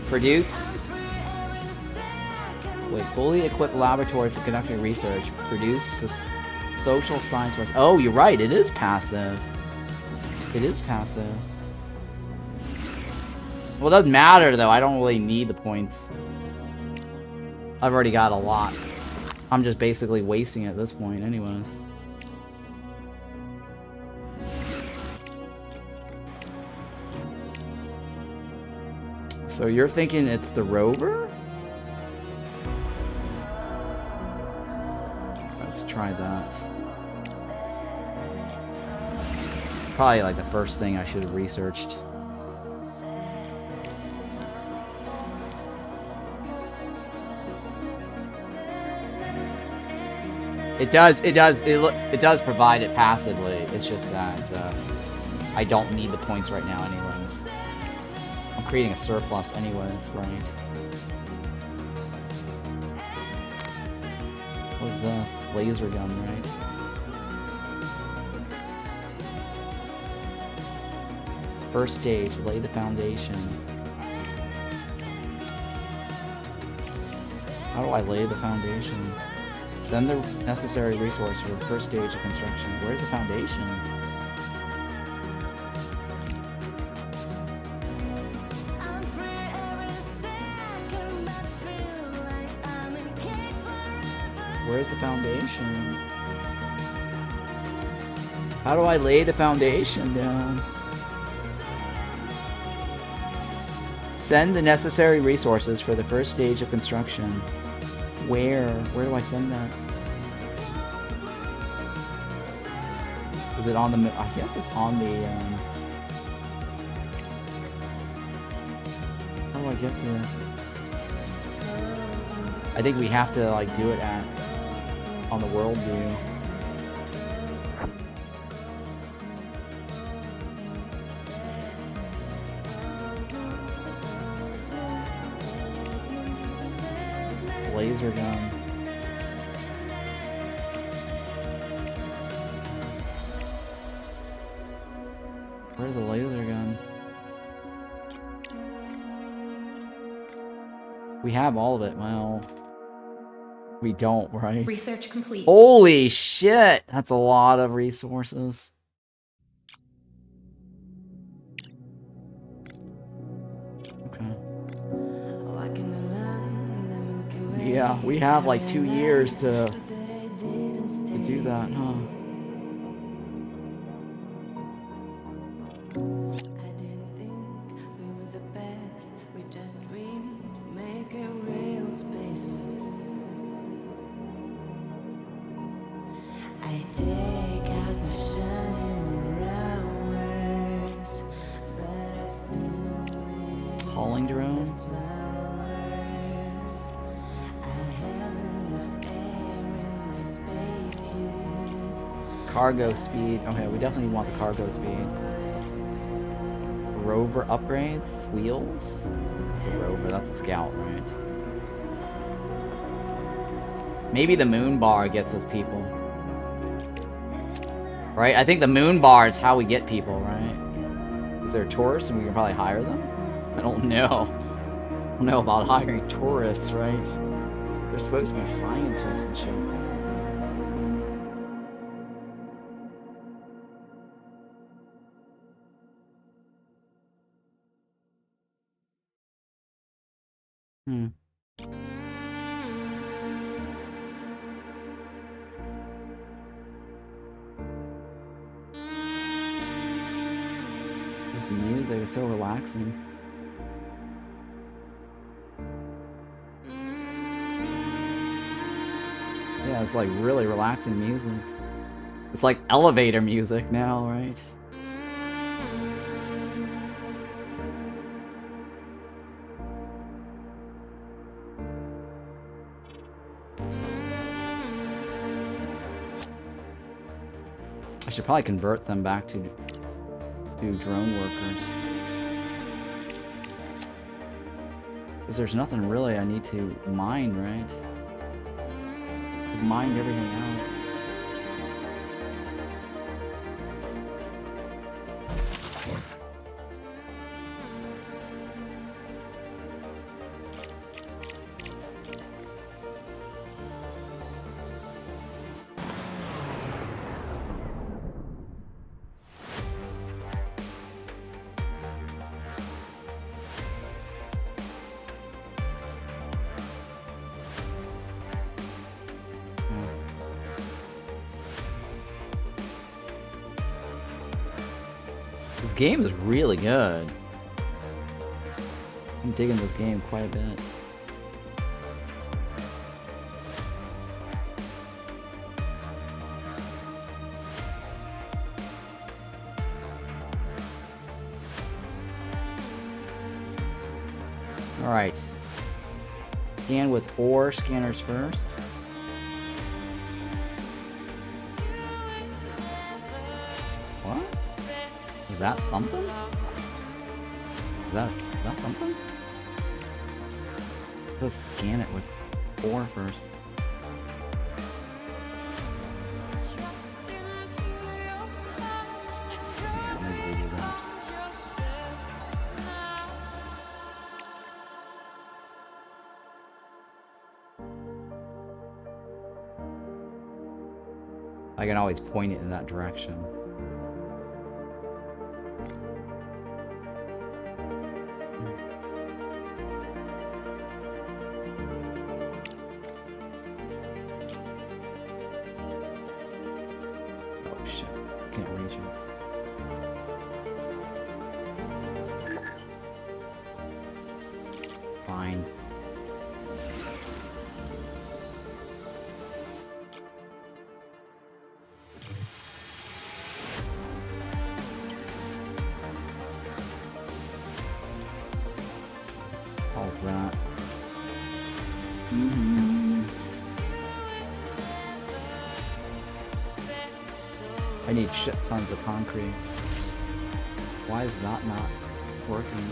Produce. Wait, fully equipped laboratory for conducting research. Produce social science. Oh, you're right. It is passive. It is passive. Well, it doesn't matter though. I don't really need the points. I've already got a lot. I'm just basically wasting it at this point, anyways. So you're thinking it's the rover? Let's try that. Probably like the first thing I should have researched. It does provide it passively. It's just that I don't need the points right now anyways. I'm creating a surplus anyways, right? What is this? Laser gun, right? First stage, lay the foundation. How do I lay the foundation? Send the necessary resource for the first stage of construction. Where's the foundation? Where's the foundation? How do I lay the foundation down? Send the necessary resources for the first stage of construction. Where do I send that? Is it on the... I guess it's on the... How do I get to it? I think we have to, like, do it on the world view. Laser gun. Where's the laser gun? We have all of it. Well, we don't, right? Research complete. Holy shit! That's a lot of resources. Yeah, we have like 2 years to do that, huh? I didn't think we were the best. We just dreamed, making real space first. I take out my shining hours, but I still Hauling drone? Cargo speed. Okay, we definitely want the cargo speed. Rover upgrades. Wheels. That's a rover. That's a scout, right? Maybe the moon bar gets us people. Right? I think the moon bar is how we get people, right? Is there tourists and we can probably hire them? I don't know. I don't know about hiring tourists, right? They're supposed to be scientists and shit. This music is so relaxing. Yeah, it's like really relaxing music. It's like elevator music now, right? I should probably convert them back to drone workers. Because there's nothing really I need to mine, right? I've mined everything out. This game is really good. I'm digging this game quite a bit. Alright. Scan with ore scanners first. What? Is that something? Is that something? Let's scan it with ore first. Yeah, maybe we do that. I can always point it in that direction. Oh shit, can't reach it. Fine. How's that? I need shit tons of concrete. Why is that not working?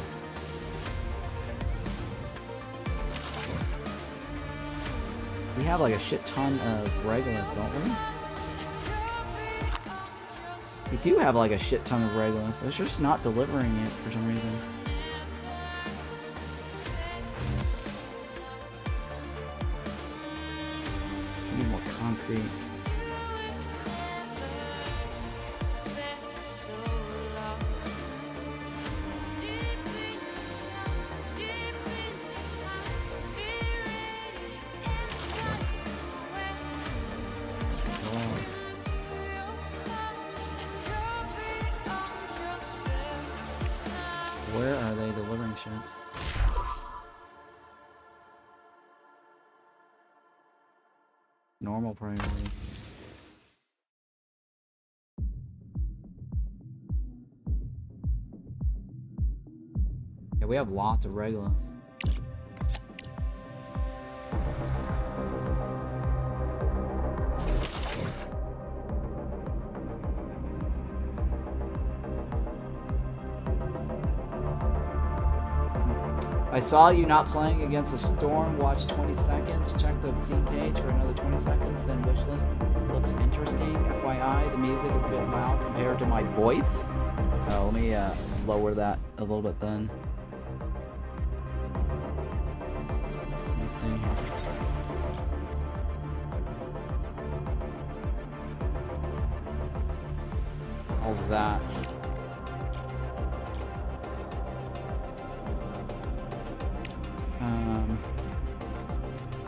We have like a shit ton of regolith, don't we? We do have like a shit ton of regolith. It's just not delivering it for some reason. Need more concrete. Where are they delivering shit? Normal priority. Yeah, we have lots of regolith. I saw you not playing against a storm. Watch 20 seconds. Check the Steam page for another 20 seconds. Then wishlist. Looks interesting. FYI, the music is a bit loud compared to my voice. Let me lower that a little bit then. Let me see here. How's that?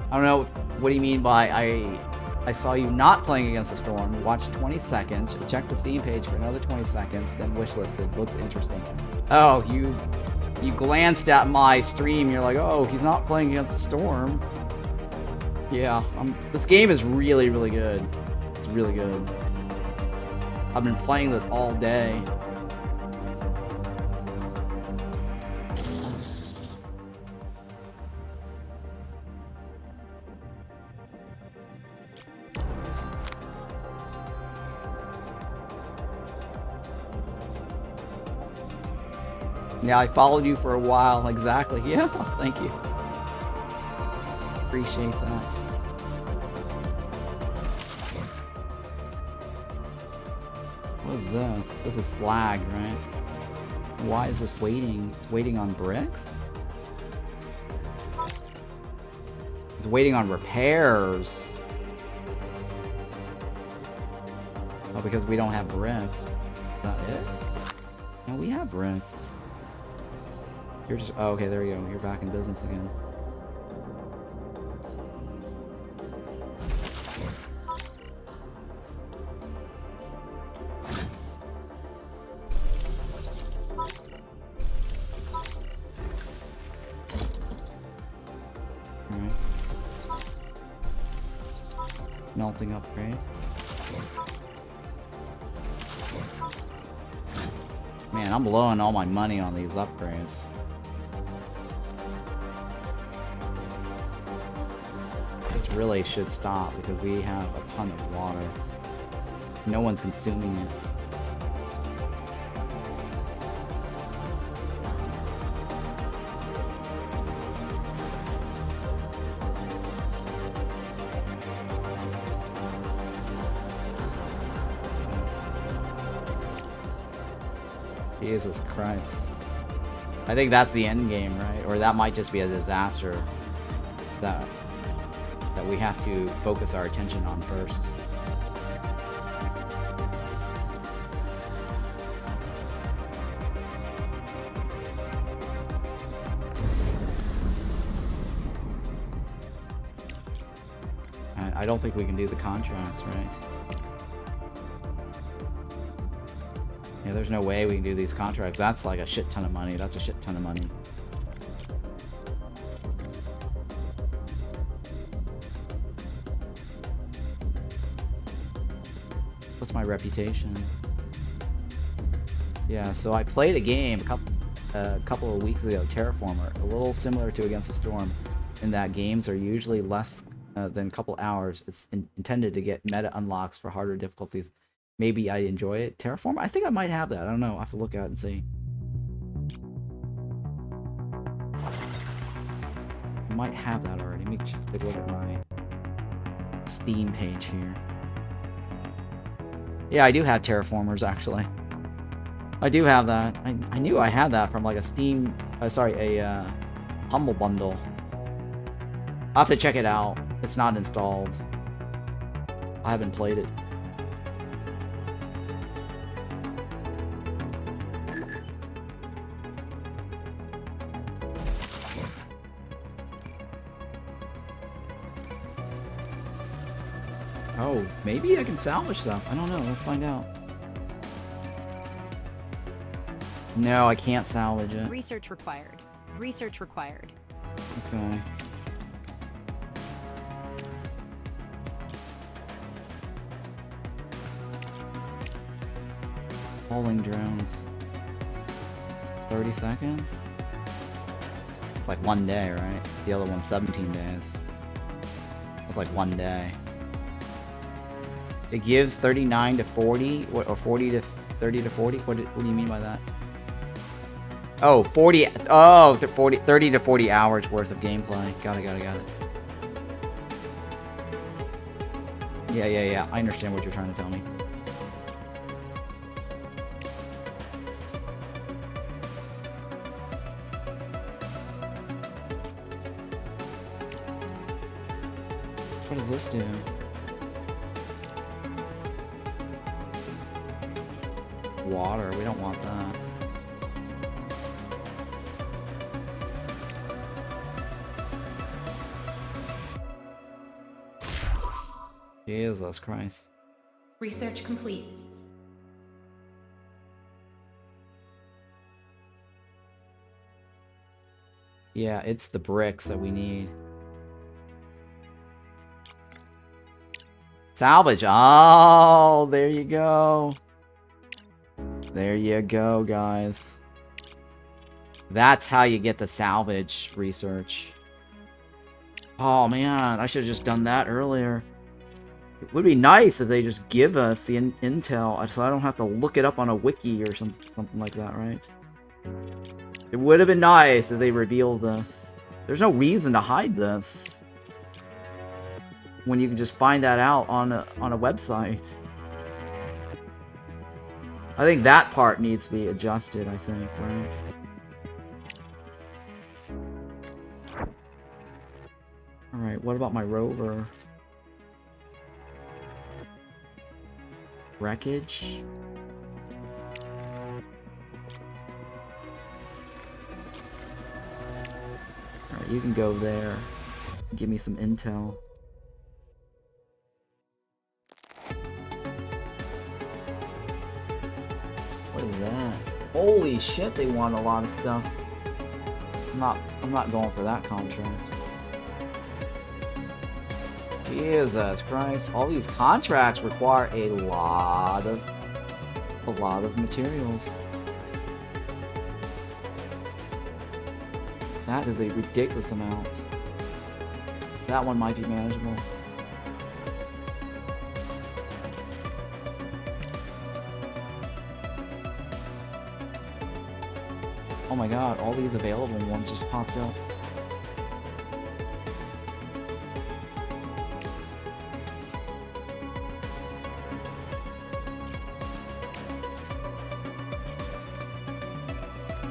I don't know, what do you mean by I saw you not playing against the storm. Watch 20 seconds. Check the Steam page for another 20 seconds. Then wishlisted. Looks interesting. Oh, you glanced at my stream. You're like, oh, he's not playing against the storm. Yeah, this game is really, really good. It's really good. I've been playing this all day. Yeah, I followed you for a while. Exactly. Yeah, thank you. Appreciate that. What is this? This is slag, right? Why is this waiting? It's waiting on bricks? It's waiting on repairs. Oh, because we don't have bricks. Is that it? No, we have bricks. You're just... Oh, okay, there you go. You're back in business again. Melting upgrade. Man, I'm blowing all my money on these upgrades. This really should stop because we have a ton of water. No one's consuming it. Jesus Christ. I think that's the end game, right? Or that might just be a disaster that we have to focus our attention on first. I don't think we can do the contracts, right? Yeah, there's no way we can do these contracts. That's like a shit ton of money. That's a shit ton of money. What's my reputation? Yeah, so I played a game a couple of weeks ago, Terraformer, a little similar to Against the Storm, in that games are usually less than a couple hours. It's intended to get meta unlocks for harder difficulties. Maybe I'd enjoy it. Terraform? I think I might have that. I don't know. I'll have to look at it and see. I might have that already. Let me take a look at my Steam page here. Yeah, I do have Terraformers, actually. I do have that. I knew I had that from like a Steam... a Humble Bundle. I'll have to check it out. It's not installed. I haven't played it. Oh, maybe I can salvage stuff. I don't know. Let's find out. No, I can't salvage it. Research required. Research required. Okay. Hauling drones. 30 seconds? It's like 1 day, right? The other one's 17 days. It's like 1 day. It gives 39 to 40, or 40 to 30 to 40? What do you mean by that? Oh, 40, oh, 30 to 40 hours worth of gameplay. Got it. Yeah. I understand what you're trying to tell me. What does this do? Water, we don't want that. Jesus Christ. Research complete. Yeah, it's the bricks that we need. Salvage. Oh, there you go. There you go, guys. That's how you get the salvage research. Oh, man. I should have just done that earlier. It would be nice if they just give us the intel so I don't have to look it up on a wiki or something like that, right? It would have been nice if they revealed this. There's no reason to hide this when you can just find that out on a website. I think that part needs to be adjusted, I think, right? Alright, what about my rover? Wreckage? Alright, you can go there. Give me some intel. What is that? Holy shit, they want a lot of stuff. I'm not going for that contract. Jesus Christ. All these contracts require a lot of materials. That is a ridiculous amount. That one might be manageable. Oh my god, all these available ones just popped up.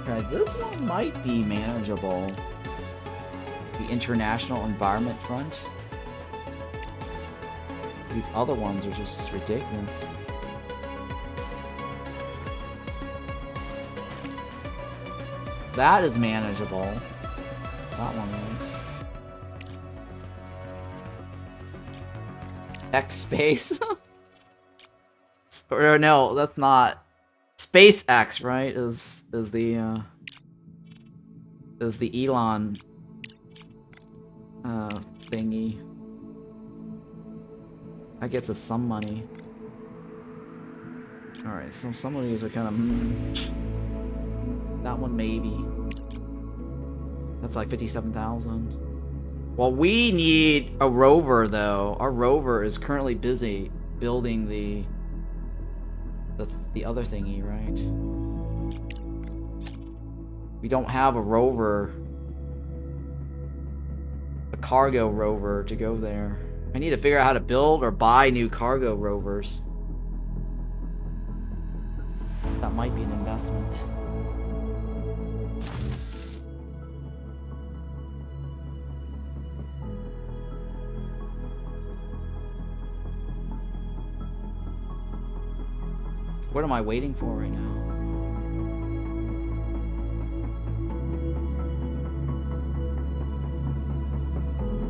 Okay, this one might be manageable. The International Environment Front. These other ones are just ridiculous. That is manageable. That one, right? X Space? Or no, that's not. SpaceX, right? Is the Elon thingy. That gets us some money. Alright, so some of these are kind of that one maybe. That's like 57,000. Well, we need a rover though. Our rover is currently busy building the other thingy, right? We don't have a rover, a cargo rover to go there. I need to figure out how to build or buy new cargo rovers. That might be an investment. What am I waiting for right now?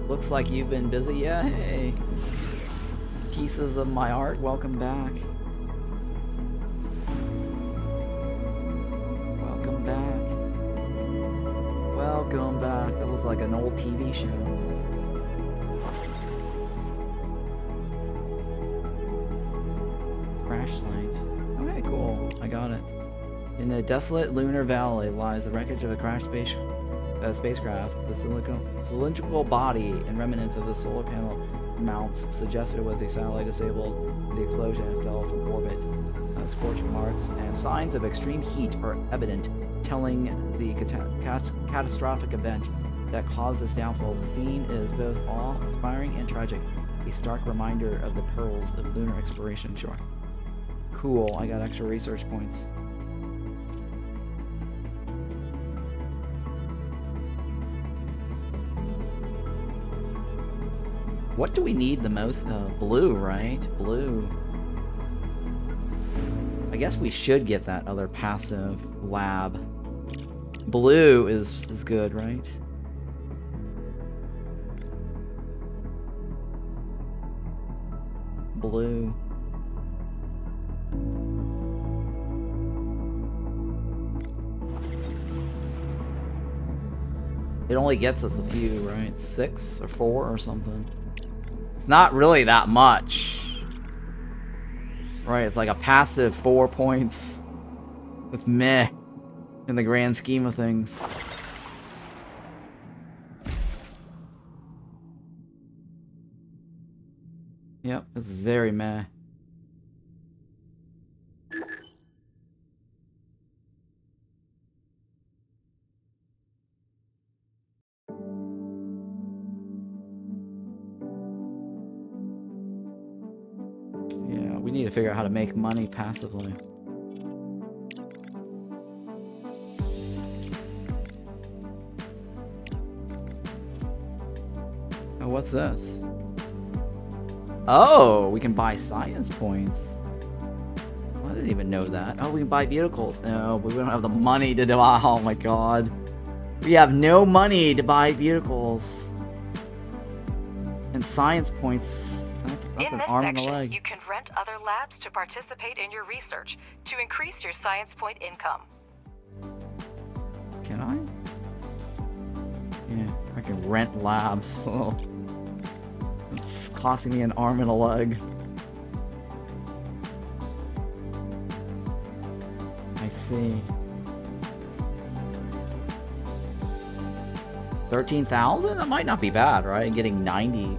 Looks like you've been busy. Yeah, hey. Pieces of my art, welcome back. Welcome back. Welcome back. That was like an old TV show. Crash site. Okay, cool. I got it. In a desolate lunar valley lies the wreckage of a crashed spacecraft. The cylindrical body and remnants of the solar panel mounts suggested it was a satellite disabled in the explosion and fell from orbit. Scorching marks and signs of extreme heat are evident, telling the catastrophic event that caused this downfall. The scene is both awe-inspiring and tragic, a stark reminder of the perils of lunar exploration. Sure. Cool, I got extra research points. What do we need the most? Blue, right? Blue. I guess we should get that other passive lab. Blue is good, right? Blue. It only gets us a few, right? 6 or 4 or something. It's not really that much. Right, it's like a passive 4 points. With meh in the grand scheme of things. Yep, it's very meh. Yeah, we need to figure out how to make money passively. Oh, what's this? Oh, we can buy science points. I didn't even know that. Oh, we can buy vehicles. No, but we don't have the money to do. Oh my god. We have no money to buy vehicles. And science points, that's an arm and a leg. You can rent other labs to participate in your research to increase your science point income. Can I? Yeah, I can rent labs. Oh. It's costing me an arm and a leg. I see. 13,000? That might not be bad, right? Getting 90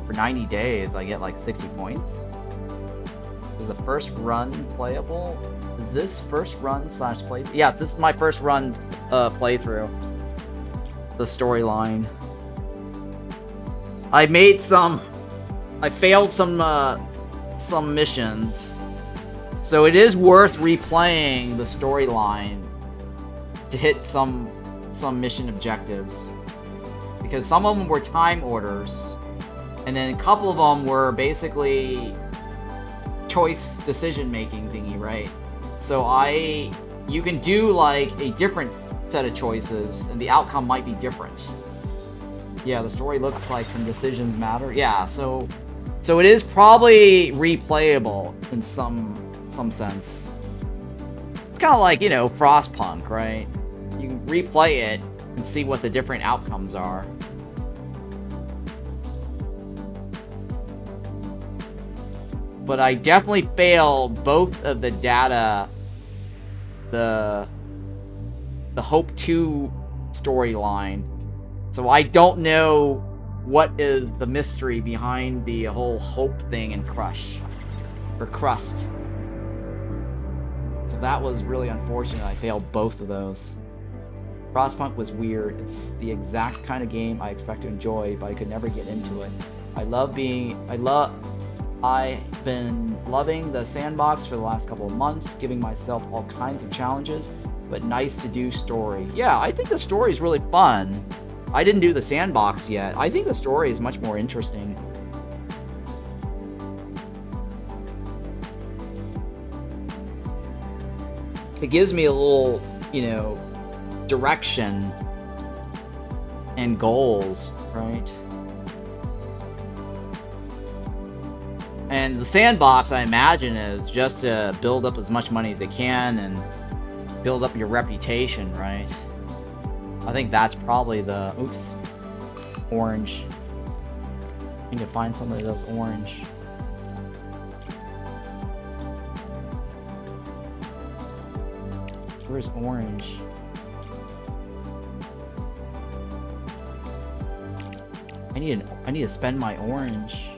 for 90 days, I get like 60 points. Is the first run playable? Is this first run slash play? Yeah, this is my first run playthrough. The storyline. I failed some missions. So it is worth replaying the storyline to hit some mission objectives. Because some of them were time orders, and then a couple of them were basically choice decision-making thingy, right? So you can do like a different set of choices, and the outcome might be different. Yeah, the story looks like some decisions matter. Yeah, so it is probably replayable in some sense. It's kind of like, you know, Frostpunk, right? You can replay it and see what the different outcomes are. But I definitely failed both of the data, the Hope 2 storyline. So I don't know what is the mystery behind the whole Hope thing in Crust. So that was really unfortunate. I failed both of those. Frostpunk was weird. It's the exact kind of game I expect to enjoy, but I could never get into it. I've been loving the sandbox for the last couple of months, giving myself all kinds of challenges, but nice to do story. Yeah, I think the story is really fun. I didn't do the sandbox yet. I think the story is much more interesting. It gives me a little, you know, direction and goals, right? And the sandbox, I imagine, is just to build up as much money as it can and build up your reputation, right? I think that's probably the... Oops. Orange. I need to find somebody that does orange. Where's orange? I need to spend my orange.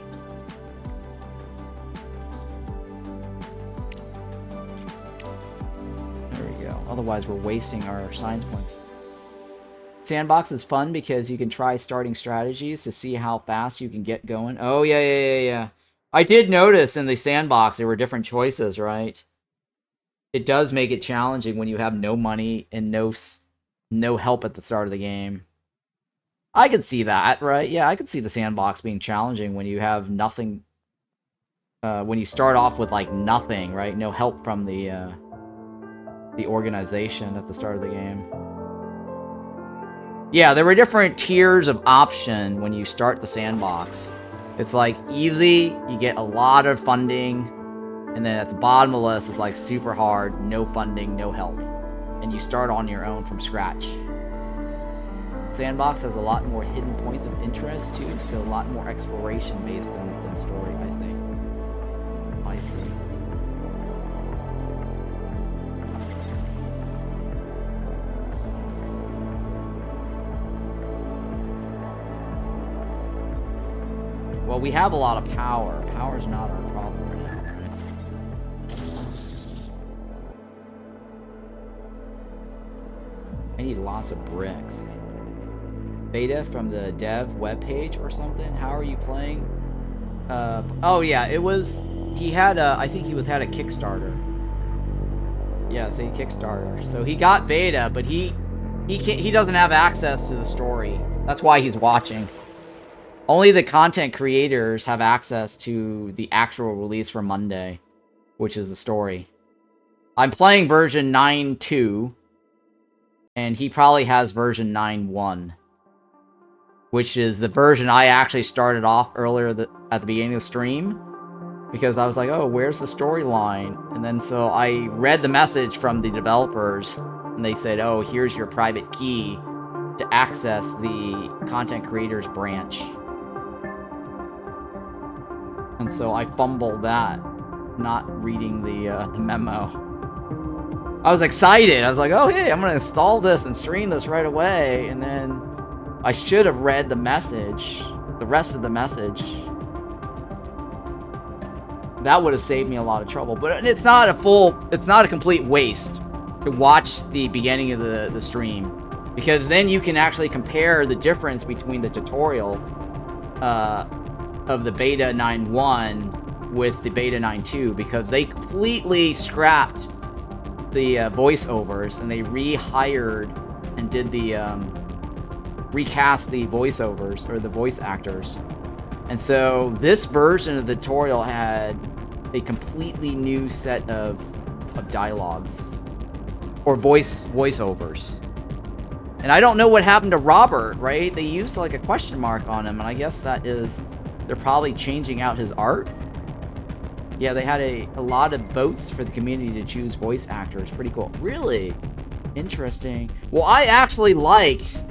There we go. Otherwise, we're wasting our science points. Sandbox is fun because you can try starting strategies to see how fast you can get going. Oh, yeah. I did notice in the sandbox there were different choices, right? It does make it challenging when you have no money and no help at the start of the game. I could see that, right? Yeah, I could see the sandbox being challenging when you have nothing. When you start off with like nothing, right? No help from the organization at the start of the game. Yeah, there were different tiers of option when you start the sandbox. It's like easy, you get a lot of funding, and then at the bottom of the list is like super hard, no funding, no help. And you start on your own from scratch. Sandbox has a lot more hidden points of interest too, so a lot more exploration based than story, I think. I see. Well, we have a lot of power. Power's not our problem right now, right? I need lots of bricks. Beta from the dev webpage or something? How are you playing? Oh yeah, it was... He had a... I think he had a Kickstarter. Yeah, it's a Kickstarter. So he got beta, but he doesn't have access to the story. That's why he's watching. Only the content creators have access to the actual release for Monday, which is the story. I'm playing version 9.2, and he probably has version 9.1, which is the version I actually started off earlier at the beginning of the stream, because I was like, oh, where's the storyline? And then so I read the message from the developers, and they said, oh, here's your private key to access the content creators branch. And so I fumbled that, not reading the memo. I was excited. I was like, oh, hey, I'm going to install this and stream this right away. And then I should have read the message, the rest of the message. That would have saved me a lot of trouble. But it's not a complete waste to watch the beginning of the stream. Because then you can actually compare the difference between the tutorial of the Beta 9.1 with the Beta 9.2. Because they completely scrapped the voiceovers, and they rehired and did the recast the voiceovers, or the voice actors. And so this version of the tutorial had a completely new set of dialogues or voiceovers. And I don't know what happened to Robert, right? They used like a question mark on him, and I guess that is they're probably changing out his art. Yeah, they had a lot of votes for the community to choose voice actors. Pretty cool. Really? Interesting. Well, I actually liked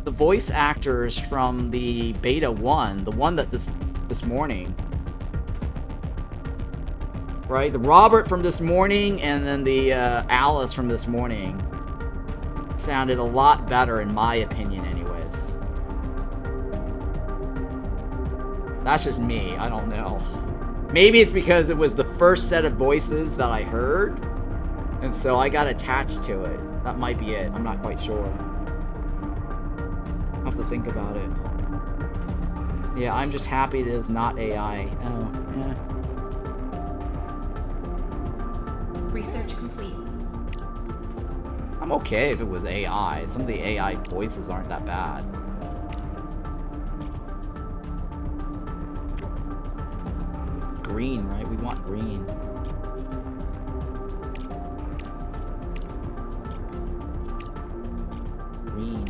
the voice actors from the Beta 1, the one that this morning. Right? The Robert from this morning and then the Alice from this morning sounded a lot better in my opinion anyways. That's just me. I don't know. Maybe it's because it was the first set of voices that I heard, and so I got attached to it. That might be it. I'm not quite sure. I'll have to think about it. Yeah, I'm just happy it is not AI. Oh, yeah. Research complete. I'm okay if it was AI. Some of the AI voices aren't that bad. Green, right? We want green. Green.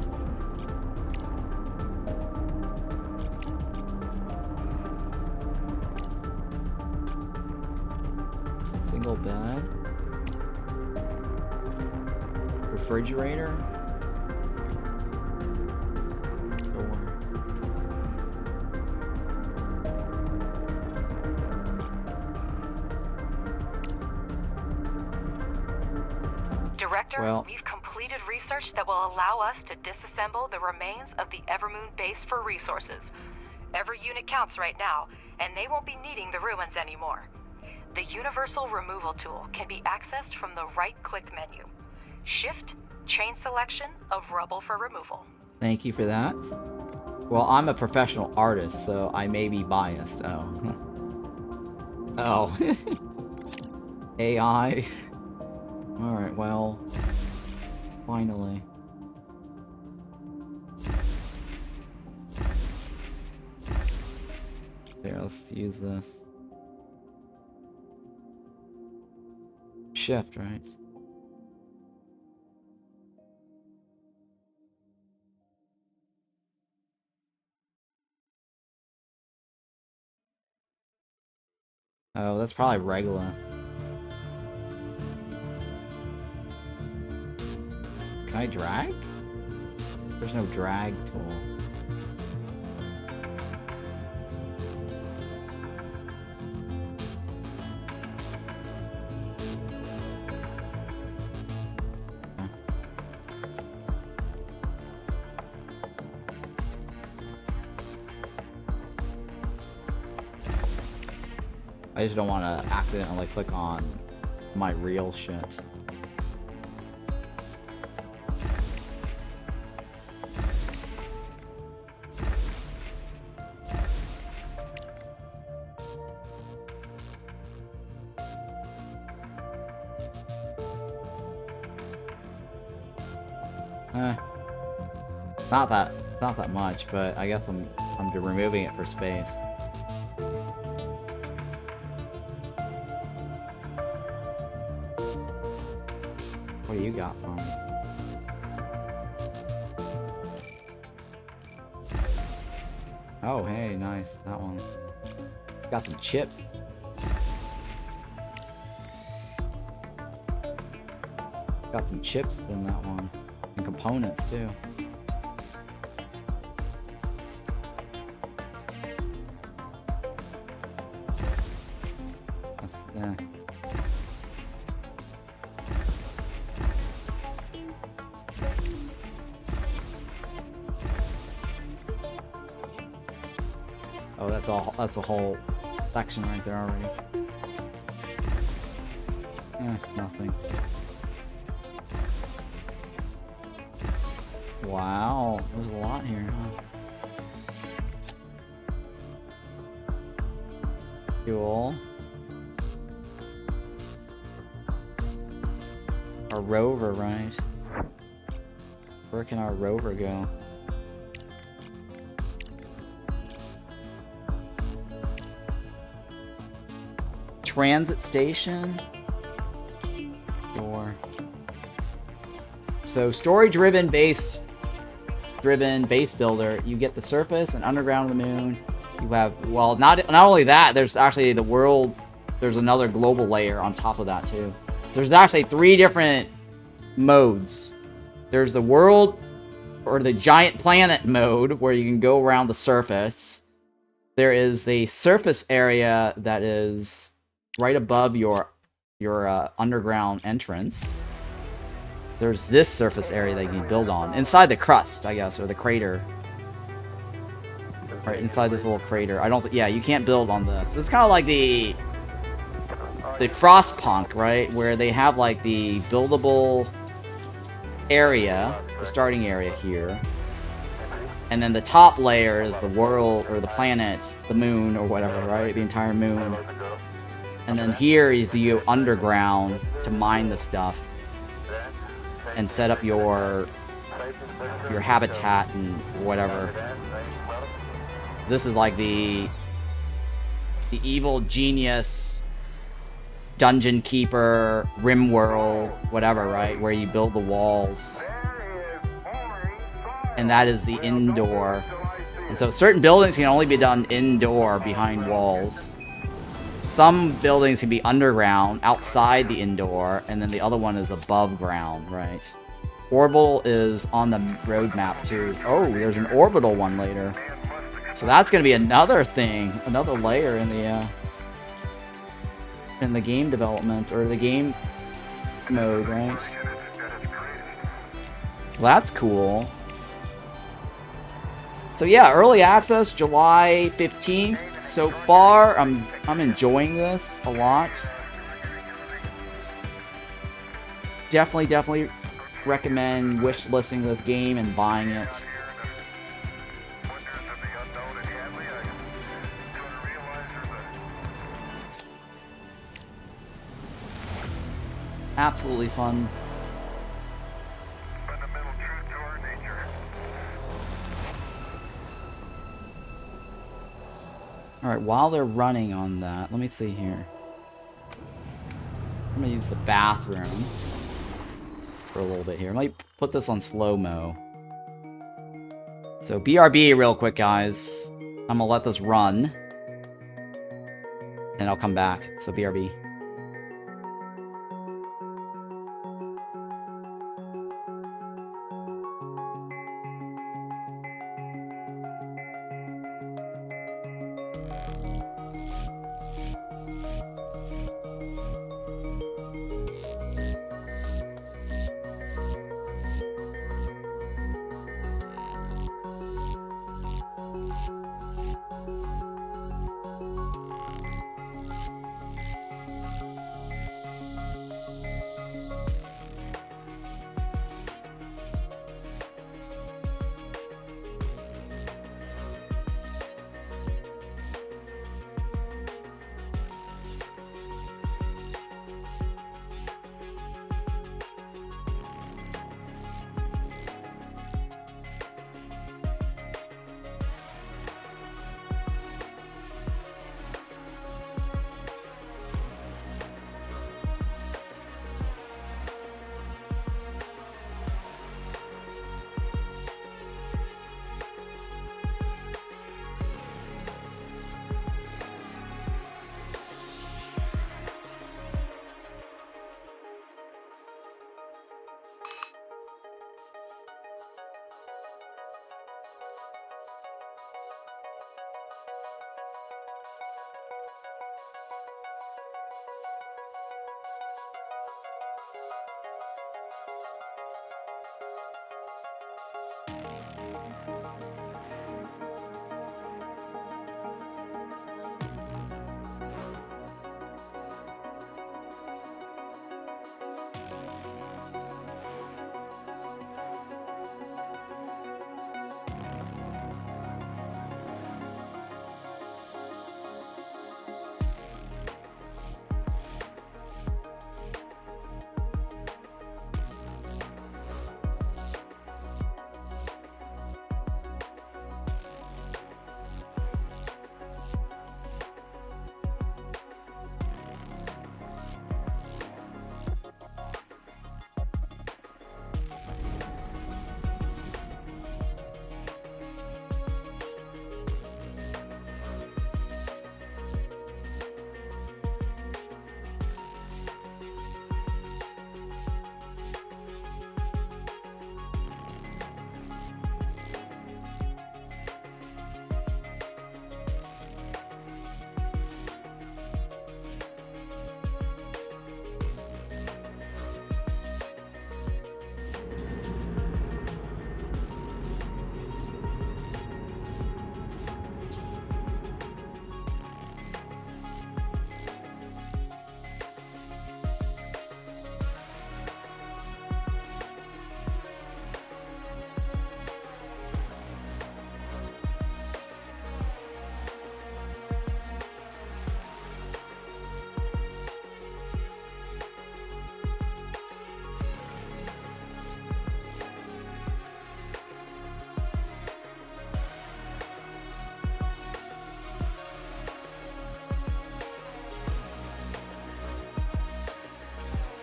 Single bed. Refrigerator. Door. Director, Well, we've completed research that will allow us to disassemble the remains of the Evermoon base for resources. Every unit counts right now, and they won't be needing the ruins anymore. The Universal Removal Tool can be accessed from the right-click menu. Shift, chain selection of rubble for removal. thank you for that. Well, I'm a professional artist, so I may be biased. Oh. Oh. AI. Alright, well. Finally. Here, let's use this. Shift, right? Oh, that's probably Regolith. Can I drag? There's no drag tool. I just don't want to accidentally click on my real shit. It's not that much, but I guess I'm removing it for space. What do you got for me? Oh, hey, nice. That one. Got some chips. Got some chips in that one. And components, too. Oh, that's a whole section right there already. It's nothing. Wow, there's a lot here, huh? Cool. Our rover, right? Where can our rover go? Transit station? Sure. So story-driven base builder. You get the surface and underground of the moon. You have, well, not only that, there's actually the world. There's another global layer on top of that too. There's actually 3 different modes. There's the world, or the giant planet mode, where you can go around the surface. There is the surface area that is right above your underground entrance. There's this surface area that you can build on. Inside the crust, I guess, or the crater. Right, inside this little crater. I don't think, yeah, you can't build on this. It's kind of like the Frostpunk, right? Where they have, like, the buildable area, the starting area here. And then the top layer is the world, or the planet, the moon, or whatever, right? The entire moon. And then here is you underground to mine the stuff. And set up your habitat and whatever. This is like the evil genius dungeon keeper rimworld, whatever, right? Where you build the walls. And that is the indoor. And so certain buildings can only be done indoor behind walls. Some buildings can be underground, outside the indoor, and then the other one is above ground, right? Orbital is on the roadmap too. Oh, there's an orbital one later. So that's going to be another thing, another layer in the game development, or the game mode, right? Well, that's cool. So yeah, early access, July 15th. So far, I'm enjoying this a lot. Definitely recommend wishlisting this game and buying it. Absolutely fun. Alright, while they're running on that, let me see here. I'm gonna use the bathroom for a little bit here. I might put this on slow-mo. So BRB real quick, guys. I'm gonna let this run. And I'll come back. So BRB.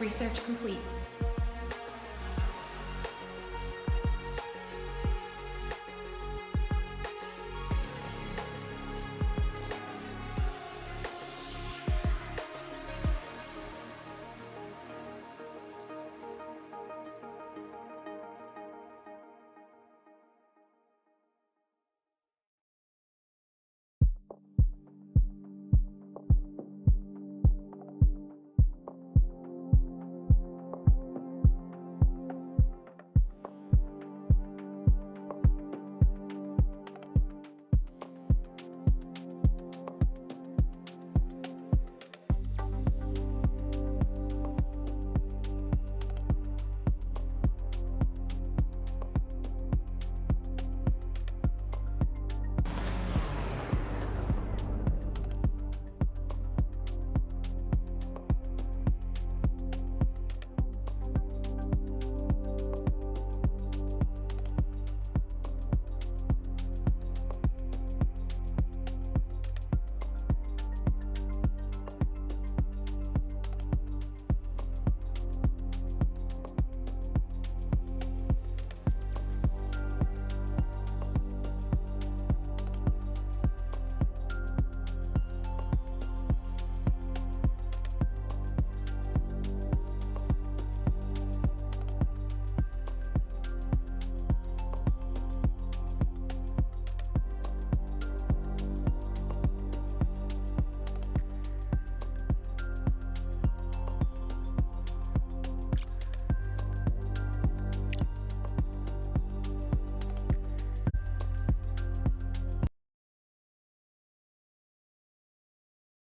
Research complete.